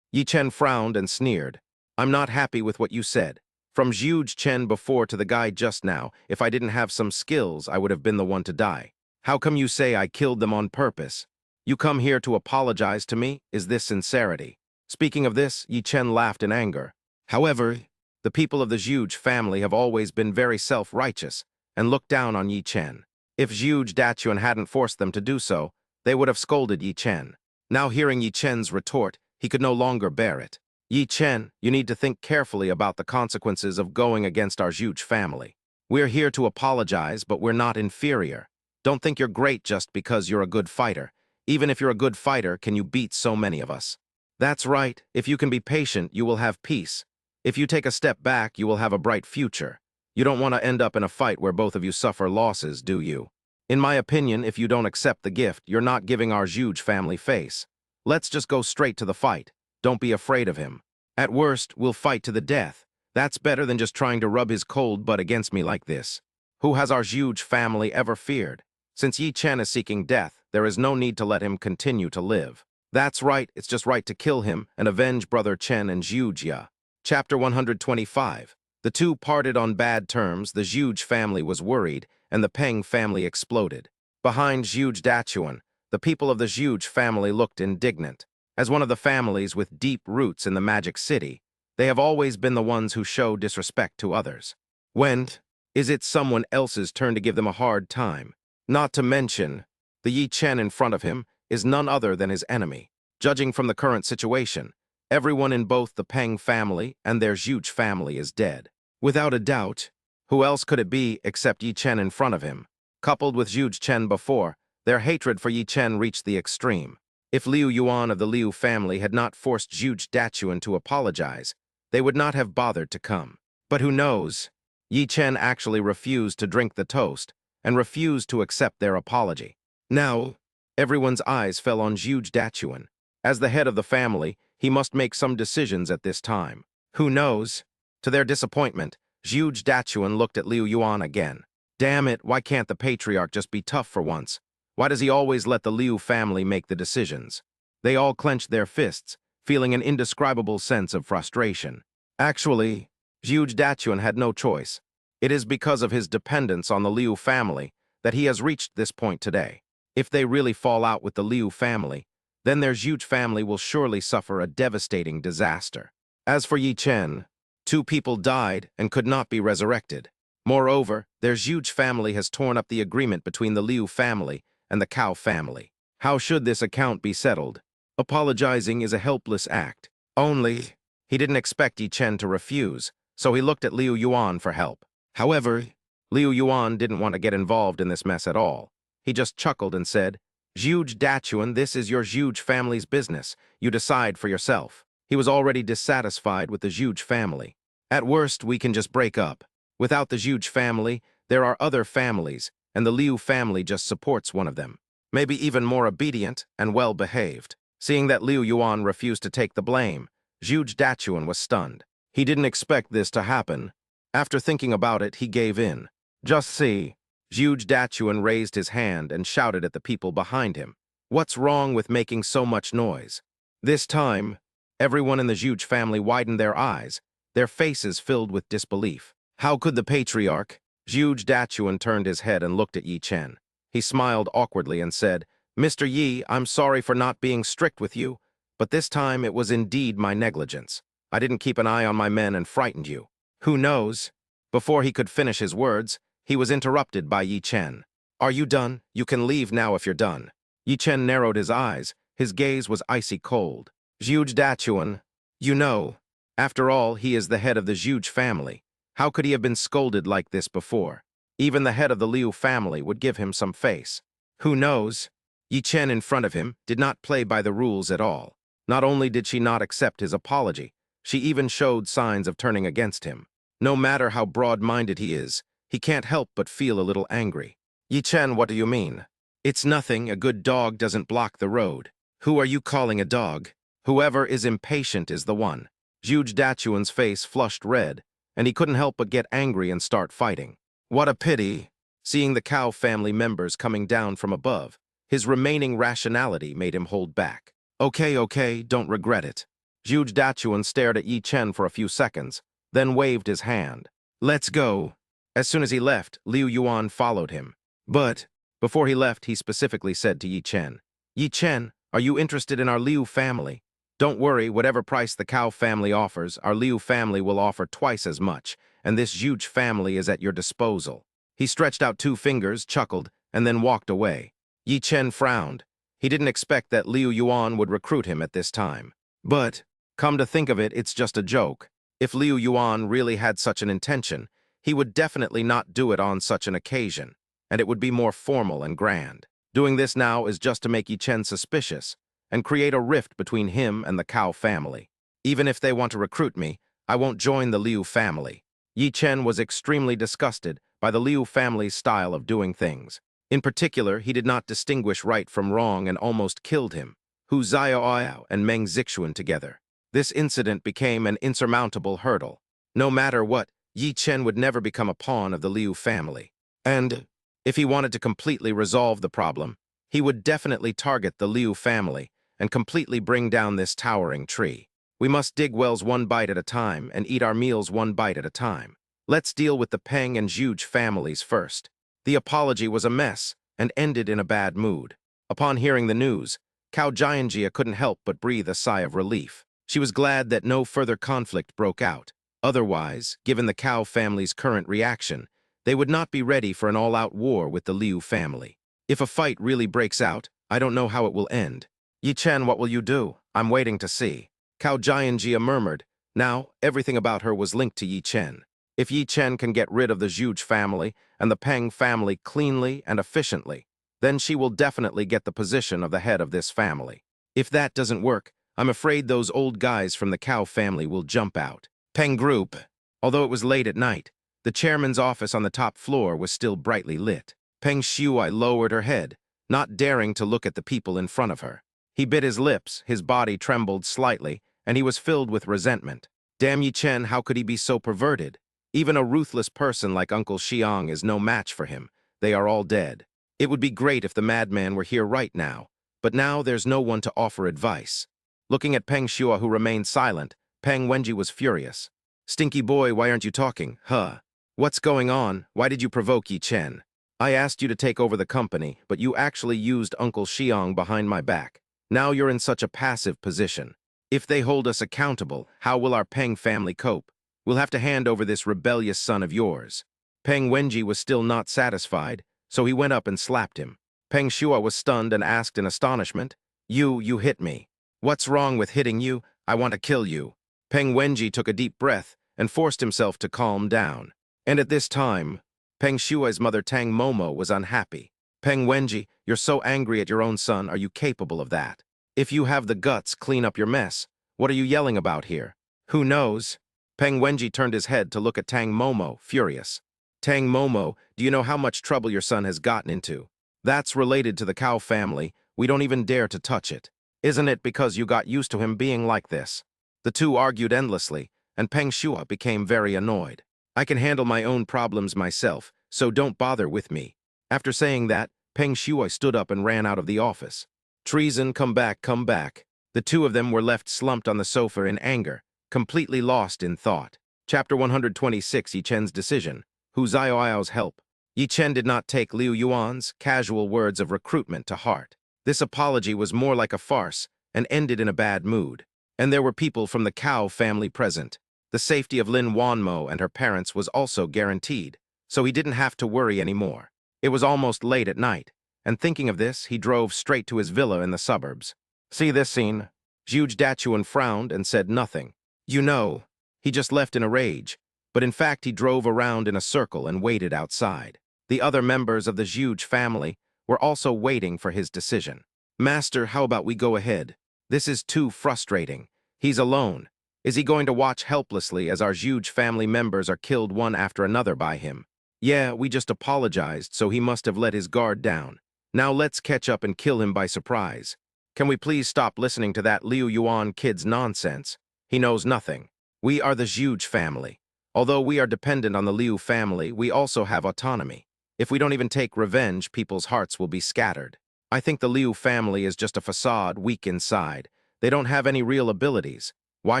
Speaker 1: Yi Chen frowned and sneered. "I'm not happy with what you said. From Zhuge Chen before to the guy just now, if I didn't have some skills, I would have been the one to die. How come you say I killed them on purpose? You come here to apologize to me? Is this sincerity?" Speaking of this, Yi Chen laughed in anger. "However, the people of the Zhuge family have always been very self-righteous and looked down on Yi Chen. If Zhuge Dachuan hadn't forced them to do so, they would have scolded Yi Chen. Now hearing Yi Chen's retort, he could no longer bear it. "Yi Chen, you need to think carefully about the consequences of going against our Zhuge family. We're here to apologize, but we're not inferior. Don't think you're great just because you're a good fighter. Even if you're a good fighter, can you beat so many of us?" "That's right. If you can be patient, you will have peace. If you take a step back, you will have a bright future. You don't want to end up in a fight where both of you suffer losses, do you? In my opinion, if you don't accept the gift, you're not giving our Zhuge family face. Let's just go straight to the fight. Don't be afraid of him. At worst, we'll fight to the death. That's better than just trying to rub his cold butt against me like this. Who has our huge family ever feared? Since Yi Chen is seeking death, there is no need to let him continue to live. That's right, it's just right to kill him and avenge brother Chen and Zhu Jia. Chapter 125. The two parted on bad terms, the Zhuge family was worried, and the Peng family exploded. Behind Zhuge Dachuan, the people of the Zhuge family looked indignant. As one of the families with deep roots in the Magic City, they have always been the ones who show disrespect to others. When is it someone else's turn to give them a hard time? Not to mention, the Yi Chen in front of him is none other than his enemy. Judging from the current situation, everyone in both the Peng family and their Zhuge family is dead. Without a doubt, who else could it be except Yi Chen in front of him? Coupled with Zhuge Chen before, their hatred for Yi Chen reached the extreme. If Liu Yuan of the Liu family had not forced Zhuge Dachuan to apologize, they would not have bothered to come. But who knows? Yi Chen actually refused to drink the toast and refused to accept their apology. Now, everyone's eyes fell on Zhuge Dachuan. As the head of the family, he must make some decisions at this time. Who knows? To their disappointment, Zhuge Dachuan looked at Liu Yuan again. Damn it, why can't the patriarch just be tough for once? Why does he always let the Liu family make the decisions? They all clenched their fists, feeling an indescribable sense of frustration. Actually, Zhuge Dachuan had no choice. It is because of his dependence on the Liu family that he has reached this point today. If they really fall out with the Liu family, then their Zhuge family will surely suffer a devastating disaster. As for Yi Chen, 2 people died and could not be resurrected. Moreover, their Zhuge family has torn up the agreement between the Liu family and the Cao family. How should this account be settled? Apologizing is a helpless act. Only, he didn't expect Yi Chen to refuse, so he looked at Liu Yuan for help. However, Liu Yuan didn't want to get involved in this mess at all. He just chuckled and said, Zhuge Dachuan, this is your Zhuge family's business. You decide for yourself. He was already dissatisfied with the Zhuge family. At worst, we can just break up. Without the Zhuge family, there are other families, and the Liu family just supports one of them. Maybe even more obedient and well-behaved. Seeing that Liu Yuan refused to take the blame, Zhuge Dachuan was stunned. He didn't expect this to happen. After thinking about it, he gave in. Just see. Zhuge Dachuan raised his hand and shouted at the people behind him. What's wrong with making so much noise? This time, everyone in the Zhuge family widened their eyes, their faces filled with disbelief. How could the patriarch? Zhuge Dachuan turned his head and looked at Yi Chen. He smiled awkwardly and said, Mr. Yi, I'm sorry for not being strict with you, but this time it was indeed my negligence. I didn't keep an eye on my men and frightened you. Who knows? Before he could finish his words, he was interrupted by Yi Chen. Are you done? You can leave now if you're done. Yi Chen narrowed his eyes. His gaze was icy cold. Zhuge Dachuan, you know, after all, he is the head of the Zhuge family. How could he have been scolded like this before? Even the head of the Liu family would give him some face. Who knows? Yi Chen in front of him did not play by the rules at all. Not only did she not accept his apology, she even showed signs of turning against him. No matter how broad-minded he is, he can't help but feel a little angry. Yi Chen, what do you mean? It's nothing, a good dog doesn't block the road. Who are you calling a dog? Whoever is impatient is the one. Zhuge Dachuan's face flushed red, and he couldn't help but get angry and start fighting. What a pity! Seeing the Cao family members coming down from above, his remaining rationality made him hold back. Okay, don't regret it. Zhuge Dachuan stared at Yi Chen for a few seconds, then waved his hand. Let's go. As soon as he left, Liu Yuan followed him. But, before he left, he specifically said to Yi Chen, Yi Chen, are you interested in our Liu family? Don't worry, whatever price the Cao family offers, our Liu family will offer twice as much, and this Zhuge family is at your disposal. He stretched out 2 fingers, chuckled, and then walked away. Yi Chen frowned. He didn't expect that Liu Yuan would recruit him at this time. But, come to think of it, it's just a joke. If Liu Yuan really had such an intention, he would definitely not do it on such an occasion, and it would be more formal and grand. Doing this now is just to make Yi Chen suspicious and create a rift between him and the Cao family. Even if they want to recruit me, I won't join the Liu family. Yi Chen was extremely disgusted by the Liu family's style of doing things. In particular, he did not distinguish right from wrong and almost killed him. Hu Xiaoyao and Meng Zixuan together. This incident became an insurmountable hurdle. No matter what, Yi Chen would never become a pawn of the Liu family. And if he wanted to completely resolve the problem, he would definitely target the Liu family and completely bring down this towering tree. We must dig wells one bite at a time and eat our meals one bite at a time. Let's deal with the Peng and Zhuge families first. The apology was a mess and ended in a bad mood. Upon hearing the news, Cao Jianjia couldn't help but breathe a sigh of relief. She was glad that no further conflict broke out. Otherwise, given the Cao family's current reaction, they would not be ready for an all-out war with the Liu family. If a fight really breaks out, I don't know how it will end. Yi Chen, what will you do? I'm waiting to see. Cao Jianjia murmured. Now, everything about her was linked to Yi Chen. If Yi Chen can get rid of the Zhuge family and the Peng family cleanly and efficiently, then she will definitely get the position of the head of this family. If that doesn't work, I'm afraid those old guys from the Cao family will jump out. Peng Group. Although it was late at night, the chairman's office on the top floor was still brightly lit. Peng Shuai lowered her head, not daring to look at the people in front of her. He bit his lips, his body trembled slightly, and he was filled with resentment. Damn Yi Chen, how could he be so perverted? Even a ruthless person like Uncle Xiang is no match for him. They are all dead. It would be great if the madman were here right now, but now there's no one to offer advice. Looking at Peng Shuai, who remained silent, Peng Wenji was furious. Stinky boy, why aren't you talking? Huh? What's going on? Why did you provoke Yi Chen? I asked you to take over the company, but you actually used Uncle Xiang behind my back. Now you're in such a passive position. If they hold us accountable, how will our Peng family cope? We'll have to hand over this rebellious son of yours. Peng Wenji was still not satisfied, so he went up and slapped him. Peng Shuai was stunned and asked in astonishment, You hit me. What's wrong with hitting you? I want to kill you. Peng Wenji took a deep breath and forced himself to calm down. And at this time, Peng Shuai's mother Tang Momo was unhappy. Peng Wenji, you're so angry at your own son, are you capable of that? If you have the guts, clean up your mess. What are you yelling about here? Who knows? Peng Wenji turned his head to look at Tang Momo, furious. Tang Momo, do you know how much trouble your son has gotten into? That's related to the Cao family. We don't even dare to touch it. Isn't it because you got used to him being like this? The two argued endlessly, and Peng Shuai became very annoyed. I can handle my own problems myself, so don't bother with me. After saying that, Peng Shuai stood up and ran out of the office. Treason, come back, come back. The two of them were left slumped on the sofa in anger, completely lost in thought. Chapter 126, Yi Chen's decision. Hu Xiaoyao's help. Yi Chen did not take Liu Yuan's casual words of recruitment to heart. This apology was more like a farce and ended in a bad mood. And there were people from the Cao family present. The safety of Lin Wanmo and her parents was also guaranteed, so he didn't have to worry anymore. It was almost late at night, and thinking of this, he drove straight to his villa in the suburbs. See this scene? Zhuge Dachuan frowned and said nothing. You know, he just left in a rage, but in fact he drove around in a circle and waited outside. The other members of the Zhuge family were also waiting for his decision. Master, how about we go ahead? This is too frustrating. He's alone. Is he going to watch helplessly as our Zhuge family members are killed one after another by him? Yeah, we just apologized, so he must have let his guard down. Now let's catch up and kill him by surprise. Can we please stop listening to that Liu Yuan kid's nonsense? He knows nothing. We are the Zhuge family. Although we are dependent on the Liu family, we also have autonomy. If we don't even take revenge, people's hearts will be scattered. I think the Liu family is just a facade, weak inside. They don't have any real abilities. Why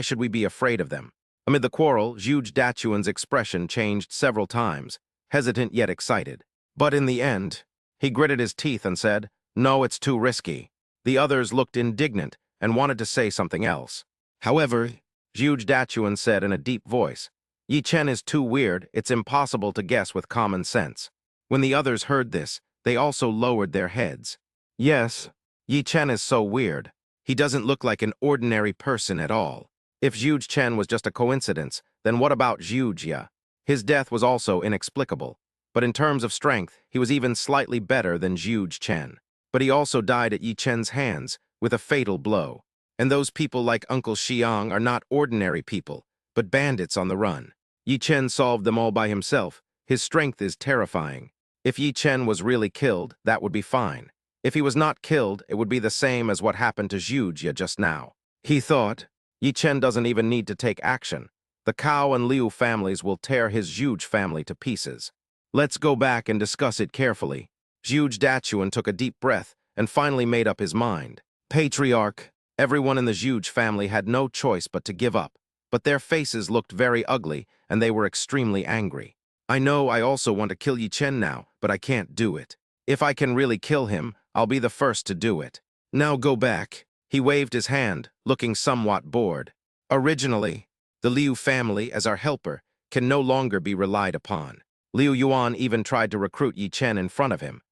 Speaker 1: should we be afraid of them? Amid the quarrel, Zhuge Dachuan's expression changed several times, hesitant yet excited. But in the end, he gritted his teeth and said, No, it's too risky. The others looked indignant and wanted to say something else. However, Zhuge Dachuan said in a deep voice, Yi Chen is too weird, it's impossible to guess with common sense. When the others heard this, they also lowered their heads. Yes, Yi Chen is so weird. He doesn't look like an ordinary person at all. If Zhuge Chen was just a coincidence, then what about Zhuge Ya? His death was also inexplicable, but in terms of strength, he was even slightly better than Zhuge Chen. But he also died at Yi Chen's hands, with a fatal blow. And those people like Uncle Xiang are not ordinary people, but bandits on the run. Yi Chen solved them all by himself. His strength is terrifying. If Yi Chen was really killed, that would be fine. If he was not killed, it would be the same as what happened to Zhuge just now. He thought, Yi Chen doesn't even need to take action. The Cao and Liu families will tear his Zhuge family to pieces. Let's go back and discuss it carefully. Zhuge Dachuan took a deep breath and finally made up his mind. Patriarch, everyone in the Zhuge family had no choice but to give up, but their faces looked very ugly and they were extremely angry. I know I also want to kill Yi Chen now, but I can't do it. If I can really kill him, I'll be the first to do it. Now go back. He waved his hand, looking somewhat bored. Originally, the Liu family, as our helper, can no longer be relied upon. Liu Yuan even tried to recruit Yi Chen in front of him,